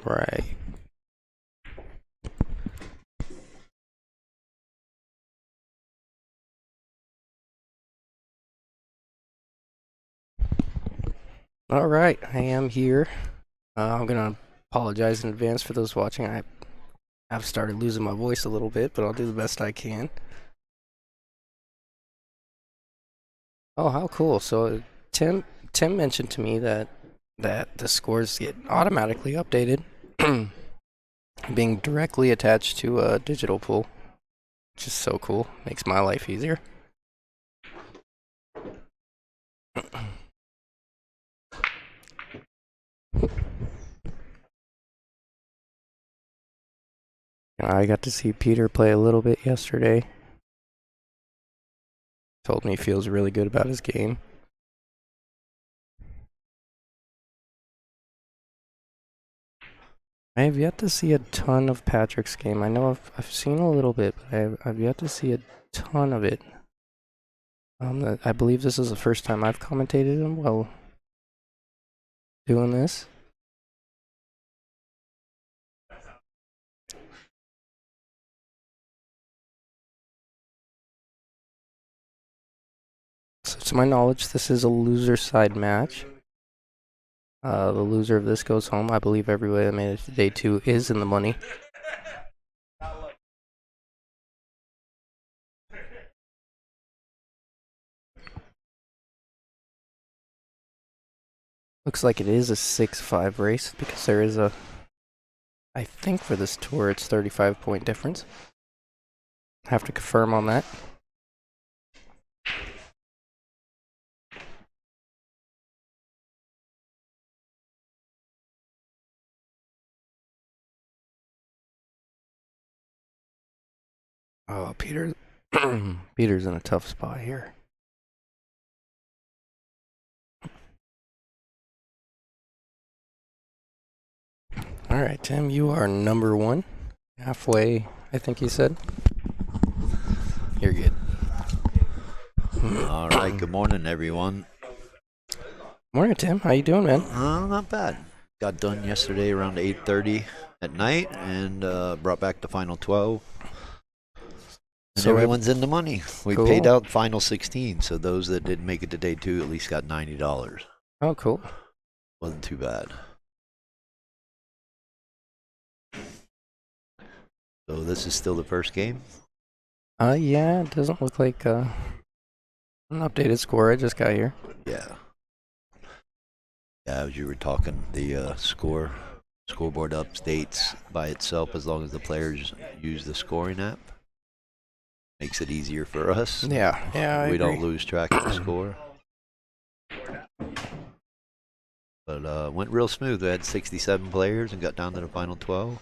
Right. All right, I am here. I'm gonna apologize in advance for those watching. I've started losing my voice a little bit, but I'll do the best I can. Oh, how cool! So Tim mentioned to me that the scores get automatically updated, being directly attached to a digital pool, which is so cool. Makes my life easier. I got to see Peter play a little bit yesterday. Told me he feels really good about his game. I have yet to see a ton of Patrick's game. I know I've seen a little bit, but I've yet to see a ton of it. I believe this is the first time I've commentated him while doing this. So to my knowledge, this is a loser side match. The loser of this goes home. I believe everybody that made it to day 2 is in the money. Looks like it is a 6-5 race because there is I think for this tour it's 35-point difference. Have to confirm on that. Oh, Peter's in a tough spot here. All right, Tim, you are number 1. Halfway, I think you said. You're good. All right, good morning, everyone. Morning, Tim. How you doing, man? Not bad. Got done yesterday around 8:30 at night and brought back the final 12. And So everyone's in the money. We Cool. paid out final 16, so those that didn't make it to day 2 at least got $90. Oh, cool. Wasn't too bad. So this is still the first game? Yeah, it doesn't look like an updated score. I just got here. Yeah. Yeah, as you were talking, the scoreboard updates by itself as long as the players use the scoring app. Makes it easier for us. Yeah, We I don't agree. lose track of the score. But went real smooth. We had 67 players and got down to the final 12.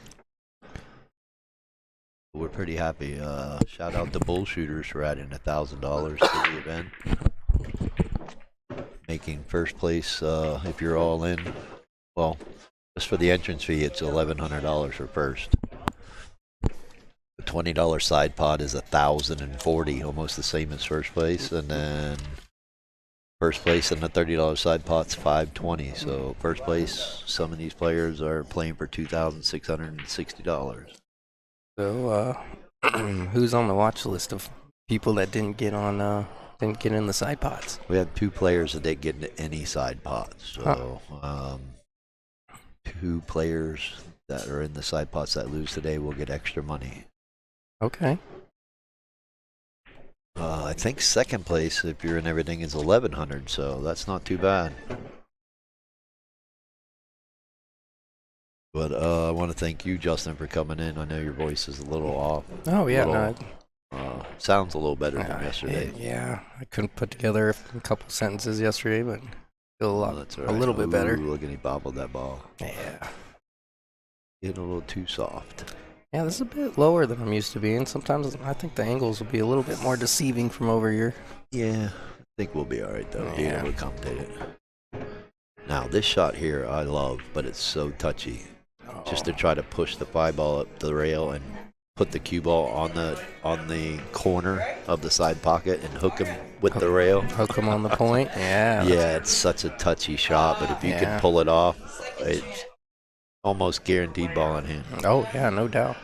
We're pretty happy. Shout out to Bullshooters for adding $1,000 to the event. Making first place, if you're all in, well, just for the entrance fee, it's $1,100 for first. The $20 side pot is $1,040, almost the same as first place, and then first place and the $30 side pot's $520. So first place, some of these players are playing for $2,660. So, who's on the watch list of people that didn't get in the side pots? We have 2 players that didn't get into any side pots. So 2 players that are in the side pots that lose today will get extra money. Okay. I think second place, if you're in everything, is 1,100. So that's not too bad. But I want to thank you, Justin, for coming in. I know your voice is a little off. Oh yeah, Sounds a little better than yesterday. Yeah, I couldn't put together a couple sentences yesterday, but feel That's a little bit better. Look at he bobbled that ball. Yeah. Getting a little too soft. Yeah, this is a bit lower than I'm used to being. Sometimes I think the angles will be a little bit more deceiving from over here. Yeah, I think we'll be all right, though. Being Yeah. able to commentate it. Now, this shot here I love, but it's so touchy. Just to try to push the 5-ball up the rail and put the cue ball on the corner of the side pocket and hook him with the rail. Hook him on the point. Yeah. Yeah, it's such a touchy shot, but if you can pull it off, almost guaranteed ball in hand. Oh yeah, no doubt.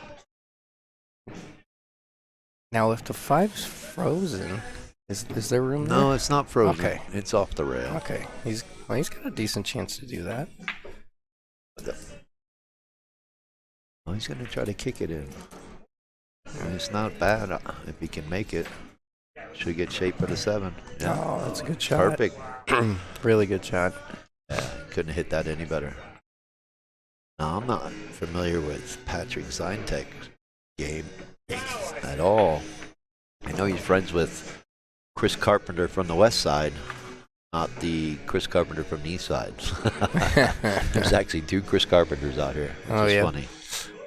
Now, if the 5's frozen, is there room there? No, it's not frozen. Okay. It's off the rail. Okay, he's got a decent chance to do that. Oh, he's going to try to kick it in. It's not bad if he can make it. Should get shape for the 7. Yeah. Oh, that's a good shot. Perfect. Really good shot. Yeah, couldn't hit that any better. Now, I'm not familiar with Patrick Zintek's game at all. I know he's friends with Chris Carpenter from the west side, not the Chris Carpenter from the east side. There's actually 2 Chris Carpenters out here, which is funny.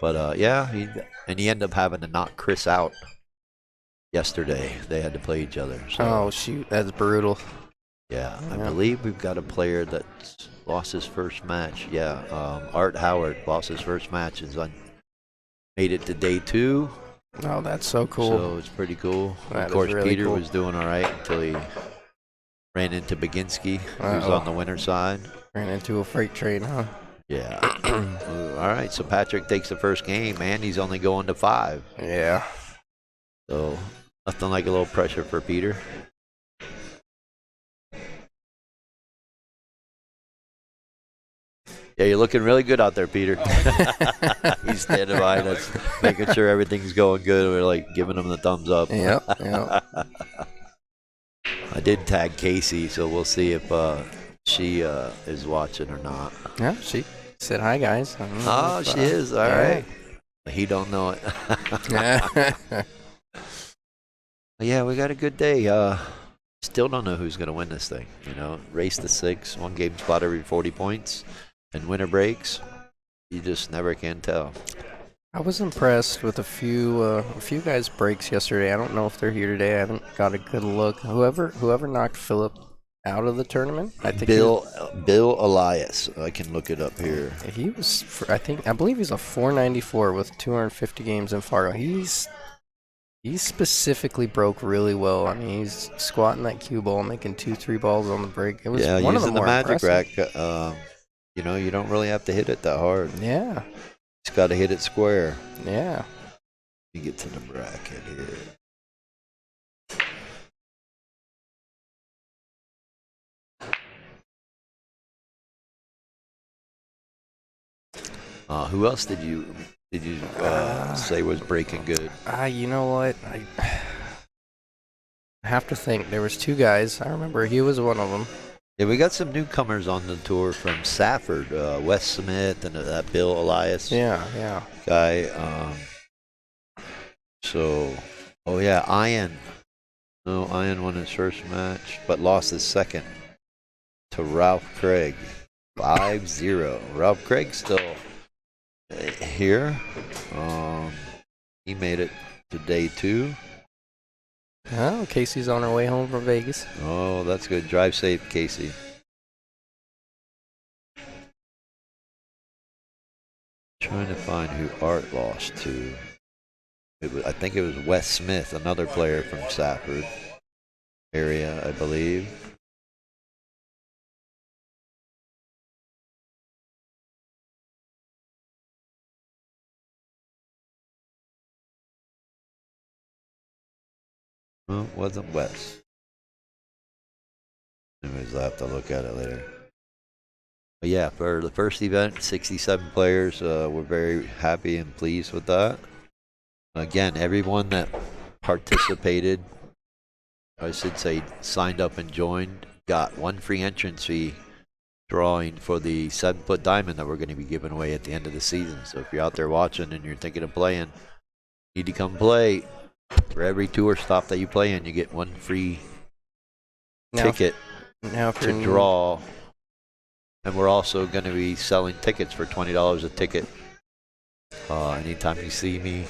But yeah, he ended up having to knock Chris out yesterday. They had to play each other. So, oh shoot, that's brutal. yeah, I believe we've got a player that's lost his first match. Yeah, Art Howard lost his first match and made it to day 2. Oh, that's so cool. So it's pretty cool. That Of course, is really Peter cool. was doing all right until he ran into Baginski, who's Uh-oh. on the winner side. Ran into a freight train, huh? Yeah. All right, so Patrick takes the first game, and he's only going to 5. Yeah. So nothing like a little pressure for Peter. Yeah, you're looking really good out there, Peter. He's standing behind us, making sure everything's going good. We're like giving him the thumbs up. Yep. Yep. I did tag Casey, so we'll see if she is watching or not. Yeah, she said hi, guys. I don't know Oh, if, she is. All right. He don't know it. Yeah. Yeah, we got a good day. Still don't know who's going to win this thing. You know, race to 6, 1 game spot every 40 points, and winner breaks. You just never can tell. I was impressed with a few guys' breaks yesterday. I don't know if they're here today. I haven't got a good look. Whoever knocked Philip out of the tournament, I think Bill Elias. I can look it up here. he was. I believe he's a 494 with 250 games in Fargo. He specifically broke really well. I mean, he's squatting that cue ball, making 2-3 balls on the break. It was one of the using more the magic impressive. rack. You know, you don't really have to hit it that hard. Yeah, Just got to hit it square. yeah. You get to the bracket here. Who else did you say was breaking good? You know what? I have to think. There was 2 guys. I remember he was one of them. Yeah, we got some newcomers on the tour from Safford, Wes Smith and that Bill Elias Yeah. guy. Oh yeah, Ian. No, Ian won his first match, but lost his second to Ralph Craig, 5-0. Ralph Craig's still here. He made it to day 2. Oh, Casey's on her way home from Vegas. Oh, that's good. Drive safe, Casey. Trying to find who Art lost to. I think it was Wes Smith, another player from Safford area, I believe. Well, it wasn't Wes. Anyways, I'll have to look at it later. But yeah, for the first event, 67 players. We're very happy and pleased with that. Again, everyone that participated, I should say signed up and joined, got 1 free entrance fee drawing for the 7-foot diamond that we're going to be giving away at the end of the season. So if you're out there watching and you're thinking of playing, you need to come play. For every tour stop that you play in, you get 1 free ticket to draw. And we're also going to be selling tickets for $20 a ticket. Anytime you see me,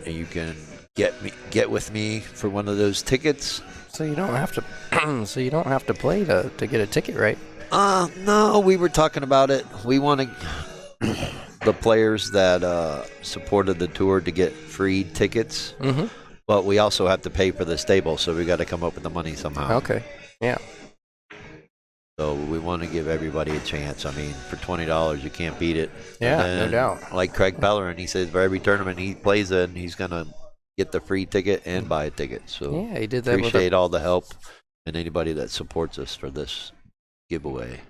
you can get with me for one of those tickets. So you don't have to. So you don't have to play to get a ticket, right? No, we were talking about it. We want the players that supported the tour to get free tickets. Mm-hmm. But we also have to pay for the stable, so we got to come up with the money somehow. Okay. Yeah. So we want to give everybody a chance. I mean, for $20, you can't beat it. Yeah, And then, no doubt. like Craig Pellerin, he says for every tournament he plays in, he's gonna get the free ticket and buy a ticket. So Yeah, he did that with appreciate all the help and anybody that supports us for this giveaway.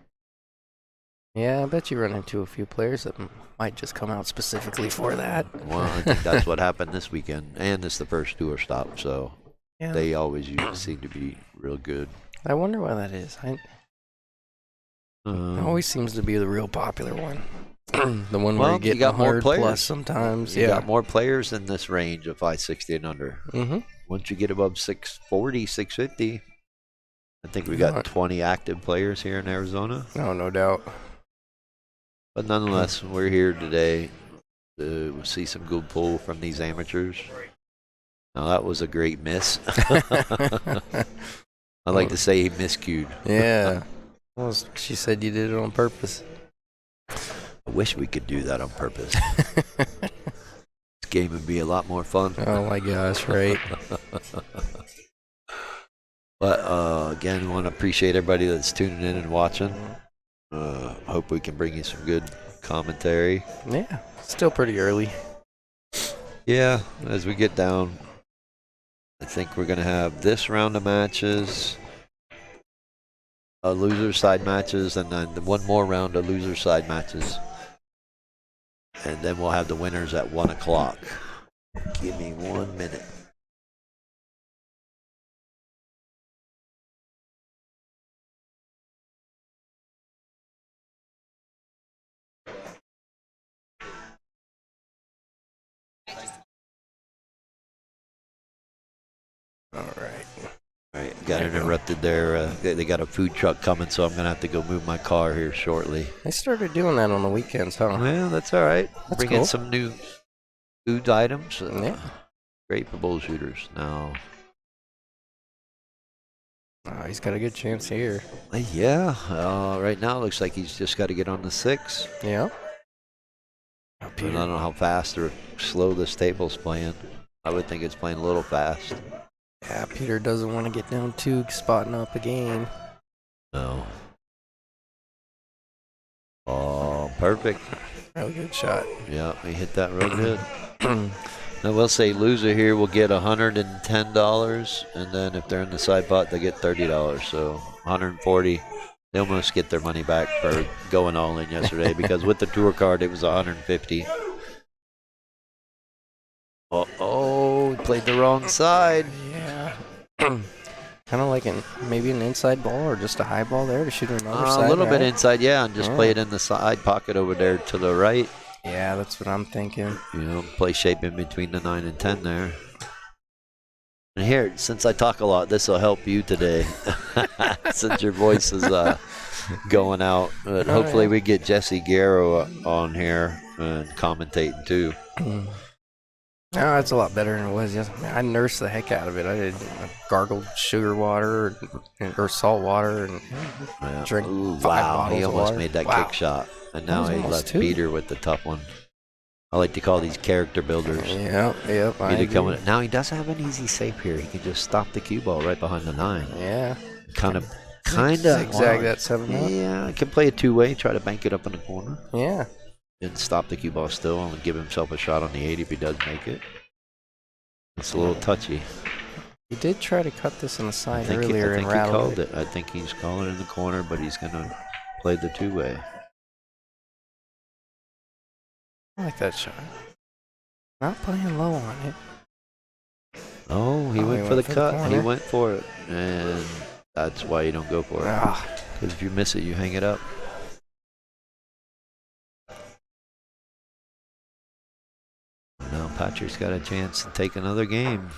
Yeah, I bet you run into a few players that might just come out specifically for that. Well, I think that's what happened this weekend, and it's the first tour stop, so Yeah. they always seem to be real good. I wonder why that is. It always seems to be the real popular one. The one where Well, you get you got more 100 players. plus sometimes. You Yeah. got more players in this range of 560 and under. Mm-hmm. Once you get above 640, 650, I think we got 20 active players here in Arizona. Oh, no doubt. But nonetheless, we're here today to see some good pull from these amateurs. Now, that was a great miss. I like to say he miscued. Yeah. Well, she said you did it on purpose. I wish we could do that on purpose. This game would be a lot more fun. Oh my gosh, right. But again, we want to appreciate everybody that's tuning in and watching. Hope we can bring you some good commentary. Yeah, still pretty early. Yeah, as we get down, I think we're going to have this round of matches, loser side matches, and then one more round of loser side matches. And then we'll have the winners at 1 o'clock. Give me 1 minute. All right. All right, got interrupted there. They got a food truck coming, so I'm going to have to go move my car here shortly. They started doing that on the weekends, huh? Well, that's all right. That's Bring cool. in some new food items. Yeah. Great for Bullshooters. Now, Oh, he's got a good chance here. yeah, right now it looks like he's just got to get on the 6. Yeah. Oh, I Peter. don't know how fast or slow this table's playing. I would think it's playing a little fast. Yeah, Peter doesn't want to get down two spotting up a game. No. Oh, perfect. Really good shot. Yeah, he hit that real good. Now we'll say loser here will get $110, and then if they're in the side pot, they get $30. So 140. They almost get their money back for going all in yesterday because with the tour card it was 150. Oh, he played the wrong side. Yeah. Kind of like maybe an inside ball or just a high ball there to shoot another side. A little bit out. inside, yeah, and just play it in the side pocket over there to the right. Yeah, that's what I'm thinking. You know, play shape in between the 9 and 10 there. And here, since I talk a lot, this will help you today, since your voice is going out. But hopefully we get Jesse Garrow on here and commentating too. No, it's a lot better than it was. I nursed the heck out of it. I did gargled sugar water or salt water and drink five bottles he of almost water. made that Wow. kick shot. And now That was he almost left 2. Peter with the tough one. I like to call these character builders. Yep. I Peter agree. now he does have an easy save here. He can just stop the cue ball right behind the 9. Yeah. Kind of Zigzag that 7 up. Yeah, he can play it two-way, try to bank it up in the corner. Yeah. And stop the cue ball still and give himself a shot on the 8 if he does make it. It's a little touchy. He did try to cut this on the I side think earlier he and rattled called it. I think he's calling it in the corner, but he's going to play the two-way. I like that shot. Not playing low on it. Oh, he went for the cut. He corner. went for it. And that's why you don't go for it. Ah. Because if you miss it, you hang it up. Now Patrick's got a chance to take another game.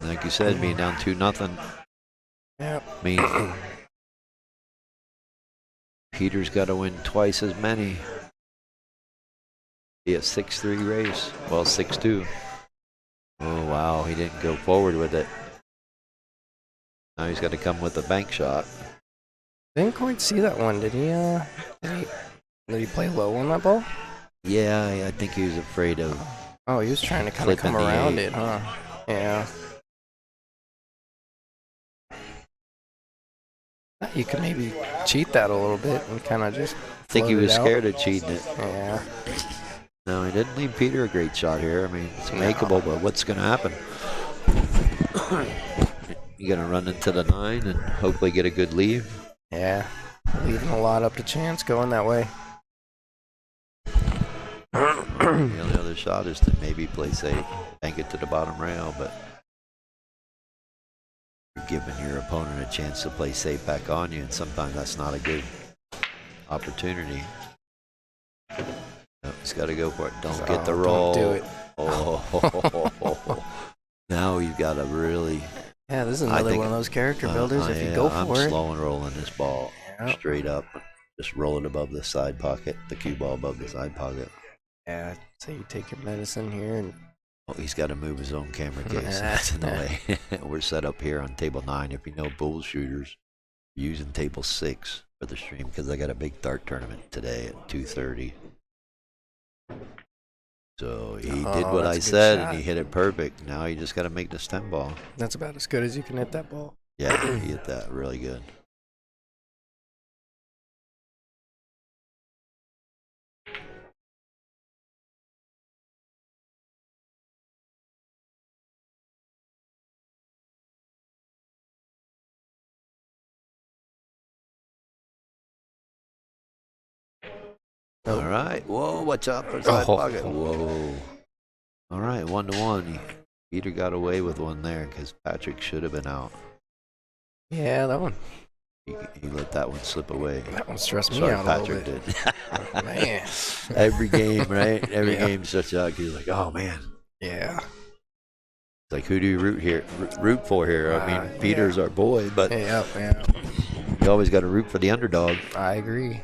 Like you said, being down 2-0. Yep. I mean, Peter's got to win twice as many. Be a 6-3 race. Well, 6-2. Oh, wow. He didn't go forward with it. Now he's got to come with a bank shot. Didn't quite see that one, did he? Did he play low on that ball? Yeah, I think he was afraid of. Oh, he was trying to kind of come Flipping the around 8. it, huh? Yeah. You could maybe cheat that a little bit and kind of just I think he float it was out. scared of cheating it. Yeah. No, he didn't leave Peter a great shot here. I mean, it's No. makeable, but what's going to happen? You're going to run into the 9 and hopefully get a good lead. Yeah. Leaving a lot up to chance going that way. The only other shot is to maybe play safe, bank it to the bottom rail, but you're giving your opponent a chance to play safe back on you, and sometimes that's not a good opportunity. No, he's got to go for it. Don't get the roll. Don't do it. Oh, now you've got to really. Yeah, this is another one of those character builders. If you go for I'm it. slow and rolling this ball straight up. Just roll it above the side pocket, the cue ball above the side pocket. Yeah, so you take your medicine here and. Oh, he's got to move his own camera case. That's in the way. We're set up here on table 9. If you know Bullshooters, using table 6 for the stream because I got a big dart tournament today at 2:30. So he did what I said, and he hit it perfect. Now you just got to make this 10 ball. That's about as good as you can hit that ball. Yeah, he hit that really good. All right. Whoa, watch out for side pocket. Whoa. All right, 1-1. Peter got away with one there because Patrick should have been out. Yeah, that one. He let that one slip away. That one stressed me out Patrick a little bit. did. Man. Every game, right? Every game such a you're like, oh man. Yeah. It's like, who do you root for here? I mean, Peter's our boy, but yeah. you always got to root for the underdog. I agree.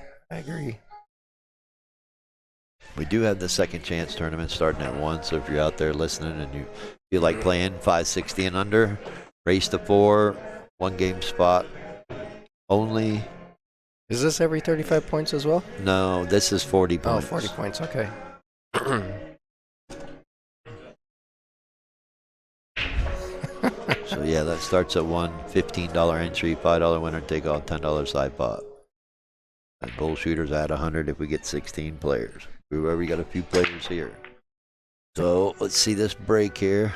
We do have the second chance tournament starting at 1, so if you're out there listening and you feel like playing 560 and under, race to 4, 1 game spot only. Is this every 35 points as well? No, this is 40 points. Oh, 40 points, okay. So yeah, that starts at 1, $15 entry, $5 winner take all, $10 side pot. And Bullshooters at 100 if we get 16 players. We've already got a few players here. So let's see this break here.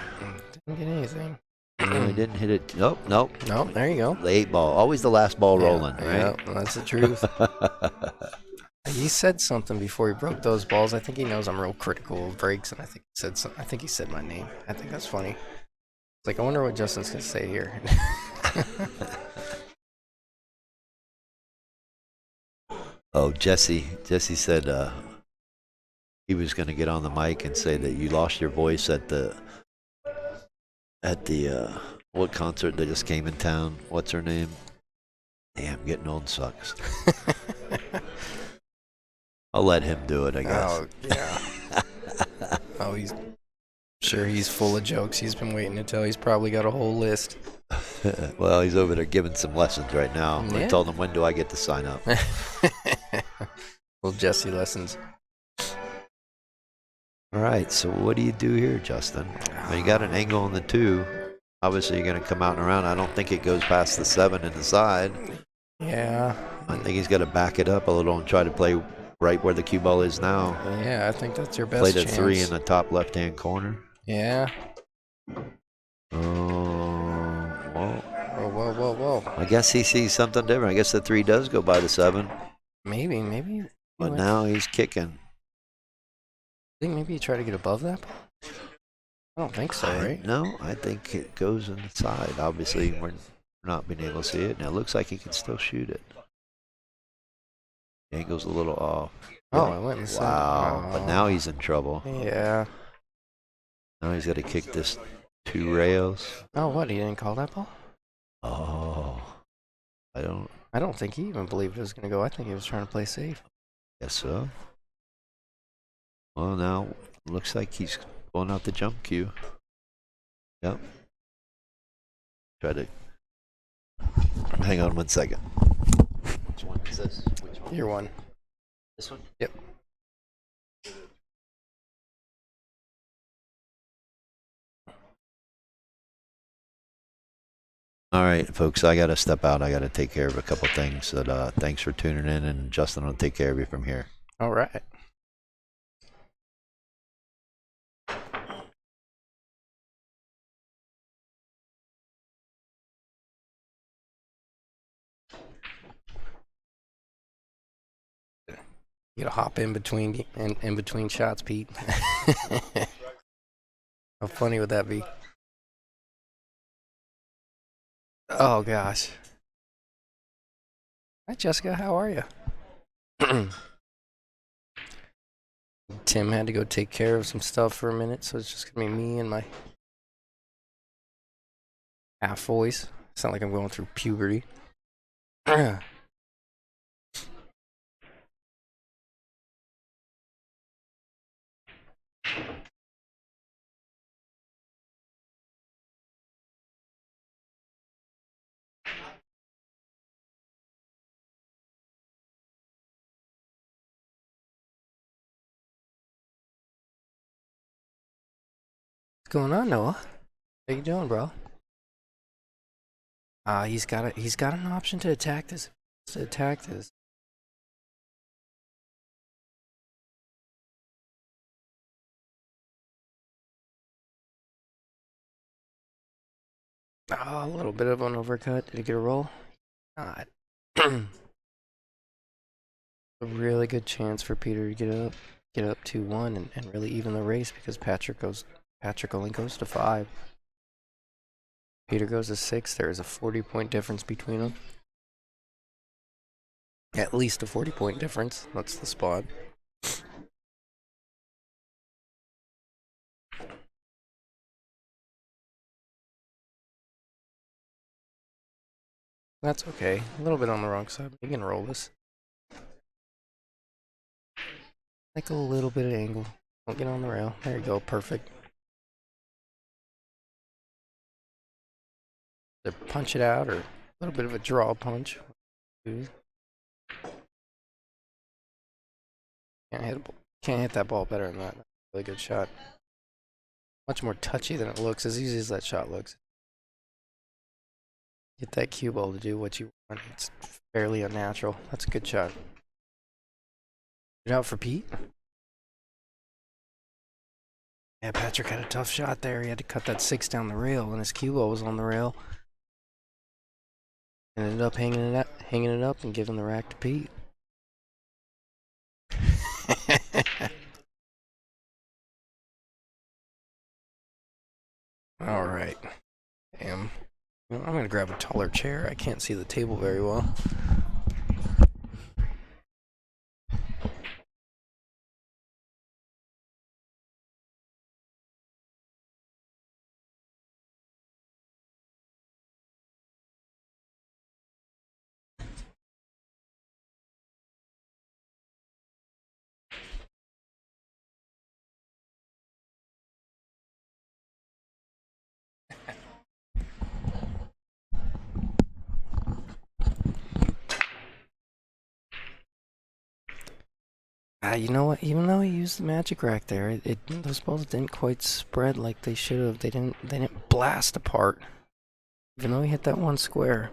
Didn't get anything. I didn't hit it. Nope. Nope, there you go. The 8 ball. Always the last ball rolling, right? Yeah, that's the truth. He said something before he broke those balls. I think he knows I'm real critical of breaks, and I think he said my name. I think that's funny. It's like, I wonder what Justin's gonna say here. Oh, Jesse said he was going to get on the mic and say that you lost your voice at the what concert that just came in town? What's her name? Damn, getting old sucks. I'll let him do it, I guess. Oh, yeah. Oh, he's full of jokes. He's been waiting to tell. He's probably got a whole list. Well, he's over there giving some lessons right now. Yeah. I told him, when do I get to sign up? Little Jesse lessons. All right, so what do you do here, Justin? Well, you got an angle on the 2. Obviously, you're going to come out and around. I don't think it goes past the 7 in the side. Yeah. I think he's got to back it up a little and try to play right where the cue ball is now. Yeah, I think that's your best Play the chance. 3 in the top left-hand corner. Yeah. Whoa. Whoa. I guess he sees something different. I guess the 3 does go by the 7. Maybe. But now he's kicking. I think maybe you try to get above that ball. I don't think so, right? No, I think it goes inside. Obviously, we're not being able to see it. Now it looks like he can still shoot it. The angle's a little off. Oh, I went inside. Wow, but now he's in trouble. Yeah. Now he's got to kick this 2 rails. Oh, what? He didn't call that ball? Oh, I don't think he even believed it was going to go. I think he was trying to play safe. Guess so. Well, now looks like he's going out the jump cue. Yep. Try to hang on 1 second. Which one is this? Which one? Your one. This one? Yep. All right, folks, I got to step out. I got to take care of a couple things. But thanks for tuning in, and Justin will take care of you from here. All right. You gotta hop in between in between shots, Pete. How funny would that be? Oh gosh. Hi Jessica, how are you? Tim had to go take care of some stuff for a minute, so it's just gonna be me and my half voice. Sound like I'm going through puberty. What's going on, Noah? How you doing, bro? He's got an option to attack this. To attack this. Oh, a little bit of an overcut. Did he get a roll? Not. A really good chance for Peter to get up 2-1 and really even the race because Patrick only goes to 5. Peter goes to 6. There is a 40-point difference between them. At least a 40-point difference. That's the spot. That's okay. A little bit on the wrong side. You can roll this. Like a little bit of angle. Don't get on the rail. There you go. Perfect. Either punch it out or a little bit of a draw punch. Can't hit that ball better than that. Really good shot. Much more touchy than it looks. As easy as that shot looks. Get that cue ball to do what you want. It's fairly unnatural. That's a good shot. Get out for Pete. Yeah, Patrick had a tough shot there. He had to cut that 6 down the rail, and his cue ball was on the rail. And ended up hanging it up and giving the rack to Pete. All right. Damn. I'm gonna grab a taller chair. I can't see the table very well. You know what? Even though he used the magic rack there, those balls didn't quite spread like they should have. They didn't blast apart. Even though he hit that one square.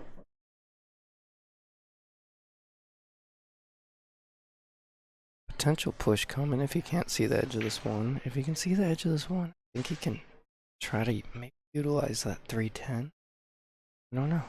Potential push coming if he can't see the edge of this one. If he can see the edge of this one, I think he can try to maybe utilize that 310. I don't know.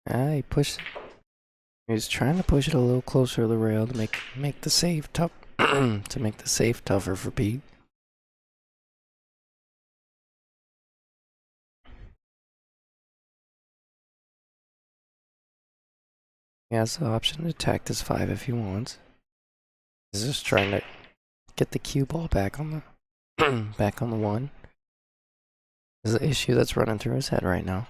He pushed. He's trying to push it a little closer to the rail to make the save tough. To make the save tougher for Pete. He has the option to attack this 5 if he wants. He's just trying to get the cue ball back on the back on the 1. This is the issue that's running through his head right now.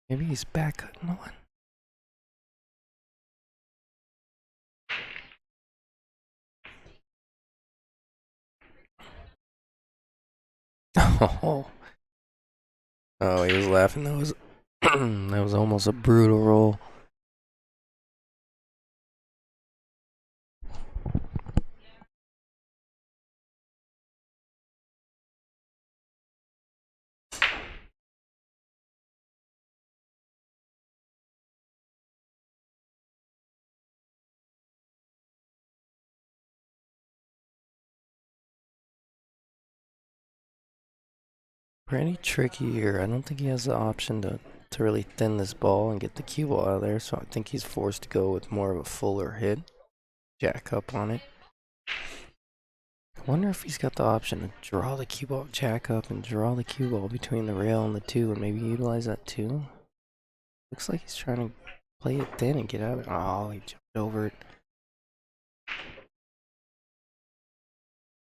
Maybe he's back cutting one. Oh, oh, he was laughing. That was that was almost a brutal roll. Pretty tricky here. I don't think he has the option to really thin this ball and get the cue ball out of there, so I think he's forced to go with more of a fuller hit. Jack up on it. I wonder if he's got the option to draw the cue ball, jack up, and draw the cue ball between the rail and the two, and maybe utilize that too. Looks like he's trying to play it thin and get out of it. Oh, he jumped over it.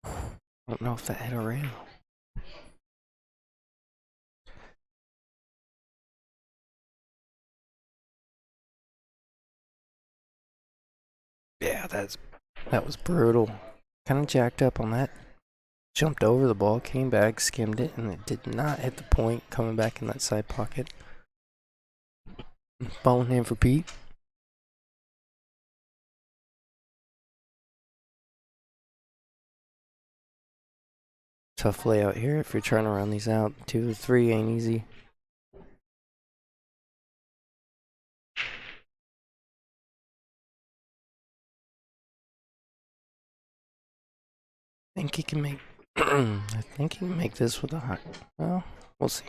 I don't know if that hit a rail. Yeah, that was brutal. Kind of jacked up on that. Jumped over the ball, came back, skimmed it, and it did not hit the point coming back in that side pocket. Ball in hand for Pete. Tough layout here if you're trying to run these out. 2 to 3 ain't easy. I think he can make. I think he can make this with a high. Well, we'll see.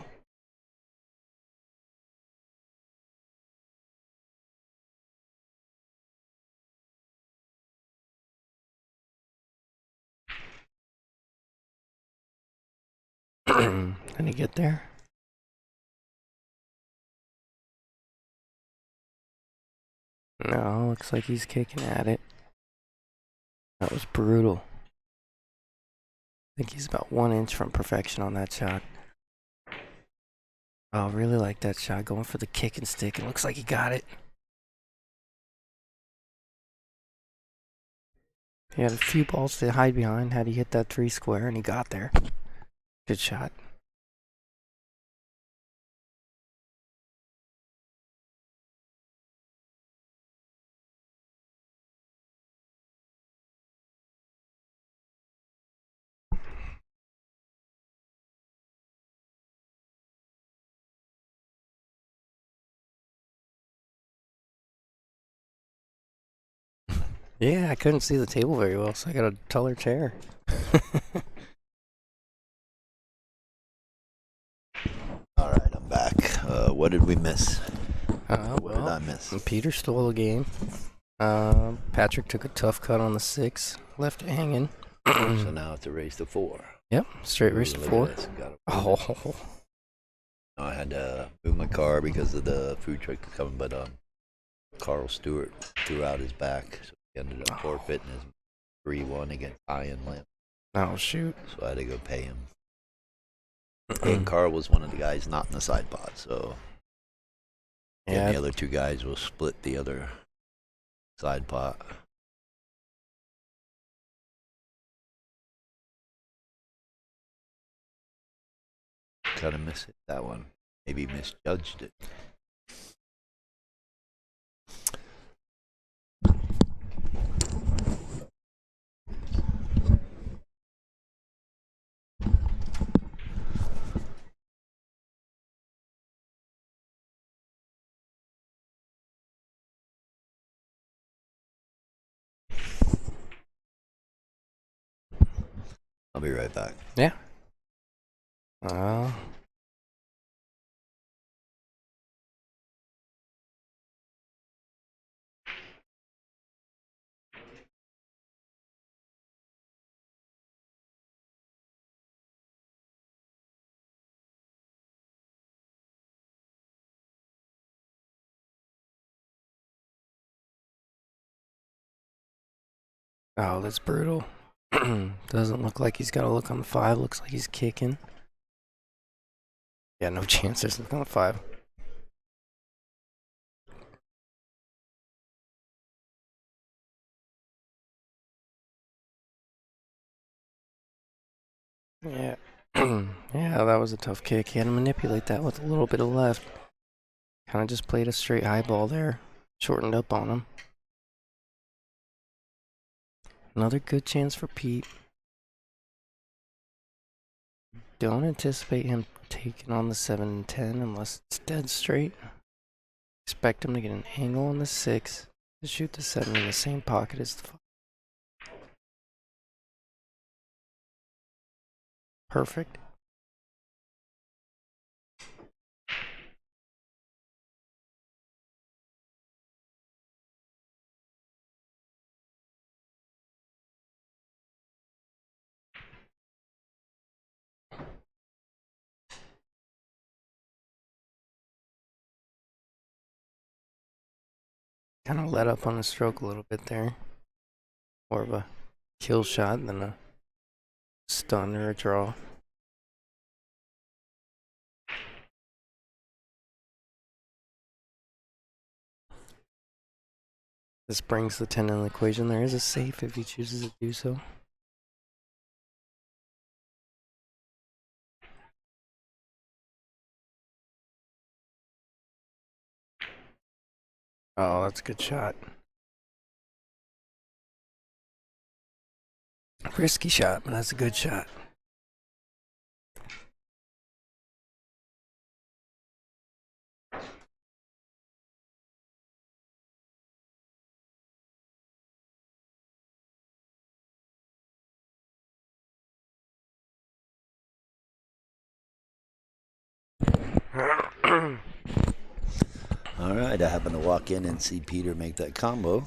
Can he get there? No, looks like he's kicking at it. That was brutal. I think he's about 1 inch from perfection on that shot. Oh, really like that shot. Going for the kick and stick. It looks like he got it. He had a few balls to hide behind had he hit that 3 square, and he got there. Good shot. Yeah, I couldn't see the table very well, so I got a taller chair. All right, I'm back. What did we miss? What did I miss? Peter stole the game. Patrick took a tough cut on the 6, left it hanging. So now I have to raise to 4. Yep, straight race to Look at 4. this. Oh, I had to move my car because of the food truck coming, but Carl Stewart threw out his back, so he ended up forfeiting his 3-1 against Ian Lamb. oh shoot. So I had to go pay him. And Carl was one of the guys not in the side pod, so Yeah, and the other 2 guys will split the other side pot. Kind of missed that one. Maybe misjudged it. I'll be right back. yeah. Oh. Oh, that's brutal. Doesn't look like he's got a look on the 5. Looks like he's kicking. Yeah, no chance there's a look on the 5. Yeah. Yeah, that was a tough kick. He had to manipulate that with a little bit of left. Kind of just played a straight high ball there. Shortened up on him. Another good chance for Pete. Don't anticipate him taking on the 7 and 10 unless it's dead straight. Expect him to get an angle on the 6 to shoot the 7 in the same pocket as the 5. Perfect. Kind of let up on the stroke a little bit there. More of a kill shot than a stun or a draw. This brings the 10 in the equation. There is a safe if he chooses to do so. Oh, that's a good shot. Risky shot, but that's a good shot. All right, I happened to walk in and see Peter make that combo.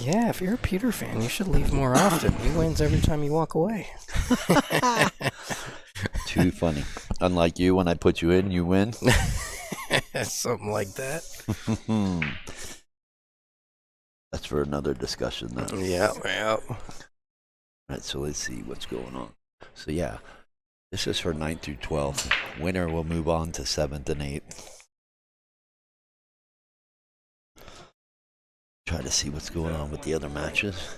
Yeah, if you're a Peter fan, you should leave more often. He wins every time you walk away. Too funny. Unlike you, when I put you in, you win. Something like that. That's for another discussion, though. Yeah. All right, so let's see what's going on. So, yeah, this is for 9th through 12th. Winner will move on to 7th and 8th. Try to see what's going on with the other matches.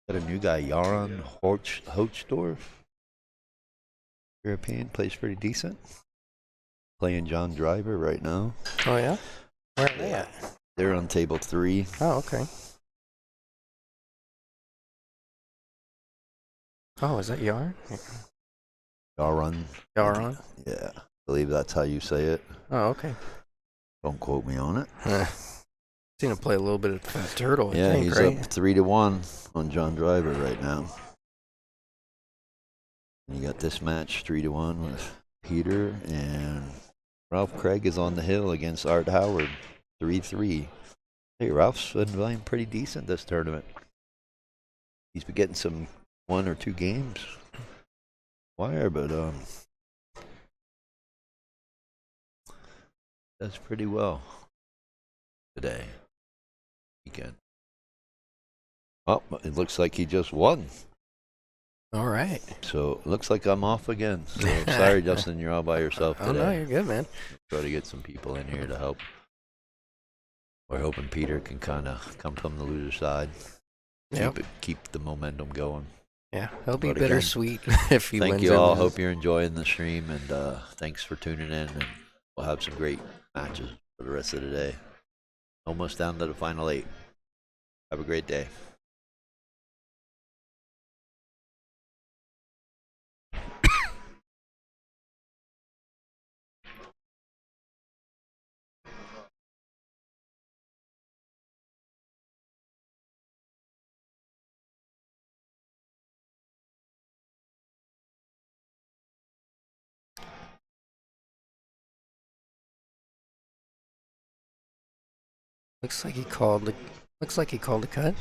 Got a new guy, Yaron Hochdorf. European, plays pretty decent. Playing John Driver right now. Oh, yeah? Where are they at? They're on table 3. Oh, okay. Oh, is that Yarn? Yaron. Yaron? Yeah, I believe that's how you say it. Oh, okay. Don't quote me on it. Seen him play a little bit of Fat Turtle, I Yeah, think, he's right? up 3-1 on John Driver right now. And you got this match 3-1 with Peter, and Ralph Craig is on the hill against Art Howard, 3-3. Hey, Ralph's been playing pretty decent this tournament. He's been getting some 1 or 2 games wire, but does pretty well today. Weekend. Oh, it looks like he just won. All right. So it looks like I'm off again. So sorry, Justin, you're all by yourself today. Oh, no, you're good, man. Try to get some people in here to help. We're hoping Peter can kind of come from the loser side. Yep. Keep the momentum going. Yeah, it'll be But again, bittersweet if he wins. Thank you all. Hope you're enjoying the stream, and thanks for tuning in. And we'll have some great matches for the rest of the day. Almost down to the final 8. Have a great day. Looks like he called a cut.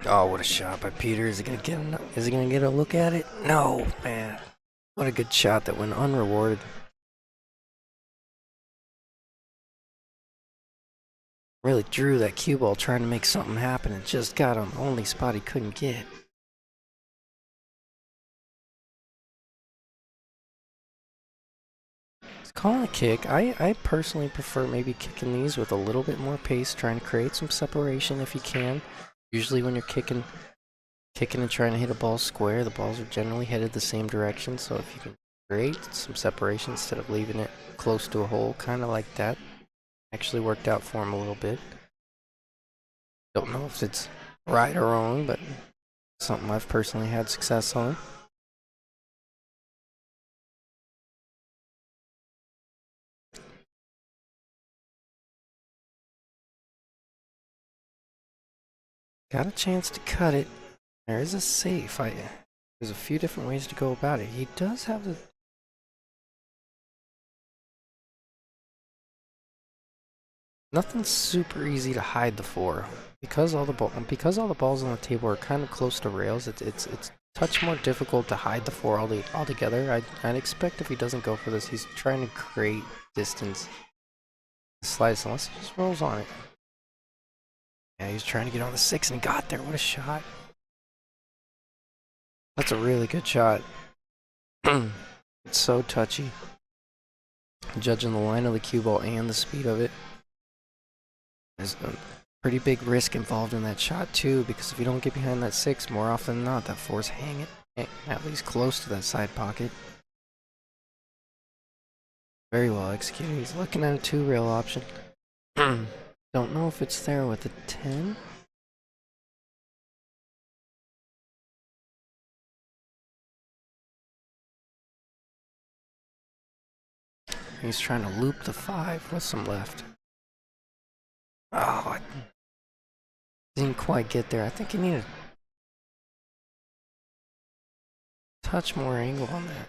Oh, what a shot by Peter. Is he gonna get is he gonna get a look at it? No, man. What a good shot that went unrewarded. Really drew that cue ball trying to make something happen and just got on the only spot he couldn't get. He's calling a kick. I personally prefer maybe kicking these with a little bit more pace, trying to create some separation if you can. Usually when you're kicking and trying to hit a ball square, the balls are generally headed the same direction, so if you can create some separation instead of leaving it close to a hole, kind of like that, actually worked out for him a little bit. Don't know if it's right or wrong, but something I've personally had success on. Got a chance to cut it. There is a safe. There's a few different ways to go about it. He does have the... Nothing's super easy to hide the four. Because all the balls on the table are kind of close to rails, it's a touch more difficult to hide the four altogether. I'd expect if he doesn't go for this, he's trying to create distance. Slice unless he just rolls on it. Yeah, he's trying to get on the 6 and got there. What a shot. That's a really good shot. It's so touchy. Judging the line of the cue ball and the speed of it. There's a pretty big risk involved in that shot too, because if you don't get behind that 6, more often than not, that 4's hanging at least close to that side pocket. Very well executed. He's looking at a 2-rail option. Don't know if it's there with the 10. He's trying to loop the 5 with some left. Oh, I didn't quite get there. I think he needed a touch more angle on that.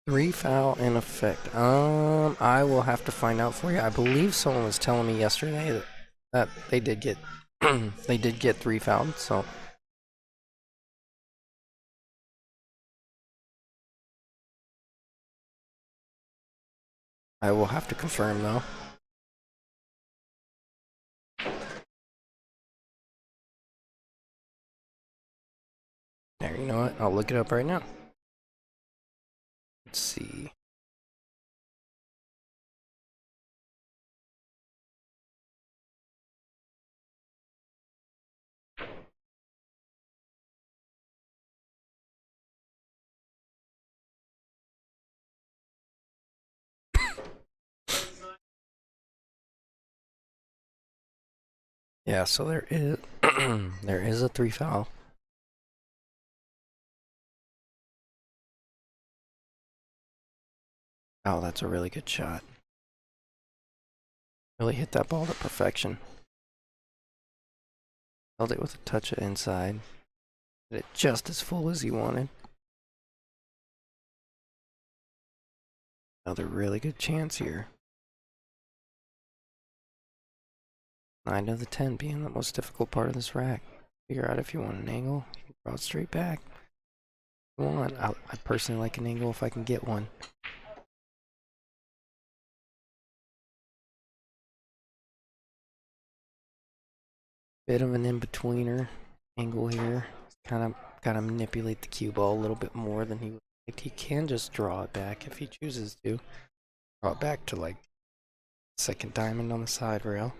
Three foul in effect. I will have to find out for you. I believe someone was telling me yesterday that they did get they did get 3 fouled. So I will have to confirm though. There, you know what? I'll look it up right now. Let's see. Yeah, so there is there is a 3 foul. Oh, that's a really good shot. Really hit that ball to perfection. Held it with a touch of inside. Hit it just as full as he wanted. Another really good chance here. 9 to the 10 being the most difficult part of this rack. Figure out if you want an angle. You can draw it straight back. If you want, I personally like an angle if I can get one. Bit of an in-betweener angle here. Kind of gotta manipulate the cue ball a little bit more than he would like. He can just draw it back if he chooses to. Draw it back to like second diamond on the side rail.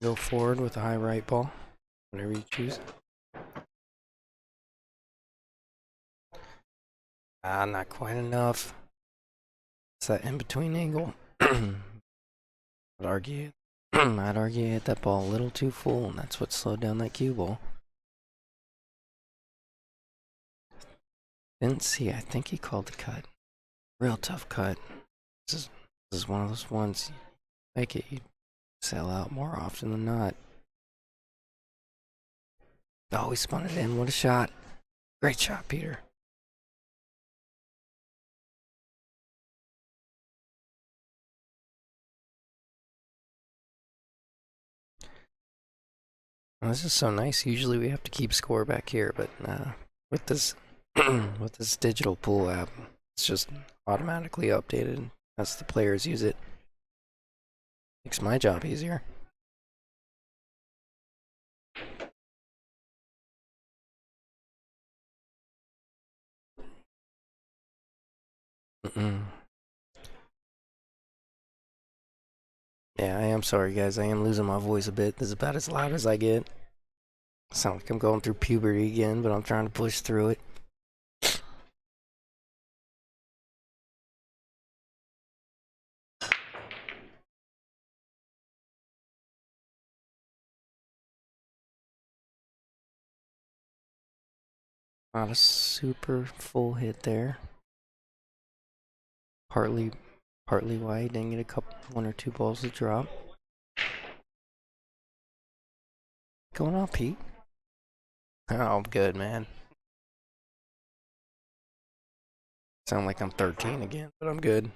Go forward with a high right ball, whatever you choose. Not quite enough. It's that in-between angle. I'd argue he hit that ball a little too full, and that's what slowed down that cue ball. Didn't see. I think he called the cut. Real tough cut. This is one of those ones. Make it, you sell out more often than not. Oh, he spun it in. What a shot. Great shot, Peter. Well, this is so nice. Usually we have to keep score back here, but with this with this digital pool app, it's just automatically updated as the players use it. Makes my job easier. Mm-mm. Yeah, I am sorry, guys. I am losing my voice a bit. This is about as loud as I get. Sound like I'm going through puberty again, but I'm trying to push through it. Not a super full hit there. Partly why I didn't get one or two balls to drop. Going on, Pete? Oh, I'm good, man. Sound like I'm 13 again, but I'm good.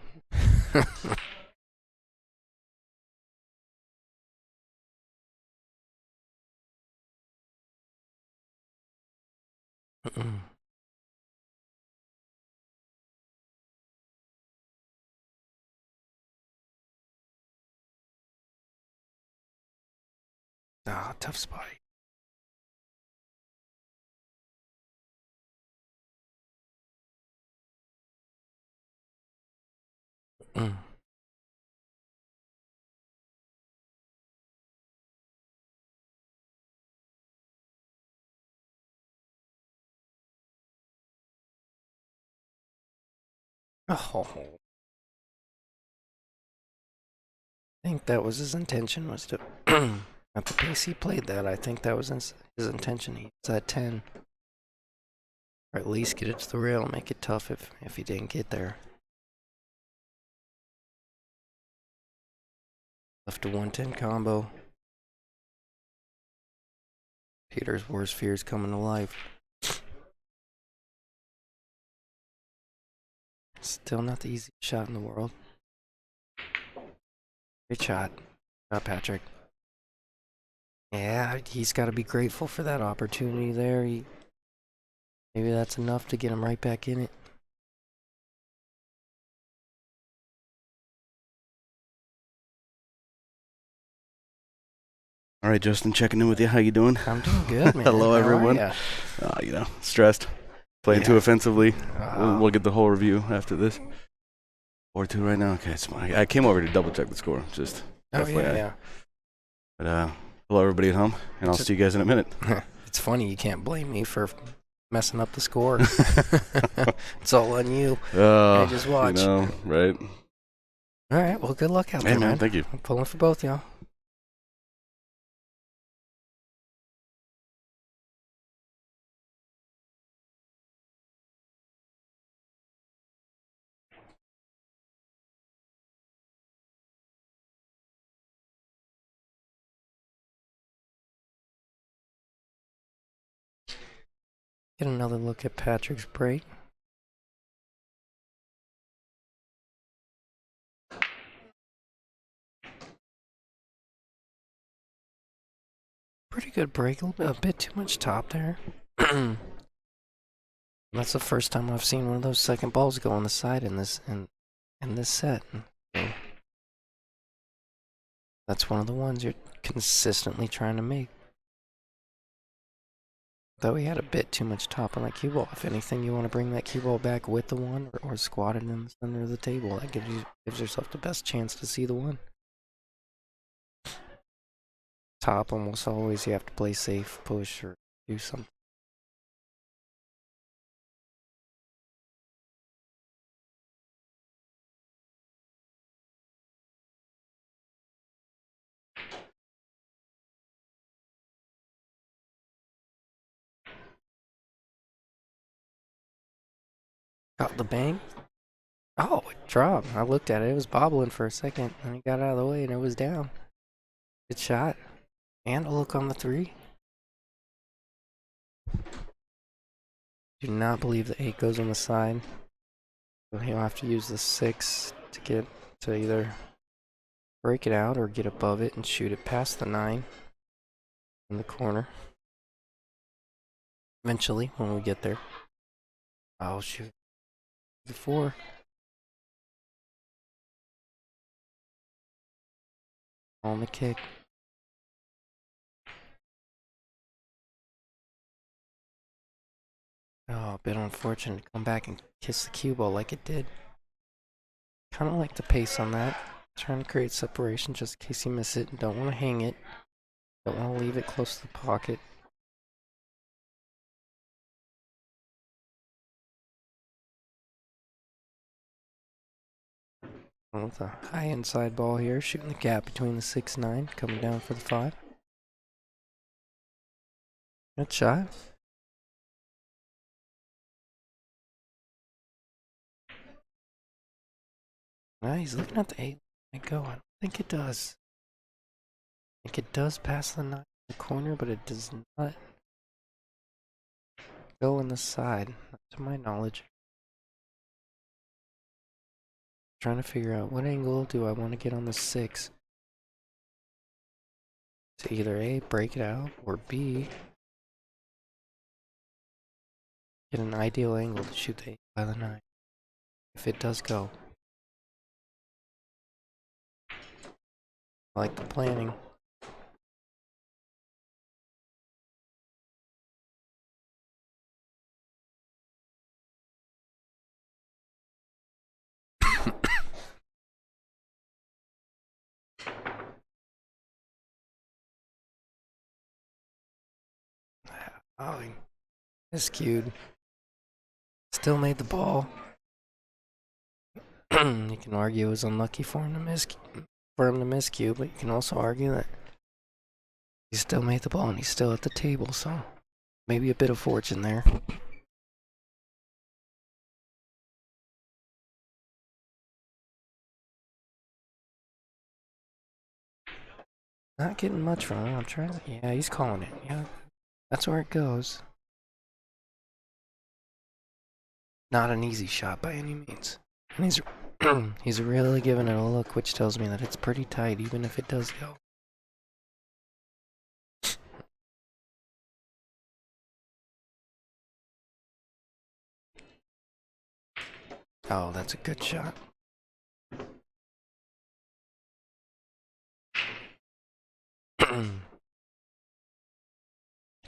Ah, tough spot. Mm. Oh, I think that was his intention, was to at the pace he played that. I think that was his intention. He's at 10, or at least get it to the rail, make it tough if he didn't get there. Left a 110 combo. Peter's worst fears coming to life. Still not the easiest shot in the world. Great shot. Patrick. Yeah, he's got to be grateful for that opportunity there. Maybe that's enough to get him right back in it. All right, Justin, checking in with you. How you doing? I'm doing good, man. Hello, How everyone. are Stressed. Playing too offensively. ya? We'll get the whole review after this. 4-2 right now. Okay, I came over to double check the score. Just FYI. Yeah. But hello, everybody at home, and I'll see you guys in a minute. It's funny, you can't blame me for messing up the score. It's all on you. I just watch. Right? All right, well, good luck out there, Hey, man, thank you. I'm pulling for both y'all. Get another look at Patrick's break. Pretty good break, a bit too much top there. That's the first time I've seen one of those second balls go on the side in this set. So that's one of the ones you're consistently trying to make. Though he had a bit too much top on that cue ball. If anything, you want to bring that cue ball back with the one or squat it in the center of the table. That gives yourself the best chance to see the one. Top, almost always you have to play safe, push, or do something. Got the bang. Oh, it dropped. I looked at it. It was bobbling for a second. And he got out of the way and it was down. Good shot. And a look on the 3. Do not believe the 8 goes on the side. So he'll have to use the 6 to get to either break it out or get above it and shoot it past the 9 in the corner. Eventually, when we get there. Oh, shoot. The 4. On the kick. Oh, a bit unfortunate to come back and kiss the cue ball like it did. Kind of like the pace on that. Trying to create separation just in case you miss it. Don't want to hang it. Don't want to leave it close to the pocket. With a high inside ball here, shooting the gap between the 6-9, coming down for the 5. Good shot. He's looking at the 8. Let it go. I don't think it does. I think it does pass the 9 in the corner, but it does not go in the side, not to my knowledge. Trying to figure out what angle do I want to get on the 6 to either A, break it out, or B, get an ideal angle to shoot the 8 by the 9. If it does go. I like the planning. Oh, he miscued. Still made the ball. You can argue it was unlucky for him to miscue, but you can also argue that he still made the ball and he's still at the table, so maybe a bit of fortune there. Not getting much from him. I'm trying to. Yeah, he's calling it. Yeah, that's where it goes. Not an easy shot by any means. And he's really giving it a look, which tells me that it's pretty tight, even if it does go. Oh, that's a good shot. Can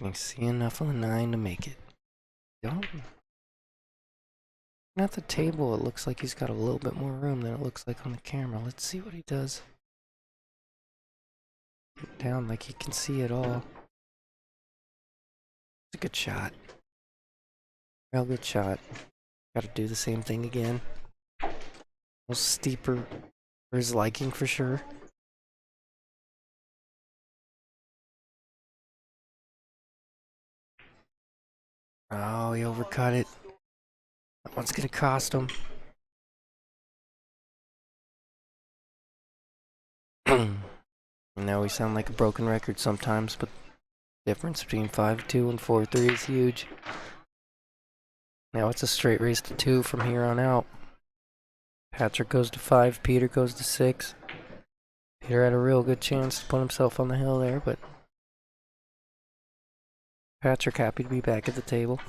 you see enough on the 9 to make it? Don't. At the table, it looks like he's got a little bit more room than it looks like on the camera. Let's see what he does. Down like he can see it all. It's a good shot. Real good shot. Gotta do the same thing again. A little steeper for his liking for sure. Oh, he overcut it. That one's gonna cost him. I know we sound like a broken record sometimes, but the difference between 5-2 and 4-3 is huge. Now it's a straight race to 2 from here on out. Patrick goes to 5, Peter goes to 6. Peter had a real good chance to put himself on the hill there, but Patrick happy to be back at the table.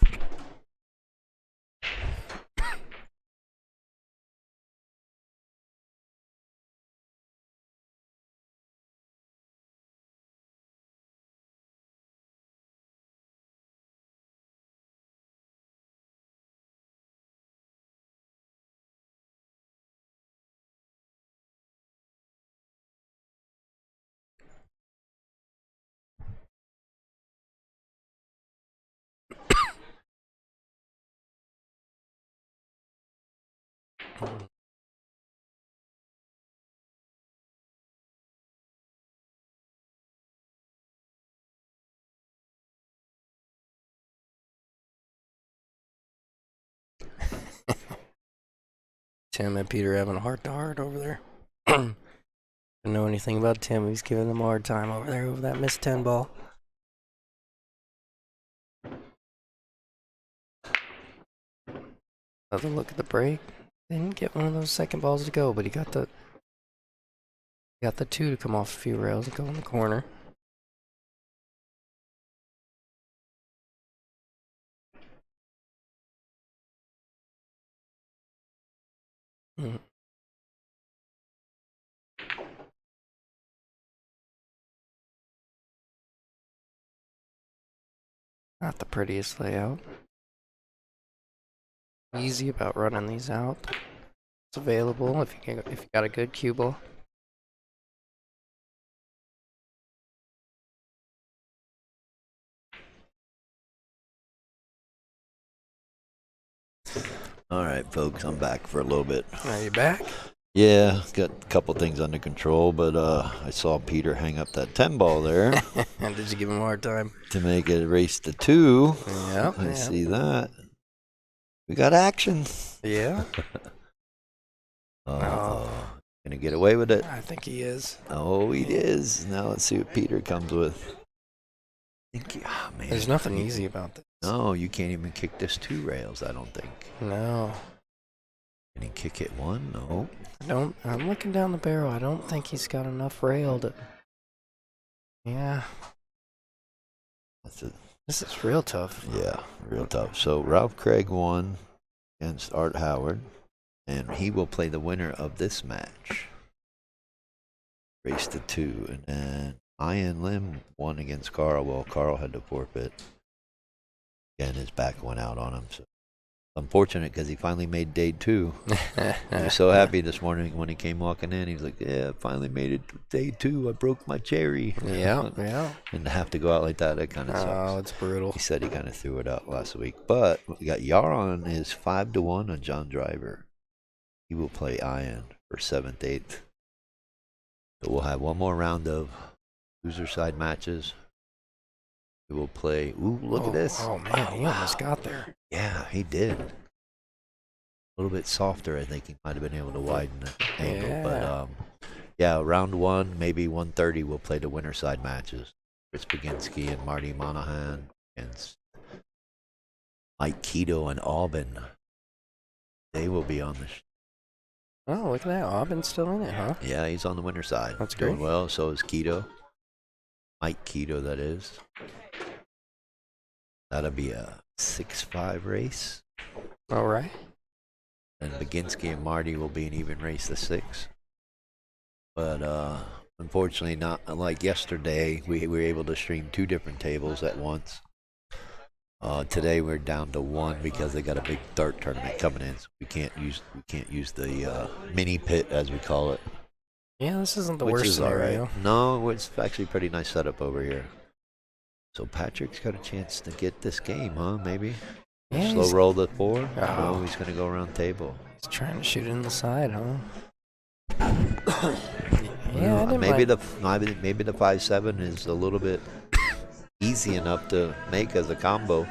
Tim and Peter having a heart-to-heart over there. Don't know anything about Tim. He's giving them a hard time over there over that missed 10 ball. Another look at the break. Didn't get one of those second balls to go, but he got the two to come off a few rails and go in the corner. Hmm. Not the prettiest layout. Easy about running these out. It's available if you got a good cue ball. All right, folks, I'm back for a little bit. Are you back? Yeah, got a couple things under control, but I saw Peter hang up that 10 ball there Did you give him a hard time? to make it a race to 2. Yeah. I see that. We got action. Yeah. Gonna get away with it. I think he is. Oh, he is. Now let's see what Peter comes with. Man. There's nothing easy about this. No, you can't even kick this 2 rails, I don't think. No. Can he kick it 1? No. I'm looking down the barrel. I don't think he's got enough rail to. Yeah. That's it. This is real tough. Yeah, real tough. So Ralph Craig won against Art Howard, and he will play the winner of this match. Race to 2, and then Ian Lim won against Carl. Well, Carl had to forfeit. Again, his back went out on him. So unfortunate because he finally made day 2. He was so happy this morning when he came walking in. He was like, "Yeah, I finally made it to day 2. I broke my cherry." Yeah, yeah. And to have to go out like that, that kind of sucks. Oh, it's brutal. He said he kind of threw it out last week. But we got Yaron is 5-1 on John Driver. He will play Ian for 7th, 8th. So we'll have one more round of loser side matches. We will play. Ooh, look at this. Oh, man, he almost got there. Yeah, he did. A little bit softer, I think he might have been able to widen the angle. Yeah. But yeah, round 1, maybe 1:30, we'll play the winner side matches. Chris Baginski and Marty Monahan against Mike Keto and Aubin. They will be on the Oh, look at that. Aubin's still in it, huh? Yeah, he's on the winner side. That's Doing great. well. So is Keto. Mike Keto, that is. That'll be a 6-5 race. All right. And Baginski and Marty will be an even race to 6. But unfortunately, not like yesterday, we were able to stream 2 different tables at once. Today we're down to 1 because they got a big dart tournament coming in. So we can't use the mini pit as we call it. Yeah, this isn't the Which worst is all scenario. right. No, it's actually a pretty nice setup over here. So Patrick's got a chance to get this game, huh? Maybe. Yeah, Slow roll the 4. Oh. No, he's gonna go around table. He's trying to shoot it in the side, huh? Yeah, I didn't maybe mind. maybe the 5-7 is a little bit easy enough to make as a combo.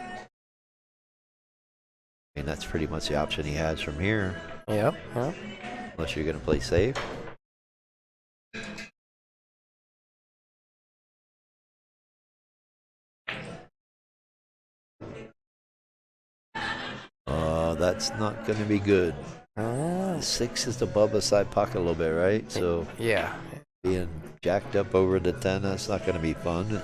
And that's pretty much the option he has from here, Yep. unless you're gonna play safe. That's not gonna be good. 6 is above the side pocket a little bit, right? So Yeah. being jacked up over the 10, that's not gonna be fun.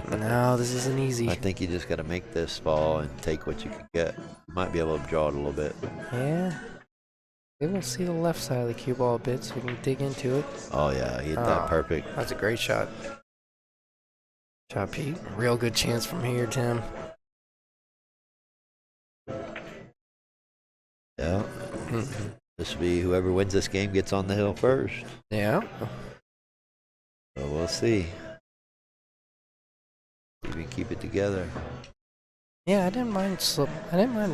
No, this isn't easy. I think you just got to make this fall and take what you can get. You might be able to draw it a little bit. Yeah. Maybe we'll see the left side of the cue ball a bit so we can dig into it. Oh, yeah, he hit that Oh. perfect. That's a great shot. Shot, Pete. Real good chance from here, Tim. Yeah. This will be whoever wins this game gets on the hill first. Yeah. So we'll see. If we can keep it together. Yeah, I didn't mind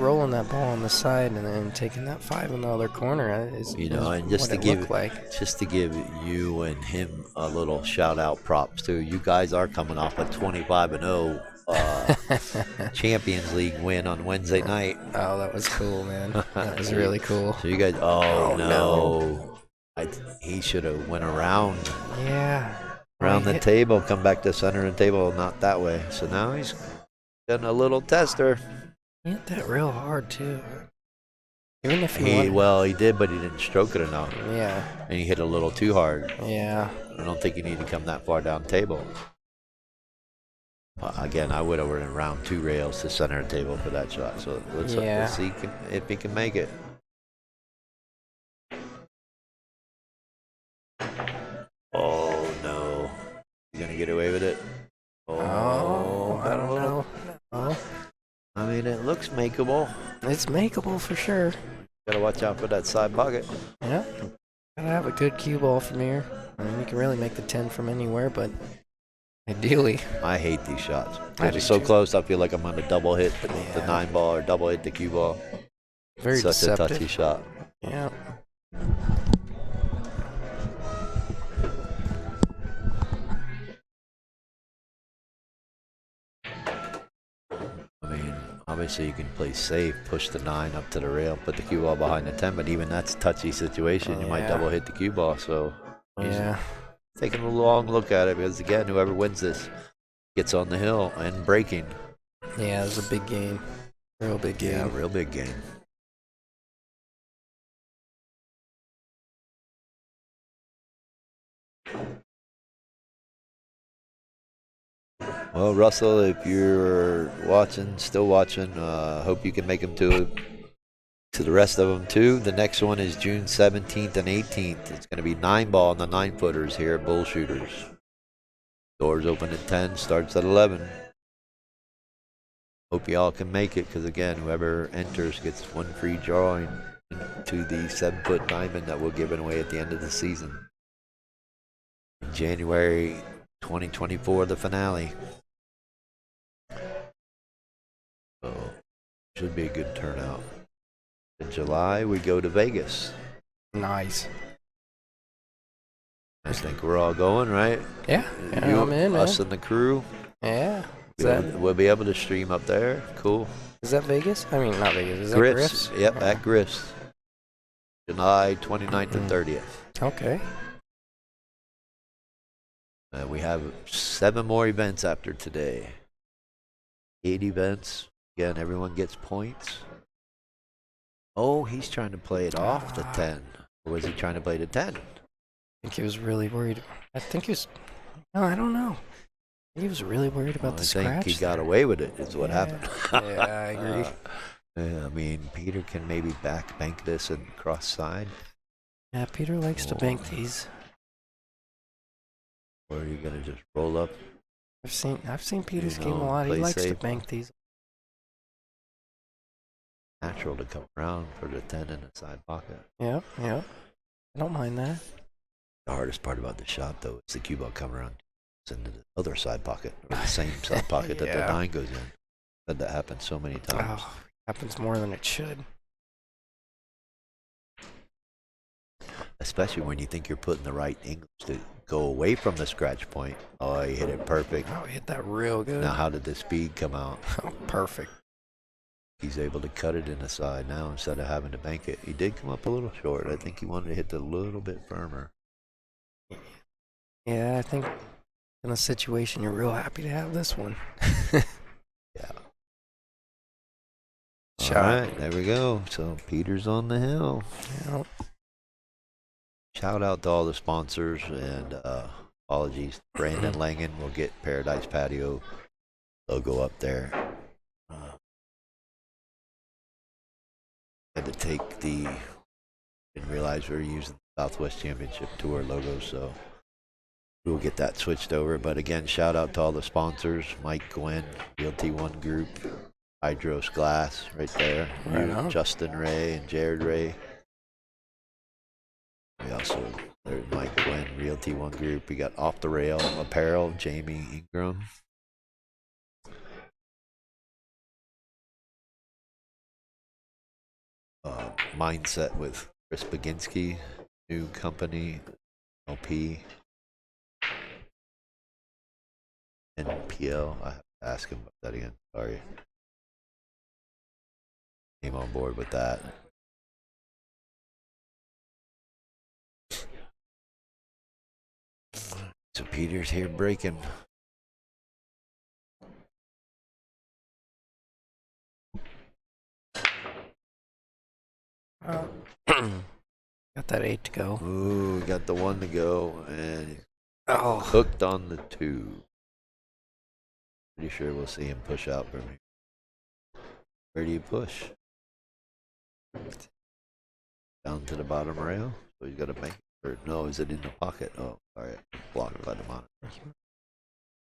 rolling that ball on the side and then taking that 5 in the other corner. You know, and just to give you and him a little shout out props too. You guys are coming off a 25-0 Champions League win on Wednesday night. Oh, that was cool, man. That was really cool. So you guys, Oh, no. He should have went around Yeah. the table, come back to center of the table, not that way. So now he's getting a little tester. He hit that real hard, too. Even if you want. He did, but he didn't stroke it enough, Yeah. and he hit a little too hard. Yeah. I don't think you need to come that far down table. Again, I would have run around 2 rails to center table for that shot. So let's see if he can make it. Oh no, you gonna get away with it? Oh, I don't know. No. I mean, it looks makeable. It's makeable for sure. Gotta watch out for that side pocket. Yeah. Gotta have a good cue ball from here. I mean, you can really make the 10 from anywhere, but ideally. I hate these shots. I It's do so too. close, I feel like I'm gonna double hit the Yeah. 9 ball or double hit the cue ball. Very Such deceptive. a touchy shot. Yeah. I mean, obviously you can play safe, push the 9 up to the rail, put the cue ball behind the 10, but even that's a touchy situation. You might Yeah. double hit the cue ball, so he's Yeah. taking a long look at it because, again, whoever wins this gets on the hill and breaking. Yeah, it's a big game. Real big game. Yeah, real big game. Well, Russell, if you're watching, still watching, hope you can make them to the rest of them too. The next one is June 17th and 18th. It's going to be 9 ball on the 9-footers here at Bullshooters. Doors open at 10, starts at 11. Hope you all can make it because, again, whoever enters gets one free drawing to the 7-foot diamond that we're giving away at the end of the season. January 2024, the finale. So, should be a good turnout. In July, we go to Vegas. Nice. I think we're all going, right? Yeah. You, I'm in, man. us and the crew. Yeah. We'll be able to stream up there. Cool. Is that Vegas? I mean, not Vegas. Is that Griffs. Griffs? Yep, Oh. at Griffs. July 29th and 30th. Okay. We have 7 more events after today. 8 events. Again, everyone gets points. Oh, he's trying to play it off the 10. Or was he trying to play the 10? I think he was really worried. I think he was. No, I don't know. He was really worried about the scratch. I think he got away with it, is what happened. Yeah, I agree. Yeah, I mean, Peter can maybe bank this and cross side. Yeah, Peter likes to bank these. Or are you going to just roll up? I've seen Peter's You game a know, lot. He play likes to safe. bank these. Natural to come around for the 10 in the side pocket. Yeah. I don't mind that. The hardest part about the shot, though, is the cue ball coming around into the other side pocket, or the same side pocket that the Yeah. 9 goes in. Had that happen so many times. Oh, happens more than it should. Especially when you think you're putting the right angles to go away from the scratch point. Oh, he hit it perfect. Oh, he hit that real good. Now, how did the speed come out? Oh, perfect. He's able to cut it in the side now instead of having to bank it. He did come up a little short. I think he wanted to hit it a little bit firmer. Yeah, I think in a situation you're real happy to have this one. Yeah. Shot. All right, there we go. So Peter's on the hill. Yeah. Shout out to all the sponsors and apologies. Brandon Langen will get Paradise Patio logo up there. Had to take didn't realize we were using the Southwest Championship Tour logo, so we'll get that switched over. But again, shout out to all the sponsors: Mike Gwynn, Realty One Group, Hydros Glass, right there. Right on. Justin Ray and Jared Ray. We also, there's Mike Gwynn, Realty One Group. We got Off the Rail Apparel, Jamie Ingram. Mindset with Chris Baginski, new company, LP, and PL. I have to ask him about that again. Sorry. Came on board with that. So Peter's here breaking. Uh, got that 8 to go. Ooh, we got the 1 to go, and he's Oh, hooked on the 2. Pretty sure we'll see him push out for me. Where do you push? Down to the bottom rail? So he's got to make it. Or no, is it in the pocket? Oh, sorry. Blocked by the monitor.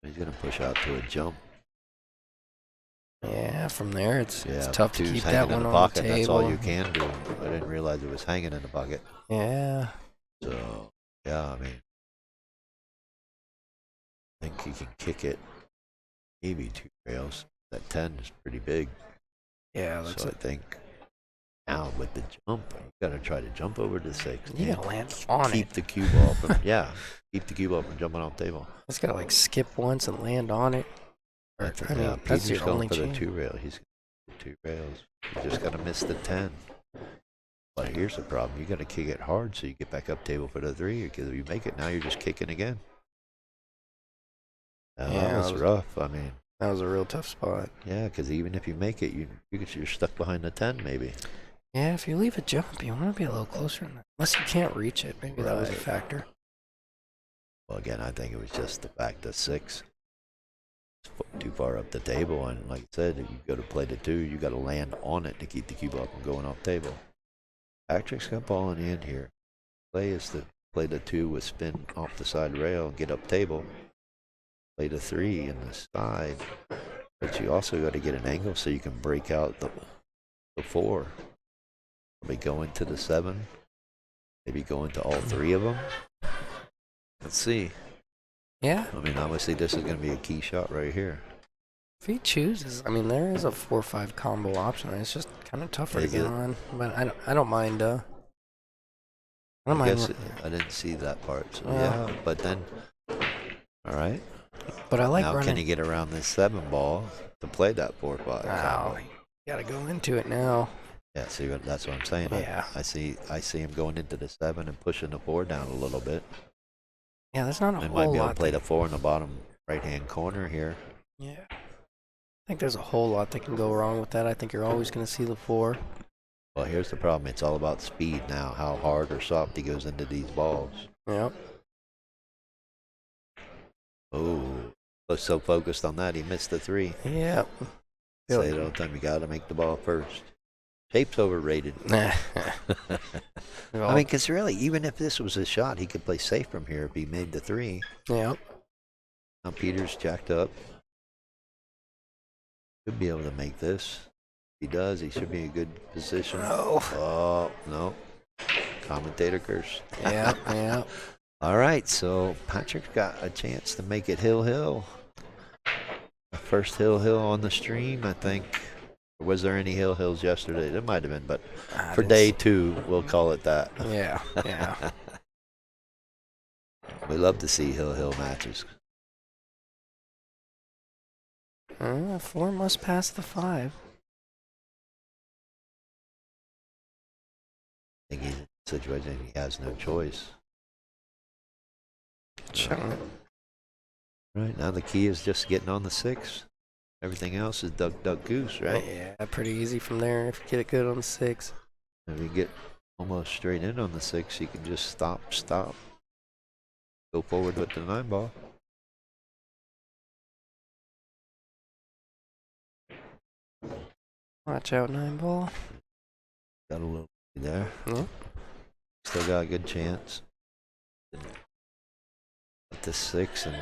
He's going to push out to a jump. yeah. From there, it's Yeah, tough to two's keep hanging that in one the on pocket. the table. That's all you can do. I didn't realize it was hanging in the pocket. Yeah. So, yeah, I mean, I think he can kick it maybe 2 rails. That 10 is pretty big. Yeah, that's So I it. think now with the jump, you got to try to jump over to 6. You and gotta land on keep it. the cue ball from, yeah, keep the cue ball from jumping off the table. It's gotta like skip once and land on it. Or, I mean, that's Peter's your going only for the chance. 2 rail. He's going for 2 rails. You just got to miss the 10. But here's the problem. You got to kick it hard so you get back up table for the 3. Because if you make it now, you're just kicking again. Now, Yeah, that was rough. I mean, that was a real tough spot. yeah, because even if you make it, you're stuck behind the 10 maybe. Yeah, if you leave a jump, you want to be a little closer than that. Unless you can't reach it. Maybe that was a Right. factor. Well, again, I think it was just the fact that 6 is too far up the table. And like I said, if you go to play the 2, you got to land on it to keep the cue ball from going off table. Patrick's got ball in the end here. Play is to play the 2 with spin off the side rail and get up table. Play the 3 in the side. But you also got to get an angle so you can break out the 4. Maybe go into the 7. Maybe go into all 3 of them. Let's see. Yeah, I mean, obviously this is going to be a key shot right here. if he chooses, I mean, there is a 4-5 combo option. It's just kind of tougher to Is get it? on. But I don't mind. I don't I mind. guess I didn't see that part. So Well. yeah, but then, all right. But I like Now running. can you get around this 7 ball to play that 4-5 Oh, combo? you gotta go into it now. Yeah, see, that's what I'm saying. Yeah. I see him going into the 7 and pushing the 4 down a little bit. Yeah, there's not a They whole might be able lot. to play the 4 in the bottom right-hand corner here. Yeah. I think there's a whole lot that can go wrong with that. I think you're always gonna see the 4. Well, here's the problem. It's all about speed now, how hard or soft he goes into these balls. Yep. Oh, was so focused on that, he missed the 3. Yep. Say it all the time, you got to make the ball first. Shape's overrated. I mean, because really, even if this was a shot, he could play safe from here if he made the 3. Yep. Now Peter's jacked up. Should be able to make this. If he does, he should be in a good position. No. Oh, no. Commentator curse. Yeah. Yeah. All right, so Patrick's got a chance to make it hill. The first hill on the stream, I think. Was there any hills yesterday? There might have been, but for day 2, we'll call it that. Yeah. Yeah. We love to see hill matches. 4 must pass the 5. I think he's in a situation he has no choice. Showing it. Right, now the key is just getting on the 6. Everything else is duck, goose, right? Yeah, pretty easy from there if you get it good on the 6. If you get almost straight in on the 6, you can just stop. Go forward with the 9 ball. Watch out, 9 ball. Got a little there. Yeah. Still got a good chance. At the 6 and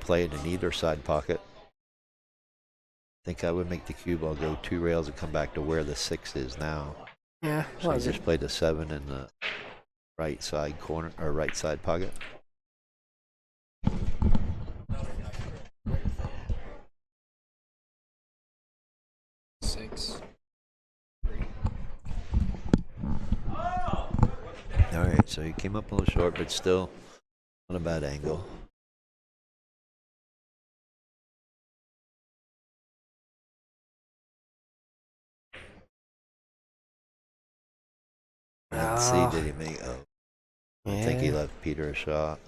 play it in either side pocket. I think I would make the cue ball go 2 rails and come back to where the 6 is now. Yeah. So you just play the 7 in the right side corner or right side pocket. All right, so he came up a little short, but still not a bad angle. Let's see, did he make? Oh, I think he left Peter a shot.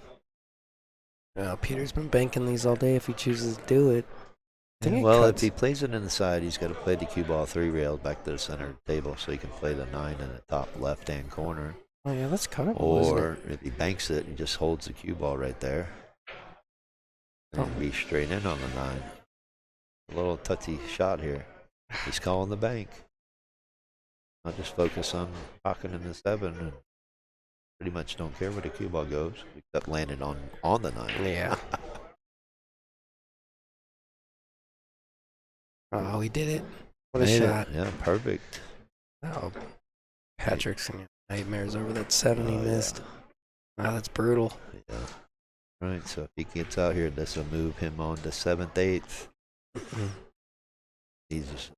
Peter's been banking these all day if he chooses to do it. think it Well, cuts. if he plays it inside, he's got to play the cue ball 3 rail back to the center of the table so he can play the 9 in the top left-hand corner. Oh yeah, that's cuttable, isn't it? Or if he banks it, he just holds the cue ball right there. And he'd be straight in on the 9. A little touchy shot here. He's calling the bank. I'll just focus on pocketing the 7 and pretty much don't care where the cue ball goes, except landing on the 9. Yeah. Oh, he did it. What a Made it. shot. Yeah, perfect. Oh, Patrick's gonna have nightmares over that 7 he Oh, yeah. missed. Wow, that's brutal. Yeah. Right, so if he gets out here, this will move him on to 7th, 8th. He's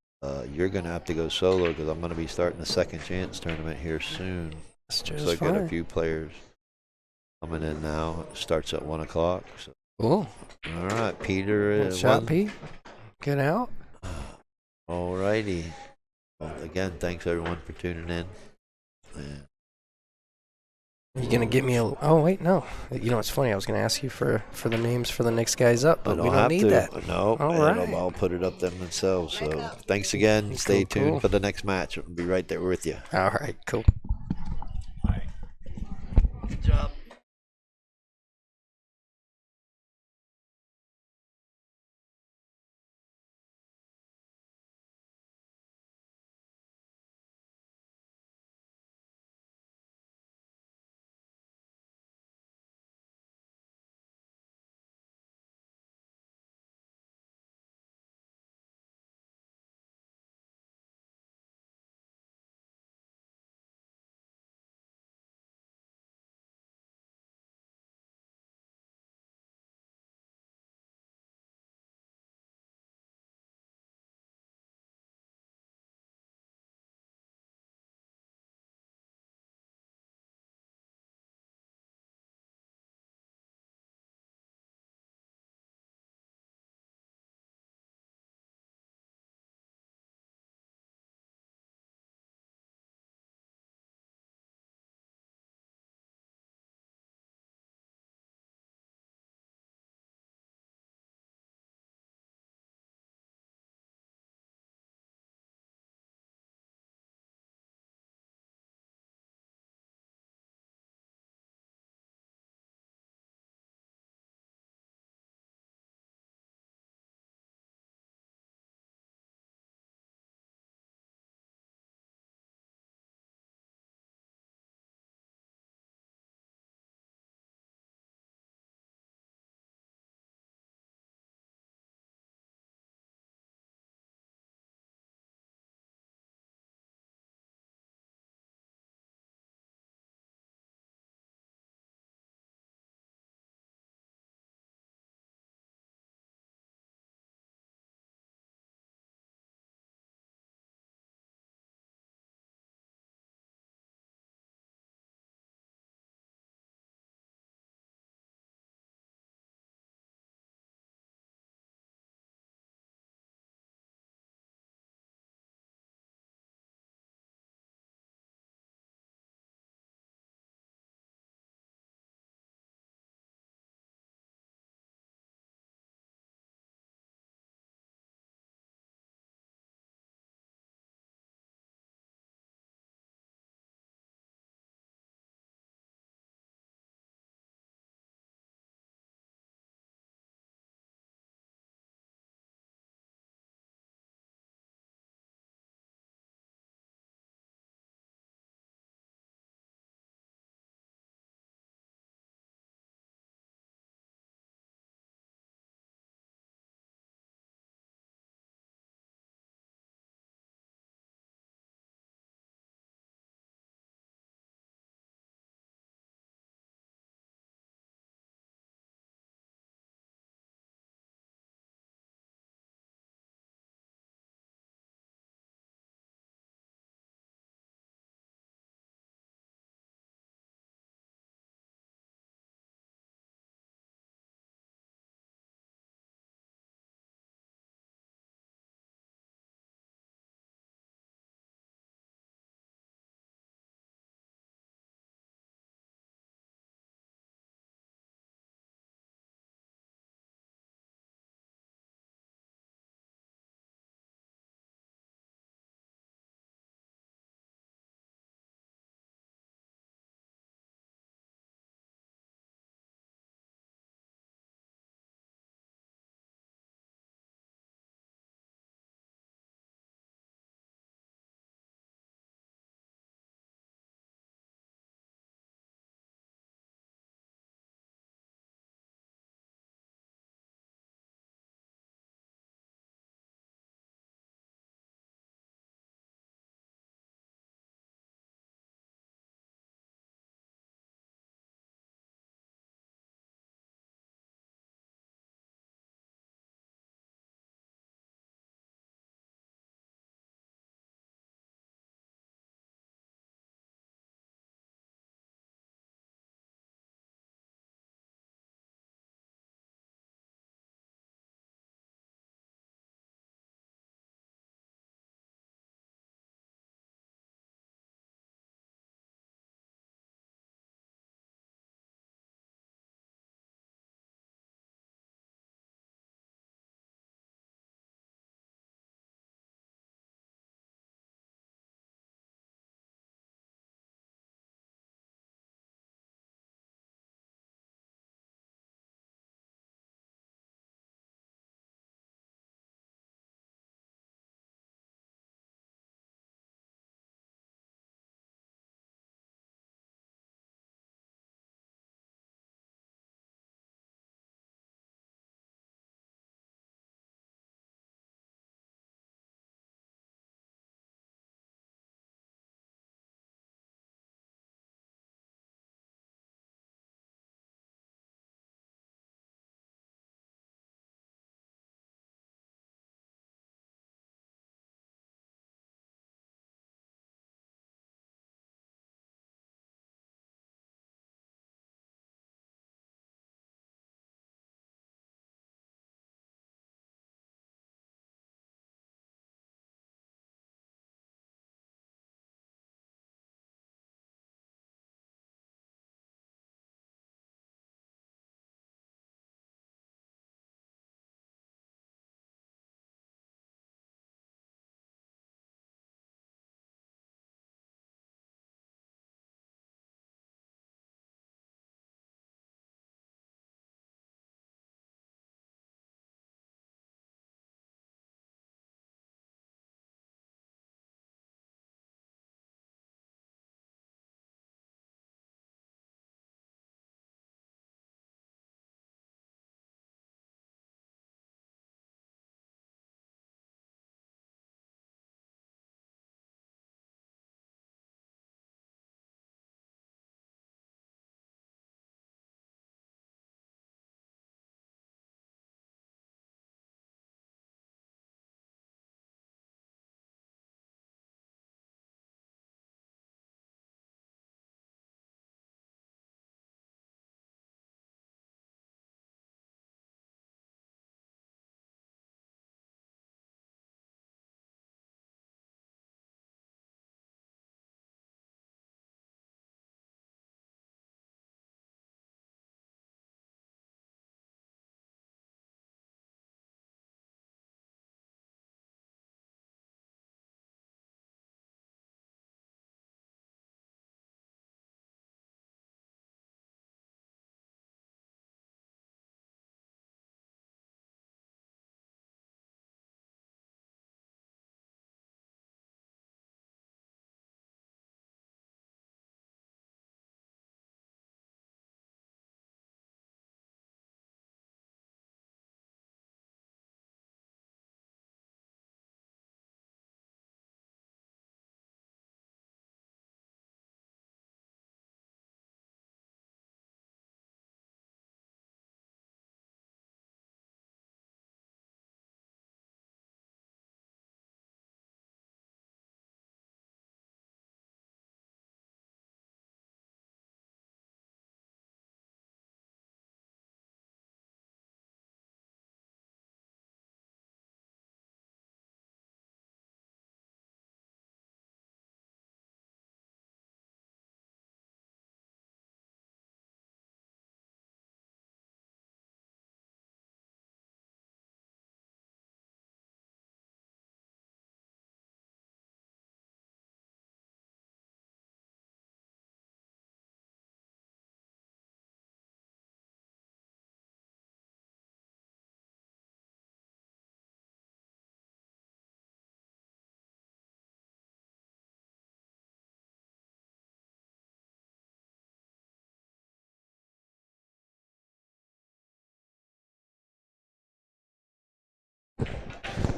you're gonna have to go solo because I'm gonna be starting the second chance tournament here soon. That's just So I got a fine. few players coming in now. It starts at 1 o'clock. So. Cool. All right, Peter. Good shot, Pete. Get out. All righty. Well, again, thanks everyone for tuning in. And You gonna get me a? Oh wait, no. You know what's funny? I was gonna ask you for the names for the next guys up, but I we don't have need to. that. No, All and right. I'll put it up them themselves. So thanks again. Stay tuned Cool. for the next match. I'll be right there with you. All right, cool. Good job.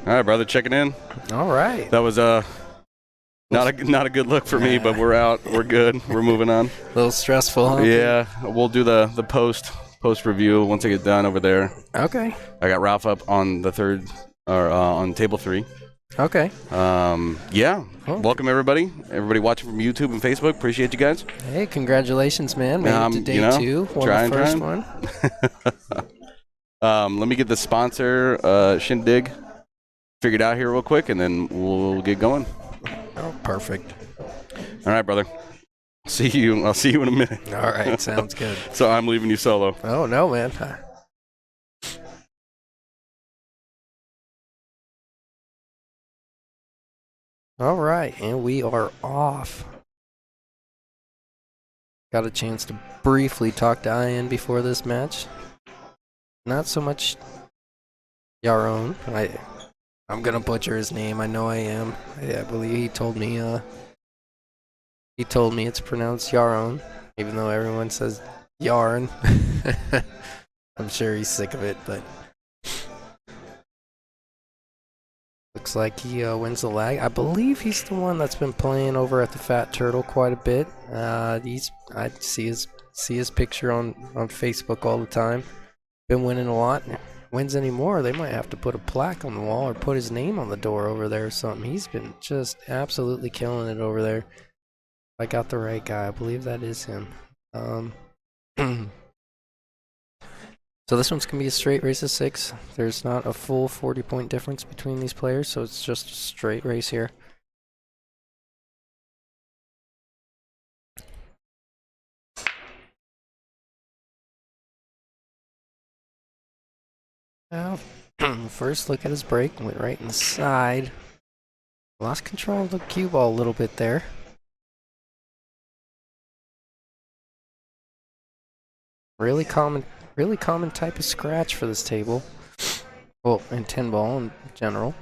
All right, brother, checking in. All right. That was not a good look for me, but we're out. We're good. We're moving on. A little stressful, huh? Yeah, we'll do the post review once I get done over there. Okay. I got Ralph up on the third, or on table 3. Okay. Yeah. Cool. Welcome everybody watching from YouTube and Facebook. Appreciate you guys. Hey, congratulations, man. Made it to day 2. Won trying, the first one. Let me get the sponsor Shindig figured out here real quick, and then we'll get going. Oh, perfect. All right, brother. I'll see you in a minute. All right, sounds good. So I'm leaving you solo. Oh, no, man. All right, and we are off. Got a chance to briefly talk to Ian before this match. Not so much Yaron. I'm gonna butcher his name. I know I am. I believe he told me it's pronounced Yaron, even though everyone says Yarn. I'm sure he's sick of it, but looks like he wins the lag. I believe he's the one that's been playing over at the Fat Turtle quite a bit. I see his picture on Facebook all the time. Been winning a lot. Wins anymore, they might have to put a plaque on the wall or put his name on the door over there or something. He's been just absolutely killing it over there. I got the right guy. I believe that is him. So this one's going to be a straight race of 6. There's not a full 40-point difference between these players, so it's just a straight race here. Now, first look at his break. Went right inside. Lost control of the cue ball a little bit there. Really common type of scratch for this table. Well, and 10 ball in general.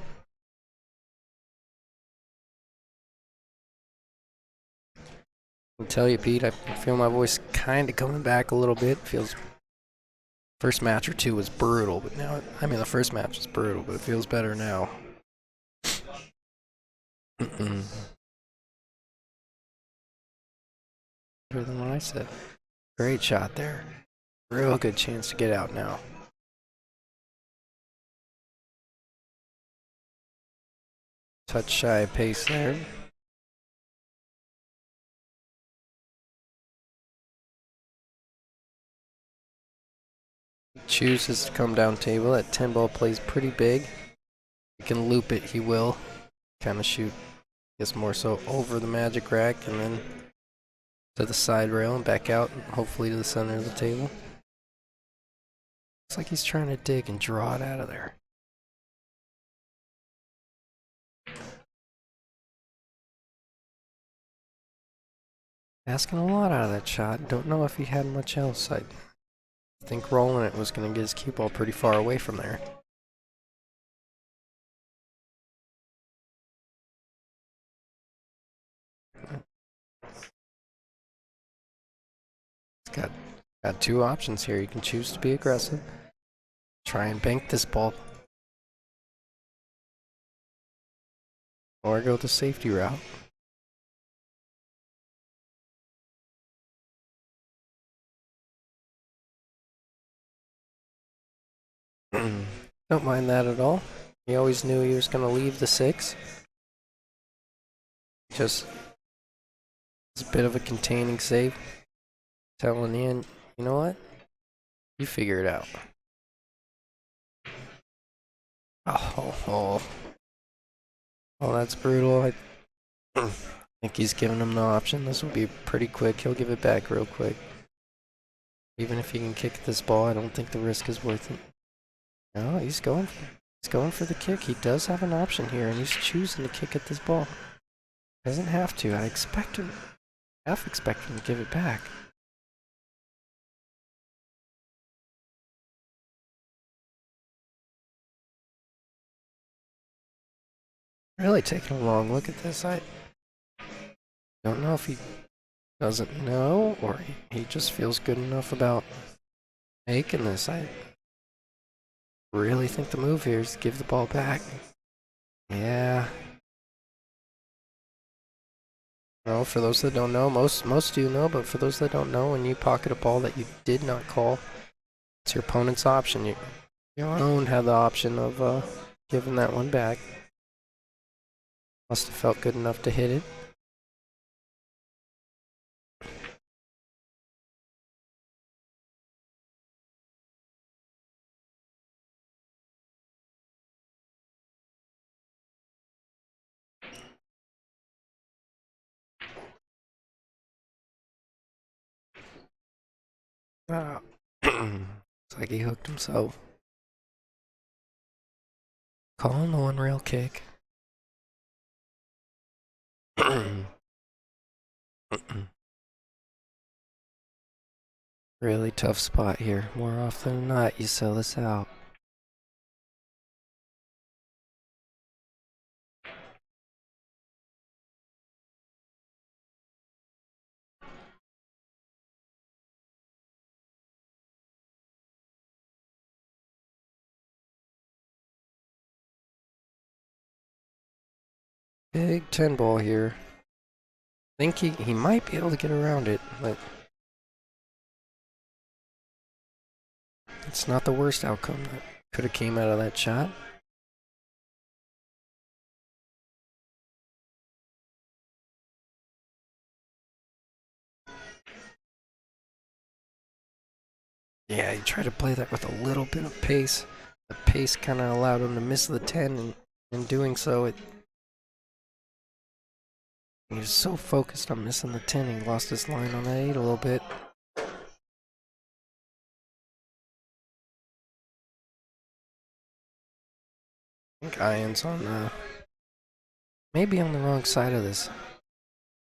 I'll tell you, Pete, I feel my voice kind of coming back a little bit. Feels first match or 2 was brutal, but now, the first match was brutal, but it feels better now. Better than what I said. Great shot there. Real good chance to get out now. Touch shy of pace there. Chooses to come down table. That 10 ball plays pretty big. He can loop it, he will. Kind of shoot, I guess more so over the magic rack and then to the side rail and back out, and hopefully to the center of the table. Looks like he's trying to dig and draw it out of there. Asking a lot out of that shot. Don't know if he had much else. I think rolling it was going to get his cue ball pretty far away from there. He's got 2 options here. You can choose to be aggressive. Try and bank this ball. Or go the safety route. Don't mind that at all. He always knew he was going to leave the 6. Just it's a bit of a containing save. Telling Ian, you know what? You figure it out. Oh, that's brutal. I think he's giving him the option. This will be pretty quick. He'll give it back real quick. Even if he can kick this ball, I don't think the risk is worth it. No, he's going for the kick. He does have an option here, and he's choosing to kick at this ball. Doesn't have to. I half expect him to give it back. Really taking a long look at this. I don't know if he doesn't know or he just feels good enough about making this. I really think the move here is to give the ball back. Yeah. No, for those that don't know, most do know, but for those that don't know, when you pocket a ball that you did not call, it's your opponent's option. Your own had the option of giving that one back. Must have felt good enough to hit it. Ah. It's like he hooked himself. Calling the one rail kick. Really tough spot here. More often than not, you sell this out. Big 10 ball here. Think he might be able to get around it, but it's not the worst outcome that could have came out of that shot. Yeah, he tried to play that with a little bit of pace. The pace kind of allowed him to miss the 10, and in doing so, he was so focused on missing the 10, he lost his line on that 8 a little bit. I think Ian's on maybe on the wrong side of this.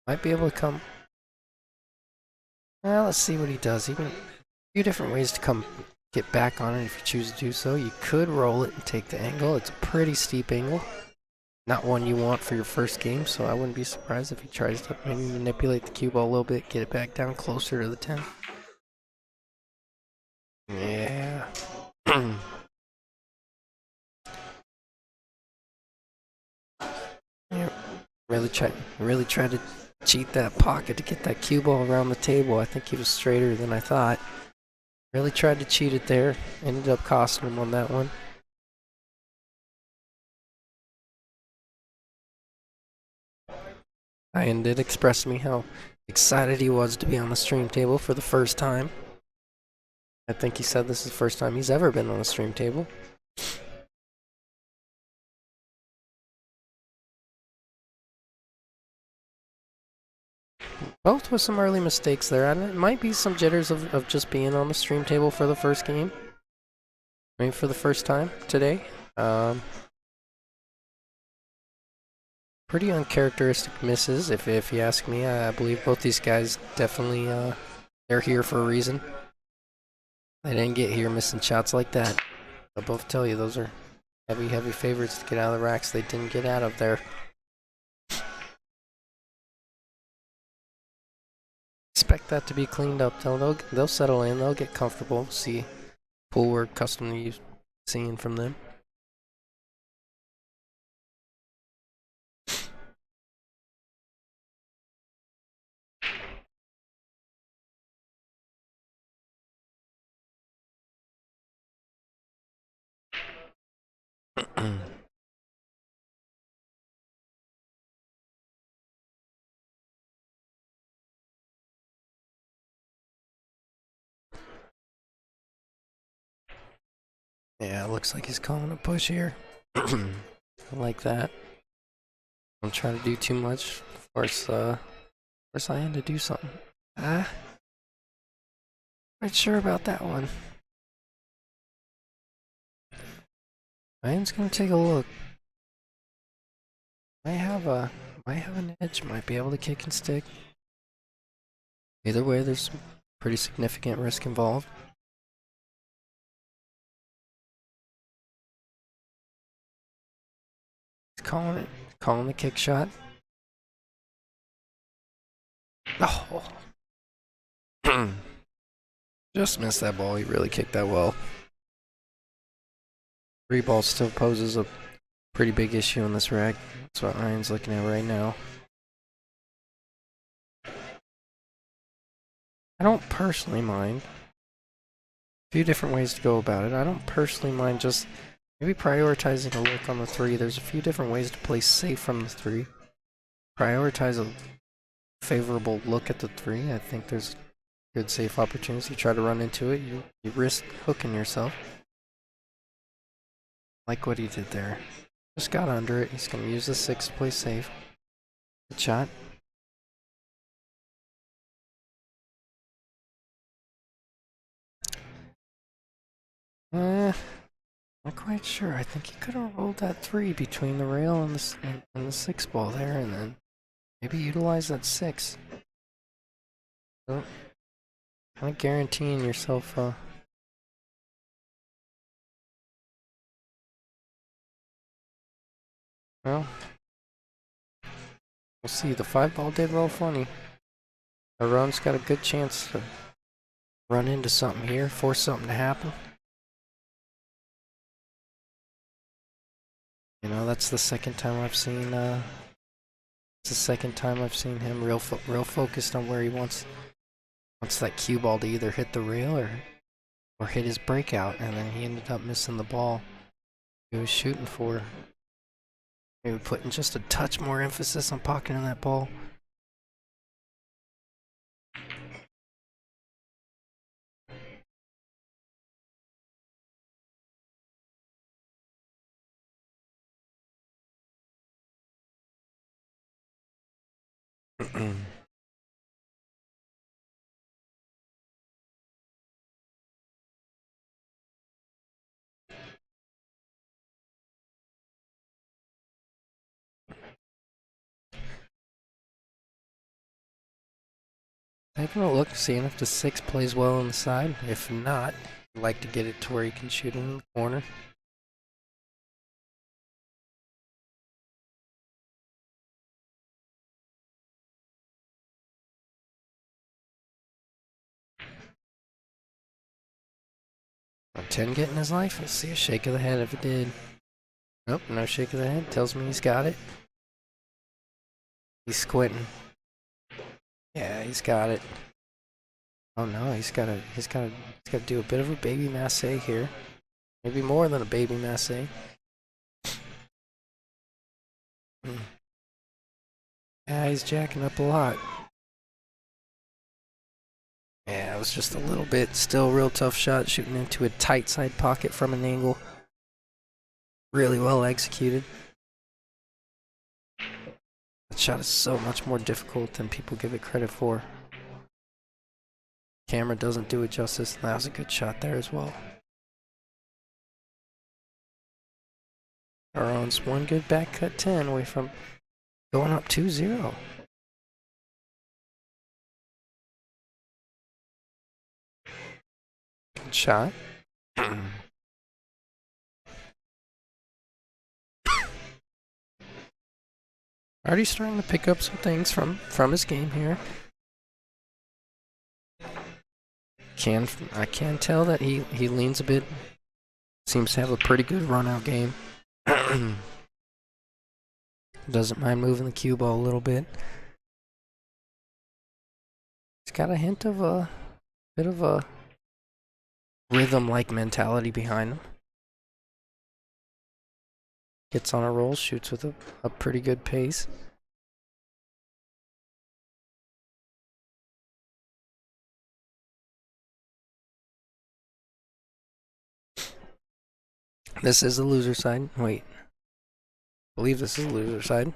Might be able to come. Well, let's see what he does. He can a few different ways to come get back on it if you choose to do so. You could roll it and take the angle. It's a pretty steep angle. Not one you want for your first game, so I wouldn't be surprised if he tries to maybe manipulate the cue ball a little bit, get it back down closer to the 10. Yeah. Yeah. Really tried to cheat that pocket to get that cue ball around the table. I think he was straighter than I thought. Really tried to cheat it there. Ended up costing him on that one. Ian did express to me how excited he was to be on the stream table for the first time. I think he said this is the first time he's ever been on a stream table. Both with some early mistakes there. And it might be some jitters of just being on the stream table for the first game. I mean, for the first time today. Pretty uncharacteristic misses, if you ask me. I believe both these guys definitely, they're here for a reason. They didn't get here missing shots like that. I'll both tell you, those are heavy favorites to get out of the racks they didn't get out of there. Expect that to be cleaned up, though. They'll settle in, they'll get comfortable, see pool we're accustomed to seeing from them. Yeah, it looks like he's calling a push here. I like that. Don't try to do too much. Force Ian to do something. Not sure about that one. Ian's gonna take a look. Might have an edge. Might be able to kick and stick. Either way, there's some pretty significant risk involved. He's calling the kick shot. Oh. Just missed that ball. He really kicked that well. Free ball still poses a Pretty big issue in this rack. That's what Ryan's looking at right now. I don't personally mind. A few different ways to go about it. I don't personally mind just maybe prioritizing a look on the 3. There's a few different ways to play safe from the 3. Prioritize a favorable look at the 3. I think there's good safe opportunities. You try to run into it, you risk hooking yourself. Like what he did there. Just got under it. He's going to use the 6 to play safe. Good shot. Not quite sure. I think he could have rolled that 3 between the rail and the 6 ball there, and then maybe utilize that 6. So, kind of guaranteeing yourself. Well, we'll see. The 5 ball did roll funny. Aaron's got a good chance to run into something here, force something to happen. You know, that's the second time I've seen. It's the second time I've seen him real focused on where he wants that cue ball to either hit the rail or hit his breakout, and then he ended up missing the ball he was shooting for. Maybe putting just a touch more emphasis on pocketing that ball. Taking a look, seeing if the 6 plays well on the side. If not, I'd like to get it to where you can shoot it in the corner. A 10 getting his life? Let's see a shake of the head if it did. Nope, no shake of the head. Tells me he's got it. He's squinting. Yeah, he's got it. Oh no, he's gotta do a bit of a baby masse here. Maybe more than a baby masse. Yeah, he's jacking up a lot. Yeah, it was just a little bit. Still real tough shot, shooting into a tight side pocket from an angle. Really well executed. That shot is so much more difficult than people give it credit for. Camera doesn't do it justice. That was a good shot there as well. Aaron's one good back cut 10 away from going up 2-0. Good shot. Already starting to pick up some things from his game here. I can tell that he leans a bit. Seems to have a pretty good run out game. Doesn't mind moving the cue ball a little bit. He's got a hint of a bit of a rhythm-like mentality behind him. Gets on a roll, shoots with a pretty good pace. This is the loser side. Wait. I believe this is the loser side.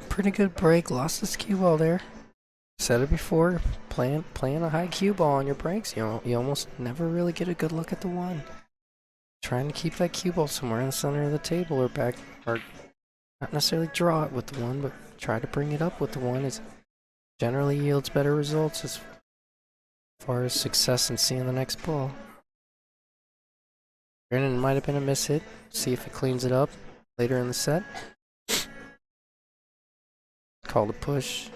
Pretty good break. Lost his cue ball there. Said it before. Playing a high cue ball on your breaks, you almost never really get a good look at the 1. Trying to keep that cue ball somewhere in the center of the table or back, or not necessarily draw it with the 1, but try to bring it up with the 1. It generally yields better results. As as far as success in seeing the next ball. Granted, it might have been a miss hit. See if it cleans it up later in the set. Call the push.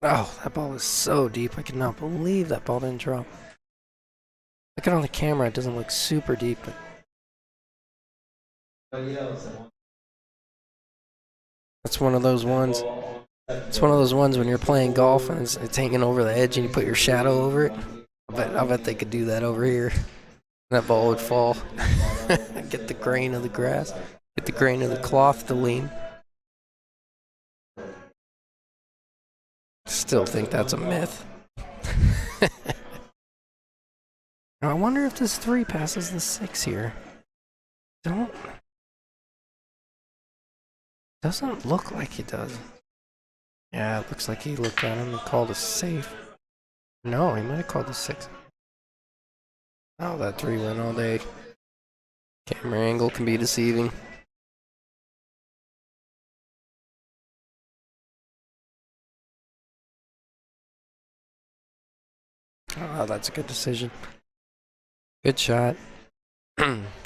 Oh, that ball was so deep. I cannot believe that ball didn't drop. Looking on the camera, it doesn't look super deep, but that's one of those ones. It's one of those ones when you're playing golf and it's hanging over the edge and you put your shadow over it. I bet they could do that over here. That ball would fall. Get the grain of the grass. Get the grain of the cloth to lean. Still think that's a myth. I wonder if this 3 passes the 6 here. Doesn't look like it does. Yeah, it looks like he looked at him and called a safe. No, he might have called a 6. Oh, that 3 went all day. Camera angle can be deceiving. Oh, that's a good decision. Good shot.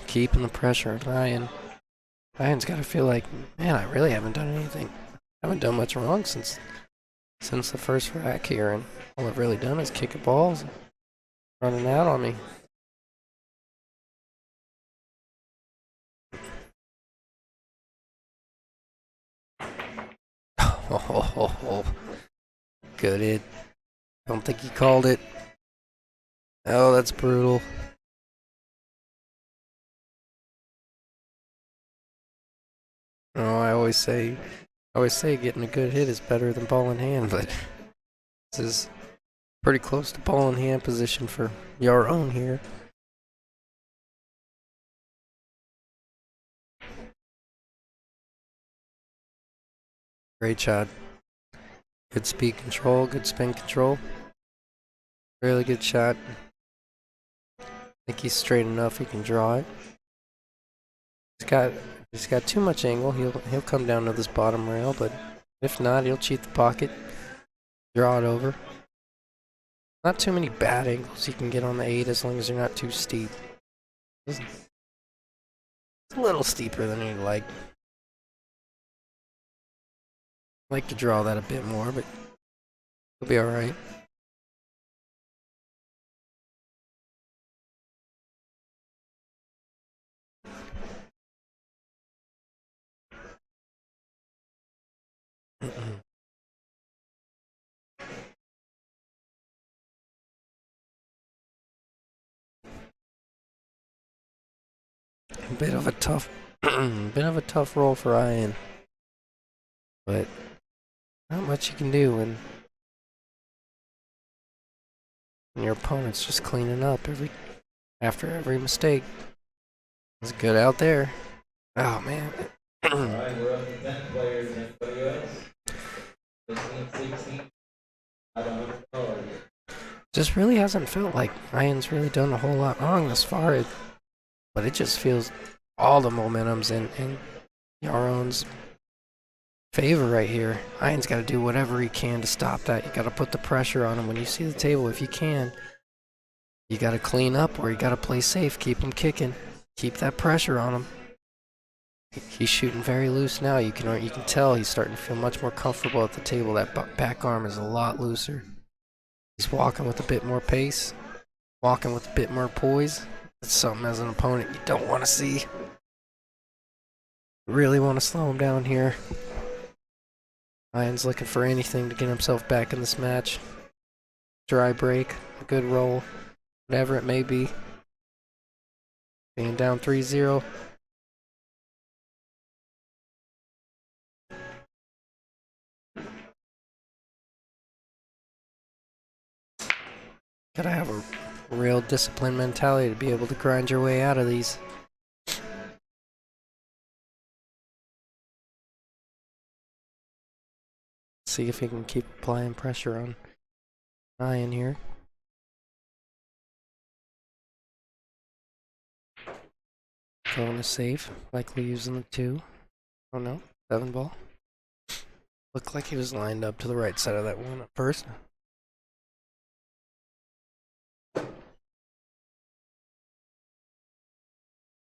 Keeping the pressure. Ryan's got to feel like, man, I really haven't done anything. I haven't done much wrong since the first rack here, and all I've really done is kick at balls, running out on me. Oh, good hit. Don't think he called it. Oh, that's brutal. Oh, I always say getting a good hit is better than ball in hand, but this is pretty close to ball in hand position for your own here. Great shot. Good speed control, good spin control. Really good shot. I think he's straight enough, he can draw it. He's got too much angle, he'll come down to this bottom rail, but if not, he'll cheat the pocket, draw it over. Not too many bad angles you can get on the 8 as long as they're not too steep. It's a little steeper than you'd like. I'd like to draw that a bit more, but it'll be alright. Bit of a tough roll for Ian, but not much you can do when your opponent's just cleaning up after every mistake. It's good out there. Oh man. Alright, we're up to 10 players. Anybody else? 16. I don't know. Just really hasn't felt like Ian's really done a whole lot wrong this far, but it just feels all the momentum's in Yaron's favor right here. Ian's got to do whatever he can to stop that. You got to put the pressure on him when you see the table. If you can, you got to clean up or you got to play safe. Keep him kicking. Keep that pressure on him. He's shooting very loose now. You can tell he's starting to feel much more comfortable at the table. That back arm is a lot looser. He's walking with a bit more pace, walking with a bit more poise. That's something as an opponent you don't want to see. You really want to slow him down here. Ian's looking for anything to get himself back in this match. Dry break, a good roll, whatever it may be. Being down 3-0. Gotta have a real disciplined mentality to be able to grind your way out of these. See if he can keep applying pressure on Ian here. going to save, likely using the 2. Oh no, 7 ball. Looked like he was lined up to the right side of that one at first.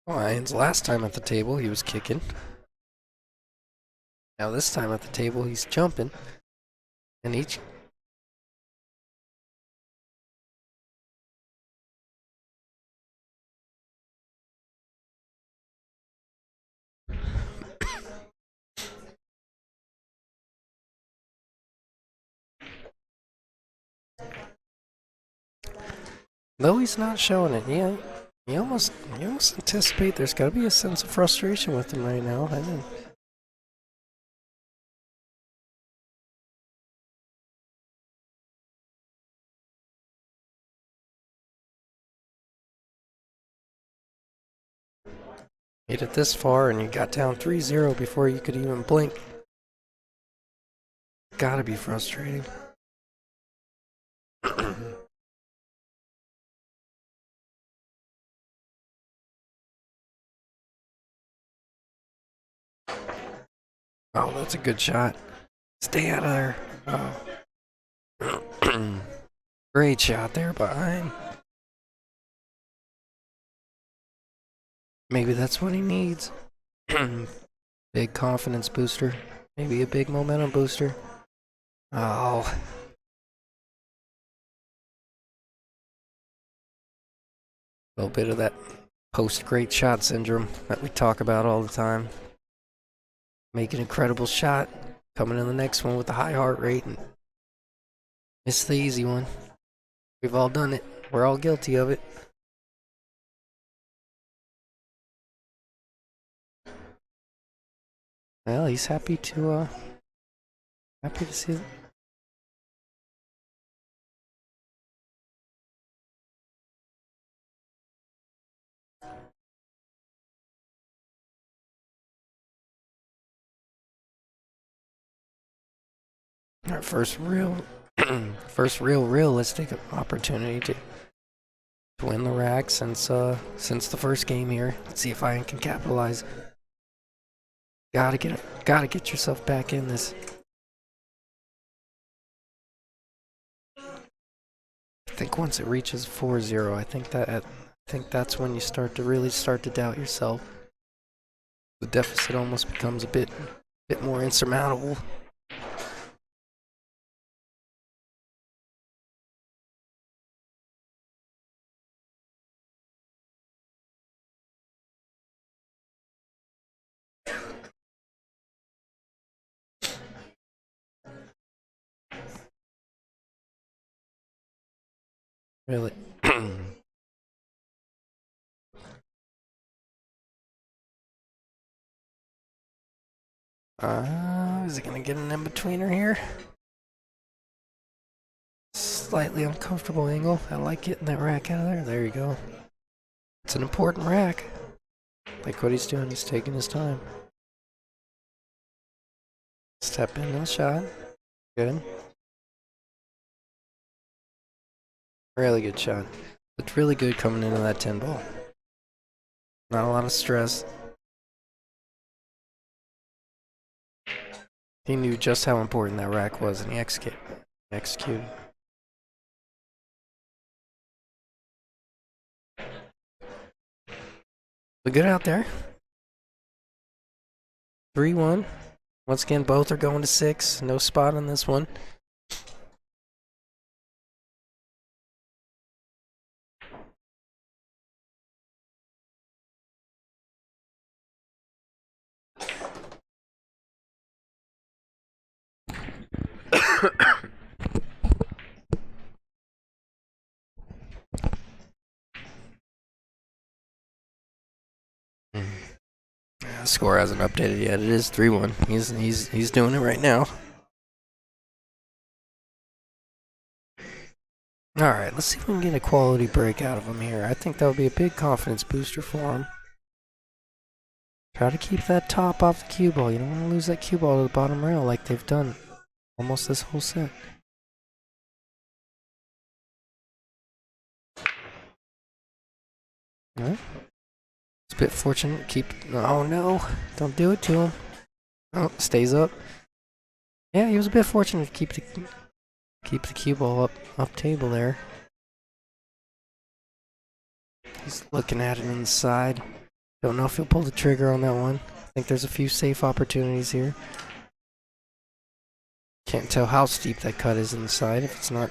Lions last time at the table he was kicking. Now this time at the table he's jumping. And each though he's not showing it yet, you almost anticipate there's got to be a sense of frustration with him right now. I mean, made it this far and you got down 3-0 before you could even blink. Gotta be frustrating. Oh, that's a good shot. Stay out of there. Oh. Great shot there behind. Maybe that's what he needs. Big confidence booster. Maybe a big momentum booster. Oh. A little bit of that post-great shot syndrome that we talk about all the time. Make an incredible shot. Coming in the next one with a high heart rate and miss the easy one. We've all done it. We're all guilty of it. Well, he's happy to see it. Our first real realistic opportunity to win the rack since the first game here. Let's see if I can capitalize. Gotta get yourself back in this. I think once it reaches 4-0, I think that's when you start to doubt yourself. The deficit almost becomes a bit more insurmountable. Really. Is he gonna get an in-betweener here? Slightly uncomfortable angle. I like getting that rack out of there. There you go. It's an important rack. Like what he's doing, he's taking his time. Step into the shot. Good. Really good shot. Looked really good coming into that 10 ball. Not a lot of stress. He knew just how important that rack was and he executed. But good out there. 3-1. Once again, both are going to 6. No spot on this one. The score hasn't updated yet. It is 3-1. He's doing it right now. All right, let's see if we can get a quality break out of him here. I think that would be a big confidence booster for him. Try to keep that top off the cue ball. You don't want to lose that cue ball to the bottom rail like they've done almost this whole set. All right. Let's bit fortunate. Oh no! Don't do it to him. Oh, stays up. Yeah, he was a bit fortunate to keep the cue ball up table there. He's looking at it inside. Don't know if he'll pull the trigger on that one. I think there's a few safe opportunities here. Can't tell how steep that cut is inside if it's not.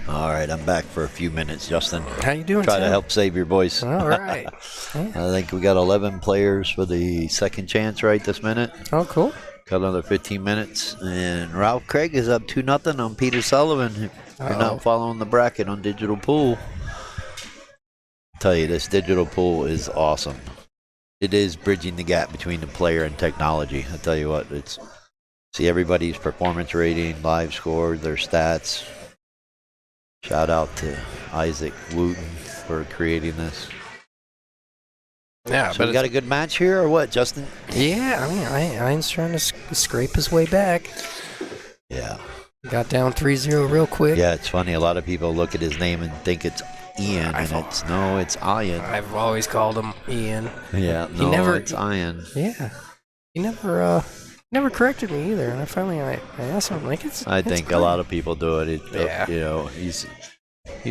All right, I'm back for a few minutes, Justin. How you doing, Try to Tim? help save your voice. All right. I think we got 11 players for the second chance right this minute. Oh, cool. Got another 15 minutes. And Ralph Craig is up 2-0 on Peter Sullivan. If you're not following the bracket on Digital Pool, tell you, this Digital Pool is awesome. It is bridging the gap between the player and technology. I tell you what, it's see everybody's performance rating, live scores, their stats. Shout out to Isaac Wooten for creating this. Yeah, So but we got a good match here, or what, Justin? yeah, I mean, Ian's trying to scrape his way back. Yeah. Got down 3-0 real quick. Yeah, it's funny. A lot of people look at his name and think it's Ian, and it's Ian. I've always called him Ian. Yeah, it's Ian. Yeah, he never corrected me either. And I finally I asked him, like, it's. I think fine. a lot of people do it. Yeah. You know, he's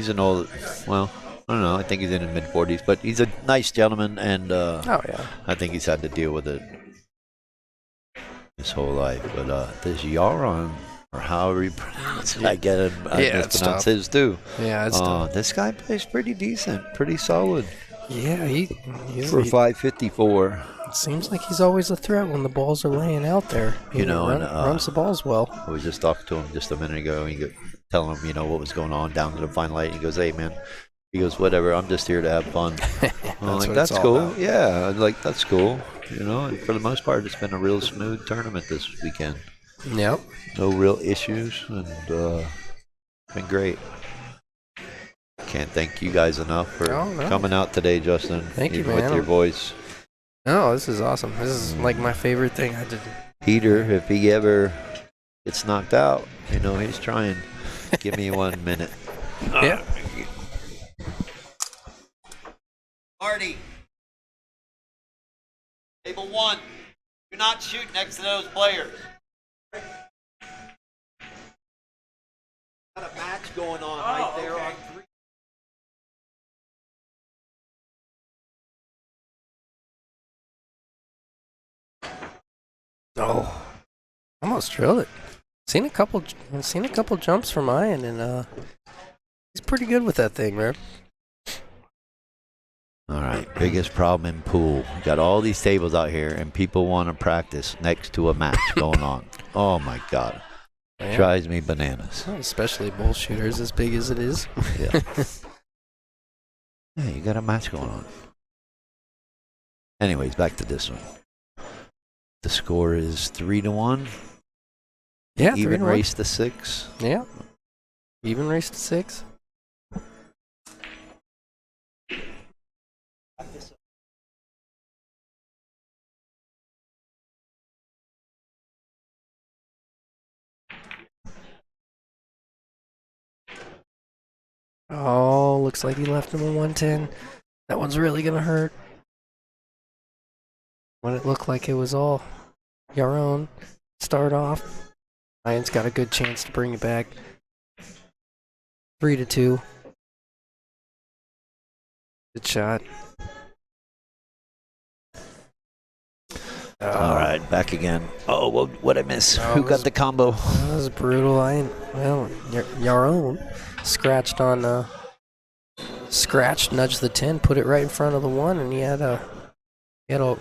an old. Well, I don't know. I think he's in his mid-40s, but he's a nice gentleman, and Oh yeah. I think he's had to deal with it his whole life. But this Yaron, or however you pronounce it, I get it. I Yeah, it's mispronounce tough. his too. Yeah, it's tough. This guy plays pretty decent, pretty solid Yeah, he's for 554. it seems like he's always a threat when the balls are laying out there. He You know, runs the balls well. I was just talking to him just a minute ago, and telling him, what was going on down to the final light. He goes, "Hey, man," he goes, "whatever. I'm just here to have fun." I'm like, what "That's it's all cool." about. Yeah, I'm like, "That's cool." And for the most part, it's been a real smooth tournament this weekend. Yep. No real issues, and been great. Can't thank you guys enough for coming out today, Justin. Thank you, even man. With your voice. Oh, this is awesome. This is like my favorite thing I did. Peter, if he ever gets knocked out, he's trying. Give me 1 minute. Yeah. Marty. Table 1. Do not shoot next to those players. Got a match going on right there on 3. Oh, almost drilled it. Seen a couple jumps from Ian, and he's pretty good with that thing, man. All right, biggest problem in pool. You got all these tables out here, and people want to practice next to a match going on. Oh my God, Yeah. drives me bananas. Especially Bullshooters, as big as it is. Yeah. Yeah, you got a match going on. Anyways, back to this one. The score is 3-1. Yeah, Even 3-1. race to 6. Yeah. Even race to 6. Oh, looks like he left him a 110. That one's really gonna hurt. When it looked like it was all your own. Start off. Ian's got a good chance to bring it back. 3-2. Good shot. All right, back again. Oh, what I miss? Oh, Who this- got the combo? That was brutal. Your own scratched on scratched, nudged the 10, put it right in front of the 1, and he had a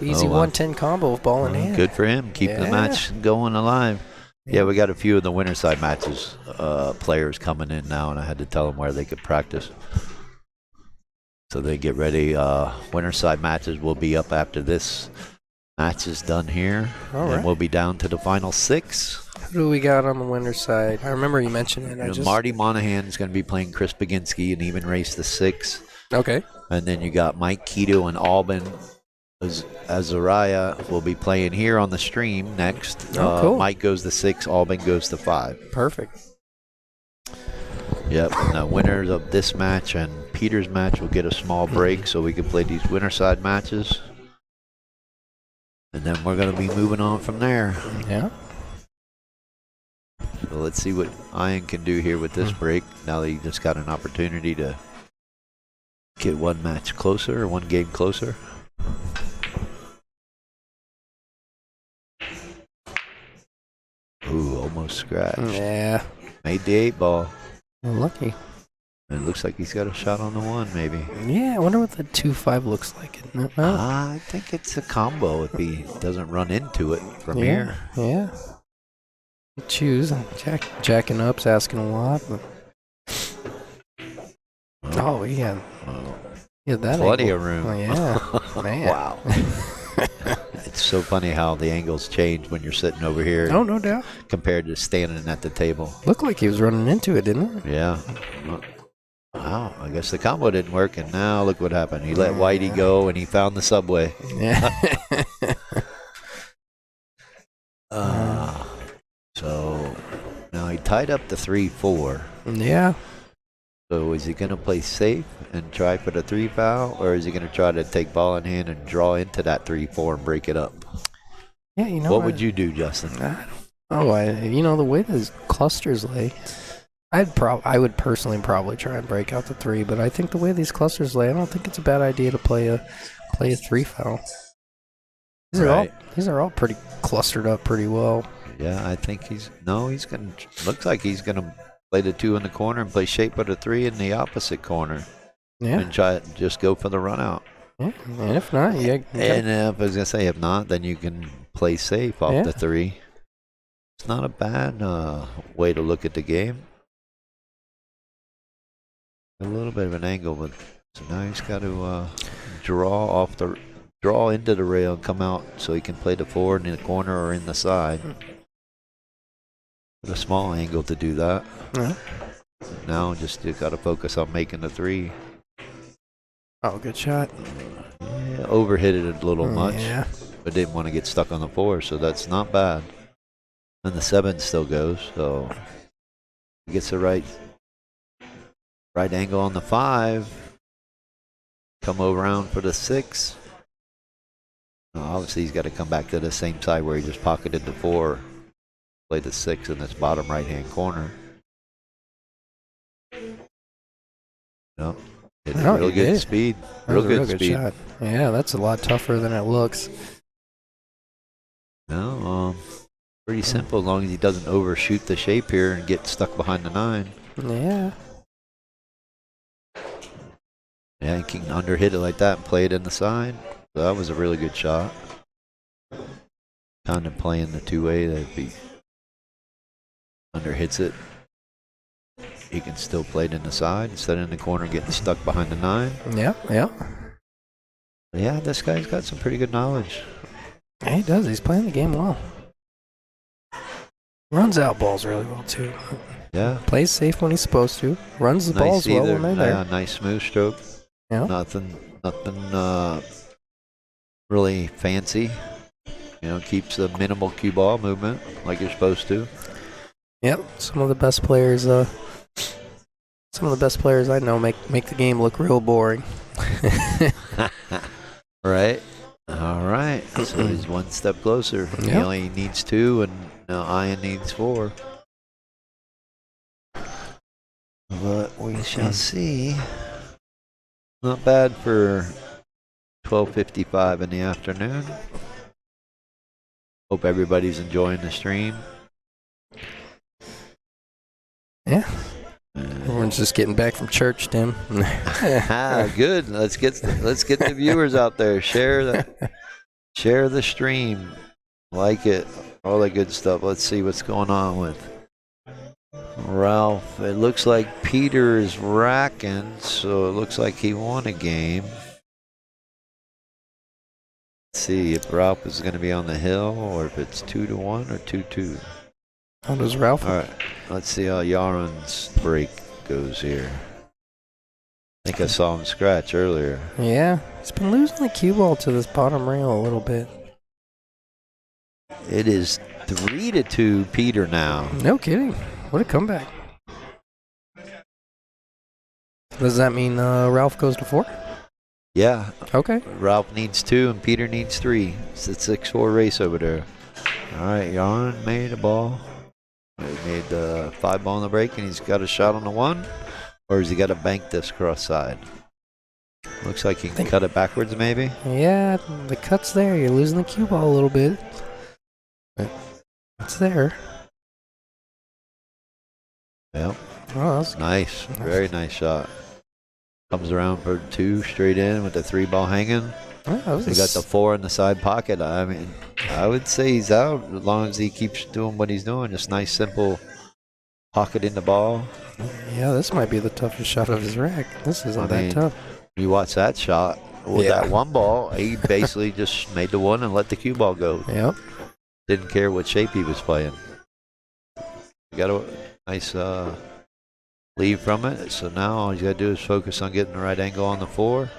easy Oh, wow. 110 combo of ball in hand. Good for him. Keeping the Yeah. match going alive. Yeah, we got a few of the winter side matches players coming in now, and I had to tell them where they could practice. So they get ready. Winter side matches will be up after this match is done here. All and right. we'll be down to the final 6. Who do we got on the winter side? I remember you mentioned it. Marty Monahan is going to be playing Chris Baginski and even race the 6. Okay. And then you got Mike Keto and Alban Azariah will be playing here on the stream next. Oh, cool. Mike goes to 6, Alban goes to 5. Perfect. Yep, and the winners of this match and Peter's match will get a small break so we can play these winter side matches. And then we're going to be moving on from there. Yeah. So let's see what Ian can do here with this break. Now that he just got an opportunity to get one match closer, or one game closer. Ooh, almost scratched. Yeah. Made the 8 ball. Lucky. And it looks like he's got a shot on the 1, maybe. Yeah, I wonder what the 2-5 looks like. Isn't it? I think it's a combo if he doesn't run into it from here. Yeah. Choose. Jacking up's asking a lot. But... Oh, yeah. Yeah, that Plenty angle. of room. Oh, yeah. Man. Wow. It's so funny how the angles change when you're sitting over here Oh, no doubt. compared to standing at the table. Looked like he was running into it, didn't it? Yeah. Wow. I guess the combo didn't work, and now look what happened. He let Whitey go, and he found the subway. Yeah. So now he tied up the 3-4. Yeah. So is he going to play safe and try for the 3 foul, or is he going to try to take ball in hand and draw into that 3-4 and break it up? Yeah, you know What would you do, Justin? the way those clusters lay, I would personally probably try and break out the 3, but I think the way these clusters lay, I don't think it's a bad idea to play a 3 foul. These are all pretty clustered up pretty well. Yeah, I think looks like he's going to play the 2 in the corner and play shape of the 3 in the opposite corner. Yeah. And try just go for the run out. Yeah. And if not, And I was going to say, if not, then you can play safe off the 3. It's not a bad way to look at the game. A little bit of an angle, but so now he's got to draw into the rail and come out so he can play the 4 in the corner or in the side. With a small angle to do that. Yeah. Now just you got to focus on making the 3. Oh, good shot. Yeah, overhit it a little much, Yeah. but didn't want to get stuck on the 4, so that's not bad. And the 7 still goes, so he gets the right angle on the 5. Come around for the 6. Obviously, he's got to come back to the same side where he just pocketed the 4. Play the 6 in this bottom right-hand corner. No, real good speed. Real good speed. Shot. Yeah, that's a lot tougher than it looks. No, pretty simple as long as he doesn't overshoot the shape here and get stuck behind the 9. Yeah. Yeah, he can underhit it like that and play it in the side. So that was a really good shot. Kind of playing the 2-way that if he underhits it, he can still play it in the side instead of in the corner getting stuck behind the 9. Yeah. Yeah, this guy's got some pretty good knowledge. Yeah, he does. He's playing the game well. Runs out balls really well, too. Yeah. Plays safe when he's supposed to. Runs the balls well when they're there. Yeah, nice smooth stroke. Yeah. Nothing really fancy. Keeps a minimal cue ball movement like you're supposed to. Yep. Some of the best players I know make the game look real boring. Right. All right. So he's one step closer. Yep. He only needs 2, and now Ian needs 4. But we shall see. Not bad for 12:55 in the afternoon. Hope everybody's enjoying the stream. Yeah. Everyone's just getting back from church, Tim. Good. Let's get the viewers out there. Share the stream. Like it. All the good stuff. Let's see what's going on with Ralph. It looks like Peter is racking, so it looks like he won a game. Let's see if Ralph is going to be on the hill or if it's 2-1 or 2-2. How does Ralph? All right, let's see how Yaron's break goes here. I think I saw him scratch earlier. Yeah, he's been losing the cue ball to this bottom rail a little bit. It is 3-2 Peter now. No kidding. What a comeback. Does that mean Ralph goes to 4? Yeah, Okay. Ralph needs 2 and Peter needs 3. It's a 6-4 race over there. All right, Yaron made a ball. He made the 5 ball on the break, and he's got a shot on the 1. Or has he got to bank this cross side? Looks like he can cut it backwards, maybe. Yeah, the cut's there. You're losing the cue ball a little bit. But it's there. Yep. Oh, that's Nice. Very nice shot. Comes around for 2 straight in with the 3 ball hanging. He got the 4 in the side pocket. I mean, I would say he's out as long as he keeps doing what he's doing. Just nice, simple pocket in the ball. Yeah, this might be the toughest shot of his rack. This isn't that tough. You watch that shot with that 1 ball. He basically just made the 1 and let the cue ball go. Yep. Didn't care what shape he was playing. You got a nice lead from it. So now all he's got to do is focus on getting the right angle on the 4.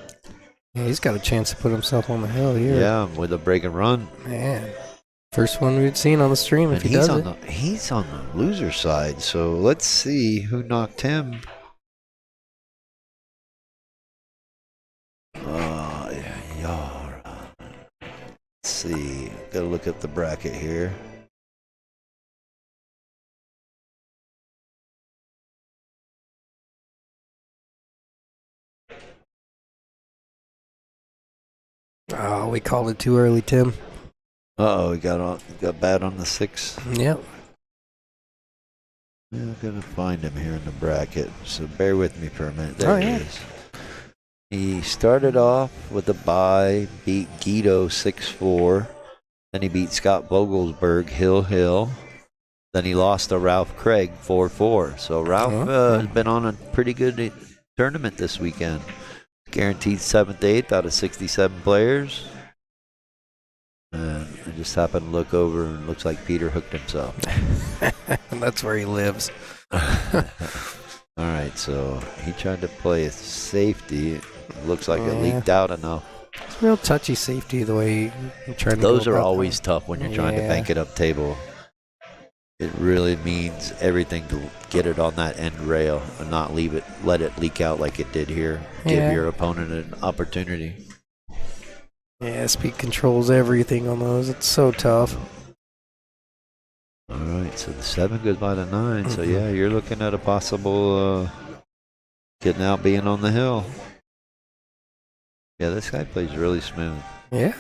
Yeah, he's got a chance to put himself on the hill here. Yeah, with a break and run. Man. First one we'd seen on the stream if And he does it. he's on the loser side. So let's see who knocked him. Let's see. Got to look at the bracket here. Oh, we called it too early, Tim. Uh-oh, he got bad on the 6. Yep. Yeah, I'm going to find him here in the bracket. So bear with me for a minute. There he is. He started off with a bye, beat Guido 6-4. Then he beat Scott Vogelsberg, Hill. Then he lost to Ralph Craig 4-4. So Ralph has been on a pretty good tournament this weekend. Guaranteed 7th, 8th out of 67 players. And I just happened to look over and it looks like Peter hooked himself. That's where he lives. All right, so he tried to play a safety. It looks like it leaked out enough. It's real touchy safety the way you try to Those go are about always that. tough when you're trying to bank it up table. It really means everything to get it on that end rail and not let it leak out like it did here. Give your opponent an opportunity. Yeah, speed controls everything on those. It's so tough. All right, so the 7 goes by the 9. So yeah, you're looking at a possible getting out, being on the hill. Yeah, this guy plays really smooth. Yeah.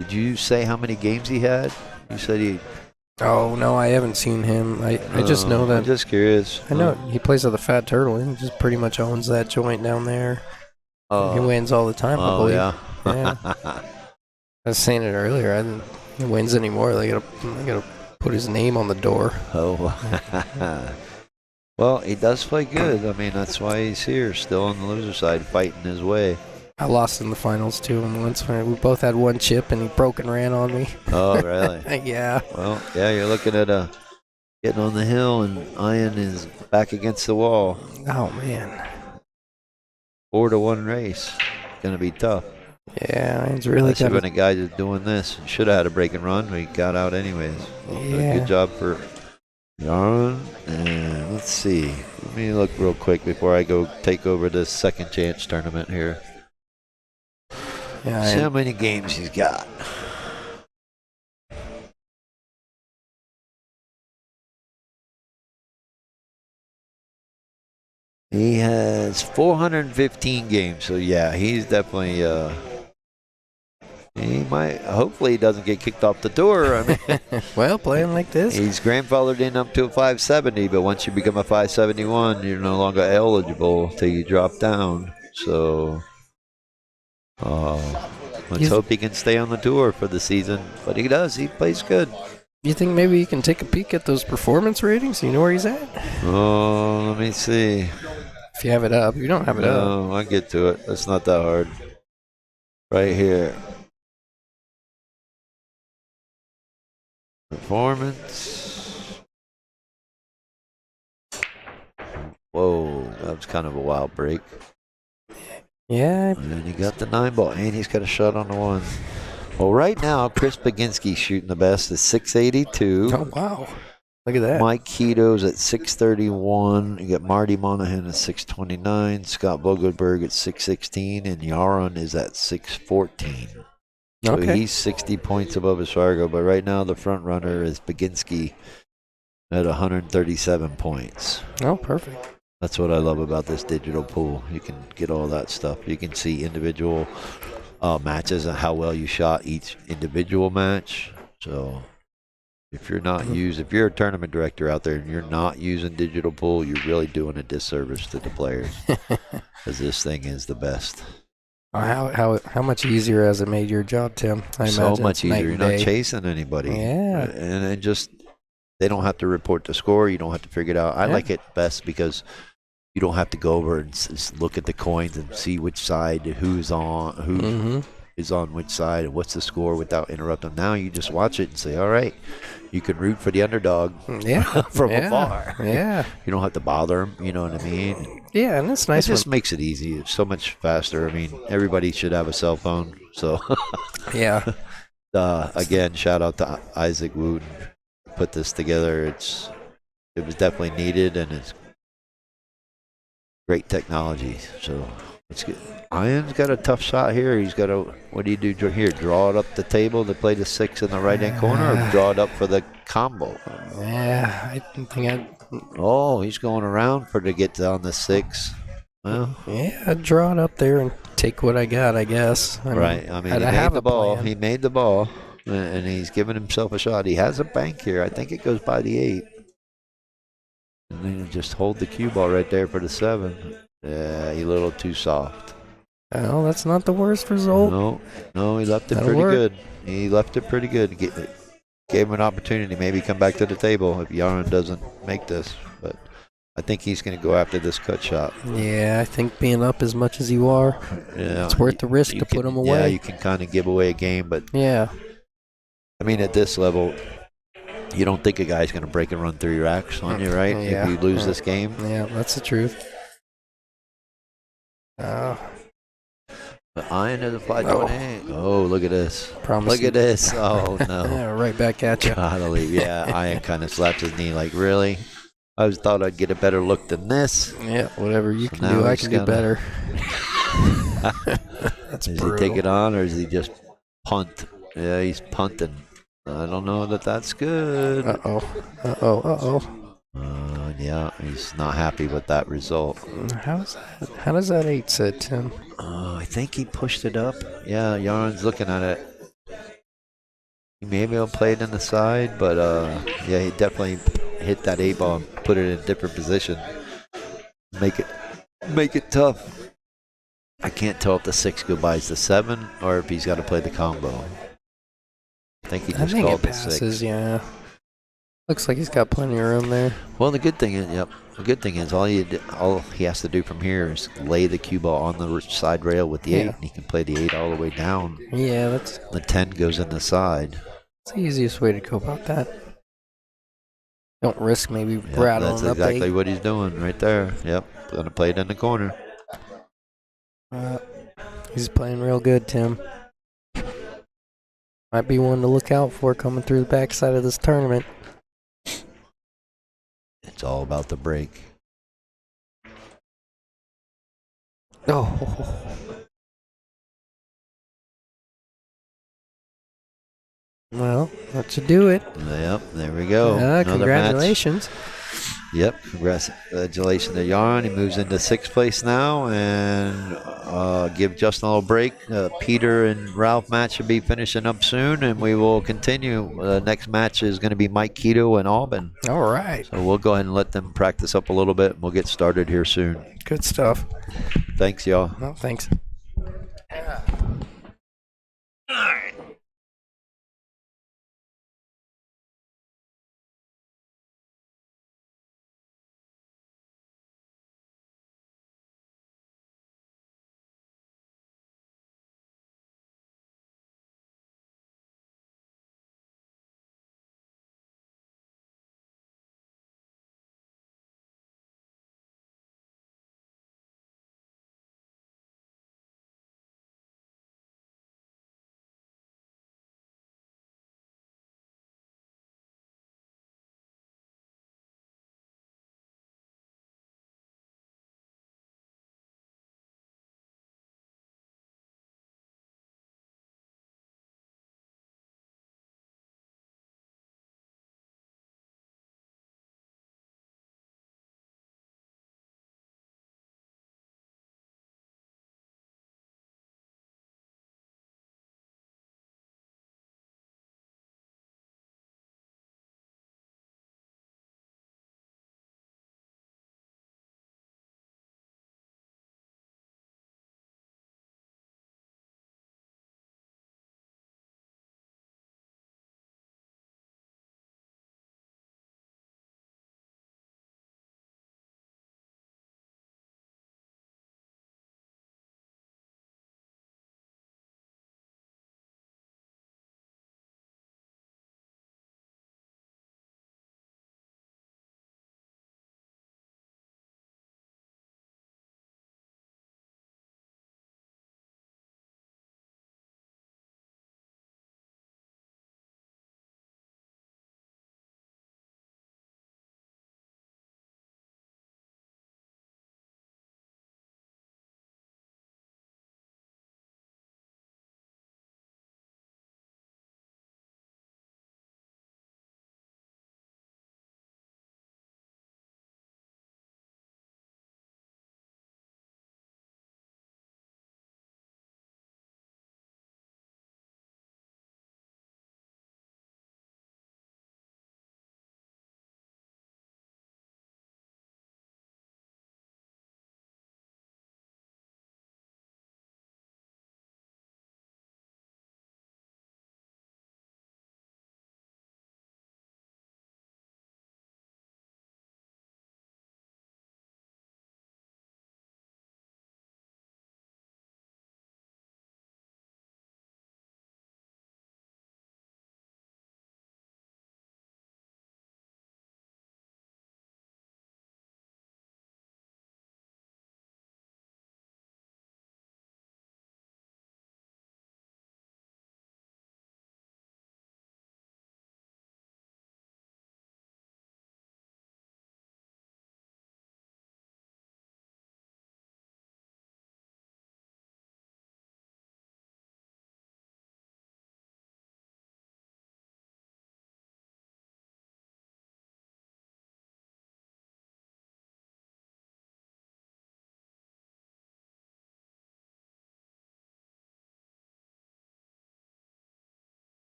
Did you say how many games he had? You said he... Oh, no, I haven't seen him. I just know that... I'm just curious. I know he plays at the Fat Turtle. He just pretty much owns that joint down there. He wins all the time, I believe. Yeah. I was saying it earlier. I didn't he wins anymore. They gotta put his name on the door. Oh. Well, he does play good. I mean, that's why he's here, still on the loser side, fighting his way. I lost in the finals too, and once we both had 1 chip, and he broke and ran on me. Oh, really? Yeah. Well, yeah, you're looking at getting on the hill, and Ian is back against the wall. Oh man. 4-1 race. Gonna be tough. Yeah, it's really Especially good. when a guy is doing this. Should have had a break and run, but he got out anyways. Yeah. Good job for Yaron. And let's see. Let me look real quick before I go take over this second chance tournament here. Yeah. See how many games he's got. He has 415 games, so yeah, he's definitely he might. Hopefully, he doesn't get kicked off the tour. I mean, Well, playing like this. he's grandfathered in up to a 570, but once you become a 571, you're no longer eligible till you drop down. So, Let's hope he can stay on the tour for the season. But he does. He plays good. You think maybe you can take a peek at those performance ratings? You know where he's at? Oh, let me see. If you have it up. You don't have it up. No, I get to it. That's not that hard. Right here. Performance. Whoa, that was kind of a wild break. Yeah. And he got the 9-ball, and he's got a shot on the 1. Well, right now, Chris Baginski's shooting the best at 682. Oh, wow. Look at that. Mike Keto's at 631. You got Marty Monahan at 629. Scott Vogelberg at 616. And Yaron is at 614. So Okay. he's 60 points above Esfargo. But right now, the front runner is Baginski at 137 points. Oh, perfect. That's what I love about this digital pool. You can get all that stuff. You can see individual matches and how well you shot each individual match. So if you're not if you're a tournament director out there and you're not using digital pool, you're really doing a disservice to the players, because this thing is the best. How much easier has it made your job, Tim? I So imagine much it's night easier. You're and not day. chasing anybody. Yeah. And it just, they don't have to report the score. You don't have to figure it out. I Yeah. like it best because you don't have to go over and look at the coins and see which side who's on, who is on which side and what's the score without interrupting. Now you just watch it and say, all right, you can root for the underdog Yeah. from Yeah. afar. Yeah. You don't have to bother them. You know what I mean? Yeah, and it's nice It just makes it easy. It's so much faster. I mean, everybody should have a cell phone. So, yeah. again, shout out to Isaac Wooten. Put this together. It was definitely needed, and it's great technology. So it's good. Ian's got a tough shot here. He's got to, what do you do here? Draw it up the table to play the 6 in the right-hand corner, or draw it up for the combo? Yeah, I didn't think I'd. Oh, he's going around to get on the 6. Well, Yeah, I'd draw it up there and take what I got, I guess. right. I mean, he made the ball. He made the ball, and he's giving himself a shot. He has a bank here. I think it goes by the 8. And then you just hold the cue ball right there for the 7. Yeah, he a little too soft. Oh, that's not the worst result. No, he left it That'll pretty work. good. He left it pretty good. Gave him an opportunity, maybe come back to the table if Yaron doesn't make this. But I think he's going to go after this cut shot. Yeah, I think being up as much as you are, Yeah, it's worth the risk to put him away. Yeah, you can kind of give away a game, but Yeah. I mean, at this level, you don't think a guy's going to break and run through your axe on you, right? Yeah. If you lose this game. Yeah, that's the truth. But Ian has applied 28. Oh, look at this. Promise. Look at this. Oh, no. Yeah, right back at you. Gotta leave. Yeah, Ian kind of slapped his knee like, really? I was thought I'd get a better look than this. Yeah, whatever you So can now do, I he's can do gotta- better. That's Does brutal. he take it on, or is he just punt? Yeah, he's punting. I don't know that that's good. Uh-oh. Yeah, he's not happy with that result. How does that 8 sit, Tim? I think he pushed it up. Yeah, Yaron's looking at it. He maybe will play it in the side, but yeah, he definitely hit that 8 ball and put it in a different position. Make it tough. I can't tell if the 6 goodbyes the 7 or if he's got to play the combo. I think he just it called the passes, 6. yeah. Looks like he's got plenty of room there. Well, the good thing is, all he has to do from here is lay the cue ball on the side rail with the 8, and he can play the 8 all the way down. Yeah, that's The 10 goes in the side. the easiest way to go about that. Don't risk maybe Yeah, rattling that's up exactly 8. what he's doing right there. Yep, gonna play it in the corner. He's playing real good, Tim. Might be one to look out for coming through the backside of this tournament. It's all about the break. Oh. Well, that should do it. Yep, there we go. Another Congratulations. match. Yep, congratulations to Yaron. He moves into 6th place now, and give Justin a little break. Peter and Ralph match should be finishing up soon, and we will continue. The next match is going to be Mike Keto and Auburn. All right. So we'll go ahead and let them practice up a little bit, and we'll get started here soon. Good stuff. Thanks, y'all. Well, thanks.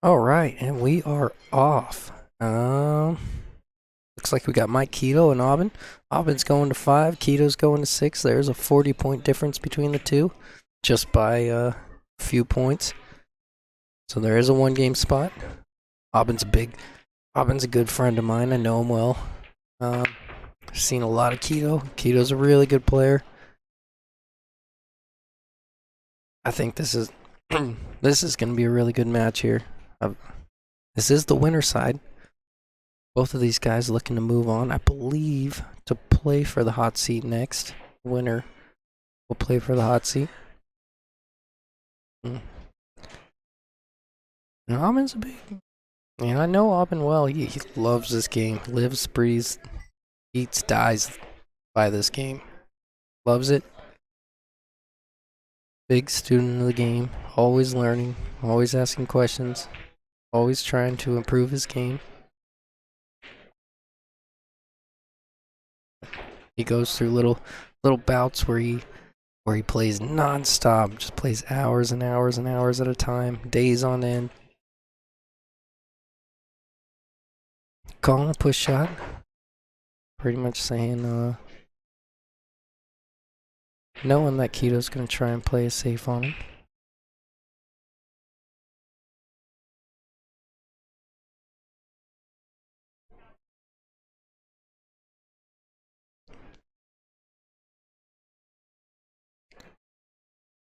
All right, and we are off. Looks like we got Mike Keto and Aubin. Aubin's going to 5, Keto's going to 6. There's a 40-point difference between the two, just by a few points. So there is a 1-game spot. Aubin's a good friend of mine. I know him well. I've seen a lot of Keto. Keto's a really good player. I think this is this is going to be a really good match here. This is the winner side. Both of these guys looking to move on, I believe, to play for the hot seat next. Winner will play for the hot seat. And Aubin's a big... I know Aubin well. He loves this game. Lives, breathes, eats, dies by this game. Loves it. Big student of the game. Always learning. Always asking questions. Always trying to improve his game. He goes through little bouts where he plays non-stop, just plays hours and hours and hours at a time, days on end. Calling a push shot. Pretty much saying, knowing that Keto's going to try and play it safe on him.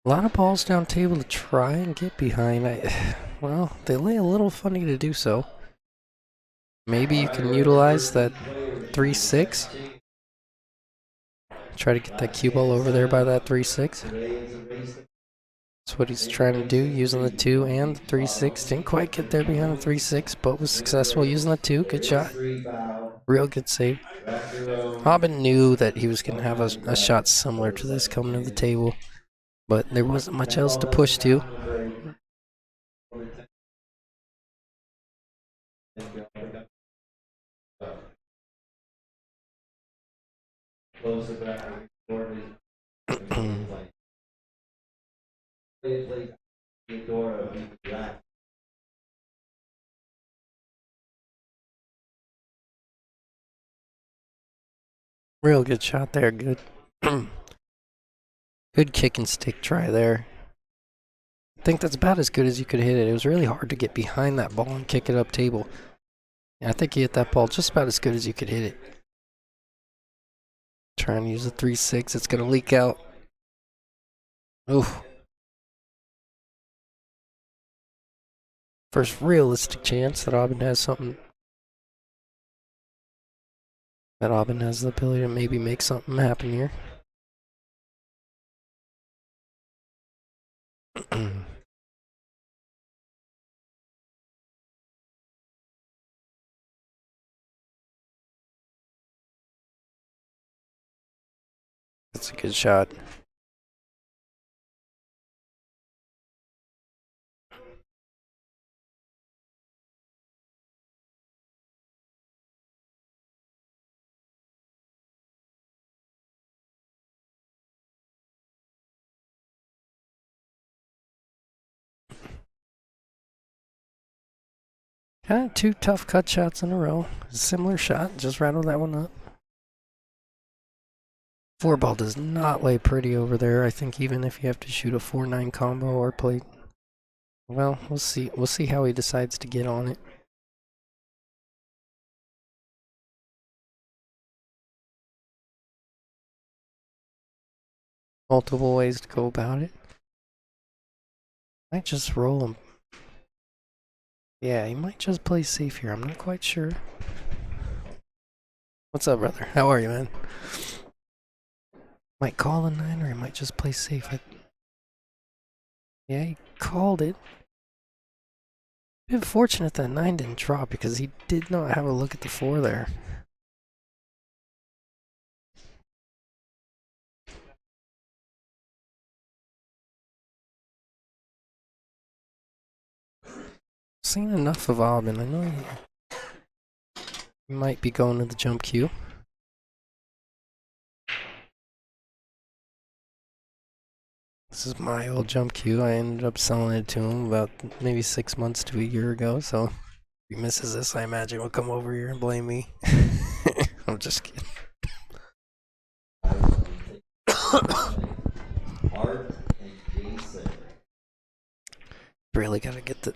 A lot of balls down table to try and get behind. Well, they lay a little funny to do so. Maybe you can utilize that 3-6. Try to get that cue ball over there by that 3-6. That's what he's trying to do, using the 2 and the 3-6. Didn't quite get there behind the 3-6, but was successful using the 2. Good shot. Real good save. Aubin knew that he was going to have a shot similar to this coming to the table, but there wasn't much else to push to. Real good shot there. Good. Good kick and stick try there. I think that's about as good as you could hit it. It was really hard to get behind that ball and kick it up table. And I think you hit that ball just about as good as you could hit it. Trying to use a 3-6. It's going to leak out. Oof. First realistic chance that Aubin has something. That Aubin has the ability to maybe make something happen here. That's a good shot. Kind of 2 tough cut shots in a row. Similar shot, just rattle that one up. 4-ball does not lay pretty over there. I think even if you have to shoot a 4-9 combo or play, well, we'll see. We'll see how he decides to get on it. Multiple ways to go about it. Might just roll him. Yeah, he might just play safe here. I'm not quite sure. What's up, brother? How are you, man? Might call a 9 or he might just play safe. Yeah, he called it. Bit fortunate that 9 didn't drop because he did not have a look at the 4 there. Seen enough of Aubin. I know he might be going to the jump cue. This is my old jump cue. I ended up selling it to him about maybe 6 months to a year ago. So if he misses this, I imagine he'll come over here and blame me. I'm just kidding. Art and Jason. Really gotta get the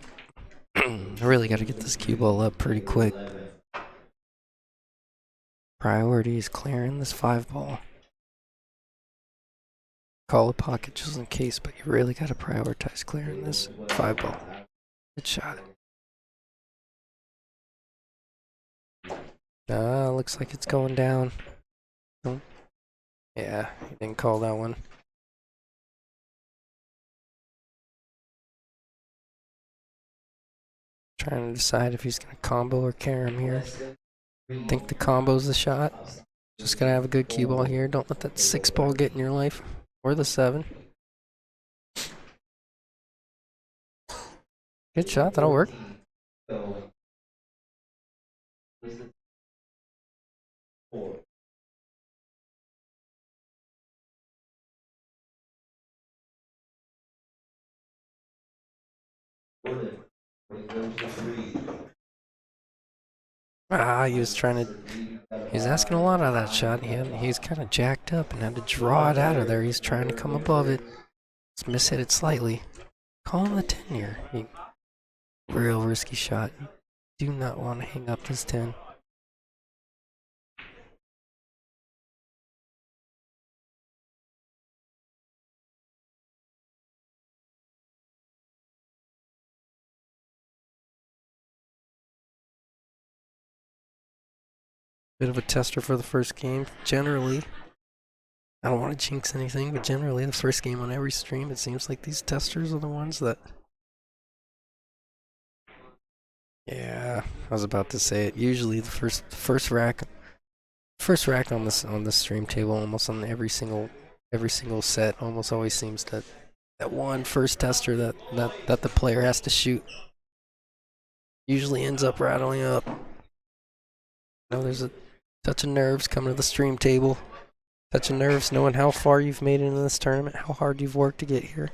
really gotta get this cue ball up pretty quick. Priority is clearing this 5 ball. Call a pocket just in case, but you really gotta prioritize clearing this 5 ball. Good shot. Looks like it's going down. Oh. Yeah, he didn't call that one. Trying to decide if he's gonna combo or carry him here. Think the combo's the shot. Just gotta have a good cue ball here. Don't let that 6 ball get in your life. Or the 7. Good shot, that'll work. He was trying to. He's asking a lot out of that shot. He's kind of jacked up and had to draw it out of there. He's trying to come above it. Just mishit it slightly. Call him the 10 here. Real risky shot. Do not want to hang up this 10. Bit of a tester for the first game. Generally, I don't want to jinx anything, but generally the first game on every stream, it seems like these testers are the ones that... Yeah, I was about to say it. Usually the first rack on this stream table, almost on every single set, almost always seems that one first tester that the player has to shoot usually ends up rattling up. There's a touch of nerves coming to the stream table. Touch of nerves knowing how far you've made it in this tournament, how hard you've worked to get here.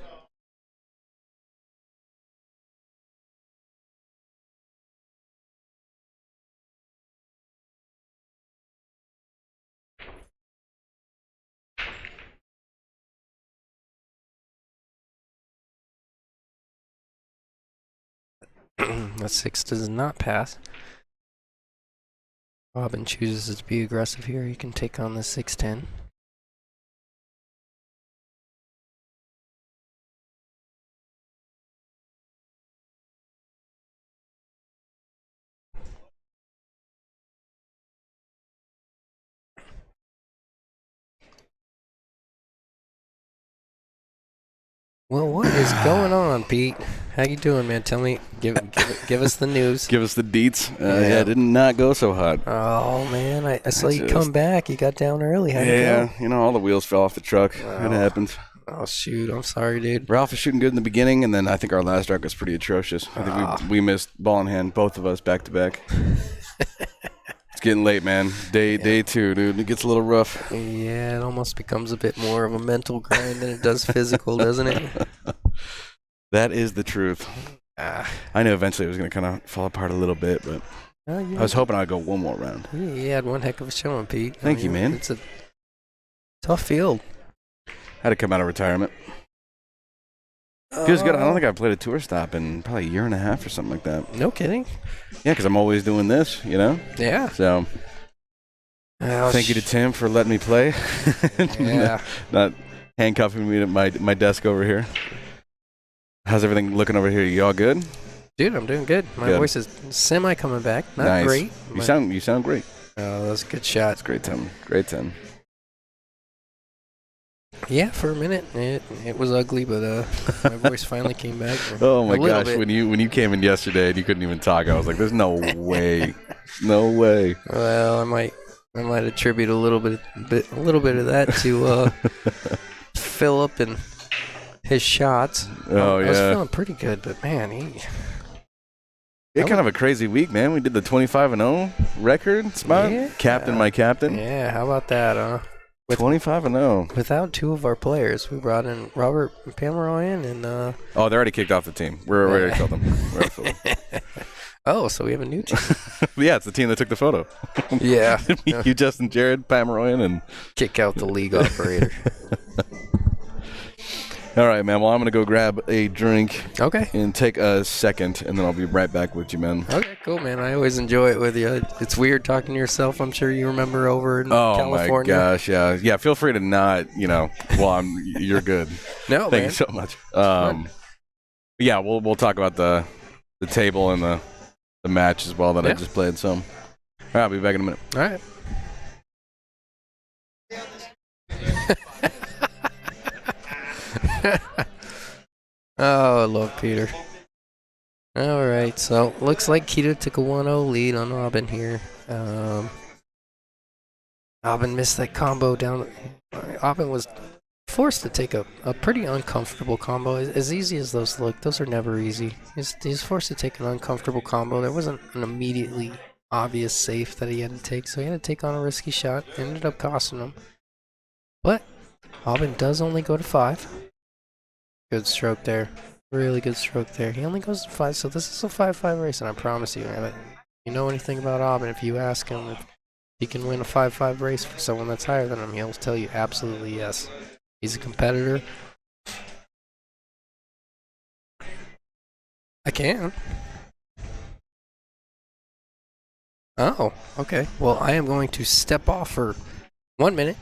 That 6 does not pass. Robin chooses to be aggressive here. He can take on the 6-10. Well, what is going on, Pete? How you doing, man? Tell me, give us the news. Give us the deets. Yeah, it did not go so hot. Oh man, I saw you come back. You got down early. How'd it go? All the wheels fell off the truck. Oh. It happens. Oh shoot, I'm sorry, dude. Ralph was shooting good in the beginning, and then I think our last arc was pretty atrocious. I think we missed ball in hand, both of us, back to back. It's getting late, man. Day 2, dude. It gets a little rough. Yeah, it almost becomes a bit more of a mental grind than it does physical, doesn't it? That is the truth. I knew eventually it was going to kind of fall apart a little bit, but I was hoping I'd go one more round. You had one heck of a showing, Pete. Thank you, man. It's a tough field. Had to come out of retirement. Feels good. I don't think I've played a tour stop in probably a year and a half or something like that. No kidding. Yeah, because I'm always doing this, Yeah. So thank you to Tim for letting me play. Yeah. Not handcuffing me to my desk over here. How's everything looking over here? You all good? Dude, I'm doing good. My voice is semi coming back. Not nice. Great. You sound great. Oh, that's a good shot. That's great, Tim. Great, Tim. Yeah, for a minute it was ugly, but my voice finally came back. Oh my gosh, when you came in yesterday and you couldn't even talk, I was like, "There's no way, no way." Well, I might attribute a little bit of that to Philip and his shots. Oh yeah, I was feeling pretty good, but man, he had kind of a crazy week, man. We did the 25-0 record spot. Yeah. My captain. Yeah, how about that, huh? With 25-0. without two of our players, we brought in Robert Pomeroy and Oh, they're already kicked off the team. We're already killed them. We already filled them. oh, so we have a new team. Yeah, it's the team that took the photo. Yeah. You, Justin, Jared, Pomeroy, and Kick out the league operator. all right, man. Well, I'm gonna go grab a drink Okay. and take a second, and then I'll be right back with you, man. Okay, cool, man. I always enjoy it with you. It's weird talking to yourself. I'm sure you remember over in Oh California. my gosh, yeah. Feel free to not, you're good. No, Thank man. you so much. Yeah, we'll talk about the table and the match as well that I Yeah. just played. So, all right, I'll be back in a minute. All right. Oh, I love Peter. All right, so looks like Keto took a 1-0 lead on Aubin here. Aubin missed that combo down. Aubin was forced to take a pretty uncomfortable combo. As easy as those look, those are never easy. He's forced to take an uncomfortable combo. There wasn't an immediately obvious safe that he had to take, so he had to take on a risky shot. Ended up costing him. But Aubin does only go to 5. Good stroke there. Really good stroke there. He only goes to 5, so this is a 5-5 race, and I promise you, if you know anything about Aubin, if you ask him if he can win a 5-5 race for someone that's higher than him, he'll tell you absolutely yes. He's a competitor. I can. Oh, okay. Well, I am going to step off for 1 minute.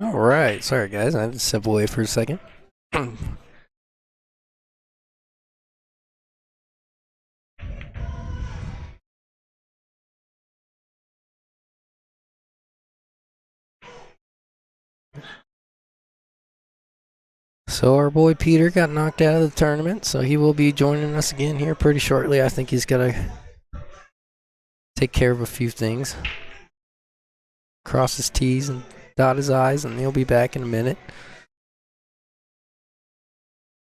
All right. Sorry, guys. I had to step away for a second. So our boy Peter got knocked out of the tournament, so he will be joining us again here pretty shortly. I think he's got to take care of a few things. Cross his T's and dot his I's, and he'll be back in a minute.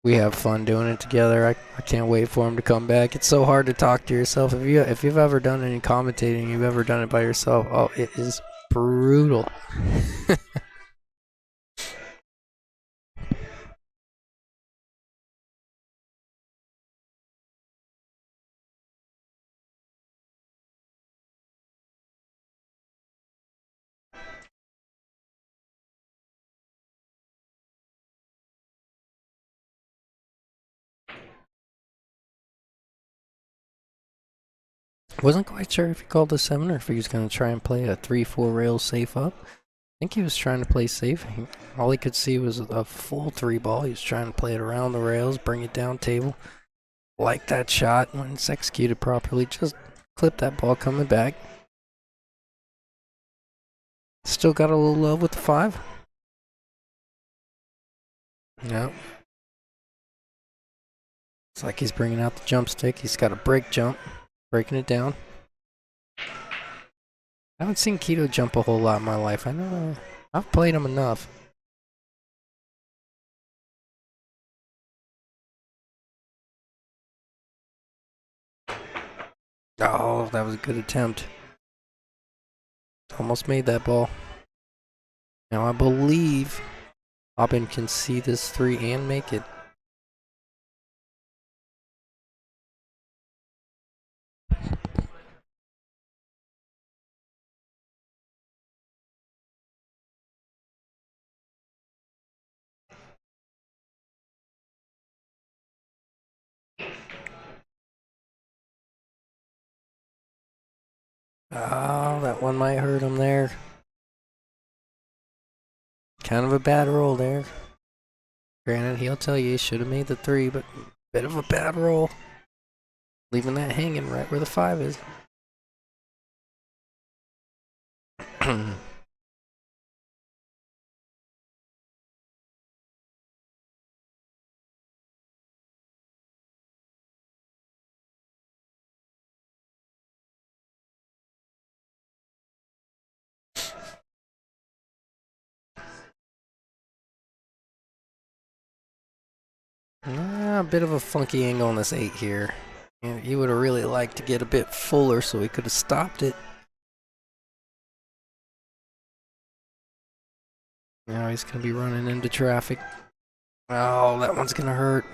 We have fun doing it together. I can't wait for him to come back. It's so hard to talk to yourself. If you've ever done any commentating, you've ever done it by yourself, oh, it is brutal. Wasn't quite sure if he called a 7 or if he was going to try and play a 3-4 rail safe up. I think he was trying to play safe. All he could see was a full 3 ball. He was trying to play it around the rails, bring it down table. Like that shot when it's executed properly. Just clip that ball coming back. Still got a little love with the 5. No. It's like he's bringing out the jump stick. He's got a break jump, breaking it down. I haven't seen Keto jump a whole lot in my life. I know I've played him enough. Oh, that was a good attempt. Almost made that ball. Now I believe Aubin can see this 3 and make it. Oh, that one might hurt him there. Kind of a bad roll there. Granted, he'll tell you he should have made the 3, but bit of a bad roll. Leaving that hanging right where the 5 is. A bit of a funky angle on this 8 here. And he would have really liked to get a bit fuller so he could have stopped it. Now he's going to be running into traffic. Oh, that one's going to hurt.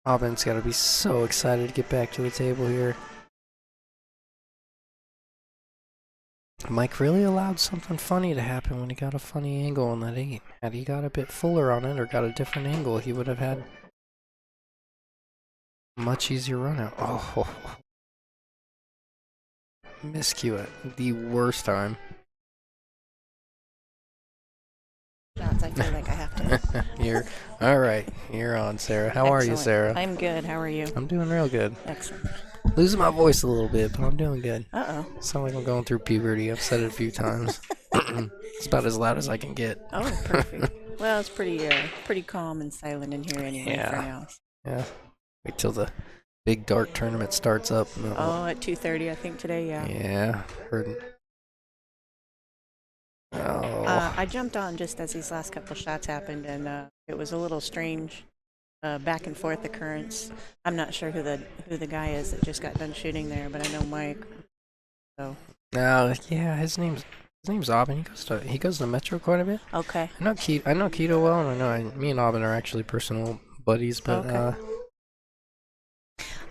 Aubin's got to be so excited to get back to the table here. Mike really allowed something funny to happen when he got a funny angle on that 8. Had he got a bit fuller on it or got a different angle, he would have had a much easier run out. Oh, miscue at the worst time. Shots, I feel like I have to. You're all right. You're on, Sarah. How are you, Excellent. Sarah? I'm good. How are you? I'm doing real good. Excellent. Losing my voice a little bit, but I'm doing good. Uh-oh. Sound like I'm going through puberty. I've said it a few times. It's about as loud as I can get. Oh, perfect. Well, it's pretty calm and silent in here anyway for now. Yeah. Wait till the big dark tournament starts up. Oh, at 2:30, I think today. Yeah. Yeah. Heard. Oh. I jumped on just as these last couple shots happened, and it was a little strange. Back and forth the currents. I'm not sure who the guy is that just got done shooting there, but I know Mike. So. No, yeah, his name's Aubin. He goes to Metro quite a bit. Okay. I know Keto well, and I know me and Aubin are actually personal buddies, but Okay.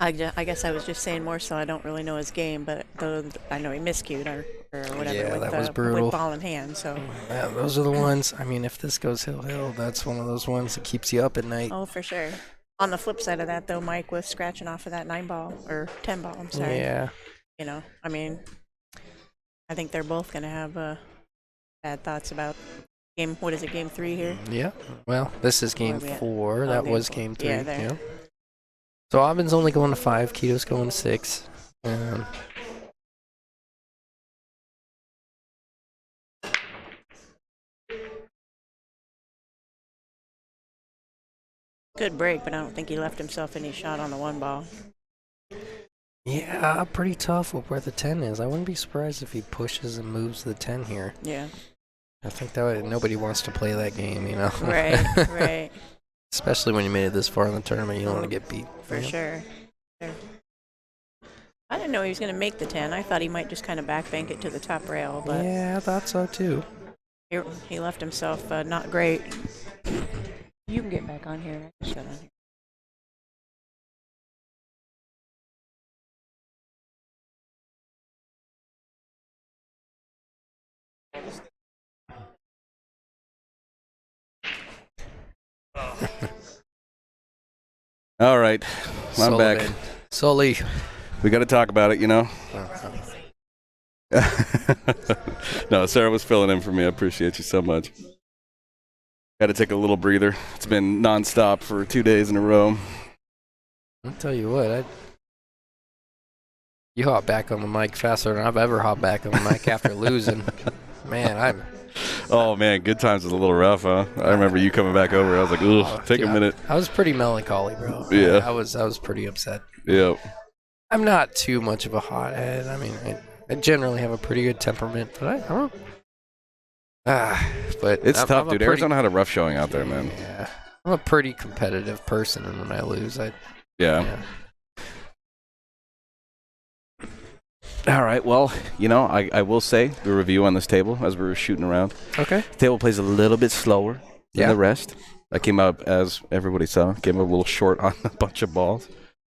I guess I was just saying more so I don't really know his game, but though I know he miscued or whatever Yeah, with, that was brutal. with ball in hand. So. Yeah, those are the ones. I mean, if this goes hill, that's one of those ones that keeps you up at night. Oh, for sure. On the flip side of that, though, Mike was scratching off of that 9 ball or 10 ball. I'm sorry. Yeah. You know, I mean, I think they're both going to have bad thoughts about game. What is it? Game 3 here. Yeah. Well, this is game Where we at? 4. Oh, That game was 4. game 3. Yeah, there. Yeah. So Aubin's only going to 5. Keto's going to 6. Good break, but I don't think he left himself any shot on the one ball. Yeah, pretty tough with where the 10 is. I wouldn't be surprised if he pushes and moves the 10 here. Yeah. I think that nobody wants to play that game, you know? Right, right. Especially when you made it this far in the tournament, you don't want to get beat. For sure. I didn't know he was going to make the 10. I thought he might just kind of backbank it to the top rail, but Yeah, I thought so too. he left himself not great. You can get back on here. I can shut on here. All right, I'm back. Sullivan. Sully. We got to talk about it, you know. No, Sarah was filling in for me. I appreciate you so much. Got to take a little breather. It's been nonstop for 2 days in a row. I'll tell you what, you hop back on the mic faster than I've ever hopped back on the mic after losing. Man, Oh man, good times was a little rough, huh? I remember you coming back over. I was like, ugh, take a minute. I was pretty melancholy, bro. Yeah. I was pretty upset. Yep. I'm not too much of a hothead. I mean, I generally have a pretty good temperament, but I don't. But It's I'm tough, a dude. pretty- Arizona had a rough showing out there, man. Yeah, I'm a pretty competitive person, and when I lose, Yeah. All right. Well, you know, I will say the review on this table as we were shooting around. Okay. The table plays a little bit slower than the rest. That came up, as everybody saw, came up a little short on a bunch of balls.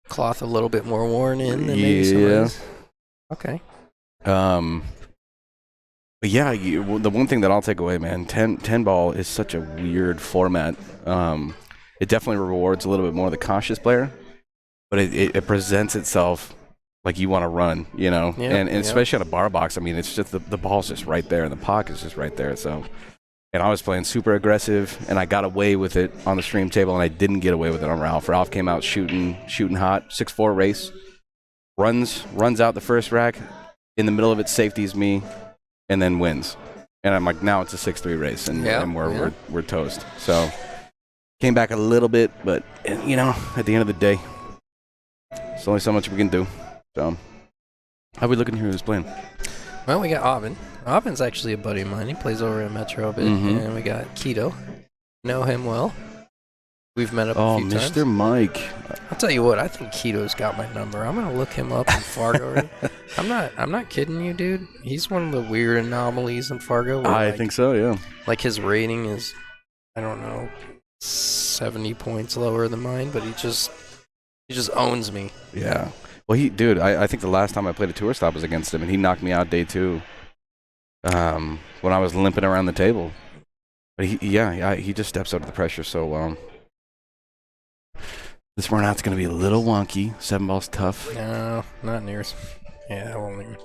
Cloth a little bit more worn in than maybe some others. Okay. But yeah, the one thing that I'll take away, man, 10 ball is such a weird format. It definitely rewards a little bit more the cautious player, but it presents itself like you want to run, you know, and especially on a bar box. I mean, it's just the ball's just right there and the pocket's just right there. So, and I was playing super aggressive and I got away with it on the stream table and I didn't get away with it on Ralph. Ralph came out shooting hot, 6-4 race, runs out the first rack, in the middle of it safeties me, and then wins. And I'm like, now it's a 6-3 race and we're toast. So came back a little bit, but you know, at the end of the day, there's only so much we can do. So, how are we looking here? Who's playing? Well, we got Aubin. Aubin's actually a buddy of mine. He plays over at Metro a bit. Mhm. And we got Keto. Know him well. We've met up a few times. Mr. Mike. I'll tell you what, I think Keto's got my number. I'm gonna look him up in Fargo. I'm not kidding you, dude. He's one of the weird anomalies in Fargo. I think so, yeah. Like his rating is, I don't know, 70 points lower than mine, but he just owns me. Yeah. Well, I think the last time I played a tour stop was against him, and he knocked me out day 2 when I was limping around the table. But he just steps up to the pressure so well. This run out's going to be a little wonky. 7 ball's tough. No, not near. Yeah, I won't even.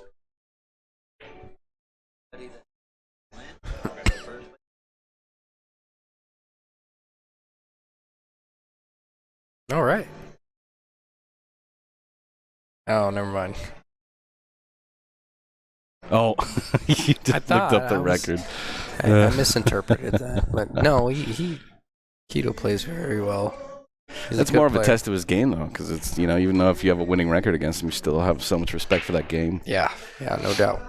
All right. Oh, never mind. Oh, you just looked up the record. I misinterpreted that, but no, Keto plays very well. That's more of a test of his game, though, because it's, you know, even though if you have a winning record against him, you still have so much respect for that game. Yeah, no doubt.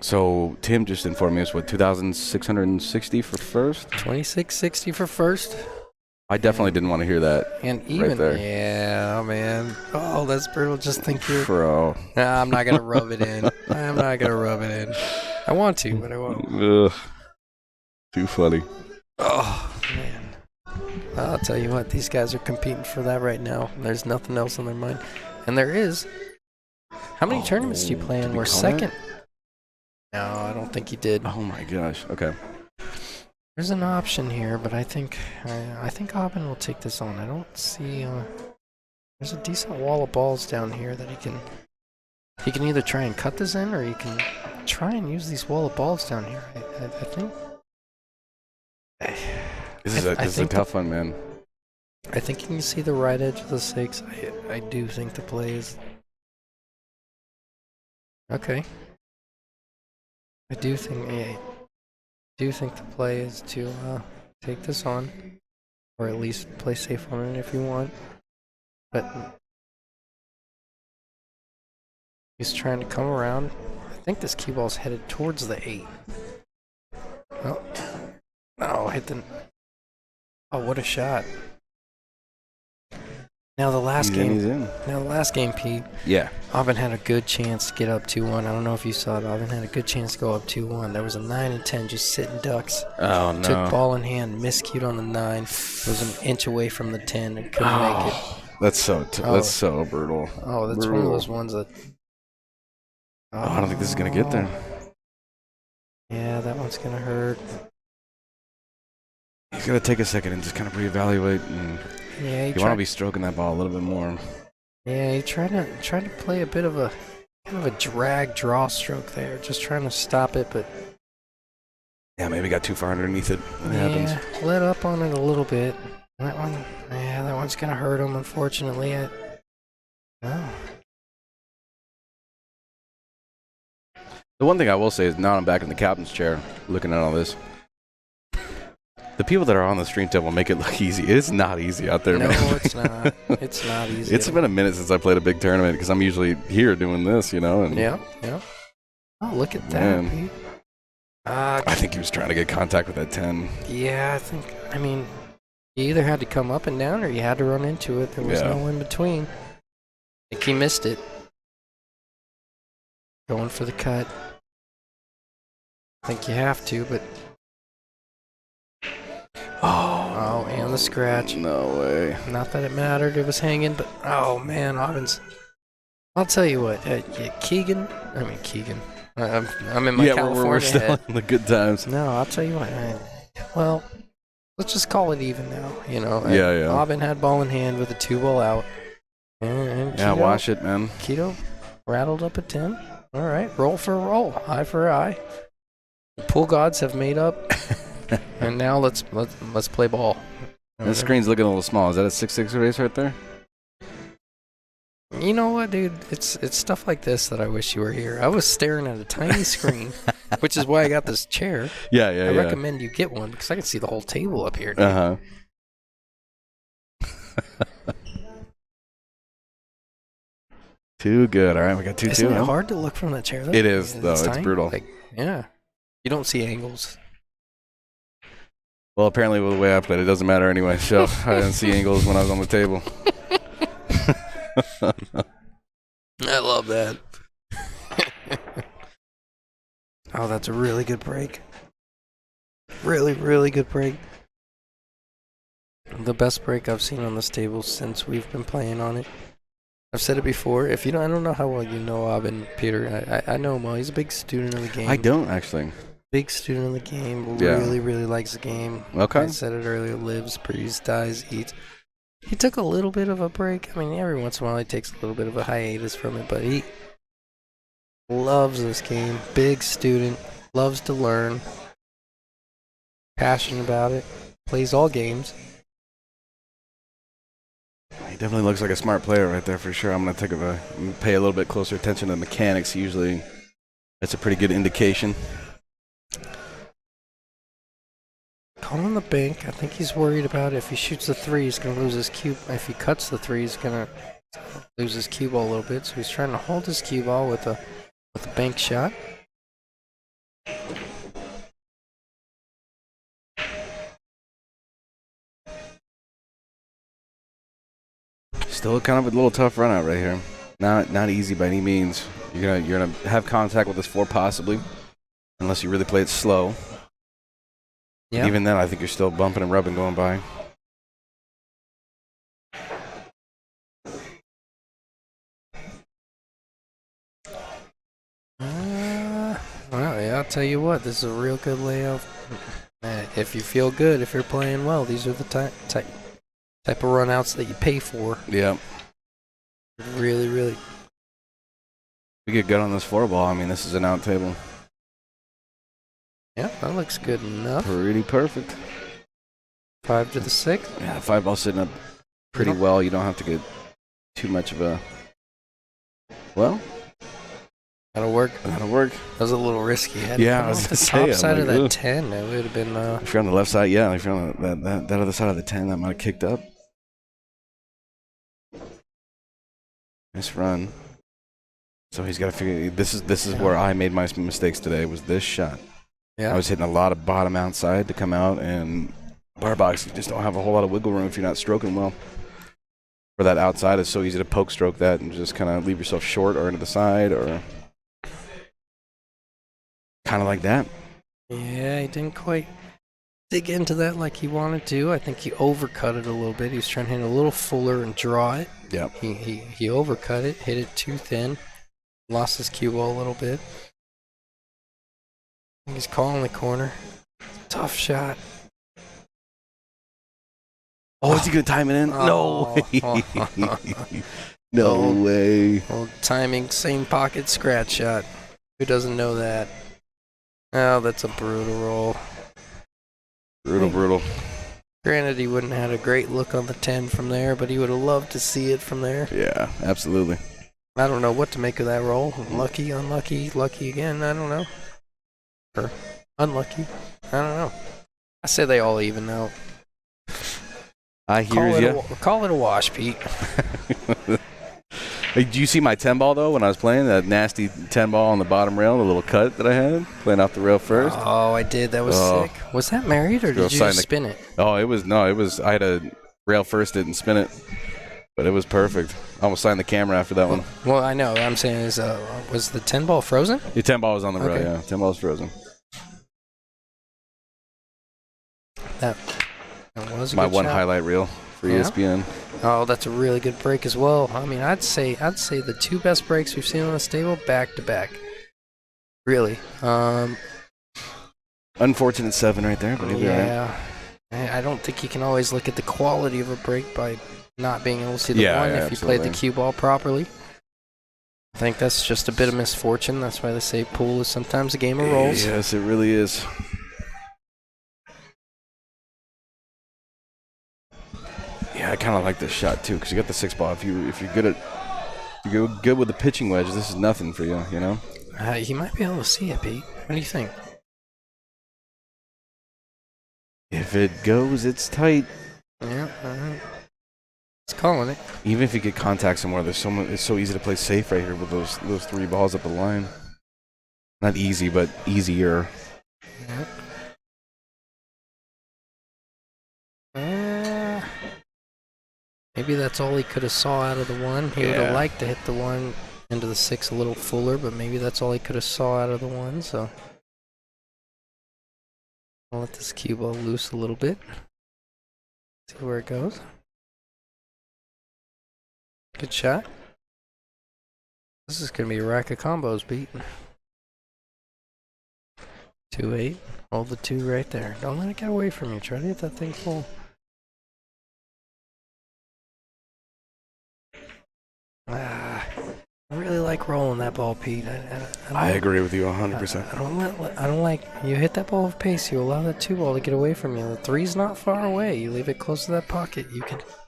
So Tim just informed me it's what, 2,660 for first? 2660 for first. I definitely didn't want to hear that. And even there. Yeah, man. Oh, that's brutal. Just think you're. Bro. Nah, I'm not gonna rub it in. I'm not gonna rub it in. I want to, but I won't. Ugh. Too funny. Oh man. I'll tell you what, these guys are competing for that right now. There's nothing else on their mind. And there is. How many tournaments do you play in? We're second. No, I don't think he did. Oh my gosh. Okay. There's an option here, but I think Aubin will take this on. I don't see. There's a decent wall of balls down here that he can You can either try and cut this in, or you can try and use these wall of balls down here. I think. This is a tough one, man. I think you can see the right edge of the 6. I do think the play is... Okay. I do think the play is to take this on, or at least play safe on it if you want. But he's trying to come around. I think this cue ball's headed towards the 8. Oh, hit the... Oh, what a shot. Now the last game. He's in. Now the last game, Pete. Yeah. Auburn had a good chance to get up 2-1. I don't know if you saw it. Auburn had a good chance to go up 2-1. There was a 9 and 10 just sitting ducks. Oh, no. Took ball in hand, miscued on the 9. Was an inch away from the 10 and couldn't make it. That's so brutal. Oh, that's brutal. one of those ones that... Oh, I don't think this is going to get there. Yeah, that one's going to hurt. He's got to take a second and just kind of reevaluate. And Yeah, you want to be stroking that ball a little bit more. Yeah, he tried to play a bit of a kind of a drag draw stroke there, just trying to stop it, but Yeah, maybe got too far underneath it. It happens. let up on it a little bit. That one's gonna hurt him, unfortunately. Oh. The one thing I will say is now I'm back in the captain's chair looking at all this. The people that are on the stream table make it look easy. It's not easy out there, No, man. it's not. It's not easy. It's been a minute since I played a big tournament because I'm usually here doing this, you know. And Yeah. Oh, look at that, Man. Pete. I think he was trying to get contact with that 10. Yeah, I mean, you either had to come up and down or you had to run into it. There was Yeah. no in between. I think he missed it. Going for the cut. I think you have to, but... Oh, and the scratch. No way. Not that it mattered. It was hanging, but... Oh, man, Auburn's... I'll tell you what. Keegan... I'm in my California we're still head. in the good times. No, I'll tell you what. Well, let's just call it even now. You know. Yeah. Aubin had ball in hand with a 2-ball out. And Yeah, Keto, wash it, man. Keto rattled up a 10. All right, roll for roll, eye for eye. The pool gods have made up, and now let's play ball. This screen's looking a little small. Is that a 6-6 race right there? You know what, dude? It's stuff like this that I wish you were here. I was staring at a tiny screen, which is why I got this chair. Yeah. I recommend you get one because I can see the whole table up here. Dude. Uh-huh. Too good. All right, we got 2-2. Isn't it huh? hard to look from the chair, though? It is, though. It's tiny. brutal. Like, yeah. You don't see angles. Well, apparently with the way I played, it doesn't matter anyway. So I didn't see angles when I was on the table. I love that. Oh, that's a really good break. Really, really good break. The best break I've seen on this table since we've been playing on it. I've said it before. If you don't, I don't know how well you know Aubin, Peter. I know him well. He's a big student of the game. I don't, actually. Big student of the game. Yeah. Really, really likes the game. Okay. I said it earlier. Lives, breathes, dies, eats. He took a little bit of a break. I mean, every once in a while he takes a little bit of a hiatus from it, but he loves this game. Big student. Loves to learn. Passionate about it. Plays all games. He definitely looks like a smart player right there for sure. I'm gonna pay a little bit closer attention to the mechanics. Usually, that's a pretty good indication. Calling the bank. I think he's worried about if he shoots the 3, he's gonna lose his cue. If he cuts the 3, he's gonna lose his cue ball a little bit. So he's trying to hold his cue ball with a bank shot. Still kind of a little tough run out right here. Not easy by any means. You're gonna have contact with this 4 possibly, unless you really play it slow. Yeah. Even then, I think you're still bumping and rubbing going by. Well, yeah, I'll tell you what, this is a real good layout. If you feel good, if you're playing well, these are the type of runouts that you pay for. Yeah. Really, really. We get good on this 4-ball. I mean, this is an out table. Yeah, that looks good enough. Pretty perfect. 5 to the 6. Yeah, 5-ball sitting up pretty well. You don't have to get too much of a. Well, That'll work. that'll work. That was a little risky. Had Yeah, it I was been off gonna the say, top I'm side of like, that ugh. 10, it would have been. If you're on the left side, yeah. If you're on that other side of the 10, that might have kicked up. Nice run. So he's got to figure. This is where I made my mistakes today. Was this shot? Yeah. I was hitting a lot of bottom outside to come out, and bar box, you just don't have a whole lot of wiggle room if you're not stroking well. For that outside, it's so easy to poke stroke that and just kind of leave yourself short or into the side or kind of like that. Yeah, he didn't quite dig into that like he wanted to. I think he overcut it a little bit. He was trying to hit a little fuller and draw it. Yep. He overcut it, hit it too thin, lost his cue ball a little bit. He's calling the corner. Tough shot. Oh, is he going to time it in? Oh. No way. No way. Old timing, same pocket scratch shot. Who doesn't know that? Oh, that's a brutal roll. Brutal. Granted, he wouldn't have had a great look on the 10 from there, but he would have loved to see it from there. Yeah, absolutely. I don't know what to make of that roll. Lucky, unlucky, lucky again. I don't know. Or unlucky. I don't know. I say they all even out. I hear you. Call it a wash, Pete. Hey, do you see my 10 ball though when I was playing that nasty 10 ball on the bottom rail, the little cut that I had playing off the rail first? Oh, I did. That was sick. Was that married or did you just spin it? Oh, it was. I had to rail first it and spin it, but it was perfect. I almost signed the camera after that one. Well, I know. What I'm saying is, was the 10 ball frozen? The 10 ball was on the rail. Okay. Yeah, 10 ball was frozen. That was a My good one shot. highlight reel for Yeah. ESPN. Oh, that's a really good break as well. I mean, I'd say the two best breaks we've seen on this table back to back. Really. Unfortunate 7 right there, but either way. Yeah. I don't think you can always look at the quality of a break by not being able to see the Yeah, one yeah, if you played the absolutely. cue ball properly. I think that's just a bit of misfortune. That's why they say pool is sometimes a game of rolls. Yes, it really is. Yeah, I kind of like this shot too because you got the 6 ball. If you're good with the pitching wedge, this is nothing for you. You know. He might be able to see it, Pete. What do you think? If it goes, it's tight. Yeah, all right. He's calling it. Even if you get contact somewhere, it's so easy to play safe right here with those 3 balls up the line. Not easy, but easier. Yep. Maybe that's all he could have saw out of the one. He would have Yeah. liked to hit the one into the 6 a little fuller, but maybe that's all he could have saw out of the one. So I'll let this cue ball loose a little bit. See where it goes. Good shot. This is gonna be a rack of combos, Pete. 2-8. Hold the 2 right there. Don't let it get away from you. Try to hit that thing full. I really like rolling that ball, Pete. I agree with you 100%. I don't like you hit that ball with pace. You allow that 2 ball to get away from you. The 3's not far away. You leave it close to that pocket.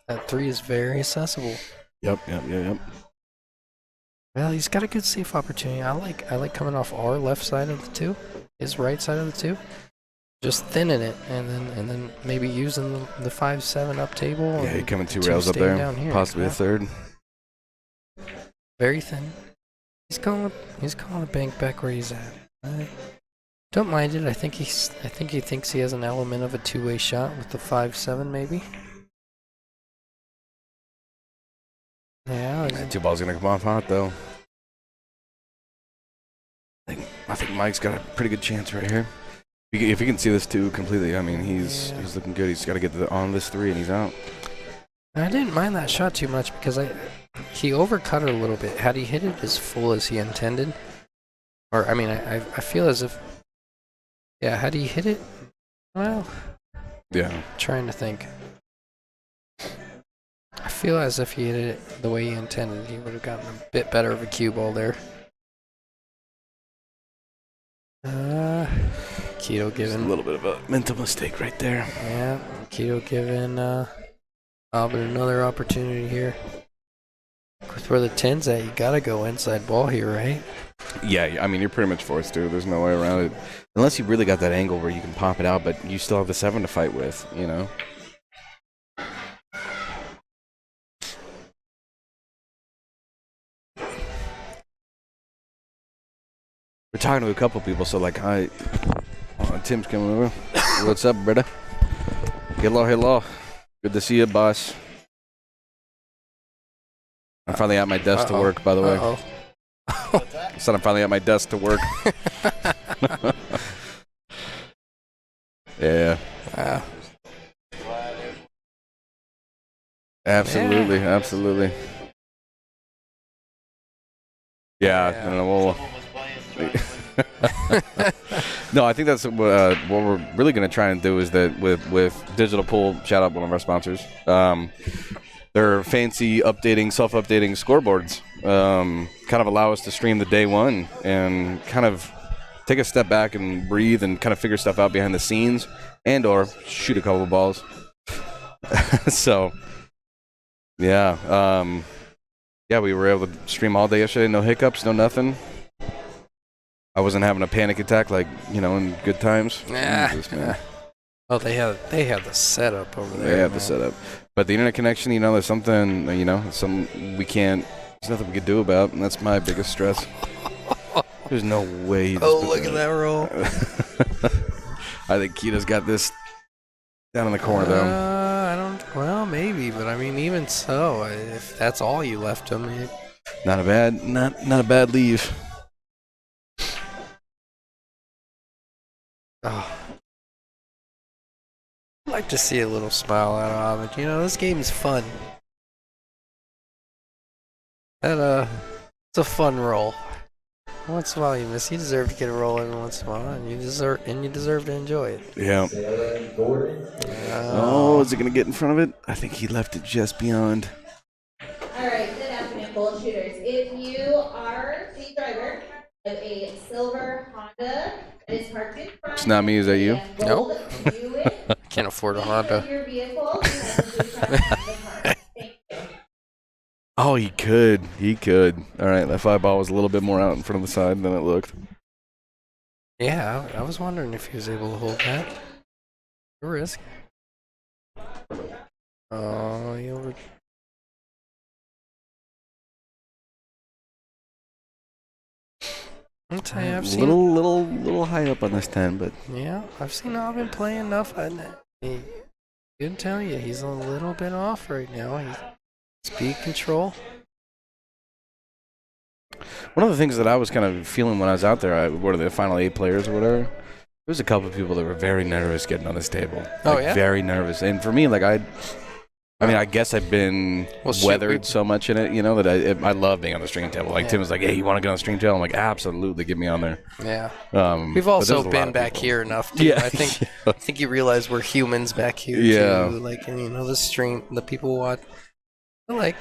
That 3 is very accessible. Yep. Well, he's got a good safe opportunity. I like coming off our left side of the 2, his right side of the 2, just thinning it, and then maybe using the 5-7 up table. Yeah, and you're coming 2 two rails up staying there, down here. possibly Yeah. a 3rd. Very thin. He's calling a bank back where he's at. I don't mind it. I think he thinks he has an element of a 2-way shot with the 5-7 maybe. Yeah. That 2 ball's gonna come off hot though. I think Mike's got a pretty good chance right here. If he can see this 2 completely, I mean, he's looking good. He's got to get on this 3 and he's out. I didn't mind that shot too much because he overcut it a little bit. Had he hit it as full as he intended, or I mean, I feel as if, yeah, had he hit it, well, Yeah. trying to think. I feel as if he hit it the way he intended, he would have gotten a bit better of a cue ball there. Keto A giving. little bit of a mental mistake right there. Yeah, Keto giving Albert another opportunity here. Of course, where the 10's at, you gotta go inside ball here, right? Yeah, I mean, you're pretty much forced to. There's no way around it. Unless you really got that angle where you can pop it out, but you still have the 7 to fight with, you know? We're talking to a couple people, so like, Tim's coming over. What's up, brother? Hello, hello. Good to see you, boss. I'm finally at my desk to work, by the way. I said I'm finally at my desk to work. Yeah. Wow. Absolutely, absolutely. Yeah, Yeah. I don't know. No, I think that's what we're really going to try and do is that with Digital Pool, shout out one of our sponsors. They're fancy self-updating scoreboards. Kind of allow us to stream the day one and kind of take a step back and breathe and kind of figure stuff out behind the scenes and or shoot a couple of balls. So, yeah. Yeah, we were able to stream all day yesterday. No hiccups, no nothing. I wasn't having a panic attack like, in good times. Yeah. Jesus, man. Oh, they have the setup over there. They have the man. setup. But the internet connection, there's something, there's nothing we can do about, and that's my biggest stress. There's no way. Oh, look at that roll. I think Keto's got this down in the corner, though. I don't. Well, maybe, but I mean, even so, if that's all you left him, Not a bad leave. oh. I'd like to see a little smile out of Ahmed. This game's fun. And it's a fun roll. Once in a while you miss. You deserve to get a roll every once in a while, and you deserve to enjoy it. Yeah. Zelle Gordon. Oh, is it gonna get in front of it? I think he left it just beyond. All right, good afternoon, Bullshooters. If you are the driver of a silver Honda that is parked in front, It's not me, is that you? and gold Buick, Can't afford a please Honda. enter your vehicle behind the blue truck behind the car. Thank you. Oh, he could. All right, that 5 ball was a little bit more out in front of the side than it looked. Yeah, I was wondering if he was able to hold that. A risk. Oh, he over. I'll tell you, I've seen. Little high up on this 10, but Yeah, I've seen Alvin play enough. He can tell you he's a little bit off right now. He's speed control. one of the things that I was kind of feeling when I was out there, what are the final 8 players or whatever? There was a couple of people that were very nervous getting on this table. Oh, Like, yeah? very nervous. And for me, like I guess I've been Well, shoot, weathered so much in it, that I love being on the stream table. Like Yeah. Tim was like, "Hey, you want to get on the stream table?" I'm like, "Absolutely, get me on there." Yeah, But we've there's also a lot been of back people. here enough. Too. Yeah, I think you realize we're humans back here Yeah. too. Like, and, the stream, the people watch, like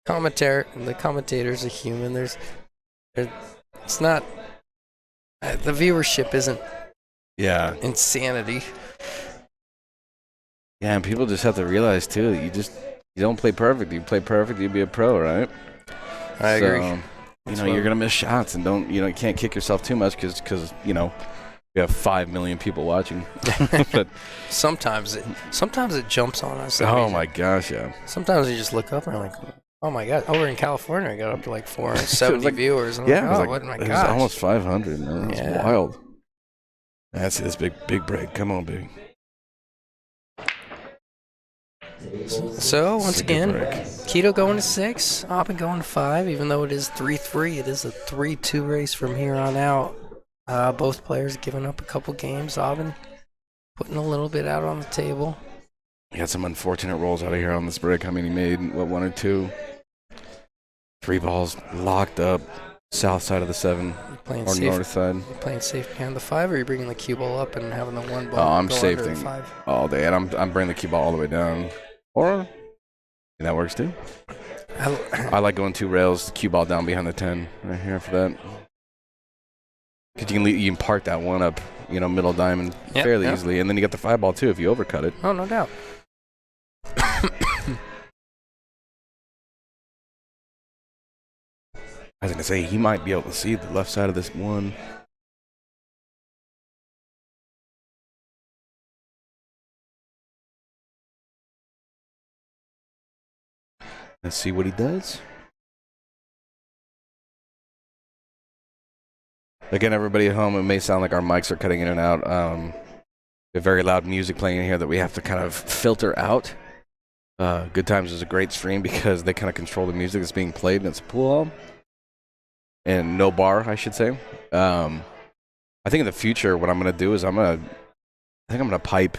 the commentators are human. It's not. The viewership isn't Yeah, insanity. yeah, and people just have to realize too that you don't play perfect. You play perfect, you'd be a pro, right? I agree. That's you're gonna miss shots, and you can't kick yourself too much because we have 5 million people watching. But Sometimes it jumps on us. oh my gosh, yeah. Sometimes you just look up and I'm like, oh my god! Over in California, I got up to like 470 like- viewers. And Yeah, I'm like, oh my it was gosh! almost 500, man. It's Yeah. wild. That's this big break. Come on, big. So once It's a good again, break. Keto going to 6, Oppen going to 5. Even though it is 3-3, it is a 3-2 race from here on out. Both players giving up a couple games. Oppen putting a little bit out on the table. He had some unfortunate rolls out of here on this break. I mean, he made, 1 or 2? 3 balls locked up, south side of the 7, You playing or safe? north side. You playing safe behind the 5, or are you bringing the cue ball up and having the 1 ball? Oh, I'm go safe under the thing 5? all day, and I'm bringing the cue ball all the way down. Or that works too. I like going 2 rails, cue ball down behind the 10 right here for that. Because you can park that one up, middle diamond Yep, fairly yep. easily, and then you got the 5-ball too if you overcut it. Oh, no doubt. I was gonna say he might be able to see the left side of this one. Let's see what he does. Again, everybody at home, it may sound like our mics are cutting in and out. We have very loud music playing in here that we have to kind of filter out. Good Times is a great stream because they kind of control the music that's being played, and it's a pool hall. And no bar, I should say. I think in the future, what I'm going to do is I'm going to pipe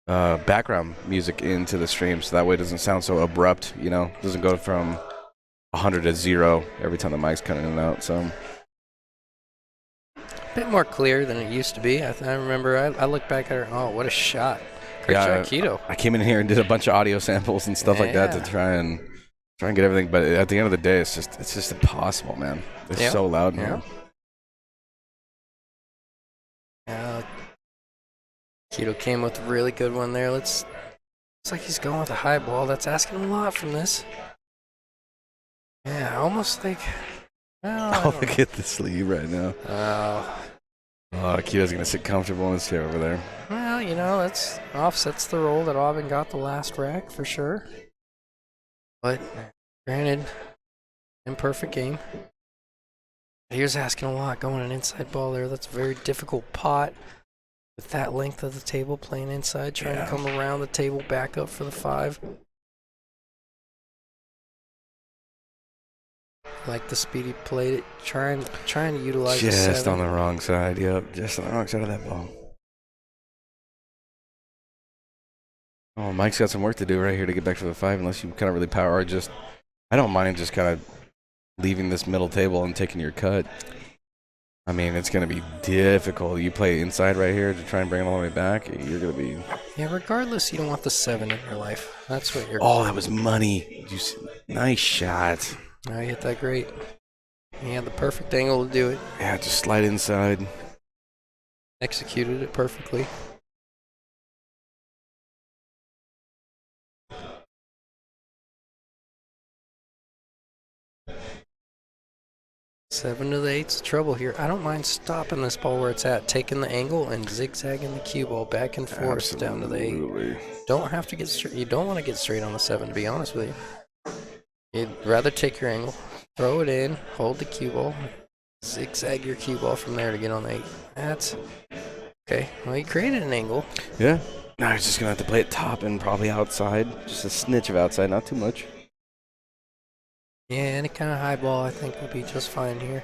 background music into the stream so that way it doesn't sound so abrupt, doesn't go from 100 to 0 every time the mic's cutting in and out. So A bit more clear than it used to be. I remember I look back at her, oh, what a shot. Great Yeah, shot, Keto. I came in here and did a bunch of audio samples and stuff like that to Yeah. try and get everything, but at the end of the day, it's just impossible, man. It's Yeah. so loud, man. Keto came with a really good one there. Looks like he's going with a high ball. That's asking a lot from this. Yeah, almost like. Well, I Oh, don't look at the sleeve right now. know. Oh, Keto's gonna sit comfortable in his chair over there. Well, that's offsets the roll that Aubin got the last rack for sure. But granted, imperfect game. He was asking a lot going an inside ball there. That's a very difficult pot with that length of the table playing inside, trying to come around the table back up for the 5. Like the speed he played it, trying to utilize the Just 7. on the wrong side. Yep, just on the wrong side of that ball. Oh, Mike's got some work to do right here to get back to the 5 unless you kind of really power. I don't mind just kind of leaving this middle table and taking your cut. I mean, it's going to be difficult. You play inside right here to try and bring it all the way back. You're going to be... Yeah, regardless, you don't want the 7 in your life. That's what you're... Oh, that was money. Did you see? Nice shot. No, you hit that great. He had the perfect angle to do it. Yeah, just slide inside. Executed it perfectly. Seven to the 8's trouble here. I don't mind stopping this ball where it's at, taking the angle and zigzagging the cue ball back and forth down to the 8. Absolutely. Don't have to get straight. You don't want to get straight on the 7, to be honest with you. You'd rather take your angle, throw it in, hold the cue ball, zigzag your cue ball from there to get on the 8. That's okay. Well, you created an angle. Yeah. Now he's just going to have to play it top and probably outside. Just a snitch of outside, not too much. Yeah, any kind of high ball I think would be just fine here.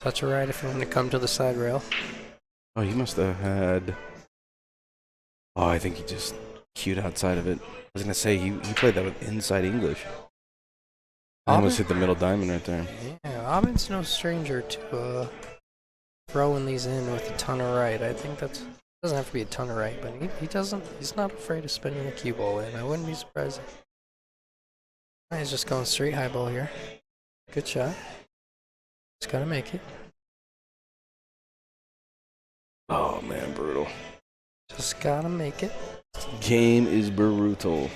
Touch a right if you want to come to the side rail. Oh, he must have had... Oh, I think he just cued outside of it. I was going to say, he played that with inside English. I almost hit the middle diamond right there. Yeah, Aubin's no stranger to throwing these in with a ton of right. I think doesn't have to be a ton of right, but he's not afraid of spinning the cue ball in. I wouldn't be surprised. He's just going straight high ball here. Good shot. Just gotta make it. Oh, man, brutal. Just gotta make it. Game is brutal.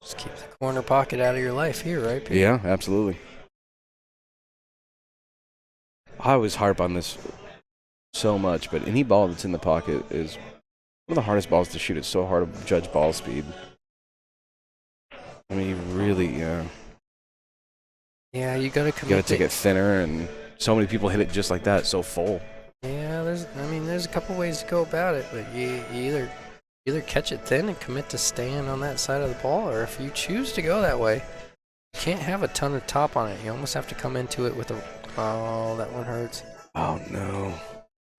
Just keep the corner pocket out of your life here, right, Pete? Yeah, absolutely. I always harp on this so much, but any ball that's in the pocket is one of the hardest balls to shoot. It's so hard to judge ball speed. I mean, you really, Yeah, you gotta you commit. gotta take it thinner, and so many people hit it just like that, so full. Yeah, there's a couple ways to go about it, but you either catch it thin and commit to staying on that side of the ball, or if you choose to go that way, you can't have a ton of top on it. You almost have to come into it with a... Oh, that one hurts. Oh, no.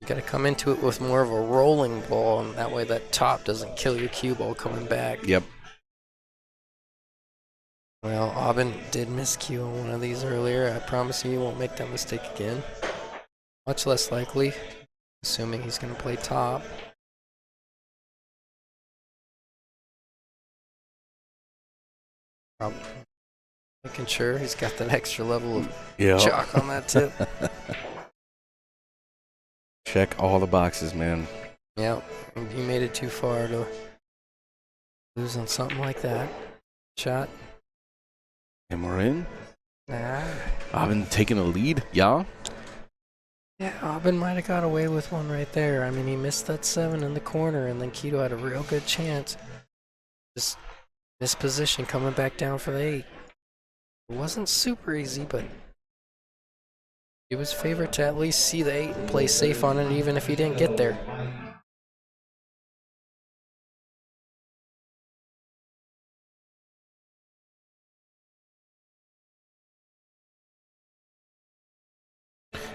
You gotta come into it with more of a rolling ball, and that way that top doesn't kill your cue ball coming back. Yep. Well, Aubin did miscue on one of these earlier. I promise you won't make that mistake again. Much less likely, assuming he's gonna play top. Making sure he's got that extra level of Yeah. chalk on that tip. Check all the boxes, man. Yep. He made it too far to lose on something like that. Shot. And we're in. Nah. I've been taking a lead. Yeah. Yeah, Aubin might have got away with one right there. I mean, he missed that 7 in the corner, and then Keto had a real good chance. Just misposition coming back down for the 8. It wasn't super easy, but he was favored to at least see the 8 and play safe on it, even if he didn't get there.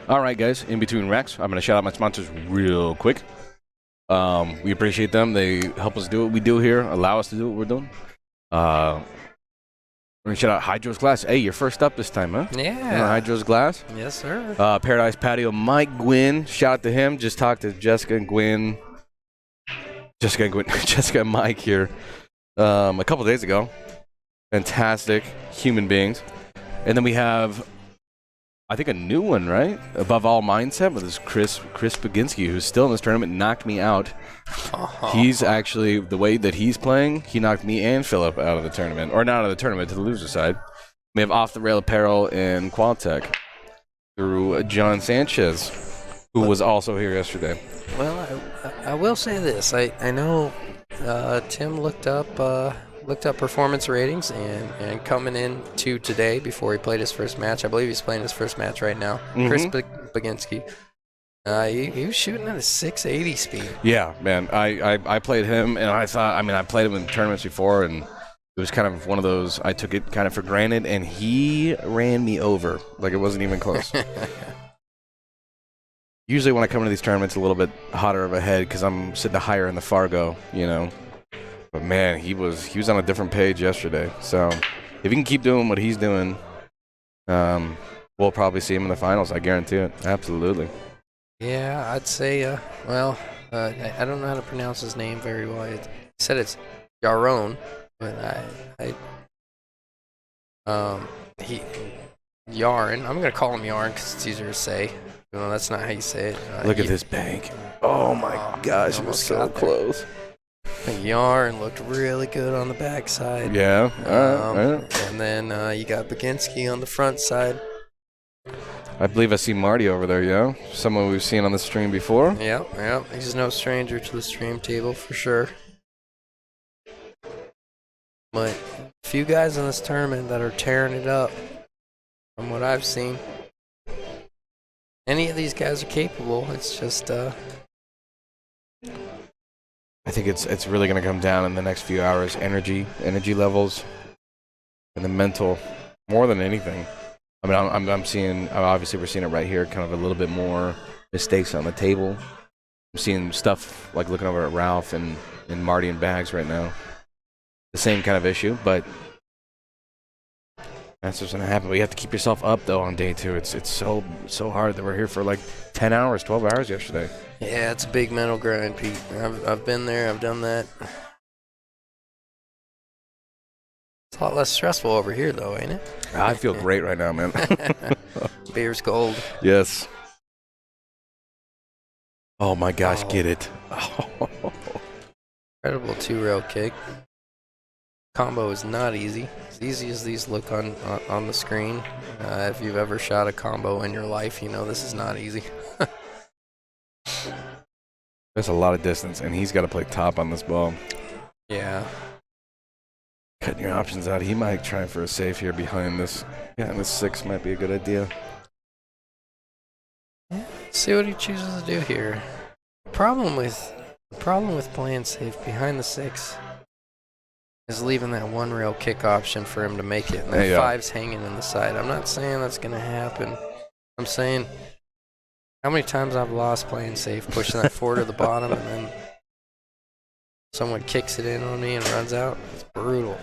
All right, guys. In between racks, I'm going to shout out my sponsors real quick. We appreciate them. They help us do what we do here, allow us to do what we're doing. We're going to shout out Hydro's Glass. Hey, you're first up this time, huh? Yeah. Hydro's Glass. Yes, sir. Paradise Patio, Mike Gwynn. Shout out to him. Just talked to Jessica and Gwynn. Jessica and Mike here a couple days ago. Fantastic human beings. And then we have, I think, a new one, right? Above All Mindset with this Chris Baginski, who's still in this tournament, knocked me out. He's actually, the way that he's playing, he knocked me and Philip out of the tournament. Or not out of the tournament, to the loser side. We have Off the Rail Apparel and Qualtech through John Sanchez, who was also here yesterday. Well, I will say this. I know Tim looked up performance ratings and coming in to today before he played his first match. I believe he's playing his first match right now. Chris Baginski. He was shooting at a 680 speed. Yeah, man. I played him, and I thought, I mean, I played him in tournaments before, and it was kind of one of those, I took it kind of for granted, and he ran me over. Like, it wasn't even close. Usually when I come into these tournaments, a little bit hotter of a head because I'm sitting higher in the Fargo, you know. But, man, he was on a different page yesterday. So if he can keep doing what he's doing, we'll probably see him in the finals. I guarantee it. Absolutely. Yeah, I'd say, I don't know how to pronounce his name very well. It said it's Yaron, but Yarn. I'm going to call him Yarn because it's easier to say. No, that's not how you say it. Look at this bank. Oh, my gosh, it was so close. Yarn looked really good on the backside. Yeah. All right. And then you got Baginski on the front side. I believe I see Marty over there, yeah? Someone we've seen on the stream before. Yep. He's no stranger to the stream table for sure. But a few guys in this tournament that are tearing it up from what I've seen. Any of these guys are capable. It's just I think it's really going to come down in the next few hours. Energy levels, and the mental, more than anything. I mean, I'm seeing, obviously we're seeing it right here, kind of a little bit more mistakes on the table. I'm seeing stuff like looking over at Ralph and Marty and Bags right now. The same kind of issue, but that's what's going to happen. But you have to keep yourself up, though, on day 2. It's so hard that we're here for like 10 hours, 12 hours yesterday. yeah, it's a big mental grind, Pete. I've been there. I've done that. It's a lot less stressful over here, though, ain't it? I feel great right now, man. Beer's cold. Yes. Oh, my gosh, get it. Incredible 2-rail kick. Combo is not easy. As easy as these look on the screen. If you've ever shot a combo in your life, you know this is not easy. There's a lot of distance, and he's got to play top on this ball. Yeah. Cutting your options out. He might try for a save here behind this. Yeah, and this 6 might be a good idea. See what he chooses to do here. The problem with playing safe behind the 6 is leaving that 1-rail kick option for him to make it. And that 5's hanging in the side. I'm not saying that's going to happen. I'm saying how many times I've lost playing safe, pushing that 4 to the bottom, and then someone kicks it in on me and runs out. It's brutal.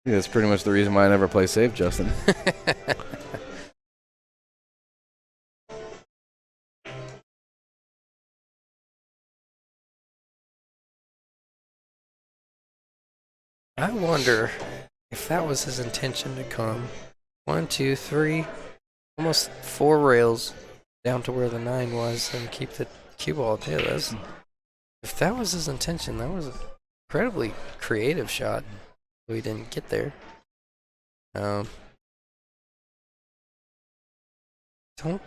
Yeah, that's pretty much the reason why I never play safe, Justin. I wonder if that was his intention to come 1, 2, 3, almost 4 rails down to where the 9 was, and keep the cue ball. Yeah, if that was his intention, that was an incredibly creative shot. We didn't get there. Don't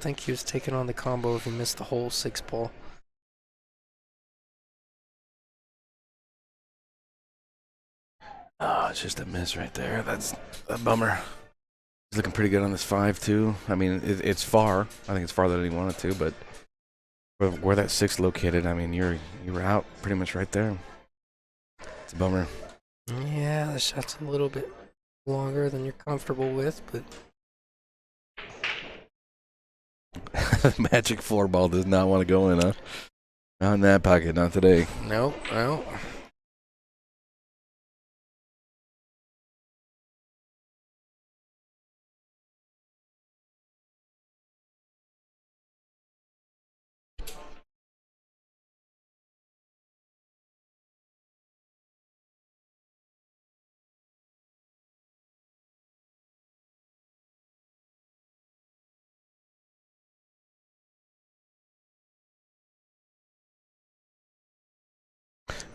think he was taking on the combo if he missed the whole 6 ball. Oh, it's just a miss right there. That's a bummer. He's looking pretty good on this 5 too. I mean, it's far. I think it's farther than he wanted to, but where that 6 located, I mean, you were out pretty much right there. It's a bummer. Yeah, the shot's a little bit longer than you're comfortable with, but Magic 4 ball does not want to go in, huh? Not in that pocket, not today. nope.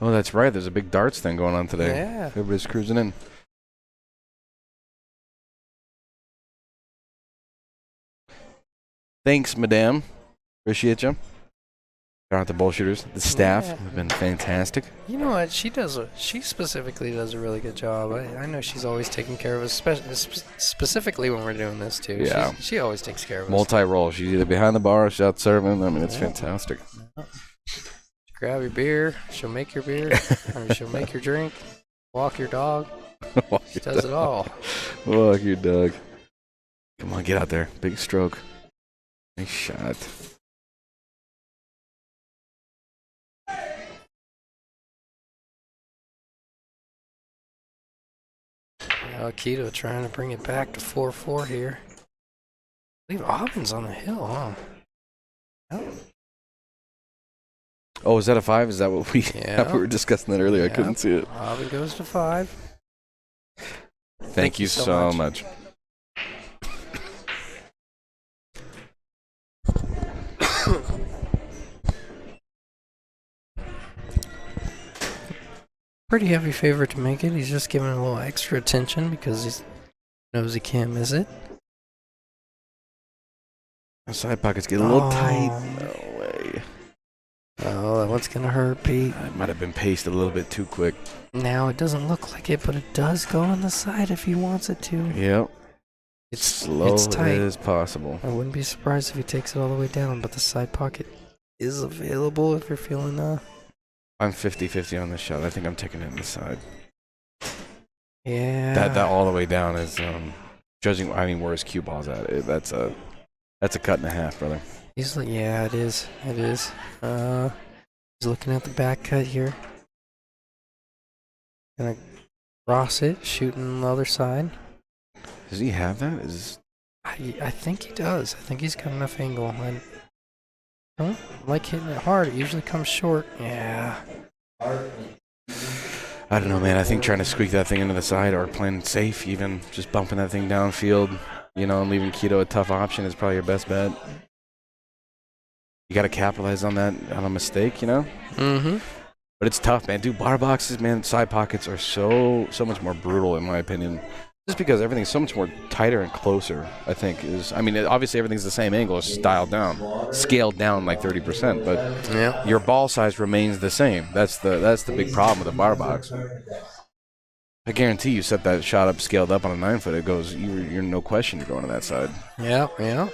Oh, that's right. There's a big darts thing going on today. Yeah. Everybody's cruising in. Thanks, madame. Appreciate you. Shout out to Bullshooters. The staff Yeah. have been fantastic. You know what? She specifically does a really good job. I know she's always taking care of us, specifically when we're doing this too. Yeah. She always takes care of us. Multi-role. She's either behind the bar or she's out serving. I mean, it's fantastic. Grab your beer. She'll make your beer. Or she'll make your drink. Walk your dog. She does it all. Walk your dog. Come on, get out there. Big stroke. Nice shot. Keto trying to bring it back to 4-4 here. I believe Auburn's on the hill, huh? Oh. Oh, is that a 5? Is that what we, Yeah. we were discussing that earlier? I Yeah. couldn't see it. Auburn goes to 5. Thank you so much. Pretty heavy favorite to make it. He's just giving it a little extra attention because he knows he can't miss it. The side pockets get a little Oh. tight. No way. Oh, that one's gonna hurt, Pete. I might have been paced a little bit too quick. Now it doesn't look like it, but it does go on the side if he wants it to. Yep. It's Slow it's tight. as possible. I wouldn't be surprised if he takes it all the way down, but the side pocket is available if you're feeling I'm 50-50 on this shot. I think I'm taking it in the side. yeah. That all the way down is judging. I mean, where his cue ball's at. That's a cut and a half, brother. He's like, yeah, it is. It is. He's looking at the back cut here. Gonna cross it, shooting the other side. Does he have that? Is I think he does. I think he's got enough angle. I don't like hitting it hard. It usually comes short. Yeah. I don't know, man. I think trying to squeak that thing into the side or playing safe, even just bumping that thing downfield, and leaving Keto a tough option is probably your best bet. You got to capitalize on that on a mistake, Mm-hmm. But it's tough, man. Dude, bar boxes, man, side pockets are so much more brutal, in my opinion. Just because everything's so much more tighter and closer, I think. Obviously everything's the same angle. It's just dialed down, scaled down like 30%, but Yeah. your ball size remains the same. That's the big problem with a bar box. I guarantee you set that shot up, scaled up on a 9-foot, it goes, you're no question you're going to that side. Yeah. I'll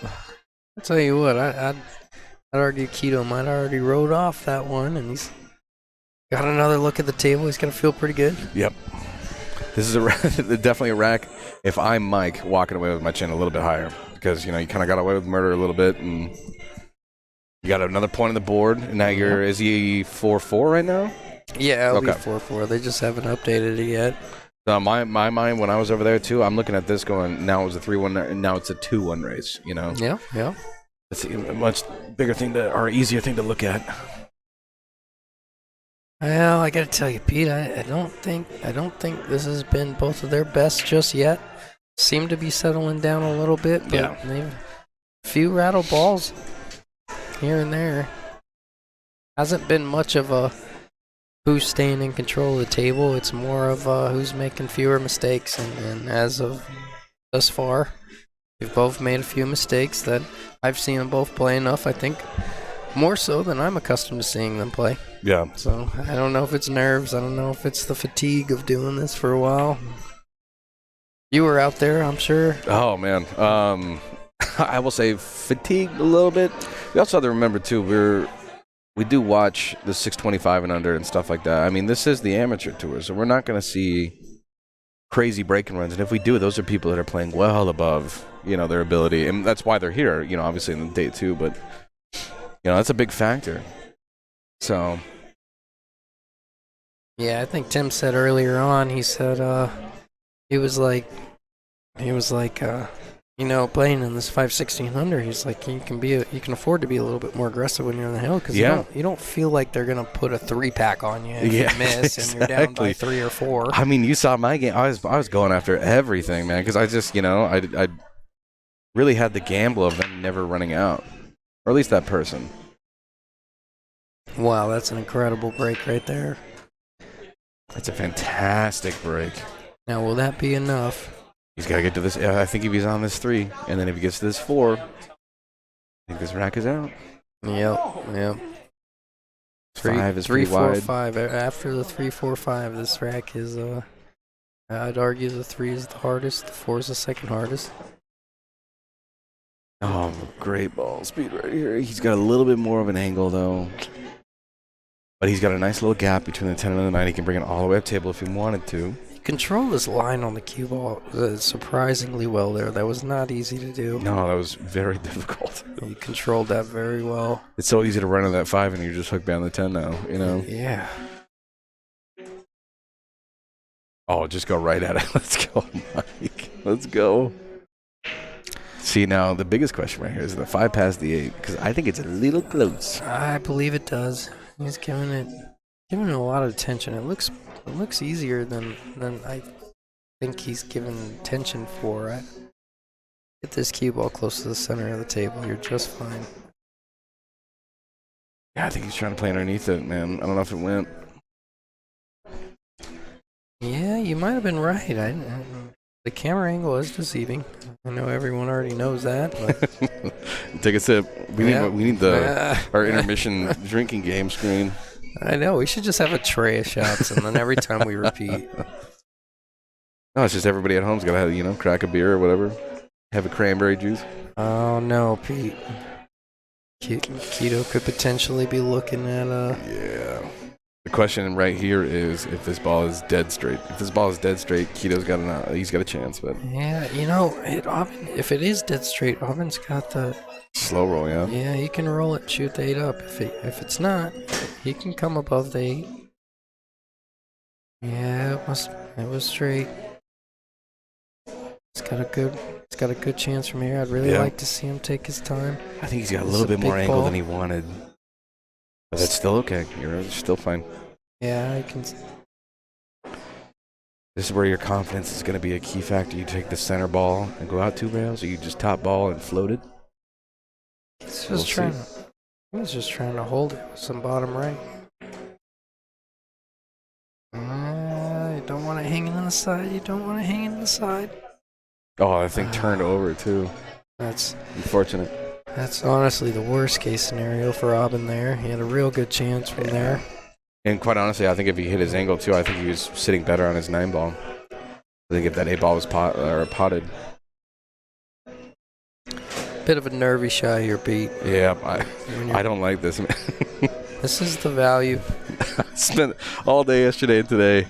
tell you what, I'd argue Keto might already rode off that one, and he's got another look at the table. He's gonna feel pretty good. Yep. This is definitely a rack. If I'm Mike, walking away with my chin a little bit higher because you kind of got away with murder a little bit, and you got another point on the board. And now is he 4-4 right now? Yeah, it'll be Okay. 4-4. They just haven't updated it yet. My mind when I was over there too, I'm looking at this going. Now it was a 3-1, and now it's a 2-1 race. Yeah. It's a much bigger thing or easier thing to look at. Well, I gotta tell you, Pete, I don't think this has been both of their best just yet. seem to be settling down a little bit, but Yeah. they've few rattle balls here and there. Hasn't been much of a who's staying in control of the table. It's more of who's making fewer mistakes, and as of thus far, they've both made a few mistakes that I've seen them both play enough, I think, more so than I'm accustomed to seeing them play. Yeah. So I don't know if it's nerves. I don't know if it's the fatigue of doing this for a while. You were out there, I'm sure. Oh, man. I will say fatigued a little bit. We also have to remember, too, we do watch the 625 and under and stuff like that. I mean, this is the amateur tour, so we're not going to see crazy breaking runs. And if we do, those are people that are playing well above, their ability. And that's why they're here, obviously in the day two. But, that's a big factor. So. Yeah, I think Tim said earlier on, he said he was like, playing in this 516 under, he's like, you can afford to be a little bit more aggressive when you're on the hill, because you don't feel like they're gonna put a 3-pack on you if you miss and you're down by 3 or 4. I mean, you saw my game. I was going after everything, man, because I just I really had the gamble of them never running out, or at least that person. Wow, that's an incredible break right there. That's a fantastic break. Now, will that be enough? He's got to get to this. I think if he's on this 3, and then if he gets to this 4, I think this rack is out. Yep. 5 is 3, pretty 4, wide. 5. After the 3, 4, 5, this rack is I'd argue the 3 is the hardest, the 4 is the second hardest. Oh, great ball speed right here. He's got a little bit more of an angle though, but he's got a nice little gap between the 10 and the 9. He can bring it all the way up table if he wanted to. Control this line on the cue ball surprisingly well there. That was not easy to do. No, that was very difficult. You controlled that very well. It's so easy to run on that 5 and you're just hooked down the 10 now, Yeah. Oh, just go right at it. Let's go, Mike. Let's go. See, now the biggest question right here is the 5 past the 8, because I think it's a little close. I believe it does. He's giving it a lot of attention. It looks easier than I think he's given attention for. Get this cue ball close to the center of the table. You're just fine. Yeah, I think he's trying to play underneath it, man. I don't know if it went. Yeah, you might have been right. The camera angle is deceiving. I know everyone already knows that. But Take a sip. We need our intermission drinking game screen. I know. We should just have a tray of shots, and then every time we repeat. No, it's just everybody at home's got to have, crack a beer or whatever. Have a cranberry juice. Oh, no, Pete. Keto could potentially be looking at Yeah. The question right here is if this ball is dead straight. If this ball is dead straight, Keto's got he's got a chance, but Yeah, if it is dead straight, Auburn's got the slow roll, yeah. Yeah, he can roll it, shoot the 8 up. If it's not, he can come above the 8. Yeah, it was straight. It's got a good chance from here. I'd really like to see him take his time. I think he's got a It's little a bit more big angle ball. than he wanted. But that's still okay. You're still fine. Yeah, I can. This is where your confidence is going to be a key factor. You take the center ball and go out 2 rails, or you just top ball and float it. He's We'll just trying. He was just trying to hold it with some bottom right. You don't want it hanging on the side. You don't want it hanging on the side. Oh, that thing turned over too. That's Unfortunate. honestly the worst case scenario for Aubin there. He had a real good chance from there. And quite honestly, I think if he hit his angle too, I think he was sitting better on his 9 ball. I think if that 8 ball was potted. Bit of a nervy shot here, Pete. Yeah, When you're- I don't like this, man. This is the value. I spent all day yesterday and today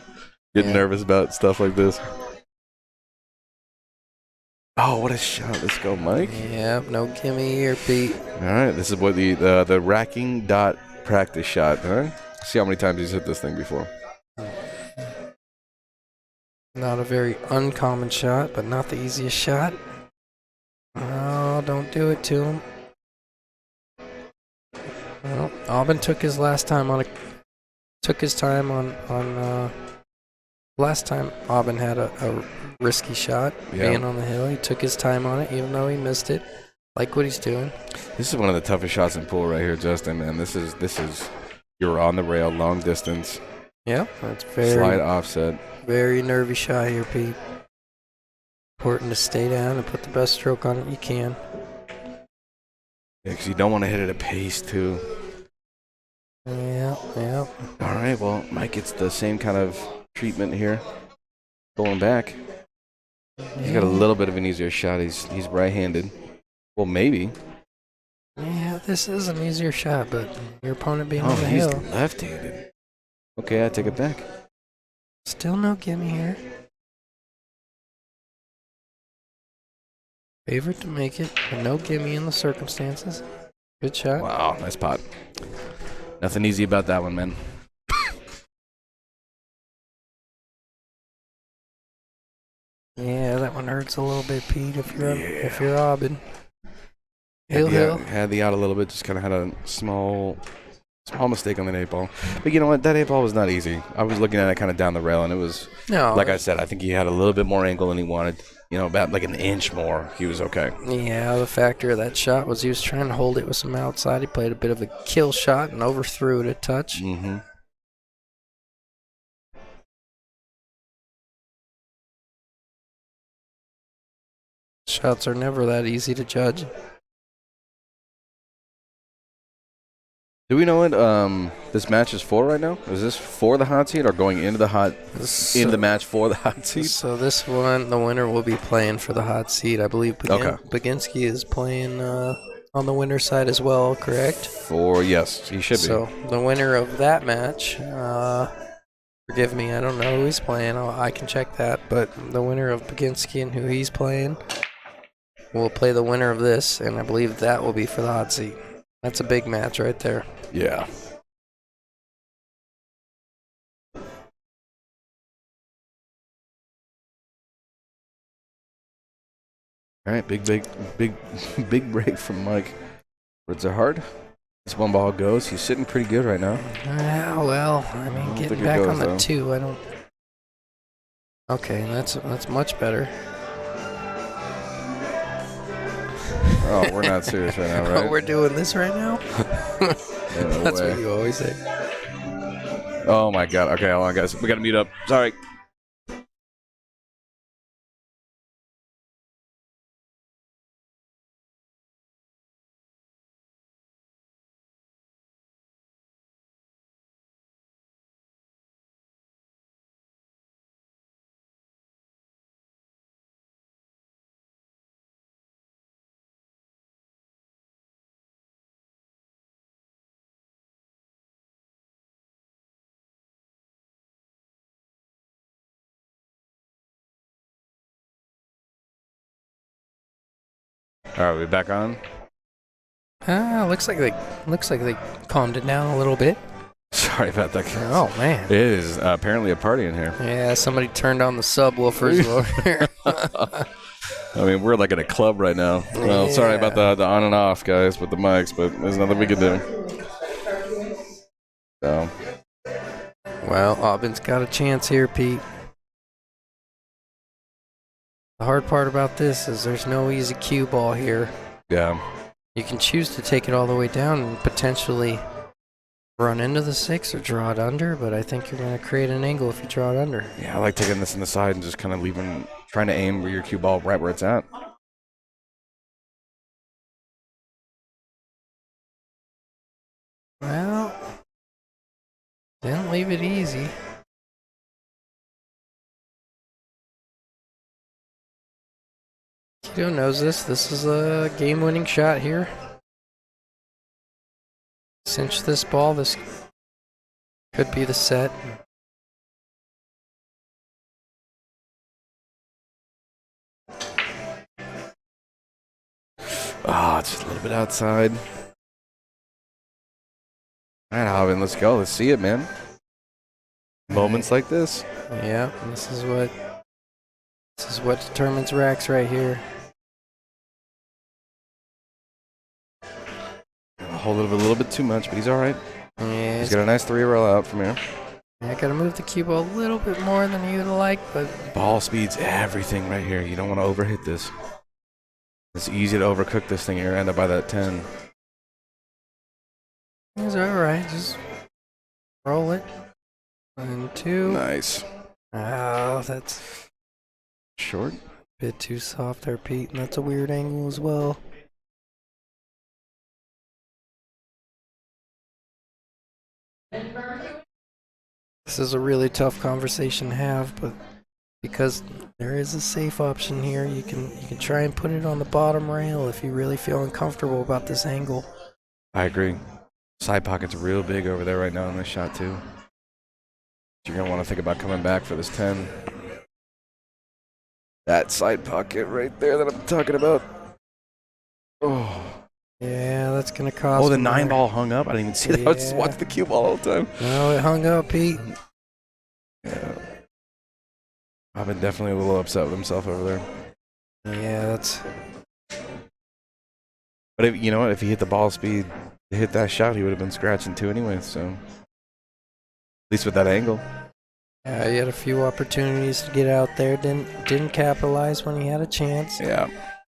getting nervous about stuff like this. Oh, what a shot. Let's go, Mike. Yep, no gimme here, Pete. All right, this is what the racking dot practice shot. All right, see how many times he's hit this thing before. Not a very uncommon shot, but not the easiest shot. Oh, don't do it to him. Well, Aubin took his time on last time Aubin had a risky shot, Yeah. being on the hill. He took his time on it, even though he missed it. Like what he's doing. This is one of the toughest shots in pool right here, Justin. Man, this is you're on the rail, long distance, Yeah, that's slide very, offset. very nervy shot here, Pete. Important to stay down and put the best stroke on it you can. Yeah, because you don't want to hit it at pace too. Yeah, yeah. All right, well, Mike gets the same kind of treatment here. Going back, he's got a little bit of an easier shot. He's right-handed. Well, maybe. Yeah, this is an easier shot, but your opponent being Oh, on the he's hill. left-handed. Okay, I take it back. Still no gimme here. Favorite to make it, but no gimme in the circumstances. Good shot. Wow, nice pot. Nothing easy about that one, man. Yeah, that one hurts a little bit, Pete. If you're obbing. Had the out a little bit. Just kind of had a small mistake on the 8-ball. But you know what? That 8-ball was not easy. I was looking at it kind of down the rail, and it was, No, like I said, I think he had a little bit more angle than he wanted. You know, about like an inch more. He was okay. Yeah, the factor of that shot was he was trying to hold it with some outside. He played a bit of a kill shot and overthrew it a touch. Mm-hmm. Shots are never that easy to judge. Do we know what this match is for right now? Is this for the hot seat or going into the match for the hot seat? So this one, the winner will be playing for the hot seat. I believe Baginski is playing on the winner's side as well, correct? Yes, he should be. So the winner of that match, forgive me, I don't know who he's playing. I can check that. But the winner of Baginski and who he's playing will play the winner of this, and I believe that will be for the hot seat. That's a big match right there. Yeah. All right, big break from Mike. Words are hard. This one ball goes. He's sitting pretty good right now. Yeah, well, I mean, don't getting think it back goes, on the though. 2, I don't. Okay, that's much better. Oh, we're not serious right now, right? We're doing this right now? Yeah, no That's way. what you always say. Oh my God. Okay, hold on, guys. We gotta mute up. Sorry. All right, we back on. Looks like they calmed it down a little bit. Sorry about that, guys. Oh man. It is apparently a party in here. Yeah, somebody turned on the subwoofers over here. I mean, we're like at a club right now. Well, sorry about the on and off, guys, with the mics, but there's nothing we can do. So, Well, Auburn's got a chance here, Pete. The hard part about this is there's no easy cue ball here. yeah. You can choose to take it all the way down and potentially run into the 6 or draw it under, but I think you're going to create an angle if you draw it under. Yeah, I like taking this in the side and just kind of trying to aim your cue ball right where it's at. Well, didn't leave it easy. Keto knows this. This is a game-winning shot here. Cinch this ball. This could be the set. Oh, just a little bit outside. All right, Alvin, let's go. Let's see it, man. Moments like this. Yeah, this is what determines racks right here. Hold it a little bit too much, but he's all right. Yeah, He's got a nice 3-rail out from here. I gotta move the cue ball a little bit more than you'd like, but Ball speed's everything right here. You don't want to overhit this. It's easy to overcook this thing. You're end up by that 10. it's alright. Just roll it. 1, 2. Nice. Oh, that's Short. a bit too soft there, Pete, and that's a weird angle as well. This is a really tough conversation to have, but because there is a safe option here, you can try and put it on the bottom rail if you really feel uncomfortable about this angle. I agree. Side pocket's real big over there right now in this shot, too. You're going to want to think about coming back for this 10. That side pocket right there that I'm talking about. Oh. Yeah, that's gonna cost. Oh, the him 9 there. ball hung up. I didn't even see that. I was just Yeah. watching the cue ball all the time. No, it hung up, Pete. Yeah. I've been definitely a little upset with himself over there. Yeah, that's. But if, you know what? If he hit the ball speed to hit that shot, he would have been scratching too anyway. So at least with that angle. Yeah, he had a few opportunities to get out there. Didn't capitalize when he had a chance. Yeah.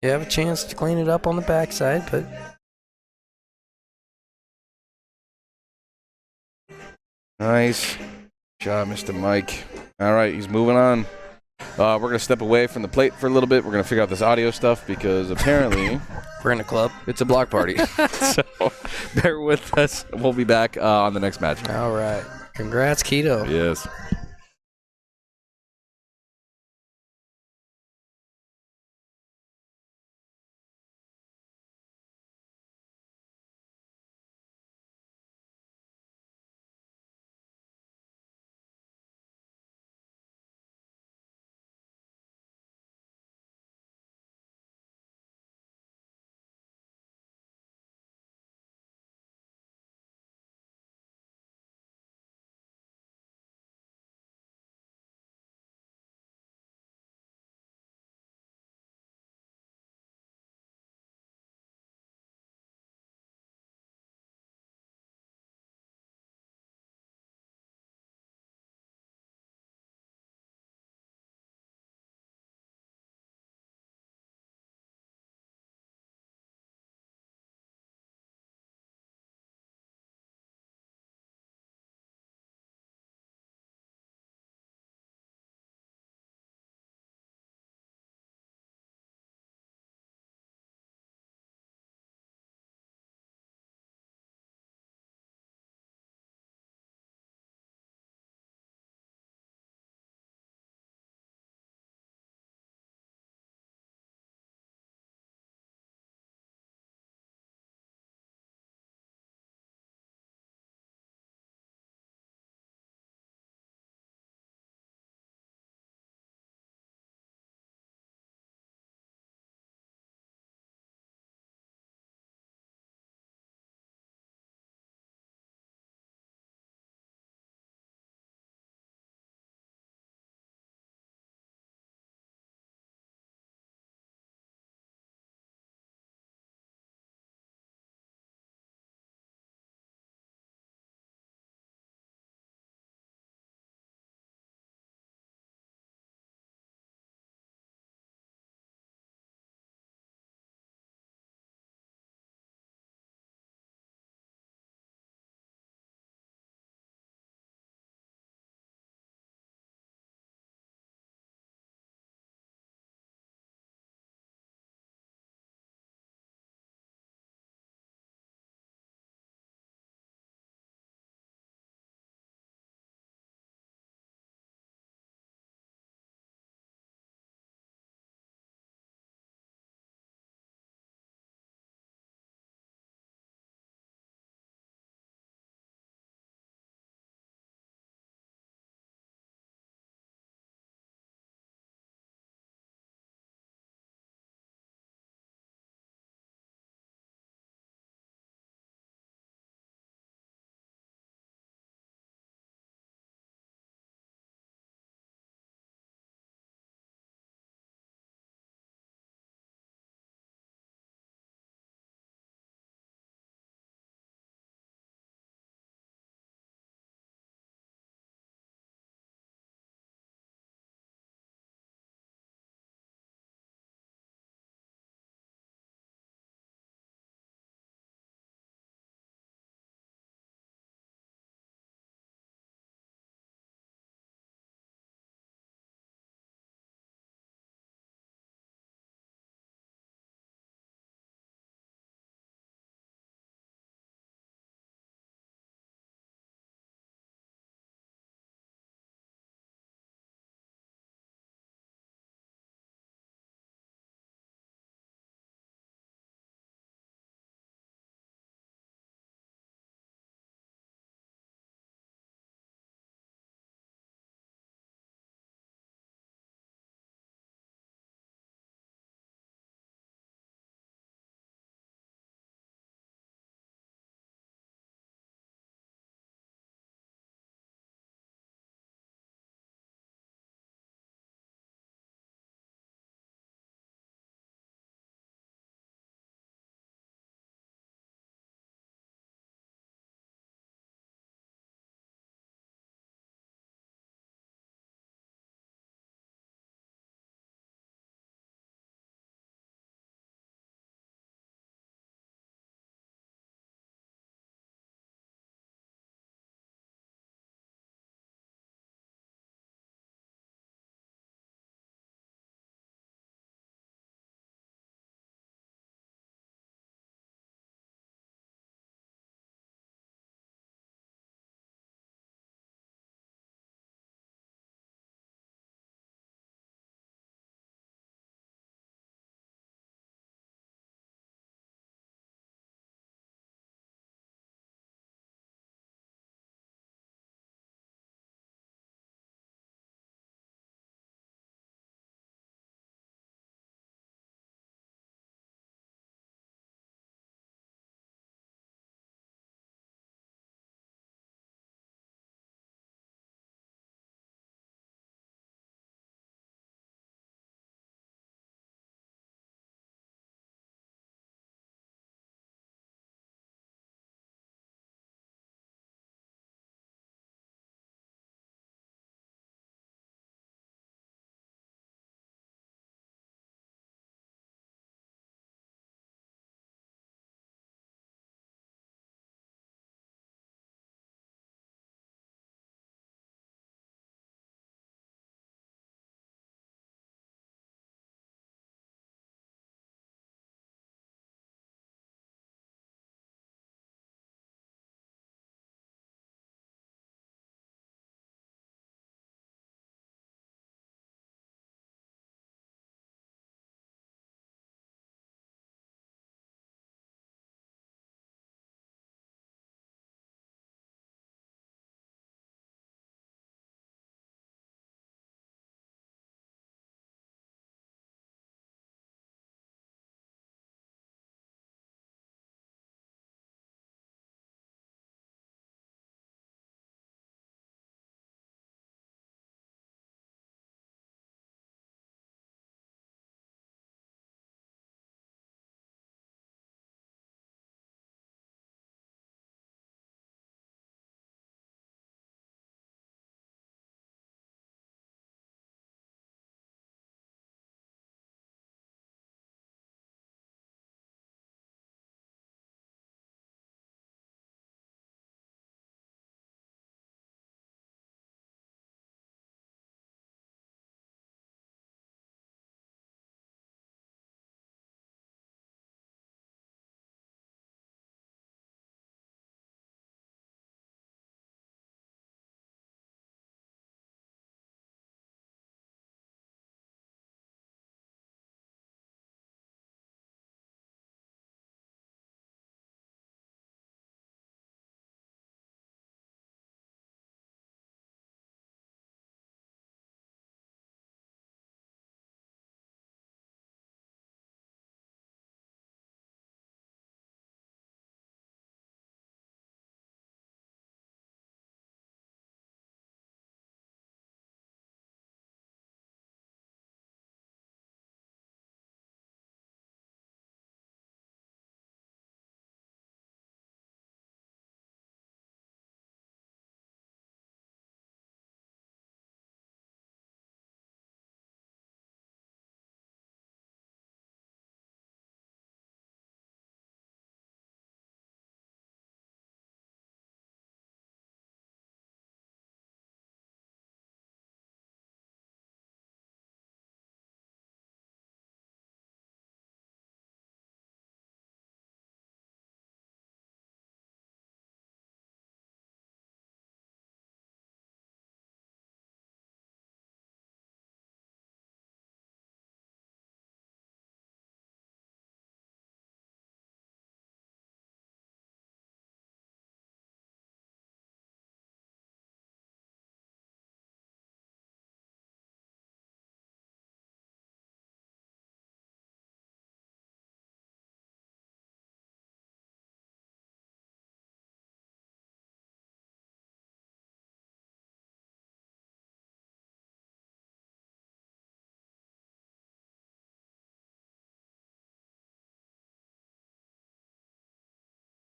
You have a chance to clean it up on the backside, but Nice job, Mr. Mike. All right, he's moving on. We're going to step away from the plate for a little bit. We're going to figure out this audio stuff because apparently we're in a club. it's a block party. So bear with us. We'll be back on the next match. All right. Congrats, Keto. Yes.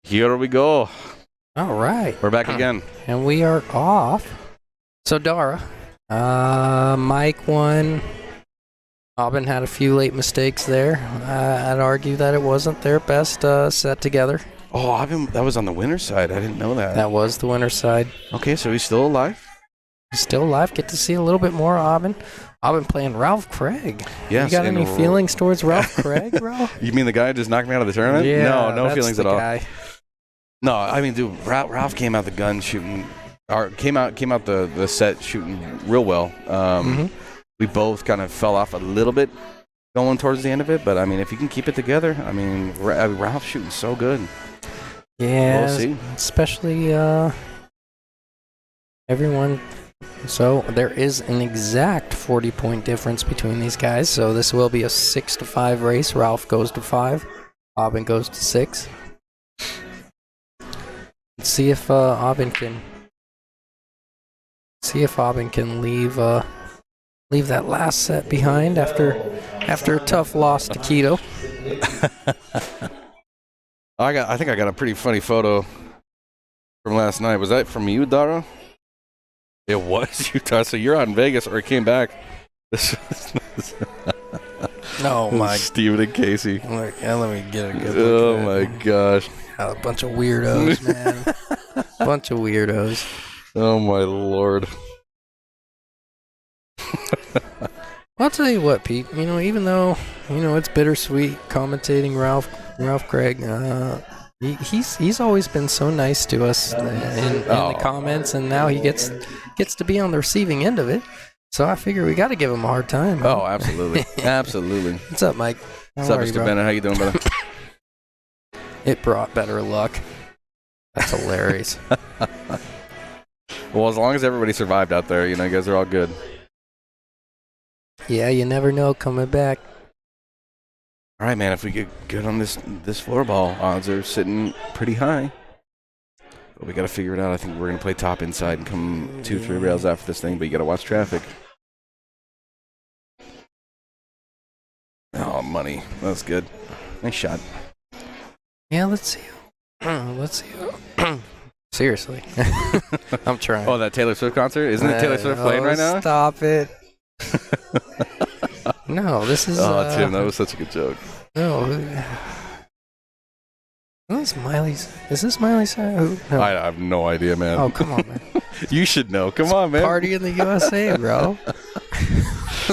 Here we go. All right. We're back again. And we are off. So, Dara, Mike won. Aubin had a few late mistakes there. I'd argue that it wasn't their best set together. Oh, that was on the winner's side. I didn't know that. That was the winner's side. Okay, so he's still alive? He's still alive. Get to see a little bit more Aubin. Aubin playing Ralph Craig. Yes. You got any feelings towards Ralph Craig, bro? You mean the guy who just knocked me out of the tournament? Yeah, no that's feelings the at all. guy. No, I mean, dude, Ralph came out the gun shooting, or came out the set shooting real well. We both kind of fell off a little bit going towards the end of it, but I mean, if you can keep it together, I mean, Ralph's shooting so good. Yeah, We'll see. Especially everyone. So there is an exact 40-point difference between these guys. So this will be a 6-5 race. Ralph goes to 5. Aubin goes to 6. Let's see if Aubin can leave that last set behind after a tough loss to Keto. I think I got a pretty funny photo from last night. Was that from you, Dara? It was you, Dara. So you're out in Vegas, or it came back. Oh my! Steven and Casey. Let me get a good look. Oh at my it. gosh! A bunch of weirdos, man. Bunch of weirdos. Oh my lord! I'll tell you what, Pete. You know, even though it's bittersweet commentating Ralph Craig. He's always been so nice to us in the comments, and now he gets to be on the receiving end of it. So I figure we got to give him a hard time. Huh? Oh, absolutely, absolutely. What's up, Mike? What's up, Mr. Bennett? How you doing, brother? It brought better luck. That's hilarious. Well, as long as everybody survived out there, you guys are all good. Yeah, you never know coming back. All right, man. If we get good on this floorball, odds are sitting pretty high. But we got to figure it out. I think we're gonna play top inside and come 2-3 rails after this thing. But you got to watch traffic. Oh, money. That's good. Nice shot. Yeah, let's see. Let's see. Seriously, I'm trying. Oh, that Taylor Swift concert? Isn't it Taylor Swift playing right now? Stop it. No, this is. Oh, Tim, that was such a good joke. No. Is this Miley's? Is this Miley Cyrus? No. I have no idea, man. Oh, come on, man. You should know. Come on, man. Party in the USA, bro.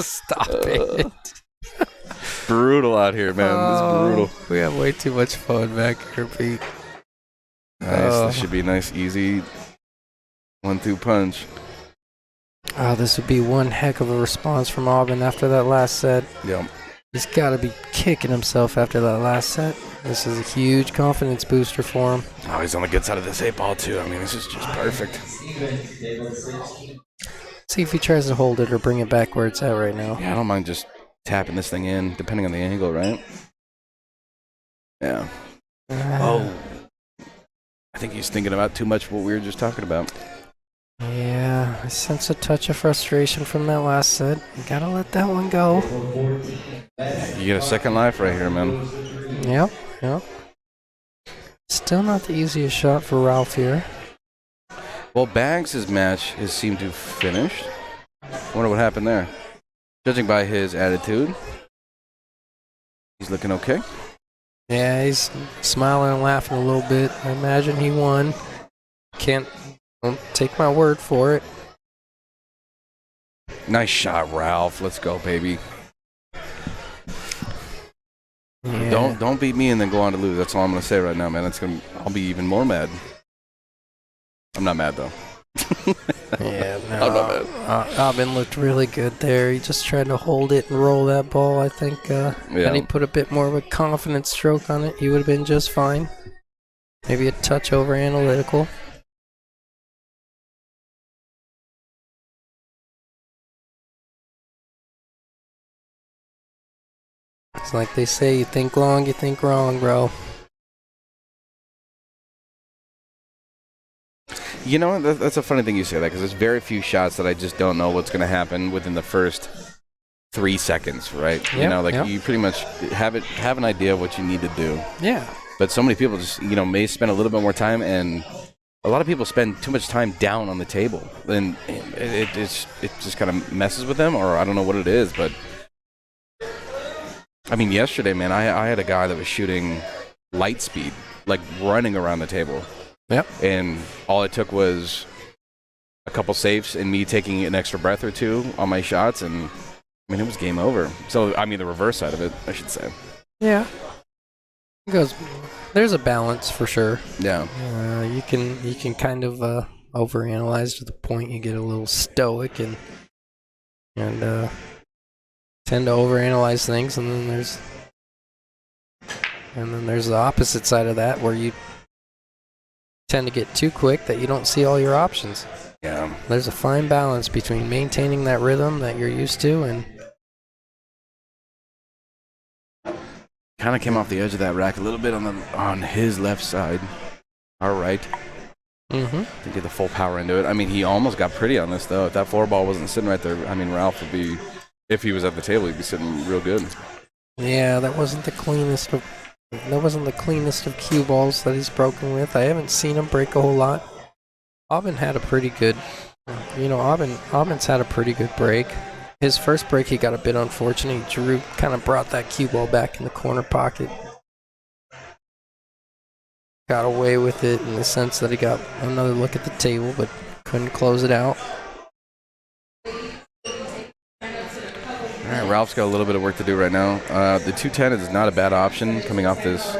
Stop it. Brutal out here, man. This is brutal. We have way too much fun back here, Pete. Nice. This should be a nice, easy 1-2 punch. Oh, this would be one heck of a response from Aubin after that last set. Yep. He's got to be kicking himself after that last set. This is a huge confidence booster for him. Oh, he's on the good side of this 8-ball, too. I mean, this is just perfect. See if he tries to hold it or bring it back where it's at right now. Yeah, I don't mind just tapping this thing in, depending on the angle, right? Yeah. Oh. I think he's thinking about too much what we were just talking about. Yeah, I sense a touch of frustration from that last set. You gotta let that one go. Yeah, you get a second life right here, man. Yep. Still not the easiest shot for Ralph here. Well, Bags' match has seemed to have finished. I wonder what happened there. Judging by his attitude, he's looking okay. Yeah, he's smiling and laughing a little bit. I imagine he won. Don't take my word for it. Nice shot, Ralph. Let's go, baby. Yeah. Don't beat me and then go on to lose. That's all I'm gonna say right now, man. I'll be even more mad. I'm not mad though. Yeah, no. I'm not mad. Aubin looked really good there. He just tried to hold it and roll that ball. I think had he put a bit more of a confident stroke on it, he would have been just fine. Maybe a touch over analytical. It's like they say, you think long, you think wrong, bro. You know, that's a funny thing you say that, because there's very few shots that I just don't know what's going to happen within the first 3 seconds, right? Yep, You pretty much have an idea of what you need to do. Yeah. But so many people just, may spend a little bit more time, and a lot of people spend too much time down on the table. And it just kind of messes with them, or I don't know what it is. But, I mean, yesterday, man, I had a guy that was shooting light speed, like running around the table. Yep. And all it took was a couple safes and me taking an extra breath or two on my shots, and, I mean, it was game over. So, I mean, the reverse side of it, I should say. Yeah. Because there's a balance for sure. Yeah. You can kind of overanalyze to the point you get a little stoic and tend to overanalyze things, and then there's the opposite side of that where you tend to get too quick that you don't see all your options. Yeah. There's a fine balance between maintaining that rhythm that you're used to and Kind of came off the edge of that rack a little bit on his left side. Our right. To get the full power into it. I mean, he almost got pretty on this, though. If that 4-ball wasn't sitting right there, I mean, Ralph would be, if he was at the table, he'd be sitting real good. Yeah, that wasn't the cleanest of cue balls that he's broken with. I haven't seen him break a whole lot. Aubin had a pretty good, Aubin's had a pretty good break. His first break, he got a bit unfortunate. Drew kind of brought that cue ball back in the corner pocket. Got away with it in the sense that he got another look at the table, but couldn't close it out. All right, Ralph's got a little bit of work to do right now. The 210 is not a bad option coming off this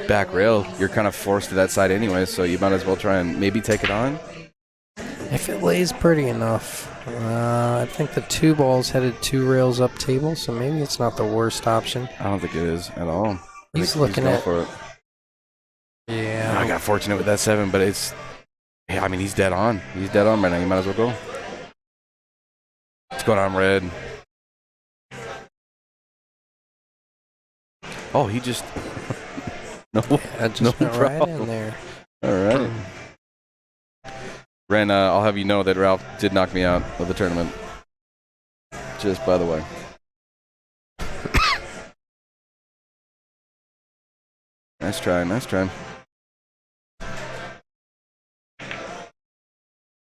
back rail. You're kind of forced to that side anyway, so you might as well try and maybe take it on. If it lays pretty enough. I think the 2 balls headed 2 rails up table, so maybe it's not the worst option. I don't think it is at all. He's looking going at for it. Yeah. I got fortunate with that 7, but I mean, he's dead on. He's dead on right now. You might as well go. What's going on, Red? Oh, he just... no, I just no went right problem. in there. All right. Ren, I'll have you know that Ralph did knock me out of the tournament. Just by the way. Nice try, nice try.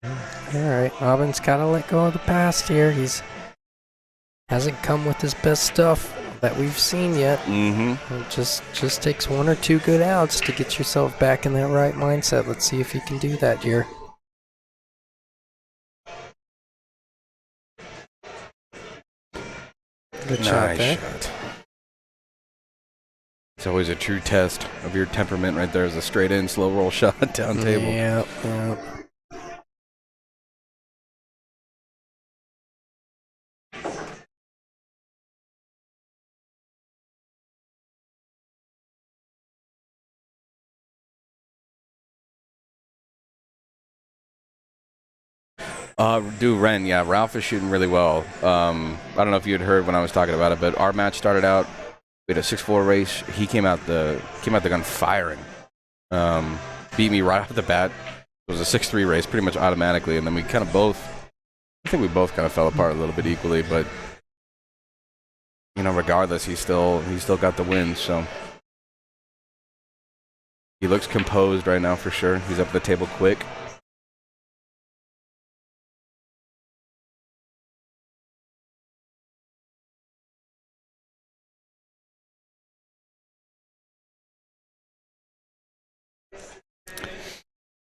All right, Aubin's got to let go of the past here. Hasn't come with his best stuff that we've seen yet. It just takes 1 or 2 good outs to get yourself back in that right mindset. Let's see if he can do that here. Good shot there. Shot. It's always a true test of your temperament right there, is a straight in, slow roll shot down table. Yeah. Ren, yeah, Ralph is shooting really well. I don't know if you had heard when I was talking about it, but our match started out, we had a 6-4 race. He came out the gun firing. Beat me right off the bat. It was a 6-3 race pretty much automatically, and then we kind of I think we both kind of fell apart a little bit equally, but regardless, he still got the win, so he looks composed right now for sure. He's up the table quick.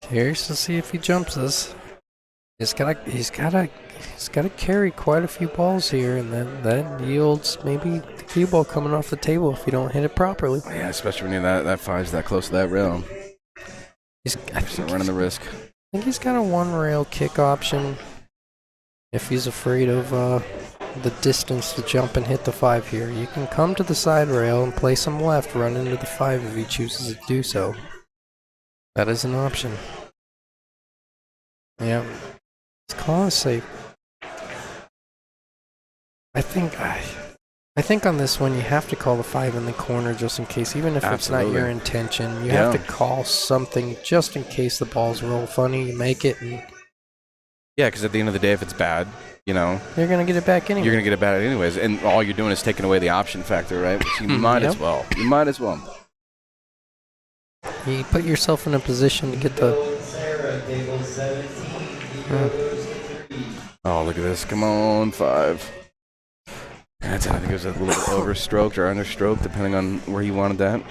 Curious to see if he jumps this. He's gotta carry quite a few balls here, and then that yields maybe the cue ball coming off the table if you don't hit it properly. Yeah, especially when you're that 5's that close to that rail. I think Running the risk. I think he's got a 1 rail kick option if he's afraid of the distance to jump and hit the 5 here. You can come to the side rail and play some left, run into the 5 if he chooses to do so. That is an option. Yeah. Let's call it safe. I think on this one you have to call the 5 in the corner just in case, even if it's not your intention. You have to call something just in case the balls roll funny. You make it, and Yeah, because at the end of the day, if it's bad, you're gonna get it back anyway. you're going to get it bad anyways. And all you're doing is taking away the option factor, right? Which you might as well. You might as well. You put yourself in a position to get the. Bill and Sarah, table 17. Zero goes to 3. Oh, look at this. Come on, 5. That's, I think it was a little bit overstroked or understroked, depending on where you wanted that.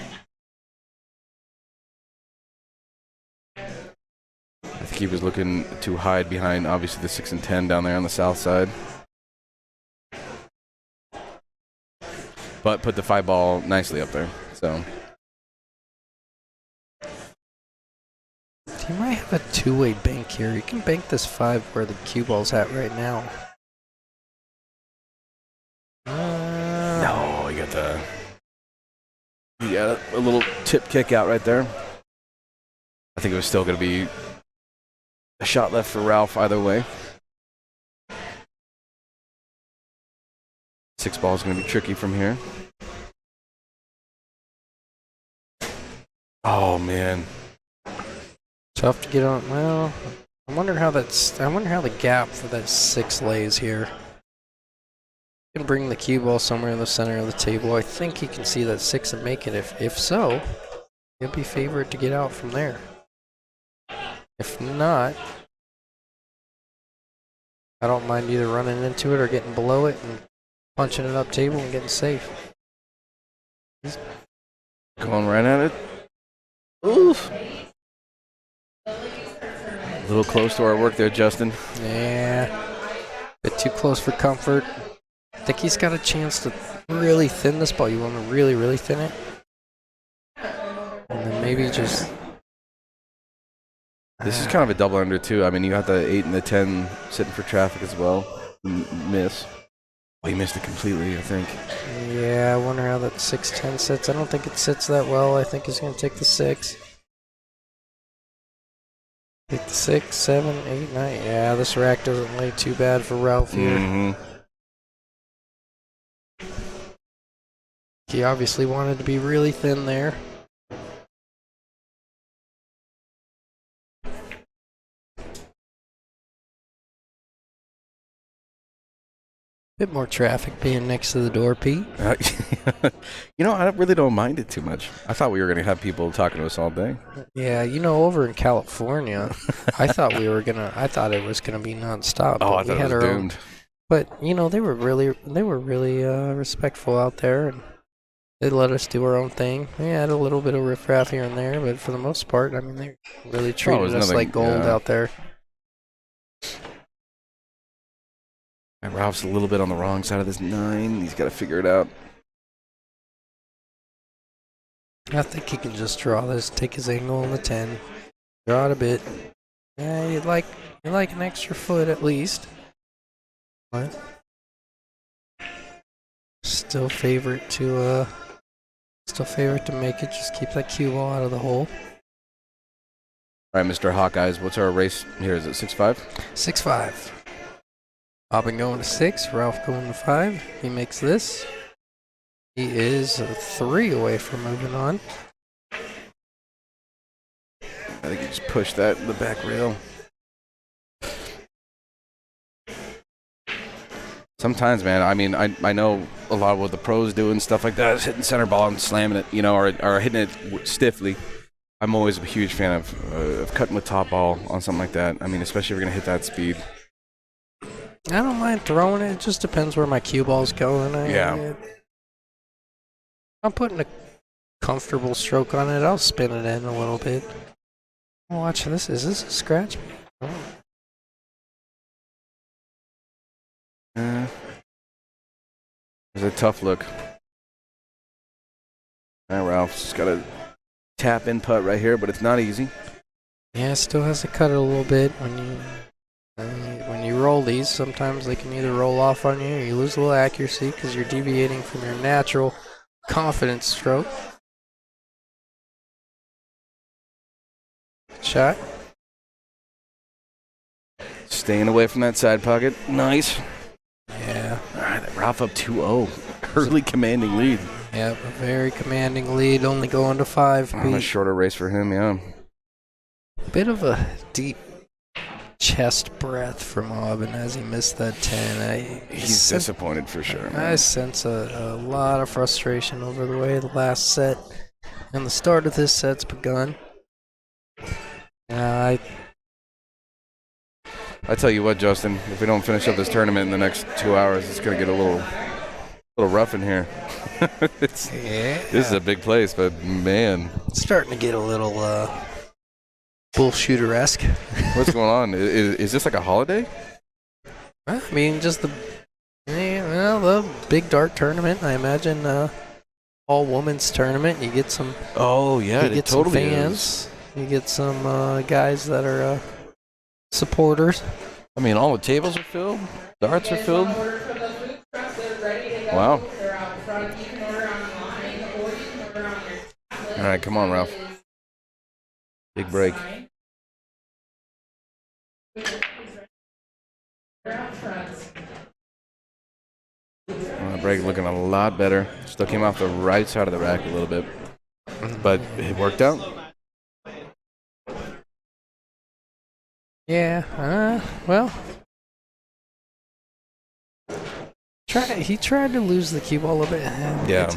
I think he was looking to hide behind, obviously, the 6 and 10 down there on the south side. But put the 5 ball nicely up there. So You might have a two-way bank here. You can bank this 5 where the cue ball's at right now. no, you got a little tip kick out right there. I think it was still going to be a shot left for Ralph either way. 6 ball is going to be tricky from here. Oh man, Tough to get on. Well, I wonder how the gap for that 6 lays here. You can bring the cue ball somewhere in the center of the table. I think he can see that 6 and make it. If so, he'll be favored to get out from there. If not, I don't mind either running into it or getting below it and punching it up table and getting safe. going right at it. Oof. A little close to our work there, Justin. Yeah, bit too close for comfort. I think he's got a chance to really thin this ball. You want to really, really thin it? And then maybe just... This is kind of a double under too. I mean, you got the 8 and the 10 sitting for traffic as well. Miss. Oh, he missed it completely, I think. Yeah, I wonder how that 6-10 sits. I don't think it sits that well. I think he's going to take the 6. Take the 6, 7, 8, 9. Yeah, this rack doesn't lay too bad for Ralph here. Mm-hmm. He obviously wanted to be really thin there. Bit more traffic being next to the door, Pete. I really don't mind it too much. I thought we were going to have people talking to us all day. Yeah, over in California, I thought it was gonna be nonstop. Oh, but I thought we had it was our own. doomed. But they were really respectful out there, and they let us do our own thing. We had a little bit of riffraff here and there, but for the most part, I mean, they really treated us like gold out there. And Ralph's a little bit on the wrong side of this 9. He's got to figure it out. I think he can just draw this, take his angle on the 10, draw it a bit. Yeah, you'd like an extra foot at least. But still favorite to make it. Just keep that cue ball out of the hole. All right, Mr. Hawkeyes, what's our race here? Is it 6-5? 6-5. Bobbin going to 6, Ralph going to 5. He makes this. He is 3 away from moving on. I think he just pushed that in the back rail. Sometimes, man, I mean, I know a lot of what the pros do and stuff like that is hitting center ball and slamming it, or hitting it stiffly. I'm always a huge fan of cutting with top ball on something like that. I mean, especially if you're going to hit that speed. I don't mind throwing it. It just depends where my cue ball's going. I'm putting a comfortable stroke on it. I'll spin it in a little bit. Watch this. Is this a scratch? Oh. It's a tough look. All right, Ralph's just got to tap in putt right here, but it's not easy. Yeah, it still has to cut it a little bit when you roll these. Sometimes they can either roll off on you or you lose a little accuracy because you're deviating from your natural confidence stroke. Good shot. Staying away from that side pocket. Nice. Yeah. All right, Ralph up 2-0. Early commanding lead. Yep, a very commanding lead, only going to 5. On a shorter race for him, yeah. Bit of a deep chest breath from Aubin as he missed that 10. He's disappointed for sure, man. I sense a lot of frustration over the way the last set and the start of this set's begun. I tell you what, Justin, if we don't finish up this tournament in the next 2 hours, it's gonna get a little rough in here. This is a big place, but man, it's starting to get a little bullshooter-esque. what's going on? Is this like a holiday? I mean, just the big dart tournament. I imagine all women's tournament. You get some. Oh yeah, you get some fans. You get some guys that are supporters. I mean, all the tables are filled. Darts are filled. Wow. All right, come on, Ralph. Big break. Break looking a lot better. Still came off the right side of the rack a little bit, but it worked out. Yeah. Well. He tried to lose the cue ball a bit. Yeah.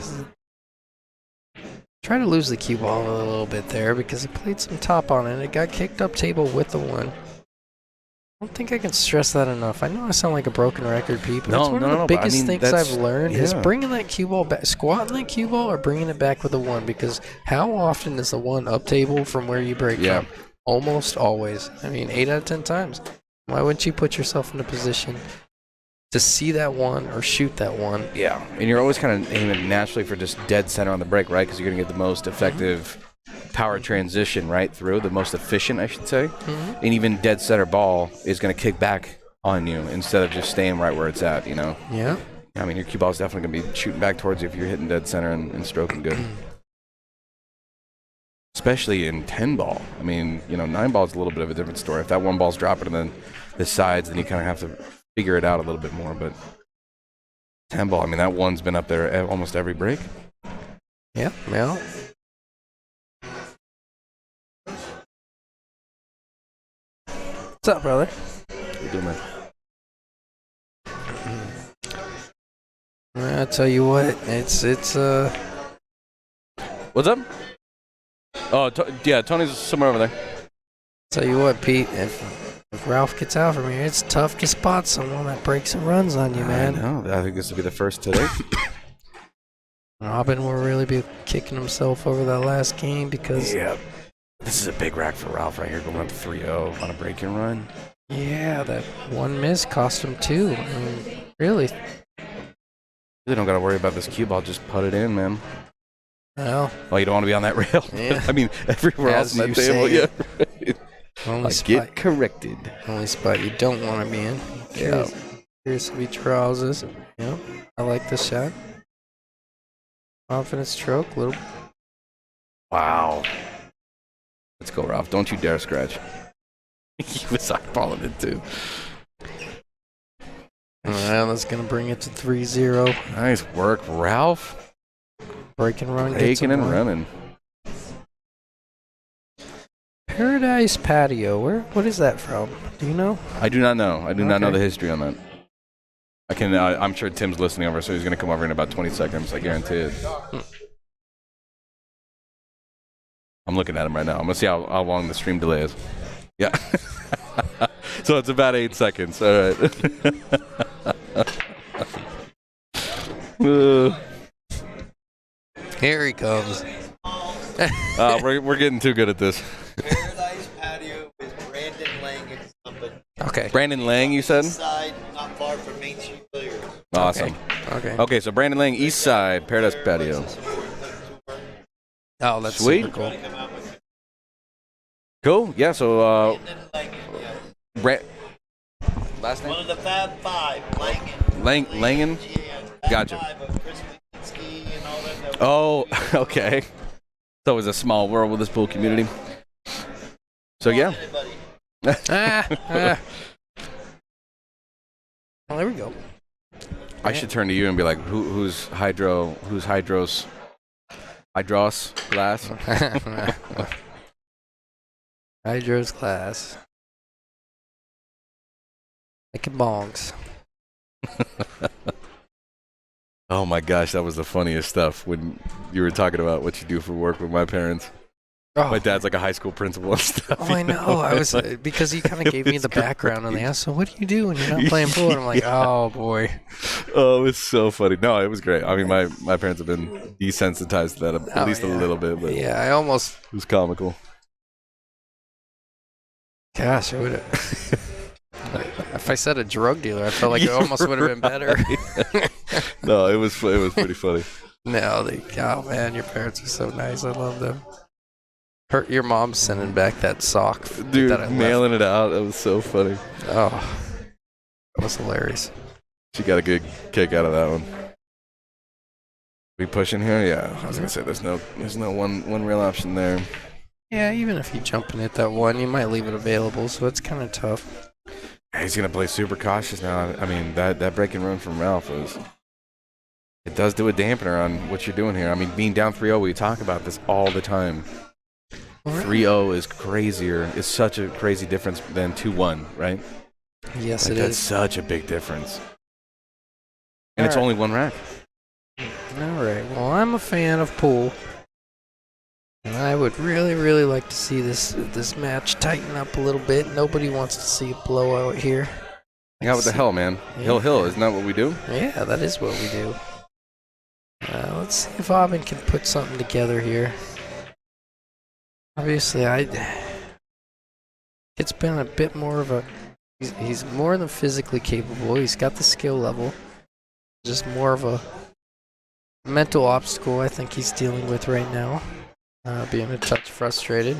Tried to lose the cue ball a little bit there because he played some top on it. It got kicked up table with the one. I don't think I can stress that enough. I know I sound like a broken record, Pete, but it's one of the biggest things I've learned is bringing that cue ball back, squatting that cue ball or bringing it back with the one, because how often is the one up table from where you break from? Almost always. I mean, 8 out of 10 times. Why wouldn't you put yourself in a position to see that one or shoot that one? Yeah, and you're always kind of aiming naturally for just dead center on the break, right? Because you're going to get the most effective power transition right through, the most efficient, I should say. And even dead center ball is going to kick back on you instead of just staying right where it's at, you know? Yeah. I mean, your cue ball is definitely going to be shooting back towards you if you're hitting dead center and stroking good. Especially in 10 ball. I mean, 9 ball is a little bit of a different story. If that one ball's dropping and then the sides, then you kind of have to figure it out a little bit more. But 10 ball, I mean, that one's been up there almost every break. Yeah, well. What's up, brother? What you doing, man? I tell you what, it's What's up? Oh, Tony's somewhere over there. Tell you what, Pete, if Ralph gets out from here, it's tough to spot someone that breaks and runs on you, man. I know. I think this will be the first today. Robin will really be kicking himself over that last game because... Yeah. This is a big rack for Ralph right here, going up 3-0 on a break and run. Yeah, that one miss cost him 2. I mean, really. They don't got to worry about this cue ball. Just put it in, man. Well, you don't want to be on that rail. Yeah. I mean, everywhere else on that table. Yeah. Right. Get corrected. Only spot you don't want to be in. Curious if he draws this. Yeah, I like this shot. Confident stroke, little. Wow. Let's go, Ralph. Don't you dare scratch. He was eyeballing it, too. Well, that's going to bring it to 3-0. Nice work, Ralph. Break and run. Breaking and running. Paradise Patio. What is that from? Do you know? I do not know. I do not know the history on that. I can. I'm sure Tim's listening over, so he's going to come over in about 20 seconds. I guarantee it. I'm looking at him right now. I'm going to see how long the stream delay is. Yeah. So it's about 8 seconds. All right. Here he comes. We're getting too good at this. Paradise Patio with Brandon Lang and company. Okay. Brandon Lang, you said? East side, not far from Main Street Billiards. Awesome. Okay. So Brandon Lang, East Side, Paradise Patio. Oh, that's sweet. super cool. Cool. Yeah. So last name? One of the Fab Five, Langen. Yeah, Gotcha. Fab of Chris Lewinsky and all them. Oh, okay. It's always a small world with this pool community. So yeah. Well, there we go. I should turn to you and be like, who's Hydros glass? Hydro's class. Like it bongs. Oh my gosh, that was the funniest stuff when you were talking about what you do for work with my parents. Oh, My dad's like a high school principal and stuff. oh, I know. I was because he kind of gave me the background, and they asked, "So what do you do when you're not playing pool?" And I'm like, "Oh boy." Oh, it's so funny. No, it was great. I mean, my parents have been desensitized to that at least a little bit, but Yeah, I almost. it was comical. Gosh, it would have. If I said a drug dealer, I felt like it almost would have been better. No, it was pretty funny. No, oh man, your parents are so nice. I love them. Your mom's sending back that sock Dude, that I left. mailing it out. That was so funny. Oh, that was hilarious. She got a good kick out of that one. We pushing here? Yeah, I was gonna say there's no one real option there. Yeah, even if you jump and hit that one, you might leave it available, so it's kind of tough. He's gonna play super cautious now. I mean, that breaking run from Ralph it does do a dampener on what you're doing here. I mean, being down 3-0, we talk about this all the time. 3-0 is crazier. It's such a crazy difference than 2-1, right? Yes, Like, it that's is. such a big difference. And it's All right. only one rack. All right. Well, I'm a fan of pool, and I would really, really like to see this match tighten up a little bit. Nobody wants to see a blowout here. Yeah, what the hell, man? Yeah. Hill, isn't that what we do? Yeah, that is what we do. Let's see if Aubin can put something together here. Obviously, it's been a bit more of a. He's more than physically capable. He's got the skill level. Just more of a mental obstacle I think he's dealing with right now. Being a touch frustrated.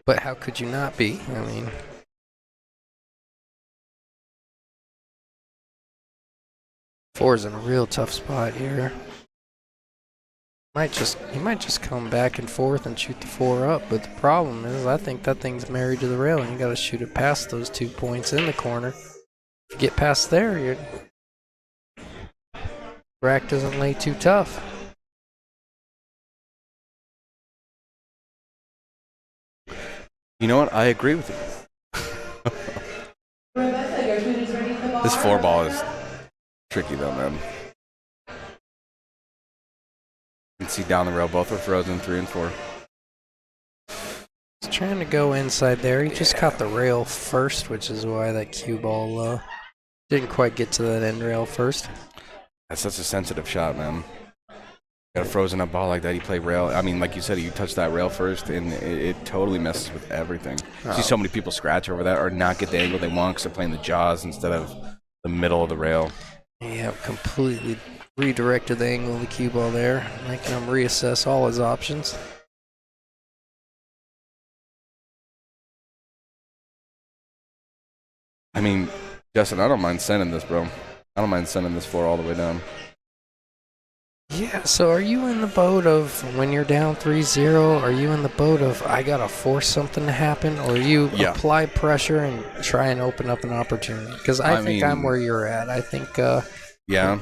But how could you not be? I mean, four's in a real tough spot here. He might just come back and forth and shoot the 4 up, but the problem is I think that thing's married to the rail and you gotta shoot it past those 2 points in the corner. If you get past there, your rack doesn't lay too tough. You know what? I agree with you. This 4-ball is tricky though, man. You can see down the rail, both are frozen, 3 and 4. He's trying to go inside there. He just caught the rail first, which is why that cue ball didn't quite get to that end rail first. That's such a sensitive shot, man. Got a frozen up ball like that, you play rail. I mean, like you said, you touch that rail first, and it totally messes with everything. See so many people scratch over that or not get the angle they want because they're playing the jaws instead of the middle of the rail. Yeah, completely redirected the angle of the cue ball there, making him reassess all his options. I mean, Justin, I don't mind sending this, bro. I don't mind sending this 4 all the way down. Yeah, so are you in the boat of when you're down 3-0, are you in the boat of I gotta force something to happen, or you apply pressure and try and open up an opportunity? Because I think I'm where you're at. I think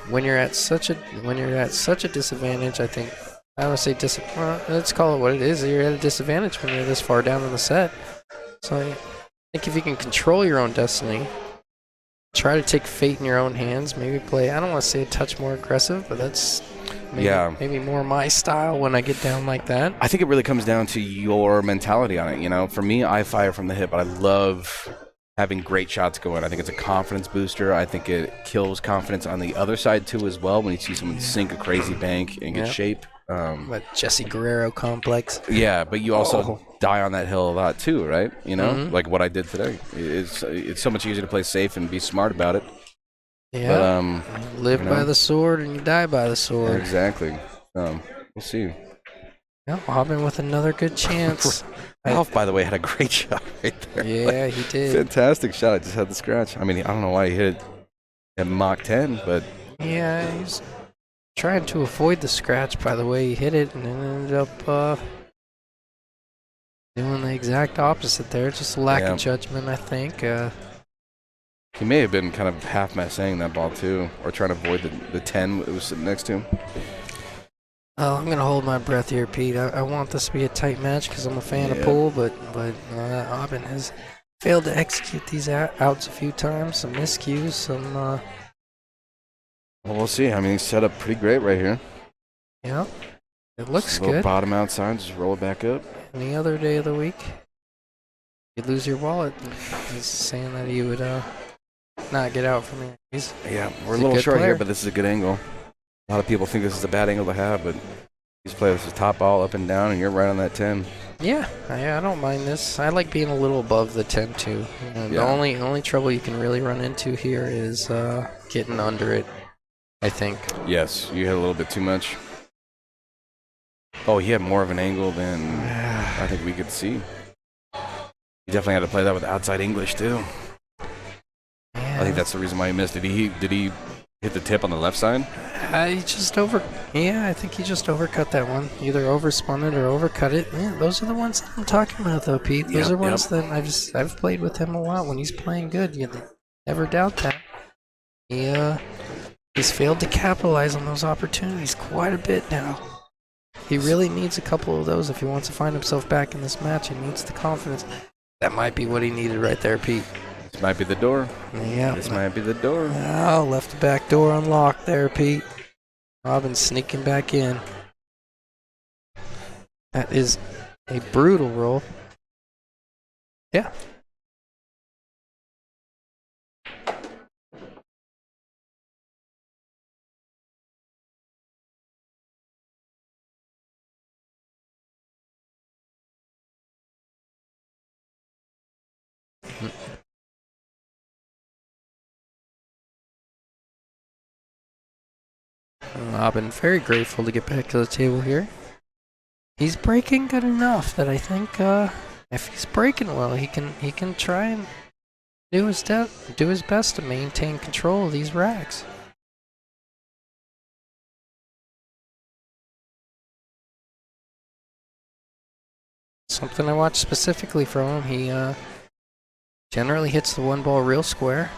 when you're at such a disadvantage, I think I would say let's call it what it is. You're at a disadvantage when you're this far down in the set. So I think if you can control your own destiny, try to take fate in your own hands. Maybe play. I don't want to say a touch more aggressive, but that's. Maybe more my style when I get down like that. I think it really comes down to your mentality on it. You know, for me, I fire from the hip, but I love having great shots go in. I think it's a confidence booster. I think it kills confidence on the other side too as well when you see someone sink a crazy bank in good shape. That Jesse Guerrero complex. Yeah, but you also die on that hill a lot too, right? You know, like what I did today. It's so much easier to play safe and be smart about it. Yeah, but, you live by the sword and you die by the sword. Exactly. We'll see. Yeah, Aubin with another good chance. Ralph, by the way, had a great shot right there. Yeah, he did. Fantastic shot. I just had the scratch. I mean, I don't know why he hit it at Mach 10, but... Yeah, he's trying to avoid the scratch by the way he hit it, and then ended up doing the exact opposite there. Just a lack of judgment, I think. He may have been kind of half-saying that ball, too, or trying to avoid the 10 that was sitting next to him. Oh, I'm gonna hold my breath here, Pete. I want this to be a tight match because I'm a fan of Yeah. pool, but Aubin has failed to execute these outs a few times. Some miscues, some Well, we'll see. I mean, he's set up pretty great right here. yeah. It looks Just a little good. bottom outside, just roll it back up. Any other day of the week, you'd lose your wallet. He's saying that he would not get out from here. Yeah, we're a He's a little good short player. here, but this is a good angle. A lot of people think this is a bad angle to have, but he's playing with his top ball up and down, and you're right on that 10. Yeah, I don't mind this. I like being a little above the 10 too. The Yeah. only trouble you can really run into here is getting under it, I think. Yes, you hit a little bit too much. Oh, he had more of an angle than I think we could see. He definitely had to play that with outside English too. I think that's the reason why he missed. Did he hit the tip on the left side? I think he just overcut that one. Either overspun it or overcut it. Yeah, those are the ones that I'm talking about, though, Pete. Those Yep, are ones that I've played with him a lot. When he's playing good, you never doubt that. He's failed to capitalize on those opportunities quite a bit now. He really needs a couple of those if he wants to find himself back in this match. He needs the confidence. That might be what he needed right there, Pete. This might be the door. Yeah. This might be the door. Oh, left the back door unlocked there, Pete. Robin sneaking back in. That is a brutal roll. Yeah. Robin very grateful to get back to the table here. He's breaking good enough that I think if he's breaking well, he can try and do his best to maintain control of these racks. Something I watch specifically from him. He generally hits the one ball real square.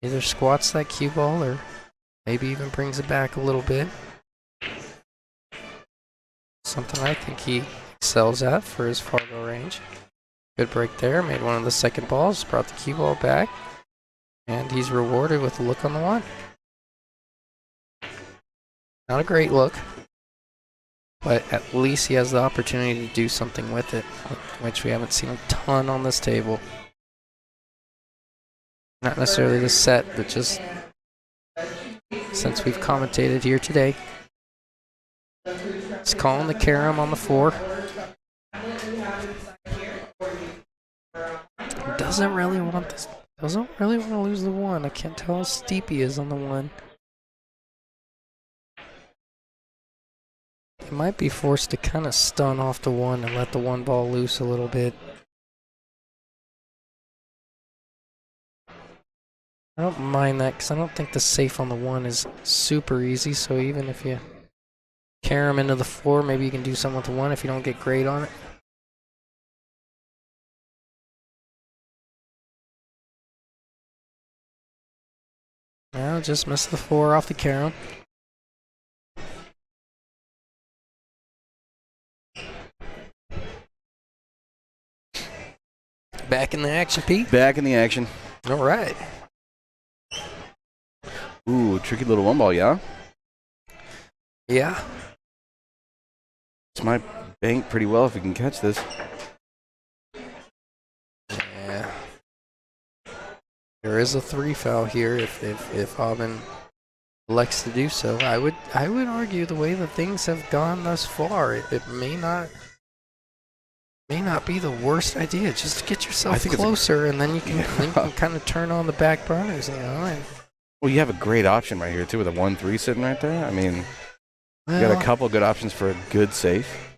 Either squats that cue ball or maybe even brings it back a little bit. Something I think he excels at for his Fargo range. Good break there. Made one of the second balls. Brought the cue ball back. And he's rewarded with a look on the one. Not a great look. But at least he has the opportunity to do something with it, which we haven't seen a ton on this table. Not necessarily this set, but just since we've commentated here today. He's calling the carom on the 4. Doesn't really want this. Doesn't really want to lose the 1. I can't tell how steep he is on the 1. He might be forced to kind of stun off the 1 and let the 1 ball loose a little bit. I don't mind that because I don't think the safe on the 1 is super easy. So even if you carom into the 4, maybe you can do something with the 1 if you don't get great on it. Now just miss the 4 off the carom. Back in the action, Pete. Back in the action. All right. Ooh, tricky little 1 ball, yeah? Yeah. This might bank pretty well if we can catch this. Yeah. There is a 3 foul here if Aubin elects to do so. I would argue the way that things have gone thus far, it may not be the worst idea. Just get yourself closer, and then you can kind of turn on the back burners, you know. And, Well, you have a great option right here, too, with a 1-3 sitting right there. I mean, you got a couple good options for a good safe.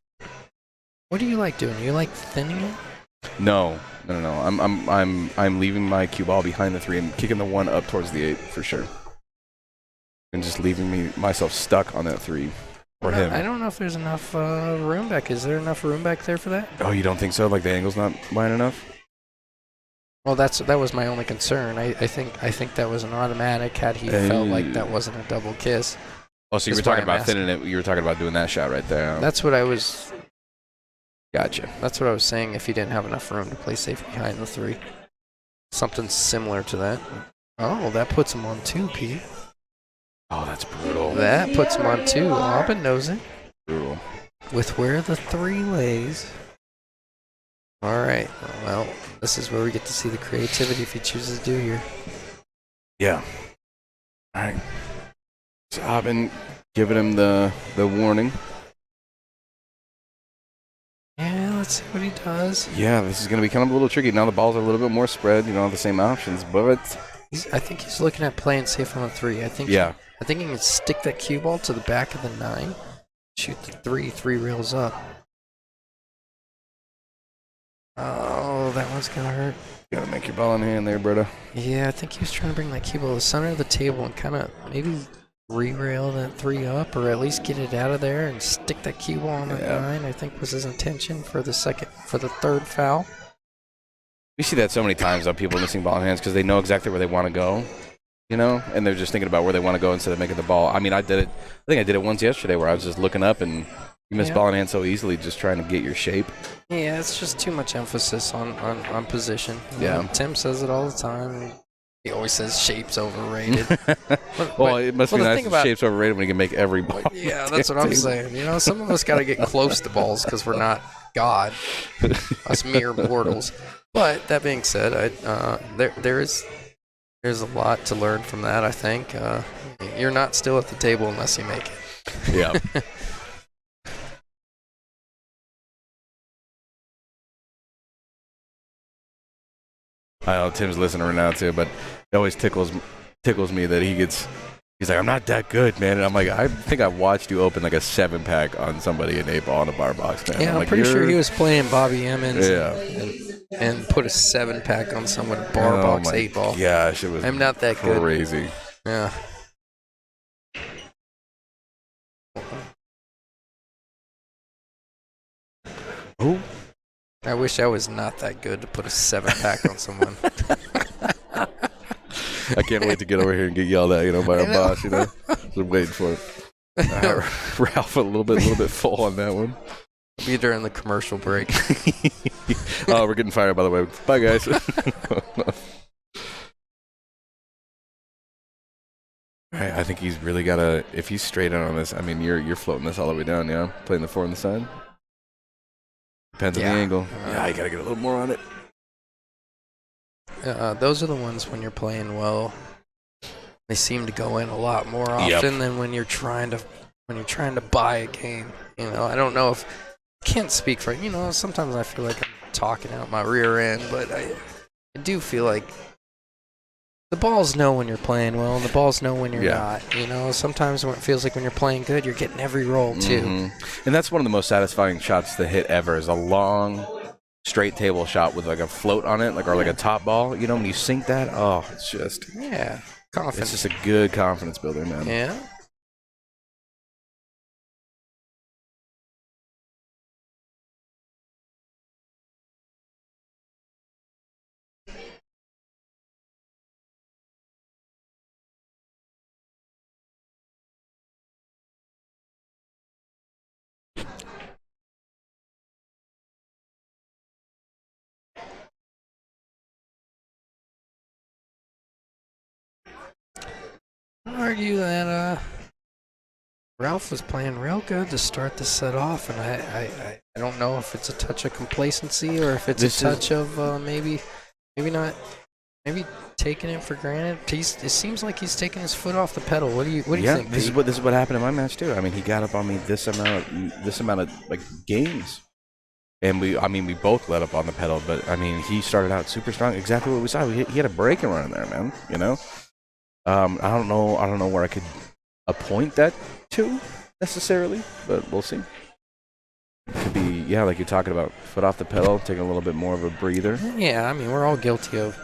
What do you like doing? You like thinning it? No. I'm leaving my cue ball behind the 3 and kicking the 1 up towards the 8 for sure. And just leaving myself stuck on that 3 for him. I don't know if there's enough room back. Is there enough room back there for that? Oh, you don't think so? Like the angle's not wide enough? Well, that was my only concern. I think that was an automatic had he felt like that wasn't a double kiss. Oh, so you That's were talking why I'm about thinning it. You were talking about doing that shot right there. That's what I was. Gotcha. That's what I was saying. If you didn't have enough room to play safe behind the 3, something similar to that. Oh, that puts him on 2, Pete. Oh, that's brutal. That puts him on 2. Aubin knows it. Brutal. With where the 3 lays. All right. Well, this is where we get to see the creativity if he chooses to do here. Yeah. All right. So I've been giving him the warning. Yeah, let's see what he does. Yeah, this is going to be kind of a little tricky. Now the balls are a little bit more spread. You don't have the same options, but I think he's looking at playing safe on the 3. I think yeah. I think he can stick that cue ball to the back of the 9, shoot the 3 rails up. Oh, that one's gonna hurt. You gotta make your ball in hand there, brother. Yeah, I think he was trying to bring that cue ball to the center of the table and kind of maybe re-rail that 3 up, or at least get it out of there and stick that cue ball on that 9. I think was his intention for the 3rd foul. We see that so many times on people missing ball in hands because they know exactly where they want to go, you know, and they're just thinking about where they want to go instead of making the ball. I mean, I think I did it once yesterday where I was just looking up and you miss ball in hand so easily, just trying to get your shape. Yeah, it's just too much emphasis on position. Yeah. Tim says it all the time. He always says shape's overrated. Well, it must be nice if that shape's overrated when you can make every ball. Yeah, that's what I'm saying. You know, some of us got to get close to balls because we're not God, us mere mortals. But that being said, there's a lot to learn from that. I think you're not still at the table unless you make it. Yeah. I know Tim's listening right now too, but it always tickles me that he's like, I'm not that good, man. And I'm like, I think I watched you open like a 7-pack on somebody in 8-ball in a bar box, man. Yeah, I'm like, pretty sure he was playing Bobby Emmons. Yeah. And put a 7-pack on someone bar box 8-ball. Gosh, it was I'm not that good. crazy. Yeah. Who? I wish I was not that good to put a 7-pack on someone. I can't wait to get over here and get yelled at, by our boss, Just waiting for it. Ralph a little bit full on that one. Be during the commercial break. Oh, we're getting fired, by the way. Bye, guys. I think he's really got to, if he's straight on this, I mean, you're floating this all the way down, yeah? Playing the 4 on the side? Depends on the angle. Yeah, you got to get a little more on it. Those are the ones when you're playing well. They seem to go in a lot more often than when you're trying to buy a game. I don't know if can't speak for sometimes I feel like I'm talking out my rear end, but I do feel like the balls know when you're playing well and the balls know when you're not. Sometimes when it feels like when you're playing good, you're getting every roll too. Mm-hmm. And that's one of the most satisfying shots to hit ever is a long straight table shot with like a float on it, or like a top ball. When you sink that, it's just confidence. It's just a good confidence builder, man. Yeah. Argue that Ralph was playing real good to start the set off, and I don't know if it's a touch of complacency or if it's a touch of maybe taking it for granted. It seems like he's taking his foot off the pedal. What do you think? This is what happened in my match too. I mean, he got up on me this amount of like games, and we both let up on the pedal. But I mean, he started out super strong. Exactly what we saw. He had a breaking run in there, man. I don't know where I could appoint that to necessarily, but we'll see. It could be, like you're talking about, foot off the pedal, taking a little bit more of a breather. Yeah, I mean, we're all guilty of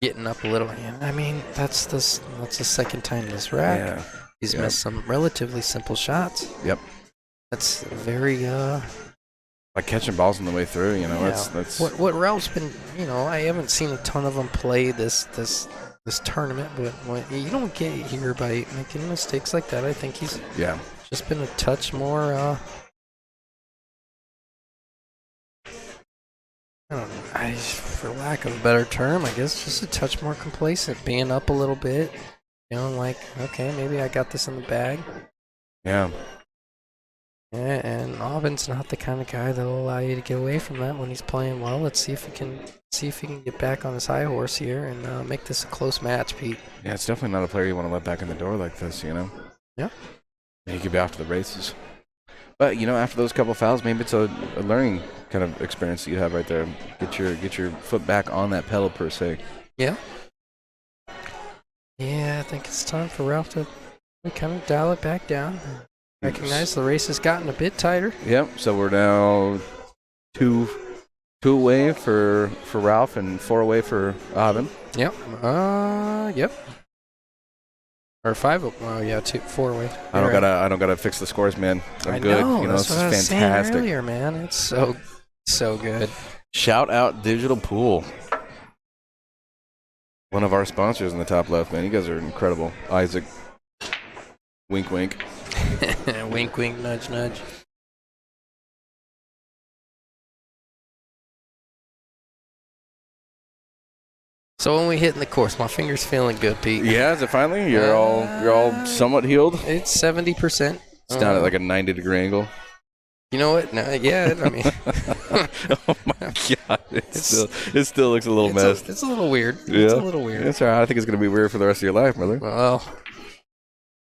getting up a little. I mean, that's the second time this rack. Yeah. He's missed some relatively simple shots. Yep. That's very like catching balls on the way through. That's what Ralph's been. I haven't seen a ton of him play this this tournament, but you don't get here by making mistakes like that. I think he's just been a touch more. I don't know. For lack of a better term, I guess just a touch more complacent, being up a little bit, feeling like, okay, maybe I got this in the bag. Yeah. And Aubyn's not the kind of guy that'll allow you to get away from that when he's playing well. Let's see if he can get back on his high horse here and make this a close match, Pete. Yeah, it's definitely not a player you want to let back in the door like this, you know? Yeah. He could be off to the races. But, you know, after those couple fouls, maybe it's a learning kind of experience that you have right there. Get your foot back on that pedal, per se. Yeah. Yeah, I think it's time for Ralph to kind of dial it back down. Recognize the race has gotten a bit tighter. Yep, so we're now two away for Ralph and 4 away for Aubyn. Yep. Yep. Or 5. Oh yeah, 4 away. I don't gotta fix the scores, man. I'm good. Know, you know, that's this what I is was saying fantastic. earlier, man. It's so good. Shout out Digital Pool. One of our sponsors in the top left, man. You guys are incredible. Isaac. Wink, wink. Wink, wink, nudge, nudge. So when we hit in the course, my finger's feeling good, Pete. Yeah, is it finally? You're all somewhat healed? It's 70%. It's down at like a 90-degree angle. You know what? No, yeah, I mean, Oh my god! It still looks a little messed. It's a little weird. Yeah. It's a little weird. That's all right. I think it's gonna be weird for the rest of your life, brother. Well,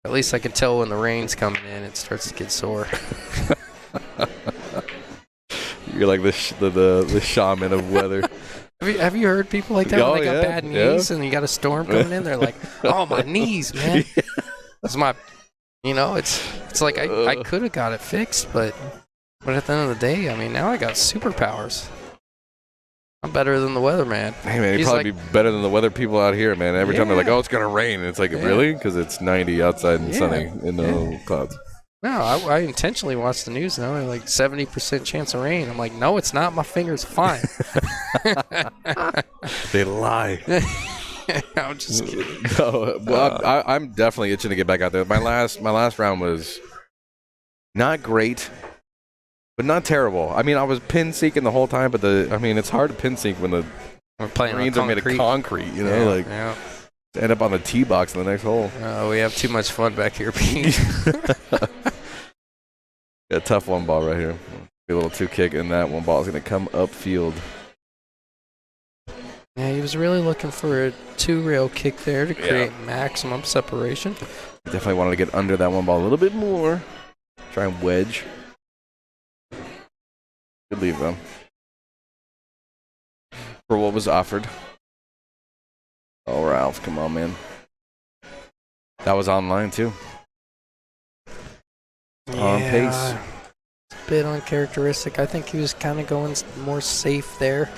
at least I can tell when the rain's coming in. It starts to get sore. You're like the shaman of weather. Have you heard people like that when they got bad knees and you got a storm coming in? They're like, "Oh, my knees, man." Yeah. That's my, it's like I could have got it fixed, but at the end of the day, I mean, now I got superpowers. I'm better than the weatherman. Hey man, you'd He's probably be better than the weather people out here, man. Every time they're like, Yeah. "Oh, it's gonna rain," and it's like, Yeah. really? Because it's 90 outside and Yeah. sunny and no clouds. No, I intentionally watch the news now. They're like 70% chance of rain. I'm like, no, it's not. My finger's fine. They lie. I'm just kidding. No, well, I'm definitely itching to get back out there. My last round was not great, but not terrible. I mean, I was pin seeking the whole time, but it's hard to pin seek when the We're playing on greens are made of concrete. You know, yeah. end up on the tee box in the next hole. We have too much fun back here, Pete. Yeah, tough one ball right here. Be a little two kick, and that one ball is going to come upfield. Yeah, he was really looking for a 2-rail kick there to create maximum separation. Definitely wanted to get under that one ball a little bit more. Try and wedge. Good leave, though. For what was offered. Oh, Ralph, come on, man. That was online, too. On pace. A bit uncharacteristic. I think he was kind of going more safe there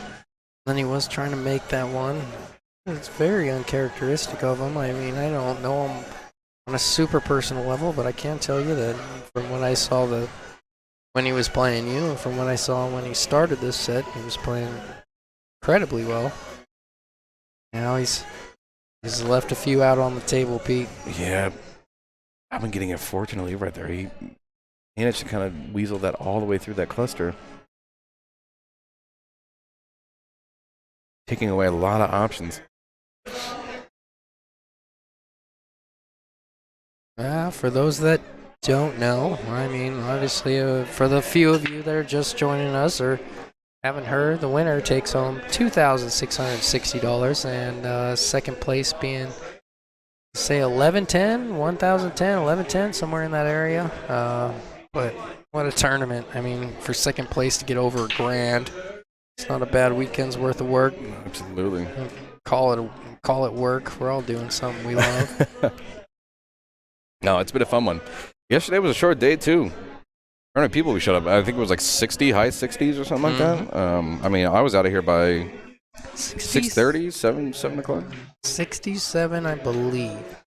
than he was trying to make that one. It's very uncharacteristic of him. I mean, I don't know him on a super personal level, but I can tell you that from when I saw when he was playing you, and from what I saw when he started this set, he was playing incredibly well. Now he's left a few out on the table, Pete. Yeah. I've been getting it fortunately right there. He managed to kind of weasel that all the way through that cluster. Taking away a lot of options. For those that don't know, I mean, obviously, for the few of you that are just joining us or haven't heard, the winner takes home $2,660, and second place being, say, 1110, 1010, 1110, somewhere in that area. But what a tournament! I mean, for second place to get over $1,000, it's not a bad weekend's worth of work. Absolutely. Call it work. We're all doing something we love. No, it's been a fun one. Yesterday was a short day, too. How many people we showed up? I think it was like 60, high 60s or something like that. I mean, I was out of here by 6:30, 7 o'clock. 67, I believe.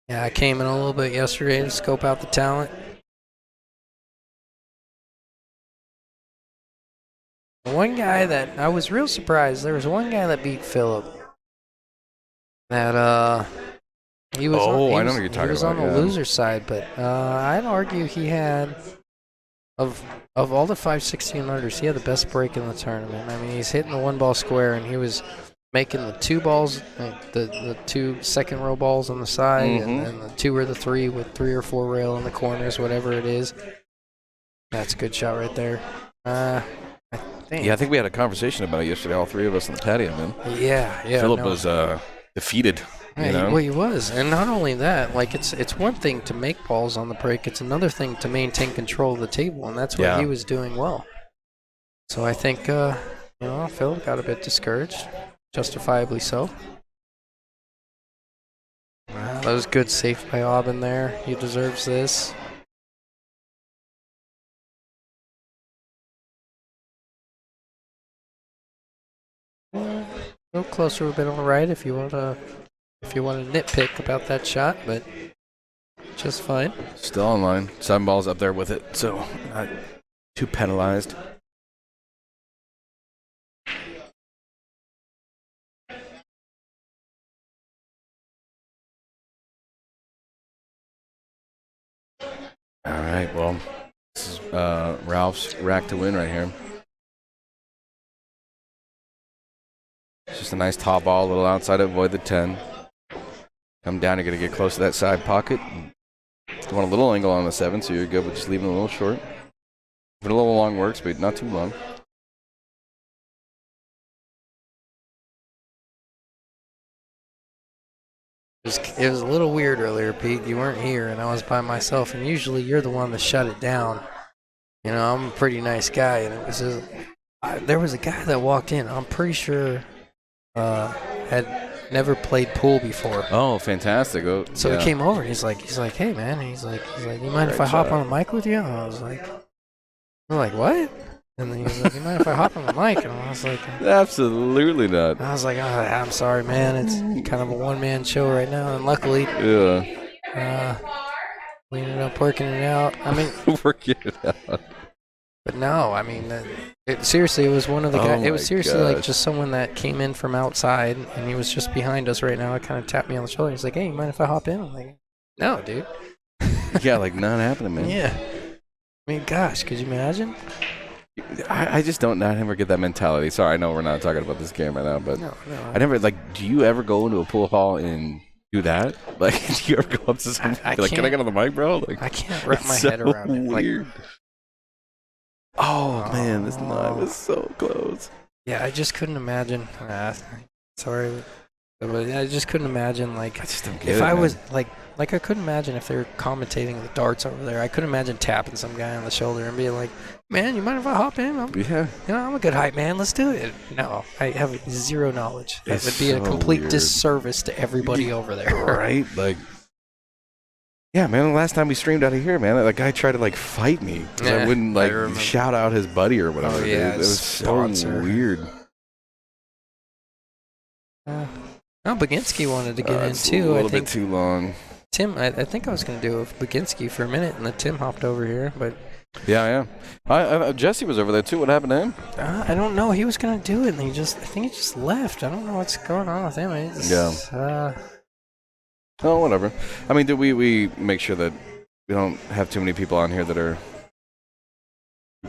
Yeah, I came in a little bit yesterday to scope out the talent. one guy that I was real surprised. There was one guy that beat Philip. That he was. Oh, he I know was, what you're talking He was about, on the yeah. loser side, but I'd argue he had of all the 5/1600s, he had the best break in the tournament. I mean, he's hitting the one ball square, and he was making the two balls, the two second row balls on the side, and then the two or the three with 3 or 4 rail in the corners, whatever it is. That's a good shot right there. I think. Yeah, I think we had a conversation about it yesterday, all three of us on the patio, man. Yeah. Philip no. was defeated. Yeah, You know? well, he was, and not only that, like it's one thing to make balls on the break; it's another thing to maintain control of the table, and that's what he was doing well. So I think, Phil got a bit discouraged, justifiably so. Wow, that was good save by Aubin there. He deserves this. A little closer a bit on the right if you want to nitpick about that shot, but just fine. Still online. 7 balls up there with it, so not too penalized. All right, well, this is Ralph's rack to win right here. It's just a nice top ball, a little outside, avoid the 10. Come down, you're going to get close to that side pocket. You want a little angle on the 7, so you're good, but just leaving it a little short. But a little long works, but not too long. It was a little weird earlier, Pete. You weren't here, and I was by myself, and usually you're the one to shut it down. You know, I'm a pretty nice guy, and it was there was a guy that walked in. I'm pretty sure had never played pool before. Oh, fantastic! Oh, So yeah. he came over. And he's like, hey man, he's like, you mind if I hop on the mic with you? And I was like, I'm like, what? And then he was like, you mind if I hop on the mic? And I was like, Absolutely not. I'm sorry, man. It's kind of a one-man show right now, and luckily, Yeah. we ended up working it out. I mean, Working it out. but no, I mean, seriously, it was one of the guys. It was my seriously like gosh. just someone that came in from outside, and he was just behind us right now. It kind of tapped me on the shoulder. He's like, hey, you mind if I hop in? I'm like, no, dude. Yeah, like not happening, man. Yeah. I mean, gosh, could you imagine? I just don't not ever get that mentality. Sorry, I know we're not talking about this game right now, but No. I never do you ever go into a pool hall and do that? Like, do you ever go up to someone and be like, can I get on the mic, bro? Like, I can't wrap my it's head so around it. Like, weird. Oh man, this night was so close. yeah, I just couldn't imagine. Sorry, but I just couldn't imagine like I just don't get if it, I man. was like I couldn't imagine if they were commentating the darts over there. I couldn't imagine tapping some guy on the shoulder and being like, "Man, you mind if I hop in? Yeah. I'm a good hype man. Let's do it." No, I have zero knowledge. That It's would be a so complete weird. disservice to everybody over there. Right? Like, yeah, man. The last time we streamed out of here, man, that guy tried to like fight me. 'Cause I Yeah, wouldn't I like remember. shout out his buddy or whatever. Oh, dude. yeah, It was sponsor. so weird. No, Baginski wanted to get in It's too. a little I think bit too long. Tim. I think I was going to do it with Baginski for a minute, and then Tim hopped over here, but. Yeah. Jesse was over there too. What happened to him? I don't know. He was gonna do it, and I think he just left. I don't know what's going on with him. Oh, whatever. I mean, we make sure that we don't have too many people on here that are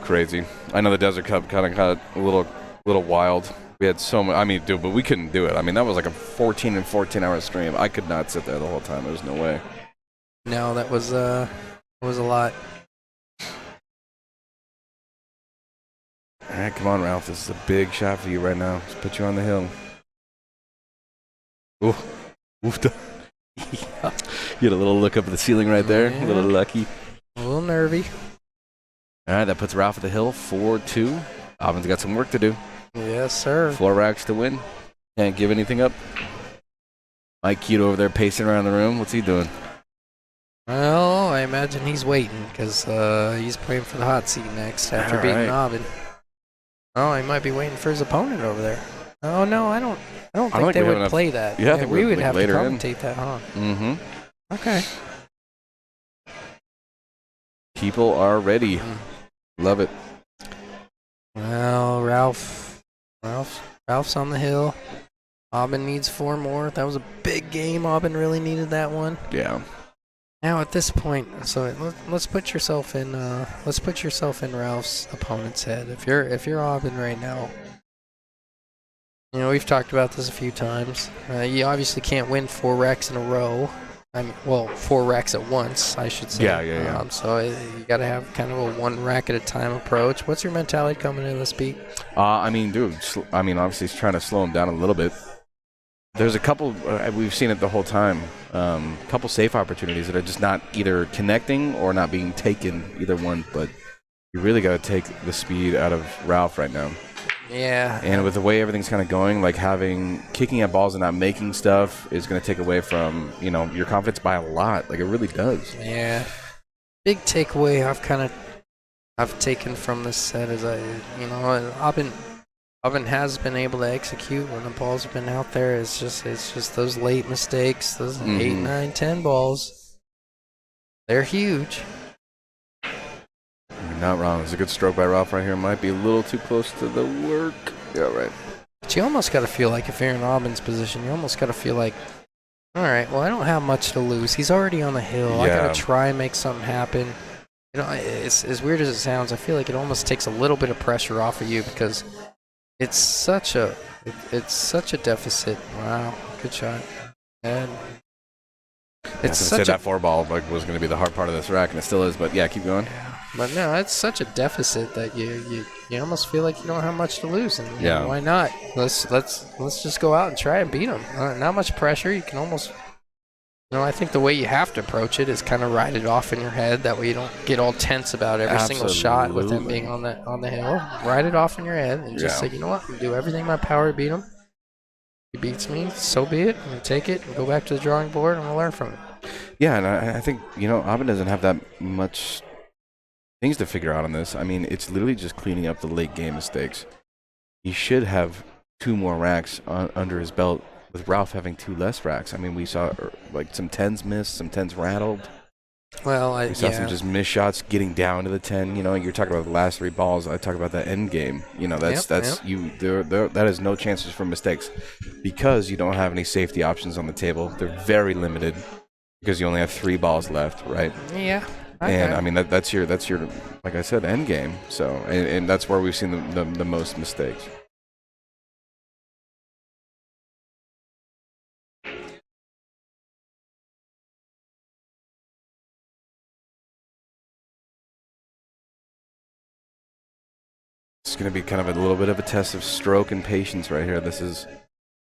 crazy. I know the Desert Cup kind of got a little wild. We had so much. I mean, dude, but we couldn't do it. I mean, that was like a 14-hour stream. I could not sit there the whole time. There's no way. No, that was a lot. All right, come on, Ralph. This is a big shot for you right now. Let's put you on the hill. Ooh. Oof. You had a little look up at the ceiling right there. Yeah. A little lucky. A little nervy. All right, that puts Ralph at the hill, 4-2. Aubin's got some work to do. Yes, sir. 4 racks to win. Can't give anything up. Mike Cute over there pacing around the room. What's he doing? Well, I imagine he's waiting because he's playing for the hot seat next after All beating right. Aubin. Oh, he might be waiting for his opponent over there. Oh no, I don't think think they we have would enough- play that. Yeah, I think we we're, would like, have to later in. commentate that, huh? Mm-hmm. Okay. People are ready. Love it. Well, Ralph's on the hill. Aubin needs 4 more. That was a big game. Aubin really needed that one. Yeah. Now at this point, so let's put yourself in Ralph's opponent's head. If you're Aubin right now, you know we've talked about this a few times. You obviously can't win 4 racks in a row. I mean, well, 4 racks at once, I should say. Yeah. So you got to have kind of a 1 rack at a time approach. What's your mentality coming into this beat? I mean, dude. Obviously, he's trying to slow him down a little bit. There's a couple, we've seen it the whole time, couple safe opportunities that are just not either connecting or not being taken, either one. But you really got to take the speed out of Ralph right now. Yeah. And with the way everything's kind of going, like kicking at balls and not making stuff is going to take away from, your confidence by a lot. Like it really does. Yeah. Big takeaway I've taken from this set is Aubin has been able to execute when the balls have been out there. It's just those late mistakes, those 8, 9, 10 balls. They're huge. You're not wrong. It's a good stroke by Ralph right here. Might be a little too close to the work. Yeah, right. But you almost got to feel like if you're in Aubin's position, you almost got to feel like, all right, well, I don't have much to lose. He's already on the hill. Yeah. I got to try and make something happen. It's as weird as it sounds. I feel like it almost takes a little bit of pressure off of you because it's such a deficit. Wow, good shot. And it's Say that 4 ball was going to be the hard part of this rack, and it still is. But yeah, keep going. But no, it's such a deficit that you almost feel like you don't have much to lose. And Yeah. why not? Let's just go out and try and beat him. Not much pressure. You can almost. I think the way you have to approach it is kind of ride it off in your head. That way you don't get all tense about every single shot with him being on the hill. Ride it off in your head and just say, you know what, I'm going to do everything in my power to beat him. He beats me, so be it. I'm going to take it and go back to the drawing board and we'll learn from it. Yeah, and I think, Aubin doesn't have that much things to figure out on this. I mean, it's literally just cleaning up the late game mistakes. He should have 2 more racks under his belt, with Ralph having 2 less racks. I mean, we saw some 10s missed, some 10s rattled. Well, we saw some just missed shots getting down to the 10. You're talking about the last 3 balls. I talk about that end game. That is no chances for mistakes because you don't have any safety options on the table. They're very limited because you only have 3 balls left, right? Yeah. Okay. And I mean that's your like I said, end game. So and that's where we've seen the most mistakes. It's going to be kind of a little bit of a test of stroke and patience right here. This is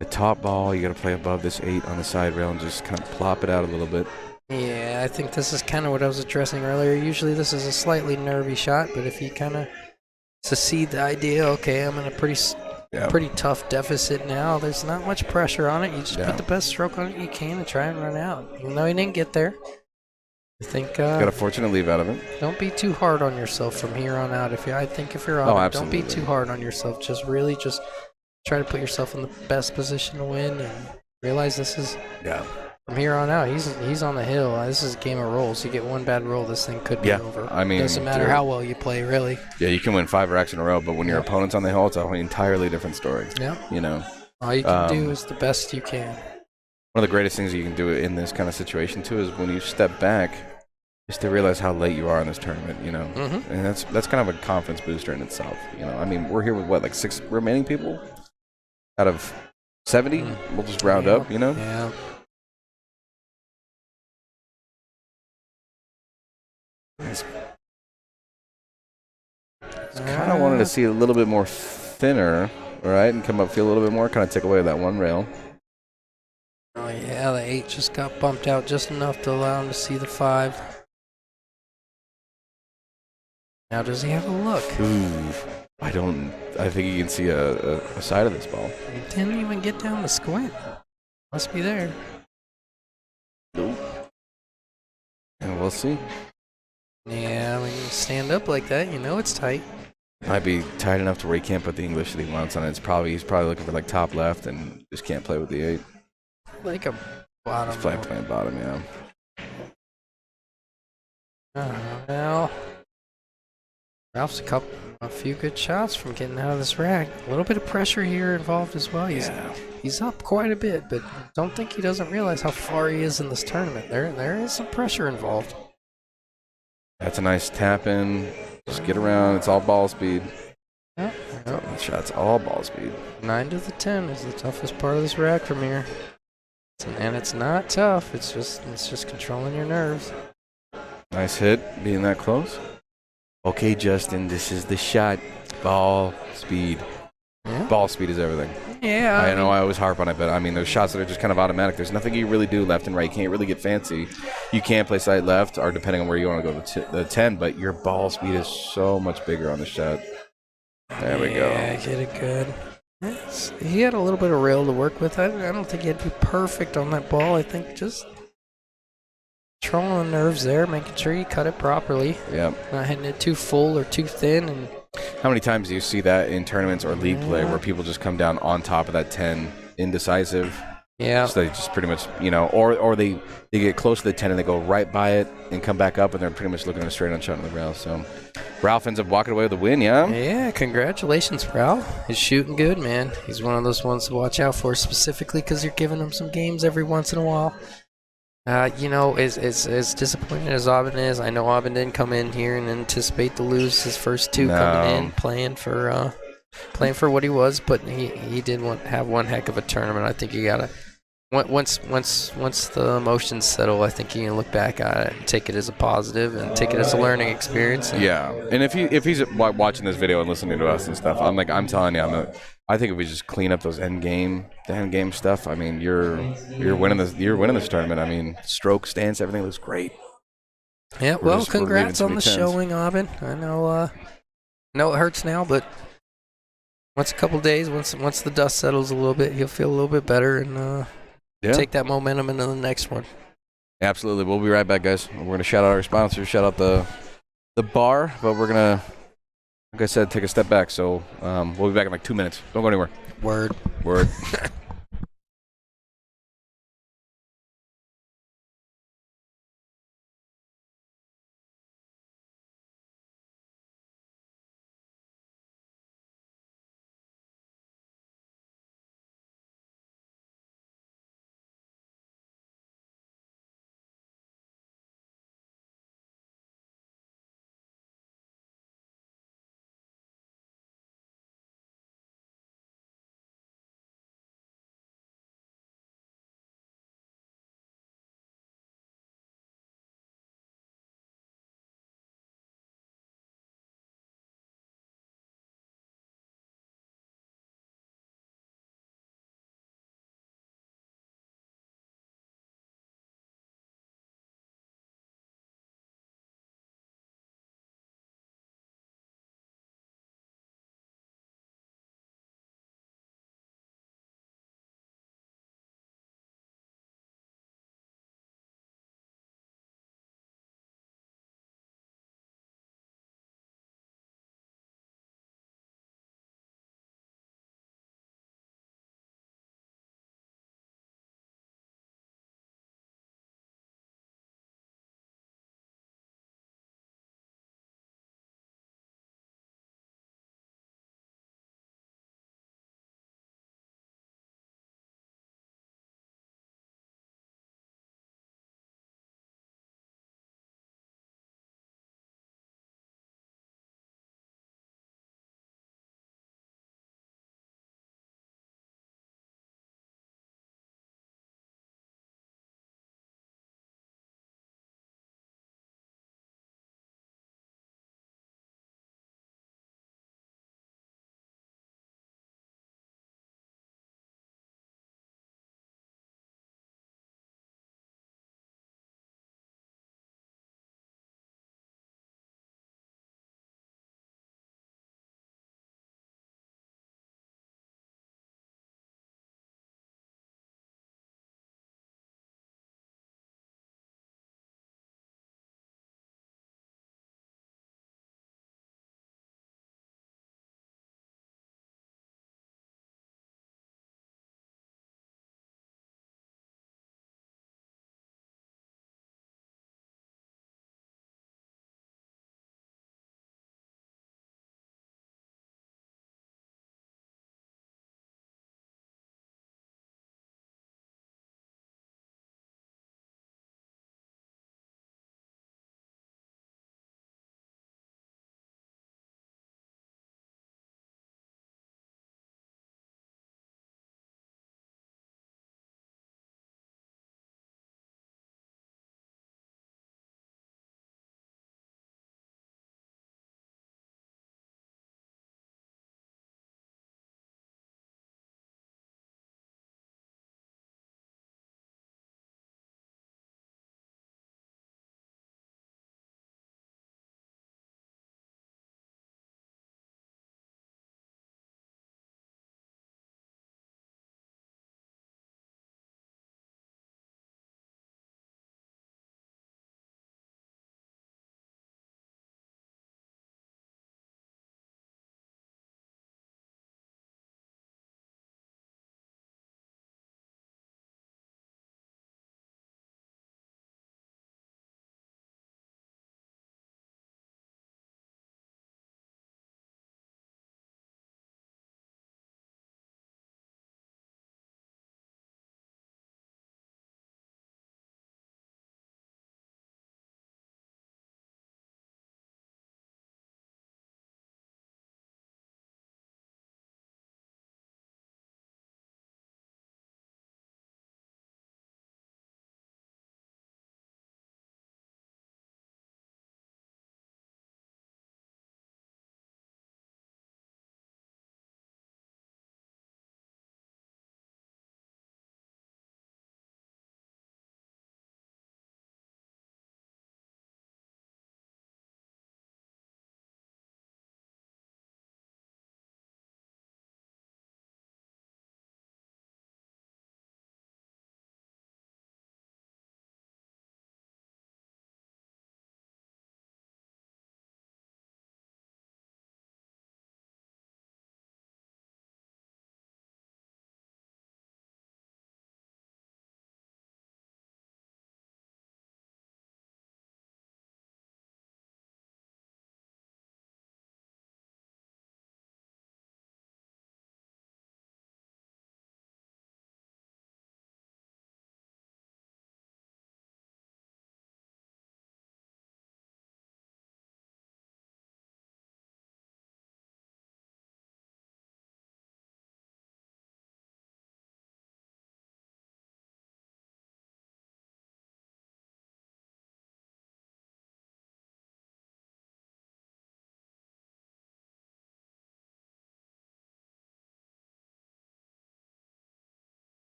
the top ball. You got to play above this 8 on the side rail and just kind of plop it out a little bit. Yeah, I think this is kind of what I was addressing earlier. Usually this is a slightly nervy shot, but if you kind of succeed the idea, okay, I'm in a pretty tough deficit now. There's not much pressure on it. You just put the best stroke on it you can and try and run out. Even though you didn't get there, I think got a fortunate leave out of it. Don't be too hard on yourself from here on out. I think if you're on, don't be too hard on yourself. Just try to put yourself in the best position to win and realize this is from here on out. He's on the hill. This is a game of rolls. You get one bad roll, this thing could be over. I mean, doesn't matter how well you play, really. Yeah, you can win 5 racks in a row, but when your opponent's on the hill, it's an entirely different story. Yeah. All you can do is the best you can. One of the greatest things you can do in this kind of situation too is when you step back, just to realize how late you are in this tournament. And that's kind of a confidence booster in itself. I mean, we're here with 6 remaining people out of 70. We'll just round up. Yeah. Kind of wanted to see a little bit more thinner, right, and come up, feel a little bit more, kind of take away that 1 rail. Oh yeah, the 8 just got bumped out just enough to allow him to see the 5. Now does he have a look? Ooh, I think you can see a side of this ball. He didn't even get down to squint. Must be there. Nope. And we'll see. Yeah, when you stand up like that, it's tight. Might be tight enough to where he can't put the English that he wants on it. He's probably looking for top left and just can't play with the 8. Like a bottom. He's playing bottom, yeah. Well, Ralph's a few good shots from getting out of this rack. A little bit of pressure here involved as well. He's up quite a bit, but don't think he doesn't realize how far he is in this tournament. There is some pressure involved. That's a nice tap in. Just get around. It's all ball speed. Yep. That shot's all ball speed. 9 to the 10 is the toughest part of this rack from here. And it's not tough. It's just controlling your nerves. Nice hit, being that close. Okay, Justin, this is the shot. Ball speed. Yeah. Ball speed is everything. Yeah. I know I always harp on it, but I mean, those shots that are just kind of automatic, there's nothing you really do left and right. You can't really get fancy. You can play side left, or depending on where you want to go to the 10, but your ball speed is so much bigger on the shot. There we go. Yeah, get it good. He had a little bit of rail to work with. I don't think he had to be perfect on that ball. I think just controlling the nerves there, making sure you cut it properly. Yep. Not hitting it too full or too thin. And How many times do you see that in tournaments or league play where people just come down on top of that 10, indecisive? yeah, So they just pretty much, or they get close to the 10 and they go right by it and come back up and they're pretty much looking at a straight on shot on the rail. So Ralph ends up walking away with the win, yeah? yeah. Congratulations, Ralph. He's shooting good, man. He's one of those ones to watch out for, specifically because you're giving him some games every once in a while. As disappointed as Aubin is, I know Aubin didn't come in here and anticipate to lose his first two coming in, playing for what he was, but he did have one heck of a tournament. I think you gotta once the emotions settle, I think you can look back at it and take it as a positive and take it as a learning experience. Yeah, and if he's watching this video and listening to us and stuff, I'm telling you, I think if we just clean up the end game stuff, I mean, you're winning this tournament. I mean, stroke, stance, everything looks great. Yeah, We're well, congrats leaving on the too many showing, Aubin. I know it hurts now, but once a couple days, once the dust settles a little bit, you'll feel a little bit better and take that momentum into the next one. Absolutely. We'll be right back, guys. We're going to shout out our sponsors, shout out the bar, but we're going to, like I said, take a step back. So we'll be back in like 2 minutes. Don't go anywhere. Word.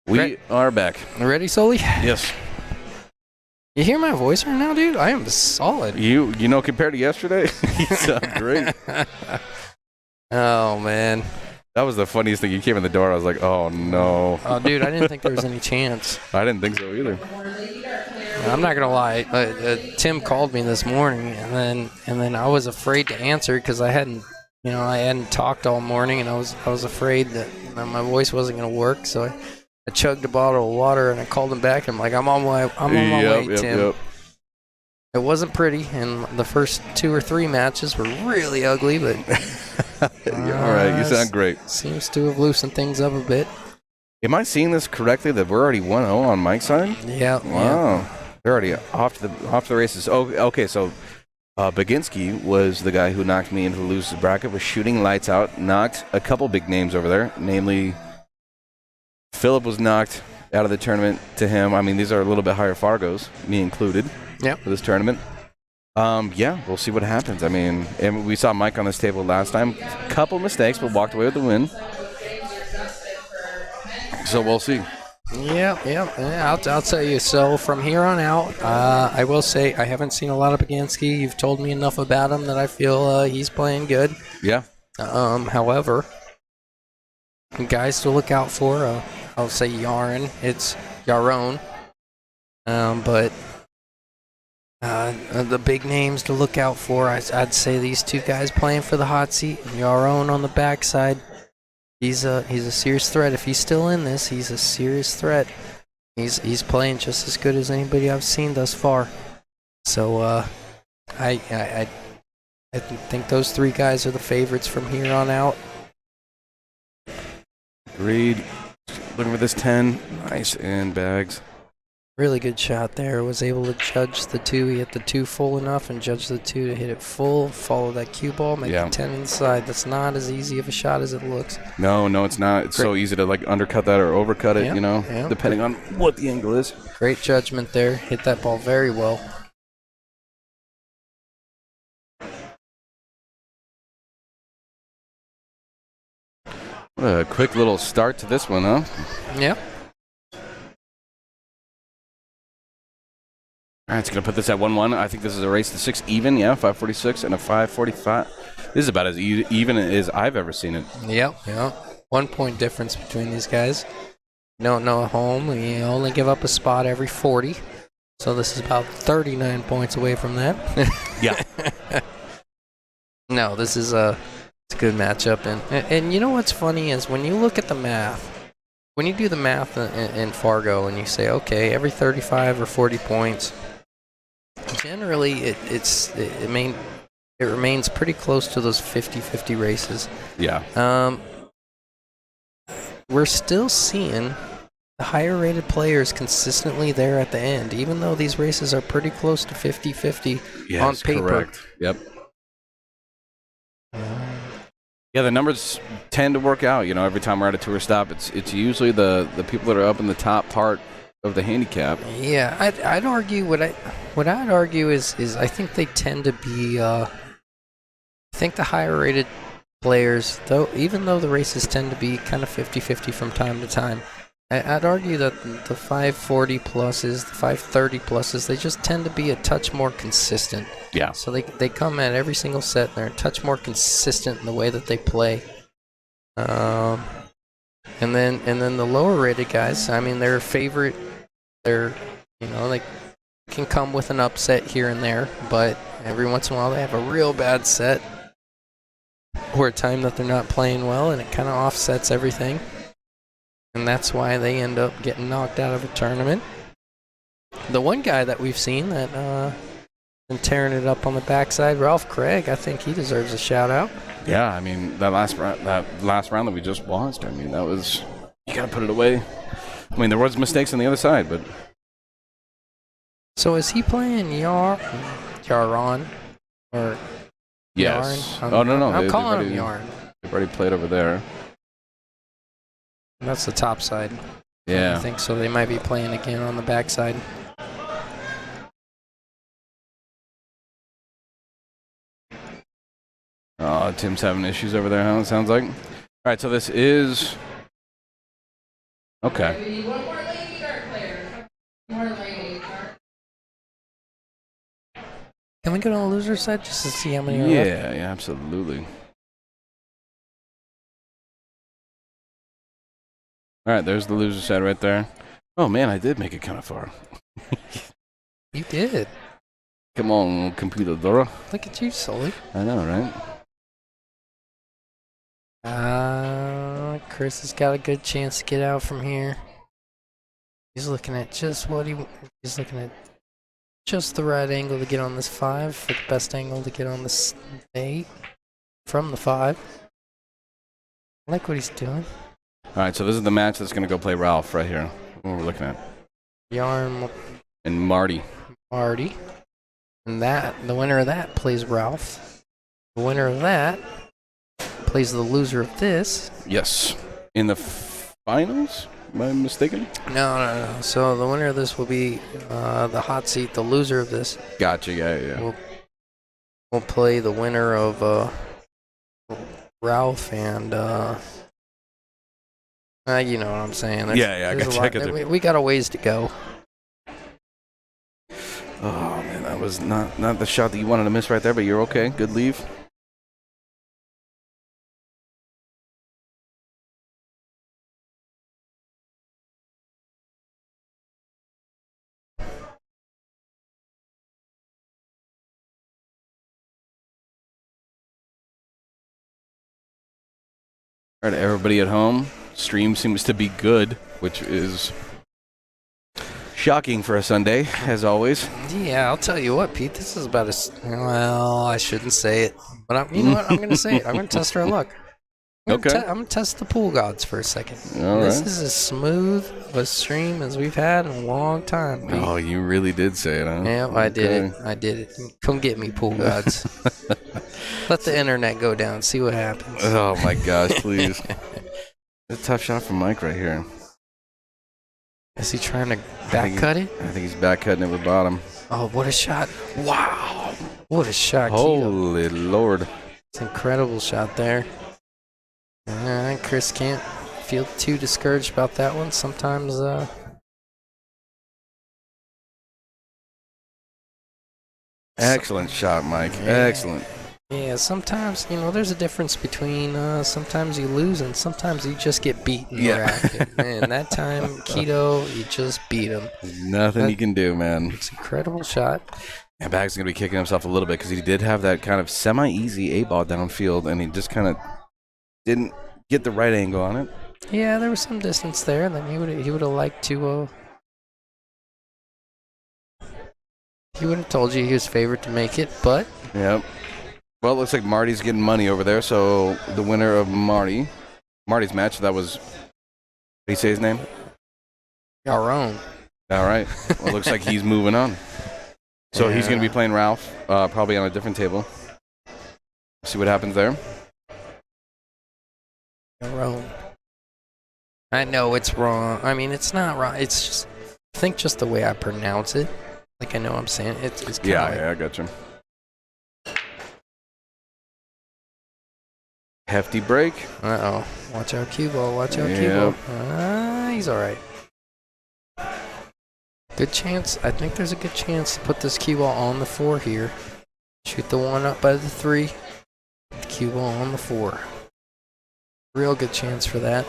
We are back. Ready, Sully? Yes. You hear my voice right now, dude? I am solid. You know, compared to yesterday, you sound great. Oh, man. That was the funniest thing. You came in the door. I was like, oh, no. Oh, dude, I didn't think there was any chance. I didn't think so either. I'm not gonna lie. Tim called me this morning, and then I was afraid to answer because I hadn't talked all morning, and I was afraid that my voice wasn't gonna work. So I chugged a bottle of water and I called him back. And I'm like, I'm on my way, Tim. Yep. It wasn't pretty, and the first 2 or 3 matches were really ugly, but You're all right. You sound great. Seems to have loosened things up a bit. Am I seeing this correctly? That we're already 1-0 on Mike's side? Yeah. Wow. Yeah. They're already off the races. Oh, okay. So Baginski was the guy who knocked me into the losers bracket. Was shooting lights out. Knocked a couple big names over there. Namely, Philip was knocked out of the tournament to him. I mean, these are a little bit higher Fargos, me included, for this tournament. Yeah, we'll see what happens. I mean, and we saw Mike on this table last time. Couple mistakes, but walked away with the win. So we'll see. Yeah. I'll tell you. So from here on out, I will say I haven't seen a lot of Baginski. You've told me enough about him that I feel he's playing good. Yeah. However, guys to look out for. I'll say Yaron. It's Yaron. But the big names to look out for, I'd say these 2 guys playing for the hot seat. Yaron on the backside. He's a serious threat. If he's still in this, he's a serious threat. He's playing just as good as anybody I've seen thus far. So I think those 3 guys are the favorites from here on out. Agreed. Looking for this 10. Nice in bags. Really good shot there. Was able to judge the 2. He hit the 2 full enough and judge the 2 to hit it full. Follow that cue ball, make the 10 inside. That's not as easy of a shot as it looks. No, it's not. It's so easy to like undercut that or overcut it, depending on what the angle is. Great judgment there. Hit that ball very well. What a quick little start to this one, huh? Yeah. All right, it's going to put this at 1-1. I think this is a race to 6 even, 5:46 and a 5:45. This is about as even as I've ever seen it. Yep. 1 point difference between these guys. Don't know at home. We only give up a spot every 40. So this is about 39 points away from that. Yeah. No, this is it's a good matchup. And you know what's funny is when you look at the math, when you do the math in Fargo and you say, okay, every 35 or 40 points, generally it remains pretty close to those 50-50 races. Yeah. We're still seeing the higher rated players consistently there at the end, even though these races are pretty close to 50-50 on paper. Correct. Yep. Yeah, the numbers tend to work out. Every time we're at a tour stop, it's usually the people that are up in the top part of the handicap. Yeah, I'd argue what I'd argue is I think they tend to be. I think the higher rated players, even though the races tend to be kind of 50-50 from time to time, I'd argue that the 540 pluses, the 530 pluses, they just tend to be a touch more consistent. Yeah. So they come at every single set and they're a touch more consistent in the way that they play. And then the lower rated guys, I mean, their favorite, they can come with an upset here and there, but every once in a while they have a real bad set or a time that they're not playing well, and it kind of offsets everything. And that's why they end up getting knocked out of a tournament. The one guy that we've seen that been tearing it up on the backside, Ralph Craig, I think he deserves a shout out. Yeah, I mean that last round that we just watched, I mean that was, you gotta put it away. I mean there was mistakes on the other side, but. So is he playing Yaron or? Yes. Yarn? No. I'm calling him Yarn. They've already played over there. That's the top side. Yeah. I think so. They might be playing again on the backside. Oh, Tim's having issues over there, huh? It sounds like. All right, so this is. Okay. Can we go to the loser side just to see how many are left? Yeah, absolutely. All right, there's the loser side right there. Oh man, I did make it kind of far. You did. Come on, computer Dora. Look at you, Sully. I know, right? Chris has got a good chance to get out from here. He's looking at just he's looking at just the right angle to get on this 5, for the best angle to get on this 8 from the 5. I like what he's doing. All right, so this is the match that's going to go play Ralph right here. What we're looking at. Yarn And Marty. Marty. And the winner of that plays Ralph. The winner of that plays the loser of this. Yes. In the finals? Am I mistaken? No. So the winner of this will be the hot seat. The loser of this Gotcha, yeah. will play the winner of Ralph and you know what I'm saying. Yeah, I there's gotcha. a lot- we got a ways to go. Oh, man, that was not the shot that you wanted to miss right there, but you're okay. Good leave. All right, everybody at home, stream seems to be good, which is shocking for a Sunday, as always. Yeah, I'll tell you what, Pete. This is about well, I shouldn't say it, but you know what? I'm going to say it. I'm going to test our luck. I'm going to test the pool gods for a second. This is as smooth of a stream as we've had in a long time, Pete. Oh, you really did say it, huh? Yeah, I did it. Come get me, pool gods. Let the internet go down. See what happens. Oh, my gosh, please. It's a tough shot from Mike right here. Is he trying to back cut it? I think he's back cutting it with bottom. Oh, what a shot. Wow. What a shot, Keto. Holy Lord. It's an incredible shot there. Chris can't feel too discouraged about that one. Sometimes, Excellent shot, Mike. Yeah. Excellent. Yeah, sometimes, there's a difference between sometimes you lose and sometimes you just get beaten. Yeah. Man, that time, Keto, you just beat him. Nothing you can do, man. It's an incredible shot. And Bag's going to be kicking himself a little bit because he did have that kind of semi-easy A-ball downfield, and he just kind of didn't get the right angle on it. Yeah, there was some distance there. Then he would have liked to. He would have told you he was favored to make it, but. Yep. Well, it looks like Marty's getting money over there. So the winner of Marty's match, that was. Did he say his name? Our own. All right. Well, it looks like he's moving on. So he's going to be playing Ralph, probably on a different table. See what happens there. Our own. I know it's wrong. I mean, it's not wrong. It's just, I think just the way I pronounce it. Like I know I'm saying it's kind of like, I got you. Hefty break. Uh-oh. Watch out, cue ball. Watch out, cue ball. He's all right. Good chance. I think there's a good chance to put this cue ball on the 4 here. Shoot the 1 up by the 3. The cue ball on the 4. Real good chance for that.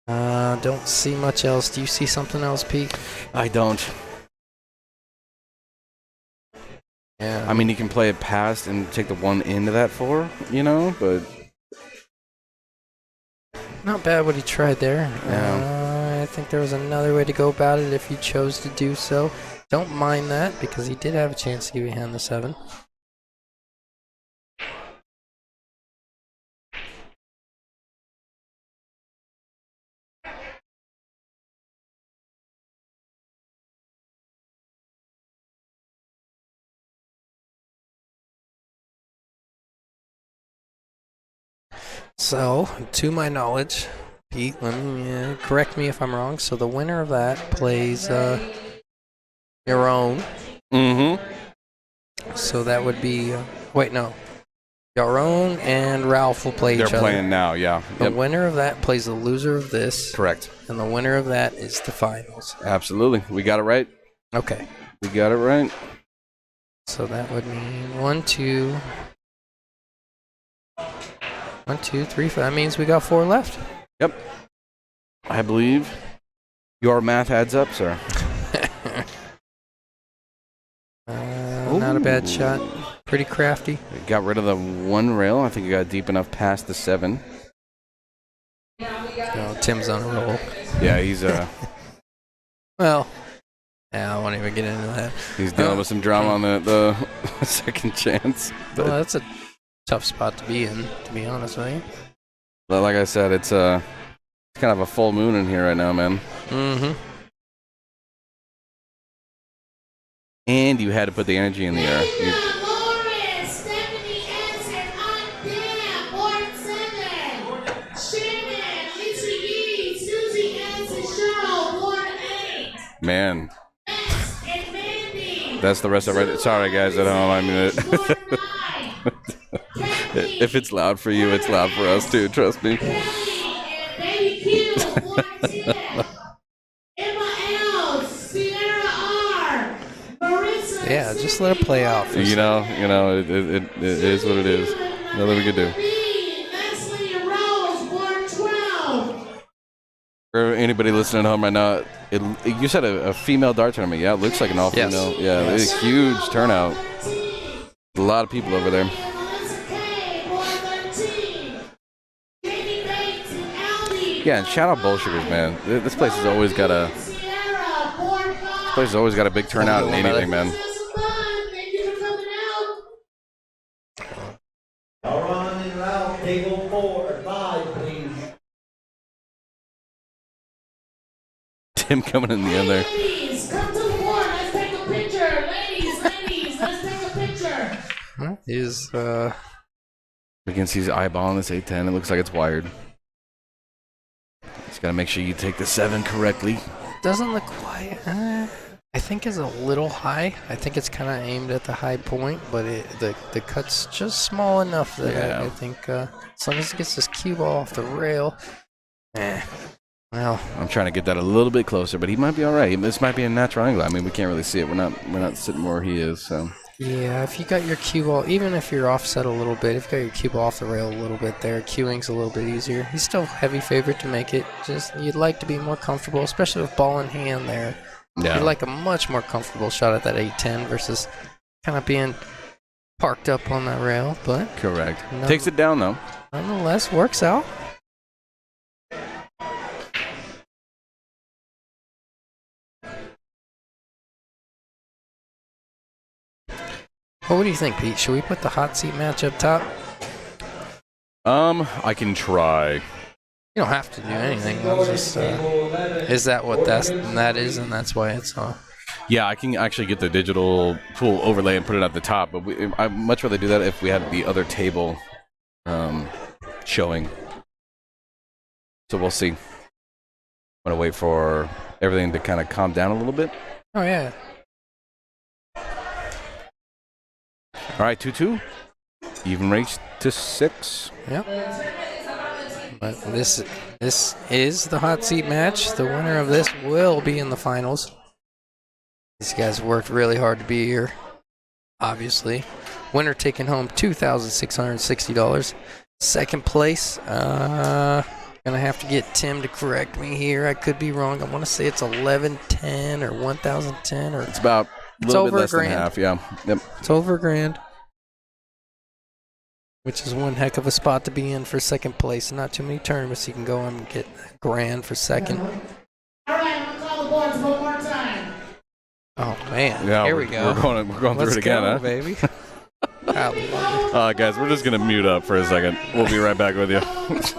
Don't see much else. Do you see something else, Pete? I don't. Yeah. I mean, he can play it past and take the 1 into that 4, but... Not bad what he tried there. Yeah. I think there was another way to go about it if he chose to do so. Don't mind that because he did have a chance to get behind the 7. So, to my knowledge, Pete, let me correct me if I'm wrong. So the winner of that plays your own. Mm-hmm. So that would be wait, no, your own and Ralph will play each other. They're playing now, yeah. The winner of that plays the loser of this. Correct. And the winner of that is the finals. Absolutely. We got it right. Okay. We got it right. So that would mean 1, 2, 1, 2, 3, 4. That means we got 4 left. Yep. I believe your math adds up, sir. Not a bad Ooh. shot. Pretty crafty. Got rid of the 1 rail. I think you got deep enough past the 7. Oh, Tim's on a roll. Yeah, he's Well, yeah, I won't even get into that. he's dealing with some drama on the second chance. Well, But that's a tough spot to be in, to be honest with you. like I said, it's kind of a full moon in here right now, man. Mm-hmm. And you had to put the energy in the air. Stephanie Anson on deck, board 7. Shannon, Lisa Yee, Susie Anson, Cheryl, board 8. Man, Max and Mandy. that's the rest of it. Sorry, guys at home. I mean, Board 9. if it's loud for you, it's loud for us too. Trust me. Kelly and Baby Q, board 10. Emma L, Sierra R, Marissa. Yeah, just let it play out. For a You know, it is what it is. Nothing we can do. Leslie Rose, board 12. For anybody listening at home right now, you said a female dart tournament. Yeah, it looks like an all Yes. female. Yeah, Yes. it's a huge turnout. A lot of people over there. Melissa K, board 13. Jamie Bates and Aldi. Yeah, and shout out Bullshooters, man. This place has always got a Sierra, board 5. place has always got a big turnout in anything, man. Have some fun. Thank you for coming out. All right, and out, table 5, please. Tim coming in the end there. Ladies, come to the board. Let's take a picture. Ladies, let's take a picture. Is We can see his eyeball on this 810. It looks like it's wired. Just gotta make sure you take the 7 correctly. doesn't look quite. I think is a little high. I think it's kind of aimed at the high point, but the cut's just small enough that Yeah. I think as long as it gets this cue ball off the rail, well, I'm trying to get that a little bit closer, but he might be all right. This might be a natural angle. I mean, we can't really see it. We're not sitting where he is. So yeah. If you got your cue ball, even if you're offset a little bit, if you got your cue ball off the rail a little bit there, cueing's a little bit easier. He's still heavy favorite to make it. Just you'd like to be more comfortable, especially with ball in hand there. yeah, You'd like a much more comfortable shot at that 810 versus kind of being parked up on that rail, but correct. No. Takes it down though. nonetheless works out. Well, what do you think, Pete? Should we put the hot seat match up top? I can try. You don't have to do anything. I'll just, is that what that is, and that's why it's on? Yeah, I can actually get the digital tool overlay and put it at the top, but I'd much rather do that if we had the other table showing. So we'll see. I'm going to wait for everything to kind of calm down a little bit. Oh yeah. All right, 2-2. Even race to 6. Yep. But this is the hot seat match. The winner of this will be in the finals. These guys worked really hard to be here, obviously. Winner taking home $2,660. Second place, gonna have to get Tim to correct me here. I could be wrong. I want to say it's 1110 or 1010 or It's about a little bit over a less than grand. half, yeah. Yep. it's over $1,000, which is one heck of a spot to be in for second place. Not too many tournaments you can go and get $1,000 for second. All right, I'm gonna call the boards one more time. Oh man, Yeah, here we go. We're going through Let's it again, go, huh? baby. I love it. Guys, we're just going to mute up for a second. We'll be right back with you. First,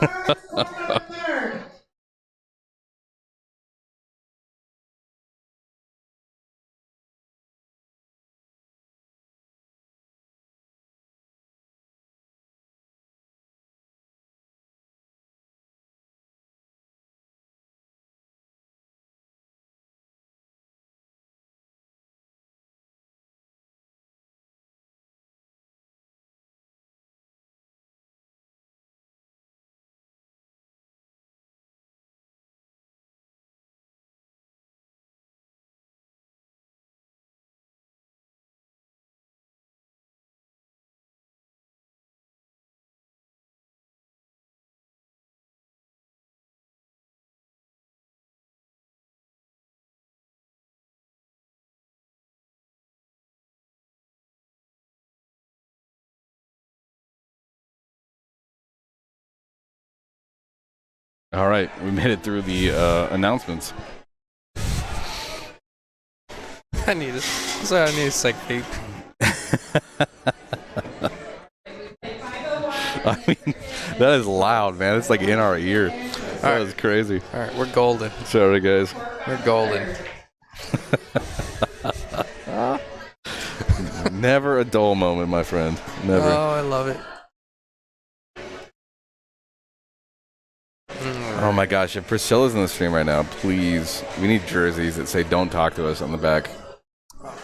All right, we made it through the announcements. I need a second. I mean, that is loud, man. It's like in our ear. That was crazy. All right, we're golden. Sorry, guys. We're golden. Never a dull moment, my friend. Never. Oh, I love it. Oh my gosh, if Priscilla's in the stream right now, please, we need jerseys that say "Don't talk to us" on the back.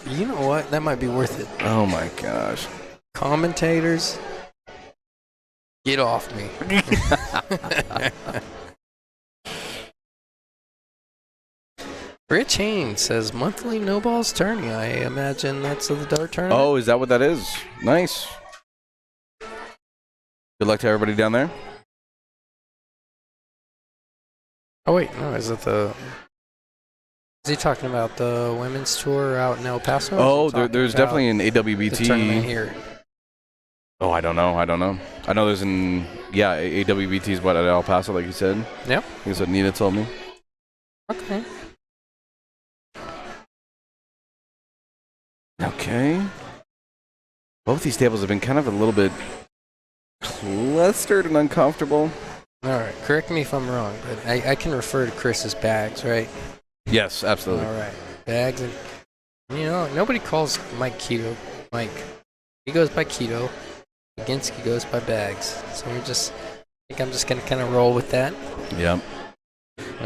You know what? That might be worth it. Oh my gosh. Commentators, get off me. Rich Haynes says monthly no balls tourney. I imagine that's the dart tournament. Oh, is that what that is? Nice. Good luck to everybody down there. Oh wait, no, is it the? Is he talking about the women's tour out in El Paso? Oh, there's definitely an the tournament AWBT. here. Oh, I don't know. I know there's an AWBT is what at El Paso, like you said. Yep. That's what Nina told me. Okay. Okay. Both these tables have been kind of a little bit clustered and uncomfortable. All right. Correct me if I'm wrong, but I can refer to Chris as Bags, right? Yes, absolutely. All right. Bags, and you know nobody calls Mike Keto Mike. He goes by Keto. Baginski goes by Bags. So I think I'm just gonna kind of roll with that. Yep.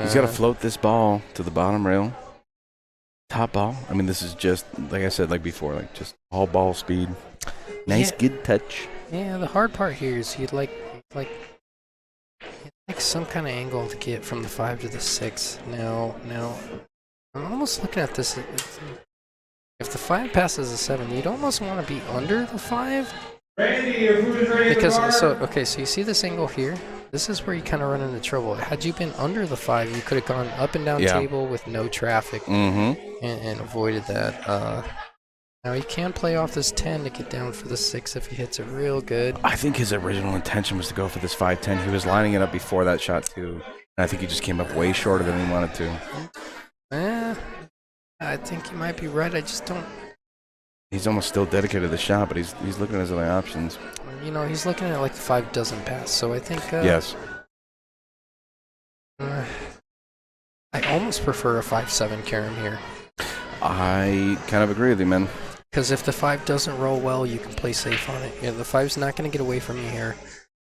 He's got to float this ball to the bottom rail. Top ball. I mean, this is just, like I said, like before, like just all ball speed. Nice, Yeah. good touch. Yeah, the hard part here is you'd like some kind of angle to get from the 5 to the 6. Now, I'm almost looking at this. If the 5 passes the 7, you'd almost want to be under the 5. Randy, your food is ready Because, for the bar. so you see this angle here? This is where you kind of run into trouble. Had you been under the 5, you could have gone up and down Yeah. table with no traffic Mm-hmm. and avoided that. Now he can play off this 10 to get down for the 6 if he hits it real good. I think his original intention was to go for this 5-10. He was lining it up before that shot, too. And I think he just came up way shorter than he wanted to. I think you might be right. I just don't. He's almost still dedicated to the shot, but he's looking at his other options. You know, he's looking at like the 5 doesn't pass. So I think. Yes. I almost prefer a 5-7 carom here. I kind of agree with you, man. Because if the 5 doesn't roll well, you can play safe on it. You know, the 5's not going to get away from you here.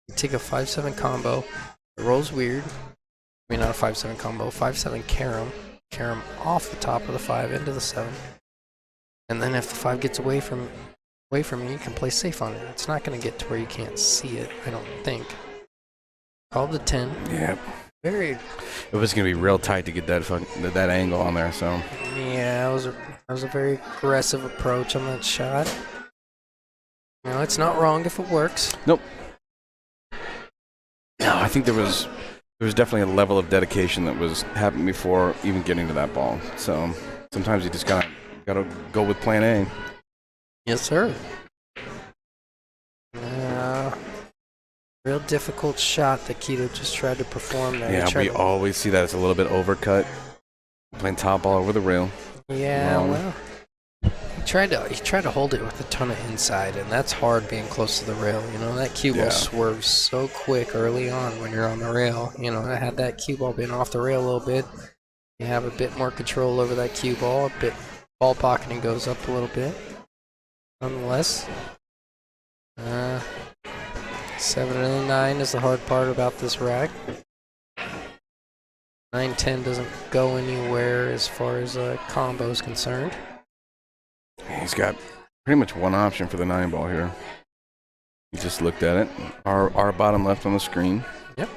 You take a 5-7 combo. It rolls weird. I mean, not a 5-7 combo. 5-7 carom. Carom off the top of the 5 into the 7. And then if the 5 gets away from you, you can play safe on it. It's not going to get to where you can't see it, I don't think. Call the 10. Yeah. Very. It was going to be real tight to get that angle on there, so. Yeah, that was a very aggressive approach on that shot. You know, it's not wrong if it works. Nope. No, I think there was definitely a level of dedication that was happening before even getting to that ball. So sometimes you just gotta go with plan A. Yes, sir. Real difficult shot that Keto just tried to perform there. Yeah, we always see that it's a little bit overcut. Playing top ball over the rail. Yeah, Long. well, he tried to hold it with a ton of inside, and that's hard being close to the rail. You know, that cue ball Yeah. swerves so quick early on when you're on the rail. You know, had that cue ball been off the rail a little bit, you have a bit more control over that cue ball. A bit ball pocketing goes up a little bit. Nonetheless, 7 and 9 is the hard part about this rack. 9-10 doesn't go anywhere as far as combo is concerned. He's got pretty much one option for the 9 ball here. He just looked at it. Our bottom left on the screen. Yep.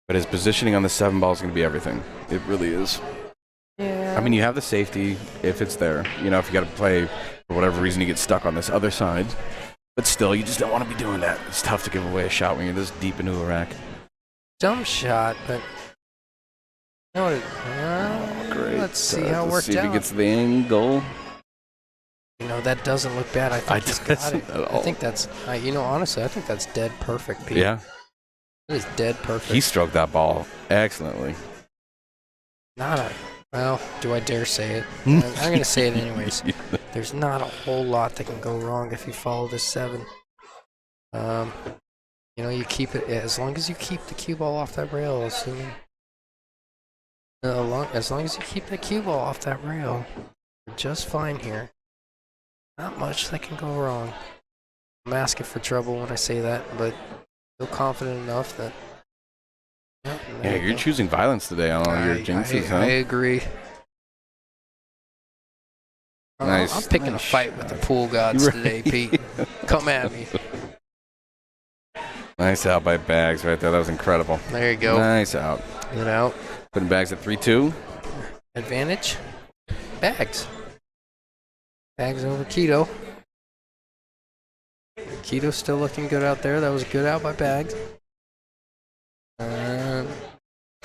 But his positioning on the 7 ball is going to be everything. It really is. Yeah. I mean, you have the safety if it's there. You know, if you got to play for whatever reason, you get stuck on this other side. But still, you just don't want to be doing that. It's tough to give away a shot when you're this deep into a rack. Dumb shot, but no. Great. Let's see how it Let's worked see if he out. gets the angle. You know, that doesn't look bad. I think he's got it. At I all. think that's. You know, honestly, I think that's dead perfect, Pete. Yeah. It is dead perfect. He stroked that ball excellently. Not a. Well, do I dare say it? I'm going to say it anyways. There's not a whole lot that can go wrong if you follow this 7. You know, you keep it as long as you keep the cue ball off that rail. Assuming as long as you keep the cue ball off that rail, you're just fine here. Not much that can go wrong. I'm asking for trouble when I say that, but feel confident enough that. Yeah, you're choosing violence today on all your jinxes, huh? I agree. Nice. I'm picking a fight with the pool gods today, Pete. Come at me. Nice out by Bags right there. That was incredible. There you go. Nice out. Get out. Putting Bags at 3-2. Advantage. Bags. Bags over Keto. Keto's still looking good out there. That was a good out by Bags.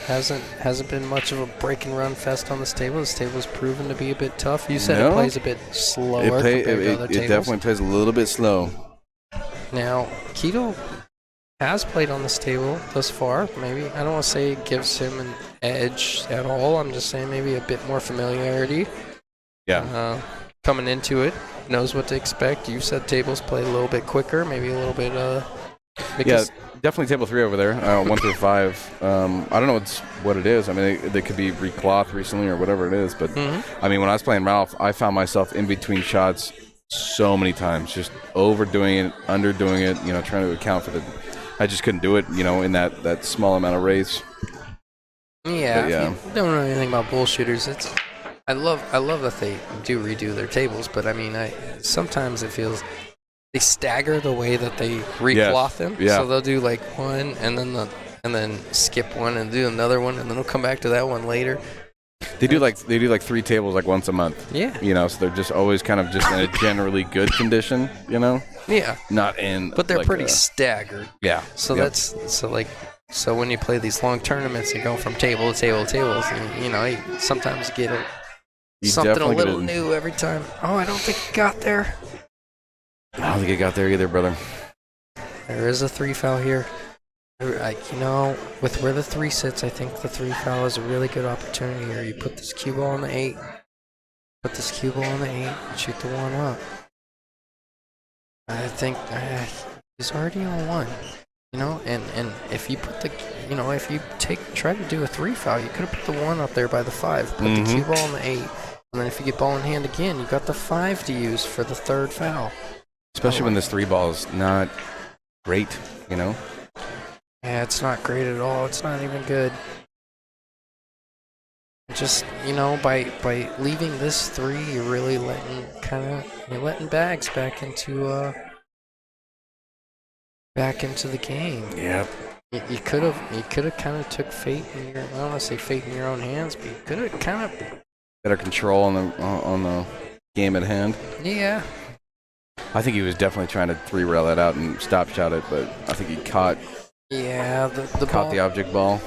Hasn't been much of a break and run fest on this table. This table's proven to be a bit tough. You said it plays a bit slower compared to other tables. It definitely plays a little bit slow. Now, Keto has played on this table thus far. Maybe, I don't want to say it gives him an edge at all. I'm just saying maybe a bit more familiarity. Yeah. Coming into it, knows what to expect. You said tables play a little bit quicker, maybe a little bit, because definitely table 3 over there, 1 through 5. I don't know what it is. I mean, they could be recloth recently or whatever it is. But, I mean, when I was playing Ralph, I found myself in between shots so many times, just overdoing it, underdoing it, you know, trying to account for the – I just couldn't do it, you know, in that small amount of race. Yeah, if you don't know anything about Bullshooters, I love that they do redo their tables, but, I mean, sometimes it feels – they stagger the way that they recloth them. Yeah. So they'll do like one and then skip one and do another one and then they'll come back to that one later. They do like 3 tables like once a month. Yeah. You know, so they're just always kind of just in a generally good condition, you know? Yeah. Not in But they're like pretty staggered. Yeah. So so when you play these long tournaments, you go from table to table to tables, and you know, you sometimes get something a little new every time. Oh, I don't think it got there. I don't think it got there either, brother. There is a 3 foul here. You know, with where the 3 sits, I think the 3 foul is a really good opportunity here. You put this cue ball on the 8. Put this cue ball on the 8 and shoot the 1 up. I think he's already on 1. You know, and if you put if you try to do a 3 foul, you could have put the 1 up there by the 5. Put the cue ball on the 8. And then if you get ball in hand again, you got the 5 to use for the 3rd foul. Especially when this 3 ball is not great, you know? Yeah, it's not great at all. It's not even good. Just, you know, by leaving this 3, you're really letting Bags back into the game. Yep. You could have kind of took fate in your, I don't want to say fate in your own hands, but you could have kind of Better control on the game at hand. Yeah. I think he was definitely trying to 3-rail it out and stop shot it, but I think he caught the object ball.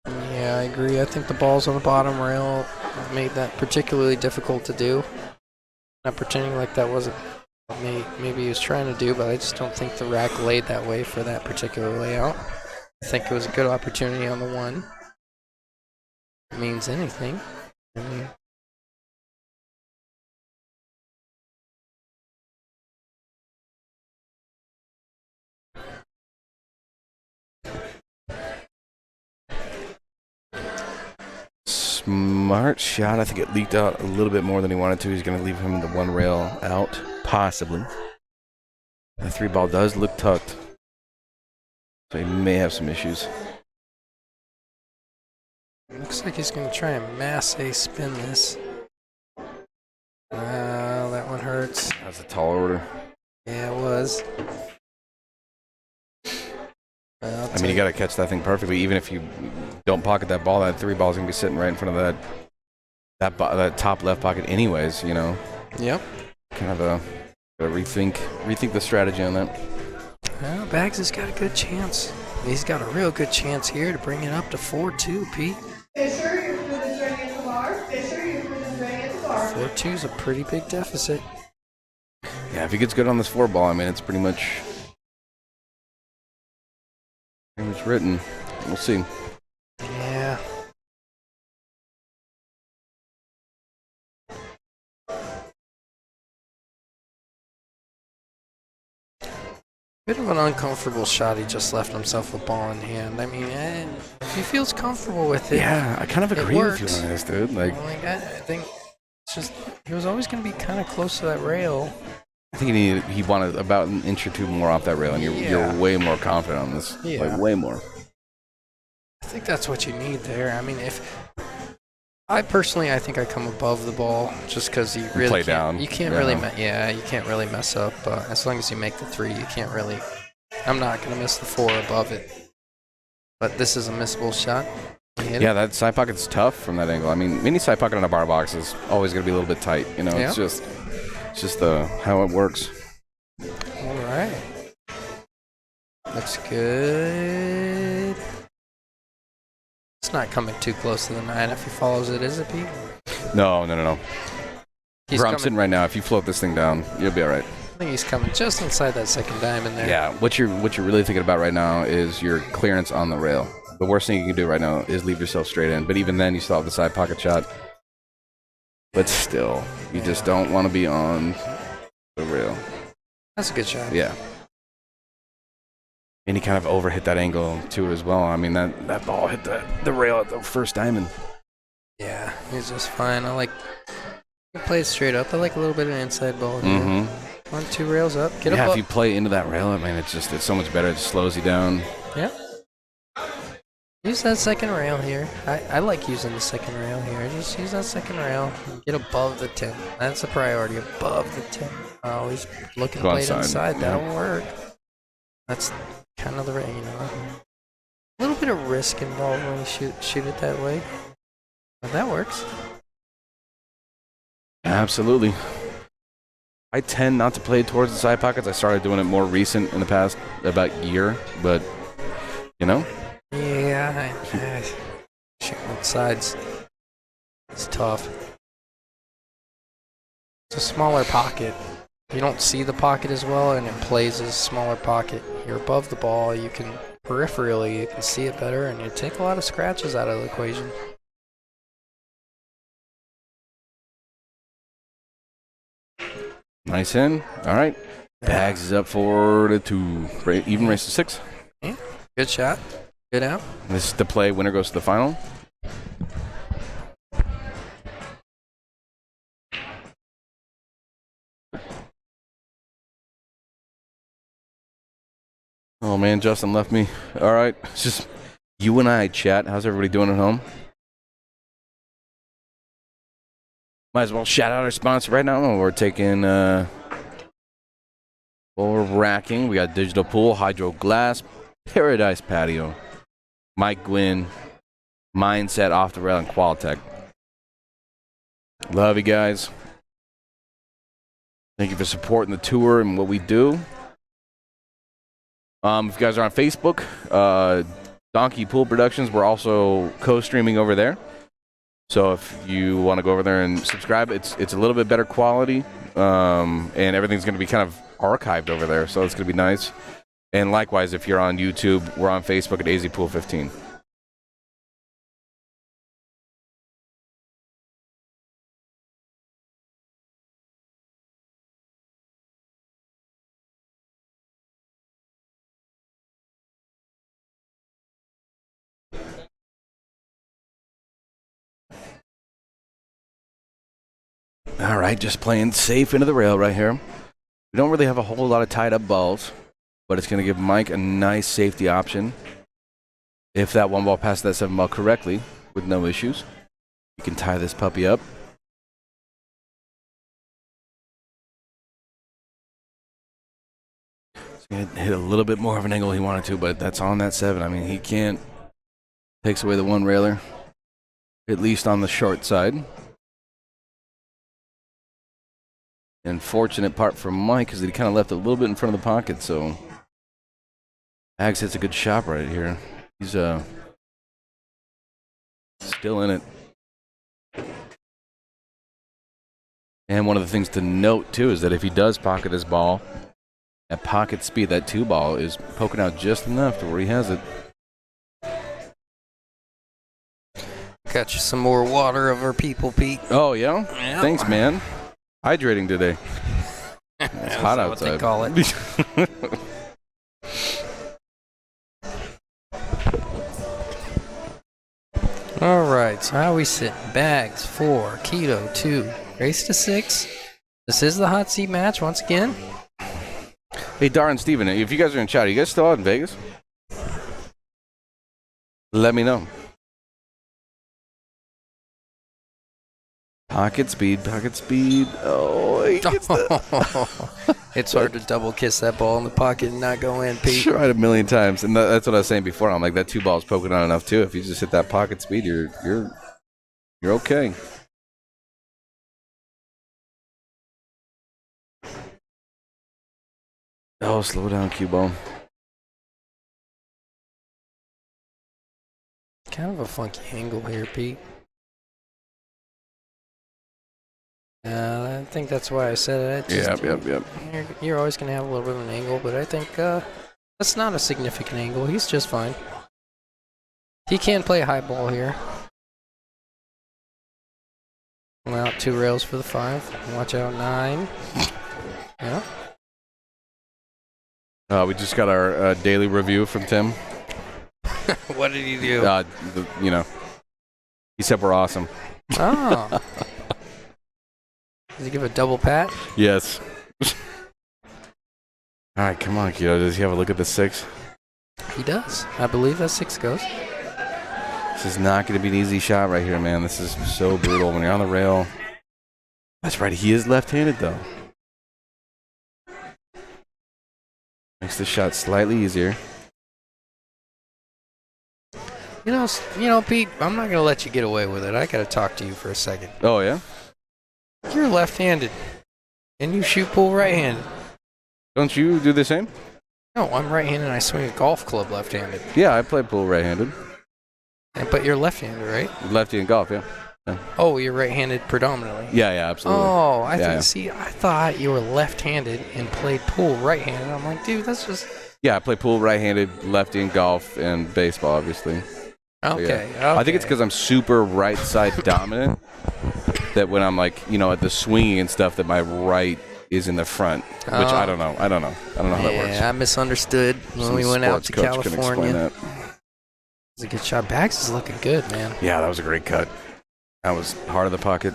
Yeah, I agree. I think the balls on the bottom rail made that particularly difficult to do. Not pretending like that wasn't what maybe he was trying to do, but I just don't think the rack laid that way for that particular layout. I think it was a good opportunity on the 1. It means anything. I mean, Smart shot. I think it leaked out a little bit more than he wanted to. He's going to leave him the 1 rail out, possibly. The 3 ball does look tucked, so he may have some issues. looks like he's going to try and mass a spin this. That one hurts. That's a tall order. Yeah, it was. I mean, you got to catch that thing perfectly. Even if you don't pocket that ball, that 3 ball is going to be sitting right in front of that top left pocket anyways, you know. Yep. Kind of gotta rethink the strategy on that. Well, Bags has got a good chance. He's got a real good chance here to bring it up to 4-2, Pete. Fisher, your food is ready at the bar. Fisher, your food is ready at the bar. 4-2 is a pretty big deficit. Yeah, if he gets good on this 4 ball, I mean, it's pretty much Damage written. We'll see. Yeah. Bit of an uncomfortable shot. He just left himself a ball in hand. I mean, if he feels comfortable with it. Yeah, I kind of it agree with you works. on this, dude. Like, I think it's just he was always going to be kind of close to that rail. I think he wanted about an inch or two more off that rail, and you're way more confident on this. Yeah. Like, way more. I think that's what you need there. I mean, I think I come above the ball just because you really play can't, down. You can't really, you can't really mess up. As long as you make the 3, you can't really. I'm not gonna miss the 4 above it. But this is a missable shot. Yeah, that side pocket's tough from that angle. I mean, mini side pocket on a bar box is always gonna be a little bit tight. You know, it's just how it works. All right. Looks good. It's not coming too close to the 9 if he follows it, is it, Pete? No. He's Where I'm coming, sitting right now, if you float this thing down, you'll be all right. I think he's coming just inside that second diamond there. Yeah, what you're really thinking about right now is your clearance on the rail. The worst thing you can do right now is leave yourself straight in. But even then, you still have the side pocket shot. But still, you just don't want to be on the rail. That's a good shot. Yeah. And he kind of overhit that angle too as well. I mean, that ball hit the rail at the first diamond. Yeah, he's just fine. He plays straight up. I like a little bit of inside ball here. Mm-hmm. 1, 2 rails up. Get Yeah, up. if you play into that rail, I mean, it's so much better. It just slows you down. Yeah. Use that second rail here. I like using the second rail here. Just use that second rail. Get above the 10. That's the priority. Above the 10. Always looking to Go play it inside. inside. Yeah. That'll work. That's kind of the you know. A little bit of risk involved when you shoot it that way. But that works. Absolutely. I tend not to play towards the side pockets. I started doing it more recent in the past about year, but you know. Yeah, shooting on sides is tough. It's a smaller pocket. You don't see the pocket as well, and it plays as a smaller pocket. You're above the ball. You can peripherally, you can see it better, and you take a lot of scratches out of the equation. Nice in. All right. Bags is up 4-2. Even race to 6. Yeah. Good shot. Good out. This is the play. Winner goes to the final. Oh, man, Justin left me. All right. It's just you and I, chat. How's everybody doing at home? Might as well shout out our sponsor right now. We're taking, we're racking. We got Digital Pool, Hydro Glass, Paradise Patio, Mike Gwynn, Mindset, Off the Rail, and Qualitech. Love you guys. Thank you for supporting the tour and what we do. If you guys are on Facebook, Donkey Pool Productions, we're also co-streaming over there. So if you want to go over there and subscribe, it's a little bit better quality, and everything's going to be kind of archived over there, so it's going to be nice. And likewise, if you're on YouTube, we're on Facebook at AZPool15. All right, just playing safe into the rail right here. We don't really have a whole lot of tied up balls, but it's going to give Mike a nice safety option. If that 1 ball passes that 7 ball correctly with no issues, you can tie this puppy up. He's going to hit a little bit more of an angle he wanted to, but that's on that 7. I mean, he can't. Takes away the 1 railer, at least on the short side. And fortunate part for Mike is that he kind of left a little bit in front of the pocket, so Ags hits a good shot right here. He's still in it. And one of the things to note, too, is that if he does pocket his ball, at pocket speed, that 2 ball is poking out just enough to where he has it. Got you some more water of our people, Pete. Oh, yeah? Yeah. Thanks, man. Hydrating today. It's hot That's what they outside. call it. All right, so how we sit? Bags 4, Keto 2, race to 6. This is the hot seat match once again. Hey, Darren, Steven, if you guys are in chat, are you guys still out in Vegas? Let me know. Pocket speed, pocket speed. Oh, he gets that. It's hard to double kiss that ball in the pocket and not go in, Pete. Tried a million times, and that's what I was saying before. I'm like, that 2 ball's poking out enough too. If you just hit that pocket speed, you're okay. Oh, slow down, Q-ball. Kind of a funky angle here, Pete. I think that's why I said it. Yep. You're always going to have a little bit of an angle, but I think that's not a significant angle. He's just fine. He can play high ball here. Well, 2 rails for the 5. Watch out, 9. Yeah. We just got our daily review from Tim. What did he do? He said we're awesome. Oh. Does he give a double pat? Yes. All right, come on, Keto. Does he have a look at the 6? He does. I believe that 6 goes. This is not going to be an easy shot right here, man. This is so brutal when you're on the rail. That's right. He is left-handed, though. Makes the shot slightly easier. You know, Pete, I'm not going to let you get away with it. I got to talk to you for a second. Oh, yeah? You're left-handed, and you shoot pool right-handed. Don't you do the same? No, I'm right-handed, and I swing a golf club left-handed. Yeah, I play pool right-handed. But you're left-handed, right? Lefty in golf, yeah. Oh, you're right-handed predominantly. Yeah, absolutely. Oh, Yeah. See, I thought you were left-handed and played pool right-handed. I'm like, dude, that's just... Yeah, I play pool right-handed, lefty in golf, and baseball, obviously. Okay, Yeah. I think it's because I'm super right-side dominant that when I'm like, at the swinging and stuff, that my right is in the front, which I don't know. I don't know how that works. Yeah, I misunderstood when Some we went out sports to coach can explain California. that. It's a good shot. Bags is looking good, man. Yeah, that was a great cut. That was hard of the pocket.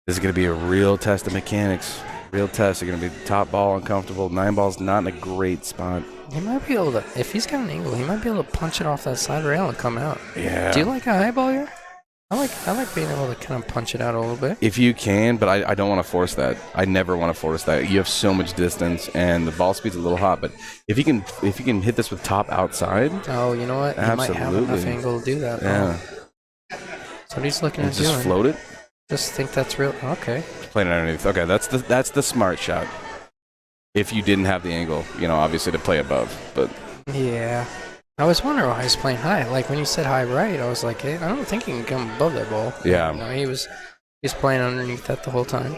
This is going to be a real test of mechanics. Real test. You're going to be top ball uncomfortable. 9 ball's not in a great spot. He might be able to, if he's got an angle, he might be able to punch it off that side rail and come out. Yeah. Do you like a high ball here? I like being able to kind of punch it out a little bit. If you can, but I don't want to force that. I never want to force that. You have so much distance, and the ball speed's a little hot. But if you can hit this with top outside, Oh, you know what? He might have enough Absolutely. angle to do that. yeah, That's what he's looking and at just doing. float it. Just think that's real. Okay. Playing it underneath. Okay, that's the smart shot. If you didn't have the angle, obviously to play above. But Yeah. I was wondering why he's playing high. Like when you said high right, I was like, hey, I don't think he can come above that ball. Yeah. No, he's playing underneath that the whole time.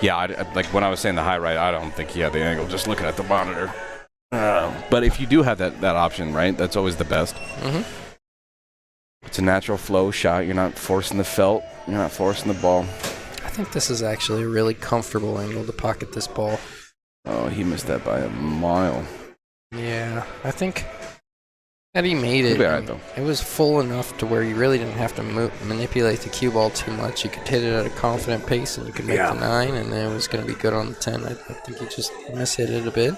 yeah, like when I was saying the high right, I don't think he had the angle. Just looking at the monitor. But if you do have that option, right, that's always the best. Mm-hmm. It's a natural flow shot. You're not forcing the felt. You're not forcing the ball. I think this is actually a really comfortable angle to pocket this ball. Oh, he missed that by a mile. Yeah, I think that he made it. He'll be all right, though. It was full enough to where you really didn't have to manipulate the cue ball too much. You could hit it at a confident pace, and you could make the 9, and then it was going to be good on the 10. I think he just mishit it a bit. I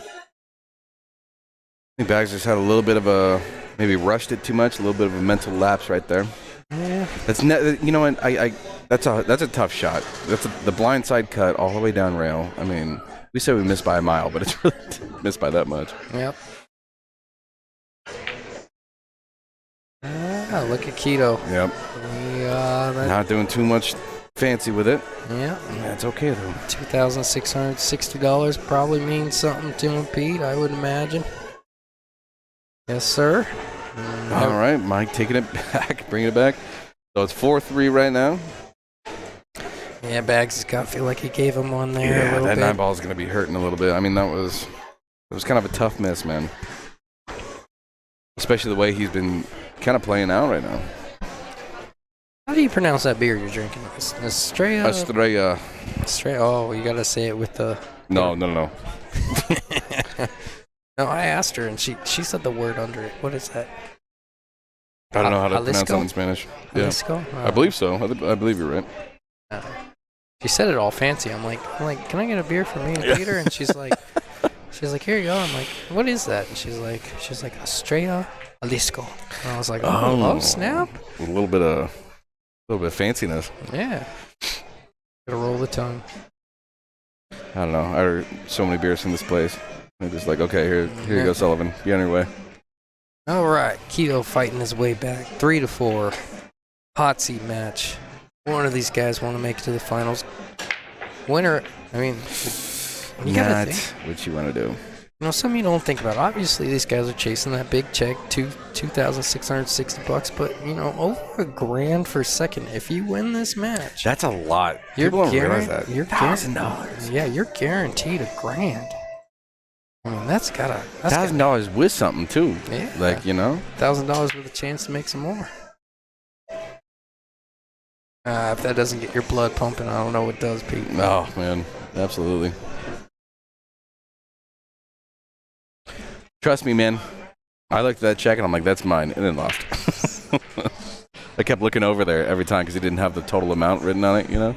think Bags just had a little bit of maybe rushed it too much, a little bit of a mental lapse right there. Yeah. That's that's a tough shot. That's the blind side cut all the way down rail. I mean, we said we missed by a mile, but it's really missed by that much. Yep. Look at Keto. Yep. Not doing too much fancy with it. Yeah. That's okay though. $2,660 probably means something to him, Pete, I would imagine. Yes, sir. All right, Mike taking it back, bringing it back. So it's 4-3 right now. Yeah, Bags has got to feel like he gave him one there a Yeah, little that bit. 9 ball is going to be hurting a little bit. I mean, it was kind of a tough miss, man. Especially the way he's been kind of playing out right now. How do you pronounce that beer you're drinking? Estrella? Estrella. Estrella. Oh, you gotta say it with the. No. No, I asked her and she said the word under it. What is that? I don't know how to pronounce Jalisco? that in Spanish. Yeah. Jalisco? I believe so. I believe you're right. She said it all fancy. I'm like, can I get a beer for me and Peter? And she's like, here you go. I'm like, what is that? And she's like, Estrella Jalisco. And I was like, oh snap. A little bit of fanciness. Yeah. Gotta roll the tongue. I don't know. I heard so many beers from this place. I'm just like, okay, here you go, Sullivan. Be on your way. All right, Keto fighting his way back, 3-4, hot seat match. One of these guys want to make it to the finals. Winner, I mean, you gotta think. What you want to do. You know, something you don't think about. Obviously, these guys are chasing that big check, $2,660, but you know, over $1,000 for second. If you win this match, That's a lot. you're People don't realize that. You're $1,000. Yeah, you're guaranteed $1,000. I mean, that's $1,000 with something too. Yeah. Like, you know. $1,000 with a chance to make some more. If that doesn't get your blood pumping, I don't know what does, Pete. Oh man, absolutely. Trust me, man. I looked at that check and I'm like, that's mine, and then lost. I kept looking over there every time because he didn't have the total amount written on it, you know.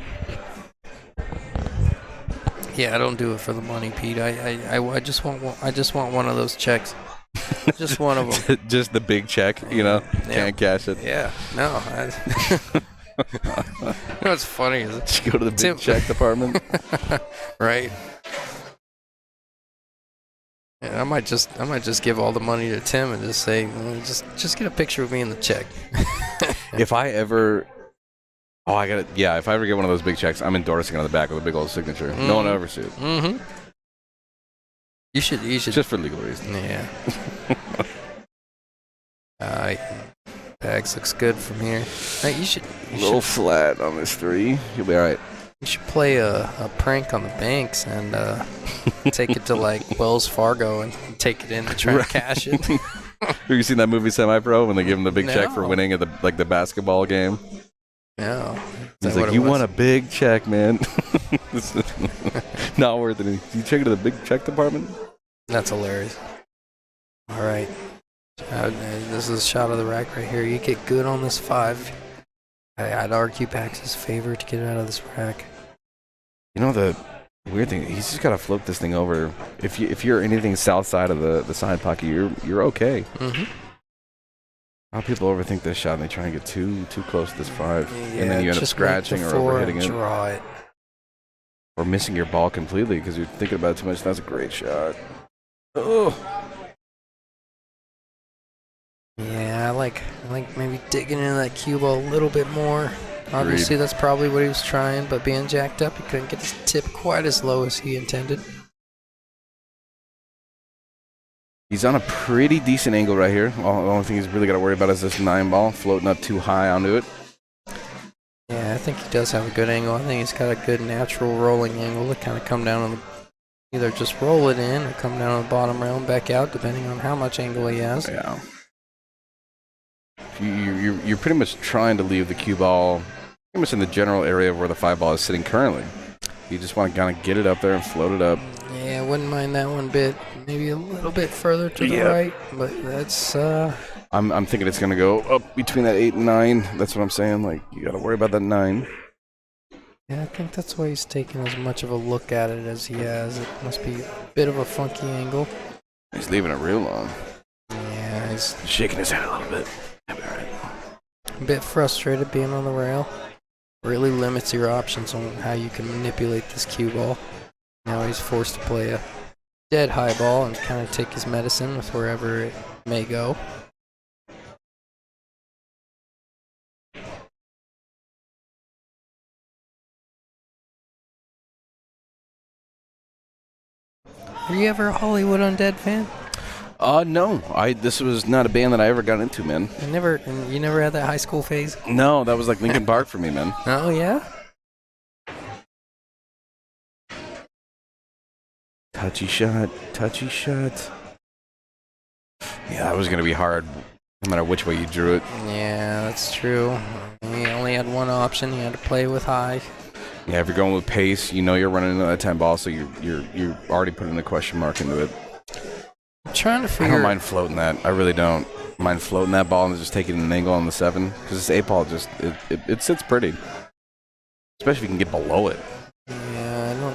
Yeah, I don't do it for the money, Pete. I just want one of those checks. Just one of them. Just the big check, you know. Yeah. Can't cash it. Yeah. No. You know what's funny is Just go to the big check department. right. Yeah, I might just give all the money to Tim and just say, just get a picture of me in the check. If I ever, if I ever get one of those big checks, I'm endorsing it on the back with a big old signature. No one will ever see it. Mm-hmm. You should. Just for legal reasons. Yeah. Bags looks good from here. Hey, you should flat on this 3. You'll be all right. You should play a prank on the banks and take it to like Wells Fargo and take it in and try to cash it. Have you seen that movie Semi-Pro when they give him the big check for winning at the basketball game? No. He's like, you won a big check, man. Not worth it. You check it to the big check department? That's hilarious. All right. This is a shot of the rack right here. You get good on this 5. I'd argue Bax's favor to get it out of this rack. You know the weird thing? He's just got to flip this thing over. If you're anything south side of the side pocket, you're okay. Mm-hmm. A lot of people overthink this shot and they try and get too close to this 5, Yeah, and then you end up just scratching make or the 4 overhitting and it, draw it. or missing your ball completely because you're thinking about it too much. That's a great shot. Oh. Yeah, I like maybe digging into that cue ball a little bit more. Obviously, that's probably what he was trying, but being jacked up, he couldn't get his tip quite as low as he intended. He's on a pretty decent angle right here. The only thing he's really got to worry about is this 9 ball floating up too high onto it. Yeah, I think he does have a good angle. I think he's got a good natural rolling angle to kind of come down on either just roll it in or come down on the bottom rail and back out, depending on how much angle he has. Yeah. You're pretty much trying to leave the cue ball pretty much in the general area of where the 5 ball is sitting currently. You just want to kind of get it up there and float it up. Yeah, I wouldn't mind that one bit. Maybe a little bit further to the right, but that's... I'm thinking it's going to go up between that 8 and 9. That's what I'm saying. Like, you got to worry about that 9. Yeah, I think that's why he's taking as much of a look at it as he has. It must be a bit of a funky angle. He's leaving it real long. Yeah, he's Shaking his head a little bit. All right. a bit frustrated being on the rail. Really limits your options on how you can manipulate this cue ball. Now he's forced to play a dead high ball and kind of take his medicine with wherever it may go. Were you ever a Hollywood Undead fan? No. This was not a band that I ever got into, man. You never had that high school phase? No, that was like Linkin Park for me, man. Oh, yeah? Touchy shot. Yeah, that was going to be hard. no matter which way you drew it. Yeah, that's true. He only had one option. He had to play with high. Yeah, if you're going with pace, you know you're running into that 10 ball, so you're already putting a question mark into it. I'm trying to I figure. don't mind floating that. I really don't mind floating that ball and just taking an angle on the 7 because this 8 ball just it sits pretty, especially if you can get below it. Yeah,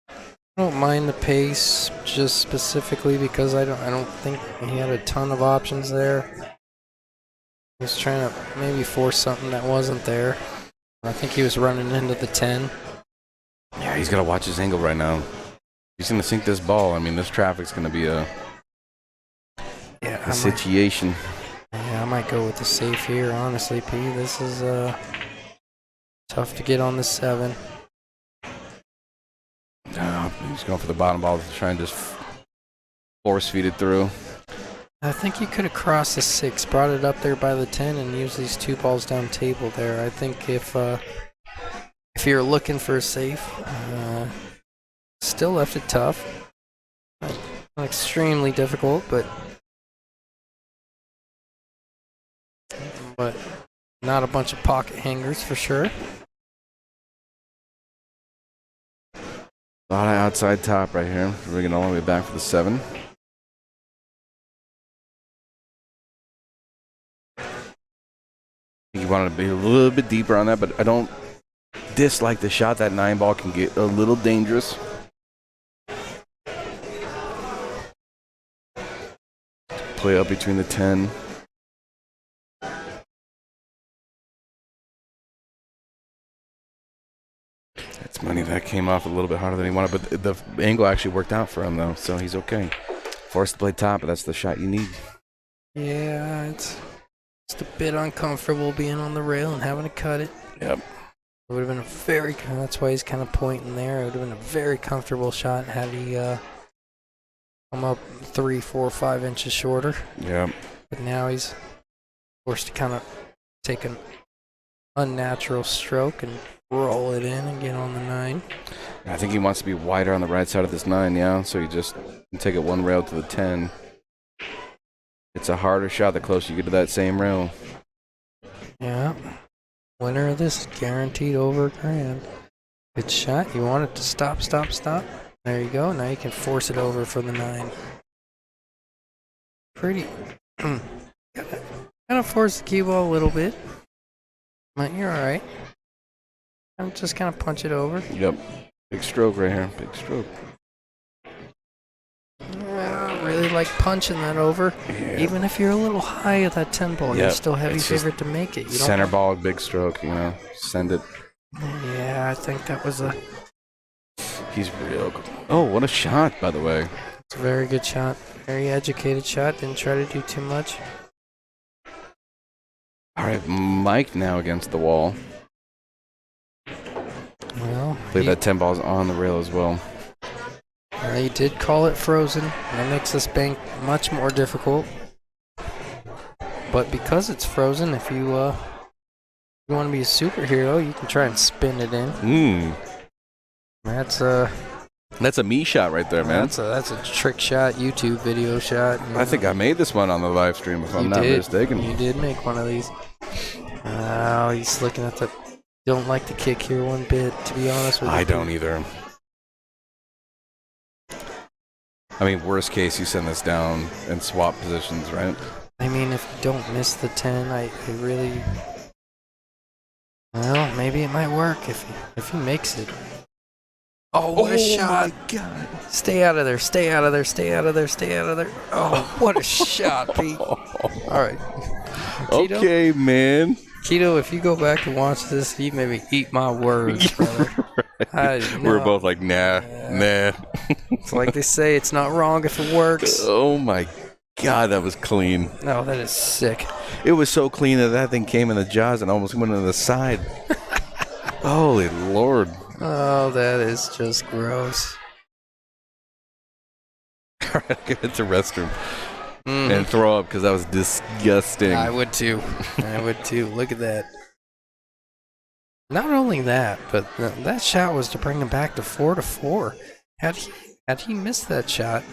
I don't mind the pace just specifically because I don't think he had a ton of options there. He was trying to maybe force something that wasn't there. I think he was running into the 10. Yeah, he's got to watch his angle right now. He's going to sink this ball. I mean, this traffic's going to be a situation. I might go with the safe here, honestly, P. This is tough to get on the 7. He's going for the bottom ball to try and just force feed it through. I think you could have crossed the 6, brought it up there by the 10, and used these 2 balls down table there. I think if you're looking for a safe, still left it tough. Not extremely difficult, but not a bunch of pocket hangers for sure. A lot of outside top right here. We're going all the way back for the 7. You wanted to be a little bit deeper on that, but I don't dislike the shot. That 9 ball can get a little dangerous. Play up between the 10. It's money that came off a little bit harder than he wanted, but the angle actually worked out for him, though, so he's okay. Forced to play top, but that's the shot you need. Yeah, it's a bit uncomfortable being on the rail and having to cut it. Yep. It would have been that's why he's kind of pointing there. It would have been a very comfortable shot had he come up 3, 4, 5 inches shorter. Yep. But now he's forced to kind of take an unnatural stroke and roll it in and get on the 9. I think he wants to be wider on the right side of this 9, yeah, so you just take it one rail to the 10. It's a harder shot the closer you get to that same rail. Yeah. Winner of this is guaranteed over $1,000. Good shot. You want it to stop. There you go. Now you can force it over for the 9. Pretty. Kind of force the cue ball a little bit. But you're alright. I'm just kind of punch it over. Yep. Big stroke right here. Big stroke. I really like punching that over. Yeah. Even if you're a little high at that 10 ball, you're Yep. still heavy It's just favorite to make it. You Center ball, big stroke, you know. Send it. Yeah, I think that was a He's real good. Oh, what a shot, by the way. It's a very good shot. Very educated shot. Didn't try to do too much. All right, Mike now against the wall. Well, Believe that 10 ball's on the rail as well. he did call it frozen. That makes this bank much more difficult. But because it's frozen, if you want to be a superhero, you can try and spin it in. That's That's a me shot right there, man. that's a trick shot, YouTube video shot. I think I made this one on the live stream, if I'm not mistaken. You did make one of these. Oh, he's looking at the. Don't like the kick here one bit, to be honest with you. I don't either. I mean, worst case, you send this down and swap positions, right? I mean, if you don't miss the 10, I really. Well, maybe it might work if he makes it. Oh, what a shot! My God. Stay out of there! Stay out of there! Stay out of there! Stay out of there! Oh, what a shot, Pete! All right. Keto, Okay, man. Keto, if you go back and watch this, you maybe eat my words, brother. We're both like, nah. It's like they say, it's not wrong if it works. Oh my God, that was clean. No, that is sick. It was so clean that thing came in the jaws and almost went to the side. Holy Lord. Oh, that is just gross. All right, get to the restroom and throw up because that was disgusting. I would too. I would too. Look at that. Not only that, but that shot was to bring him back to 4-4. Had he missed that shot,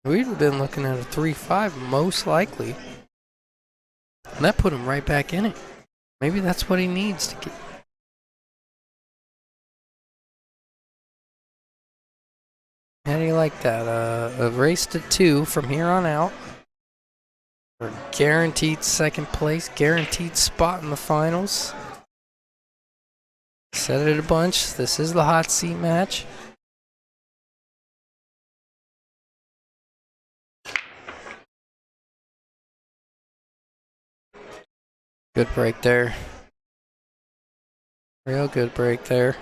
We'd have been looking at a 3-5 most likely. And that put him right back in it. Maybe that's what he needs to get. How do you like that? A race to 2 from here on out. For guaranteed second place, guaranteed spot in the finals. Said it a bunch. This is the hot seat match. Good break there. Real good break there.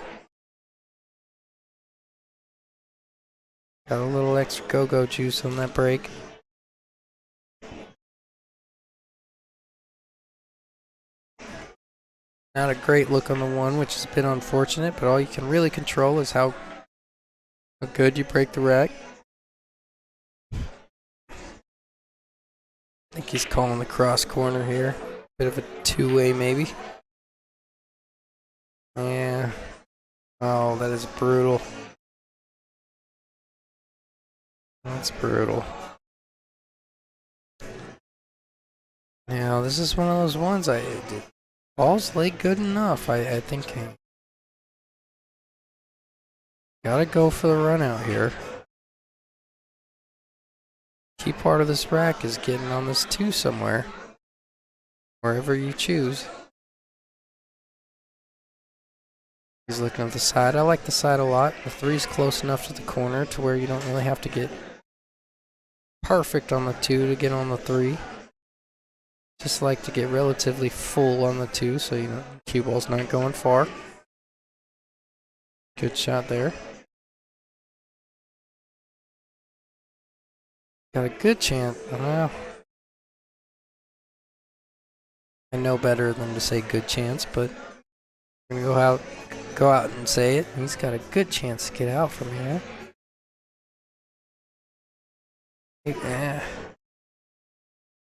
Got a little extra go-go juice on that break. Not a great look on the one, which has been unfortunate, but all you can really control is how good you break the rack. I think he's calling the cross corner here. Bit of a two-way maybe. Yeah. Oh, that is brutal. That's brutal. Now, this is one of those ones ball's laid good enough. I think gotta go for the run out here. Key part of this rack is getting on this 2 somewhere. Wherever you choose. He's looking at the side. I like the side a lot. The 3's close enough to the corner to where you don't really have to get perfect on the 2 to get on the 3. Just like to get relatively full on the 2 so you know cue ball's not going far. Good shot there. Got a good chance. Well, I know better than to say good chance, but I'm gonna go out and say it. He's got a good chance to get out from here. Yeah.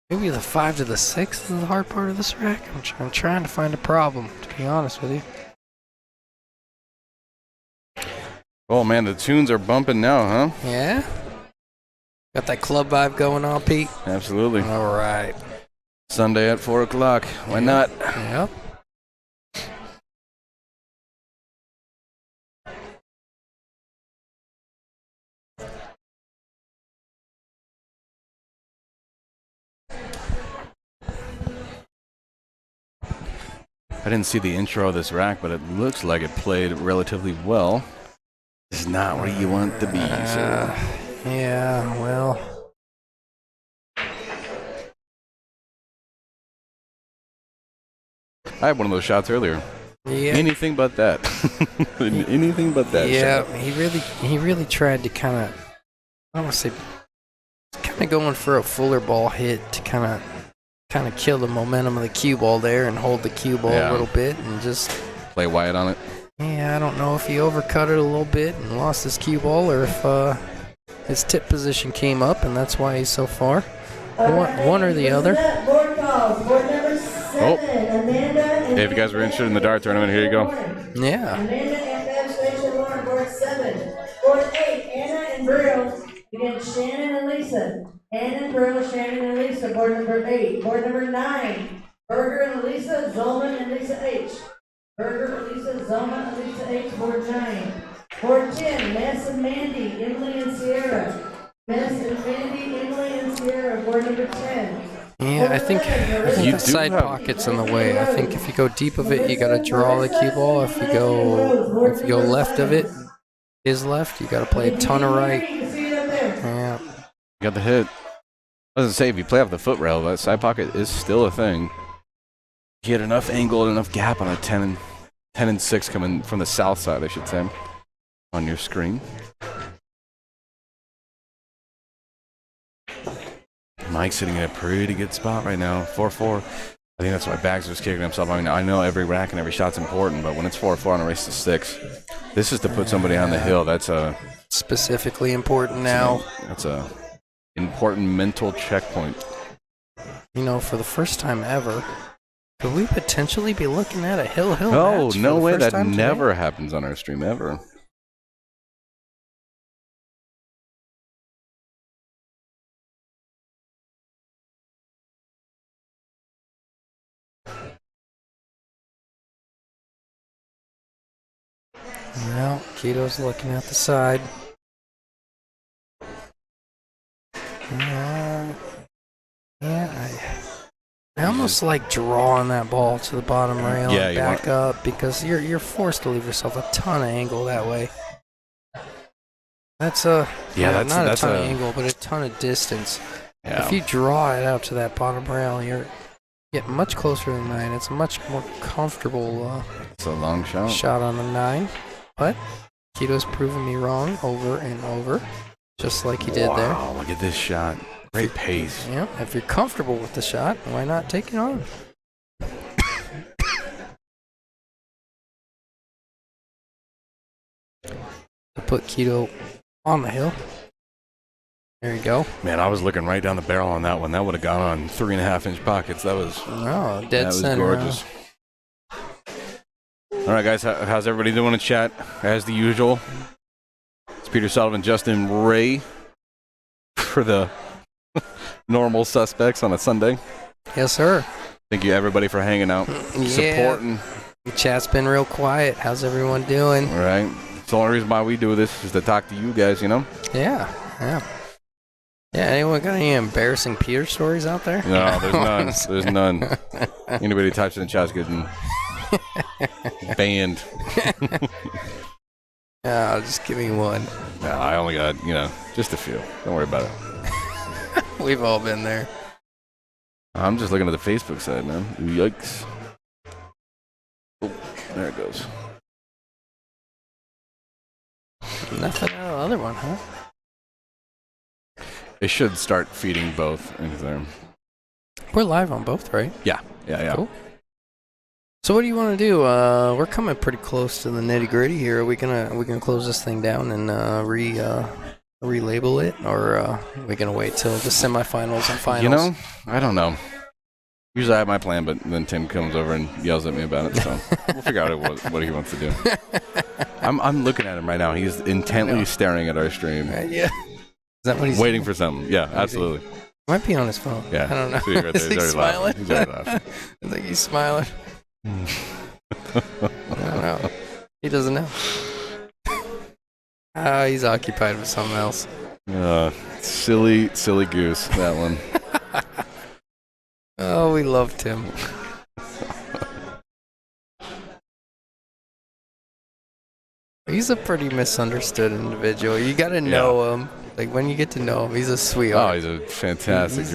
Maybe the 5 to the 6 is the hard part of this rack. I'm trying to find a problem, to be honest with you. Oh man, the tunes are bumping now, huh? Yeah? Got that club vibe going on, Pete? Absolutely. All right. Sunday at 4 o'clock. Why not? Yep. I didn't see the intro of this rack, but it looks like it played relatively well. It's not where you want to be, so. Yeah, well. I had one of those shots earlier. Yeah. Anything but that. Anything but that Yeah, shot. he really tried to kind of, I don't want to say, kind of going for a fuller ball hit to kind of kill the momentum of the cue ball there and hold the cue ball a little bit and just play wide on it. Yeah, I don't know if he overcut it a little bit and lost his cue ball or if his tip position came up and that's why he's so far. One or the other. Oh. Hey, if you guys were interested in the dart tournament, here you go. Yeah. Amanda and Station Warren, board 7. Board 8, Anna and Brill against Shannon and Lisa. Anna and Brill, Shannon and Lisa, board number 8. Board number 9, Berger and Lisa, Zolman and Lisa H. Berger, Lisa, Zolman and Lisa H, board 9. Board 10, Mess and Mandy, Emily and Sierra. Mess and Mandy, Emily and Sierra, board number 10. Yeah, I think the side pocket's in the way. I think if you go deep of it, you gotta draw the cue ball. If you go left of it, is left, you gotta play a ton of right. Yeah. You got the hit. I was gonna say, if you play off the foot rail, that side pocket is still a thing. You get enough angle and enough gap on a 10 and 6 coming from the south side, I should say, on your screen. Mike's sitting in a pretty good spot right now, 4-4. I think that's why Bags was kicking himself. I mean, I know every rack and every shot's important, but when it's 4-4 on a race to 6, this is to put somebody on the hill. That's specifically important now. That's a important mental checkpoint. You know, for the first time ever, could we potentially be looking at a hill Oh, match no for the way. first That time today? never happens on our stream, ever. Well, Keto's looking at the side. Yeah, I almost like drawing that ball to the bottom rail Yeah, and you back up because you're forced to leave yourself a ton of angle that way. That's not a ton of angle, but a ton of distance. Yeah. If you draw it out to that bottom rail, you're getting much closer to the 9. It's a much more comfortable It's a long shot. shot on the 9. But Keto's proven me wrong over and over, just like he did there. Wow, look at this shot. Great pace. Yeah, if you're comfortable with the shot, why not take it on? To put Keto on the hill. There you go. Man, I was looking right down the barrel on that one. That would have gone on 3.5-inch pockets. That was Dead center. gorgeous. All right, guys, how's everybody doing in chat? As the usual, it's Peter Sullivan, Justin Ray for the normal suspects on a Sunday. Yes, sir. Thank you, everybody, for hanging out, supporting. The chat's been real quiet. How's everyone doing? All right. It's the only reason why we do this is to talk to you guys, you know? Yeah. Yeah, anyone got any embarrassing Peter stories out there? No, there's none. There's none. Anybody types in the chat's getting banned. Just give me one. No, I only got, just a few. Don't worry about it. We've all been there. I'm just looking at the Facebook side, man. Yikes. Oh, there it goes. Nothing out of the other one, huh? It should start feeding both into there. We're live on both, right? Yeah. Cool. So what do you want to do? We're coming pretty close to the nitty gritty here. Are we gonna close this thing down and relabel it, or are we gonna wait till the semifinals and finals? I don't know. Usually I have my plan, but then Tim comes over and yells at me about it, so we'll figure out what he wants to do. I'm looking at him right now. He's intently staring at our stream. Yeah. Is that what he's waiting doing? for something? Yeah, absolutely. Might be on his phone. Yeah. I don't know. See, right there, Is he he's already smiling? laughing. He's already laughing. I think he's smiling. I don't know. He doesn't know. He's occupied with something else. Silly goose, that one. Oh, we loved him. He's a pretty misunderstood individual. You got to know him. Like, when you get to know him, he's a sweetheart. Oh, he's a fantastic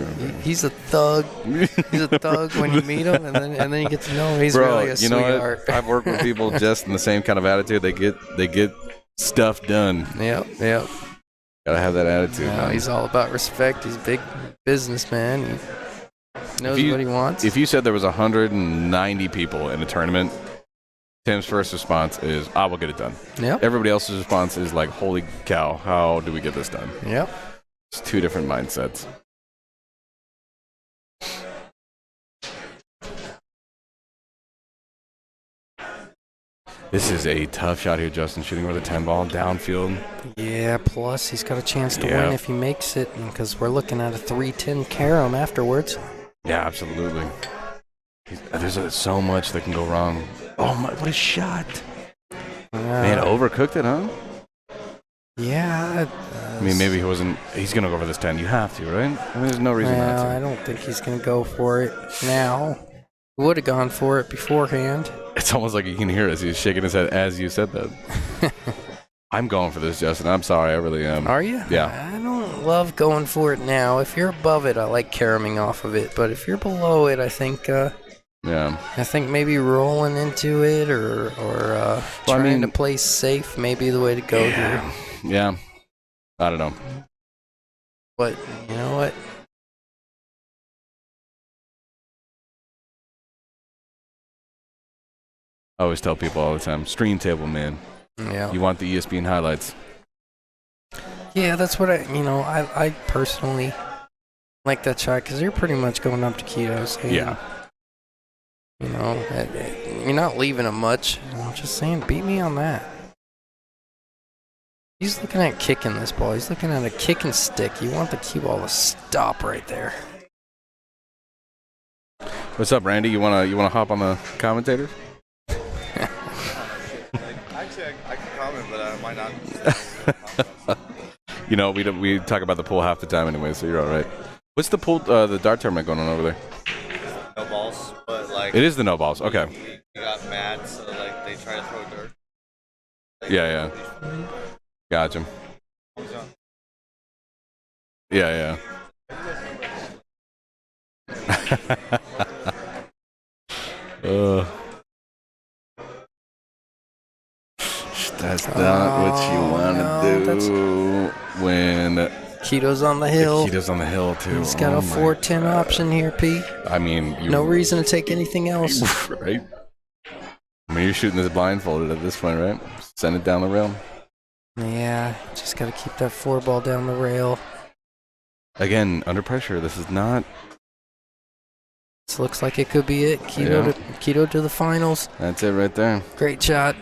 He's a thug. He's a thug when you meet him, and then you get to know him. He's Bro, really a you know sweetheart. what? I've worked with people just in the same kind of attitude. They get stuff done. Yep. Gotta have that attitude. No, man. he's all about respect. He's a big businessman. He knows what he wants. If you said there was 190 people in a tournament, Tim's first response is, "I will get it done." Yep. Everybody else's response is like, "Holy cow, how do we get this done?" Yep. It's two different mindsets. This is a tough shot here, Justin, shooting with a 10 ball downfield. Yeah, plus he's got a chance to Yeah. win if he makes it, because we're looking at a 3-10 carom afterwards. Yeah, absolutely. There's so much that can go wrong. Oh my, what a shot. Man, overcooked it, huh? Yeah. I mean, maybe he's going to go for this 10. You have to, right? I mean, there's no reason not to. I don't think he's going to go for it now. Would have gone for it beforehand. It's almost like you can hear us. He's shaking his head as you said that. I'm going for this, Justin. I'm sorry. I really am. Are you? Yeah. I don't love going for it now. If you're above it, I like caroming off of it. But if you're below it, I think maybe rolling into it or trying to play safe may be the way to go here. Yeah. I don't know. But you know what? I always tell people all the time, stream table, man. Yeah. You want the ESPN highlights. Yeah, that's what I personally like that shot, because you're pretty much going up to Keto's. Yeah. You're not leaving him much. I'm just saying, beat me on that. He's looking at kicking this ball. He's looking at a kick and stick. You want the cue ball to stop right there. What's up, Randy? You wanna hop on the commentators? Actually, I why not? You know, we talk about the pool half the time anyway, so you're all right. What's the pool, the dart tournament going on over there? No balls, but like It is the no balls. Okay. we got mad, so like they try to throw dirt. Yeah. Gotcha. Yeah. That's not what you want to do when Keto's on the hill. Keto's on the hill too. He's got a 410 option here, Pete. I mean, No reason to take anything else. Right? I mean, you're shooting this blindfolded at this point, right? Send it down the rail. Yeah, just got to keep that 4-ball down the rail. Again, under pressure. This is not. This looks like it could be it. Keto to the finals. That's it right there. Great shot.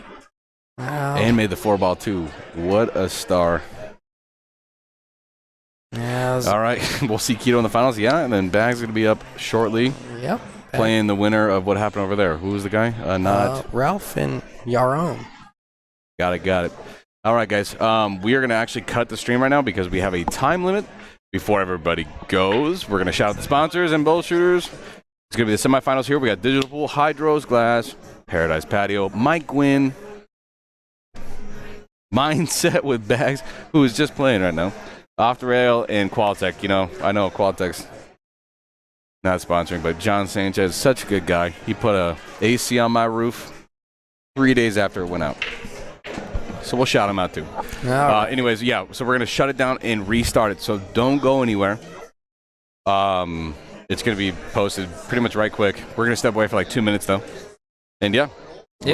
Wow. And made the 4-ball too. What a star. Yeah, All right, we'll see Keto in the finals. Yeah, and then Bag's going to be up shortly. Yep. Playing the winner of what happened over there. Who was the guy? Not Ralph and Yaron. Got it. All right, guys. We are going to actually cut the stream right now because we have a time limit before everybody goes. We're going to shout out the sponsors and Bullshooters. It's going to be the semifinals here. We got Digital Pool, Hydros Glass, Paradise Patio, Mike Gwynn, Mindset with Bags, who is just playing right now, Off the Rail, and Qualtech. You know, I know Qualtech's not sponsoring, but John Sanchez, such a good guy. He put a AC on my roof 3 days after it went out. So we'll shout him out too. Anyways, yeah, so we're going to shut it down and restart it. So don't go anywhere. It's going to be posted pretty much right quick. We're going to step away for like 2 minutes though. And yeah,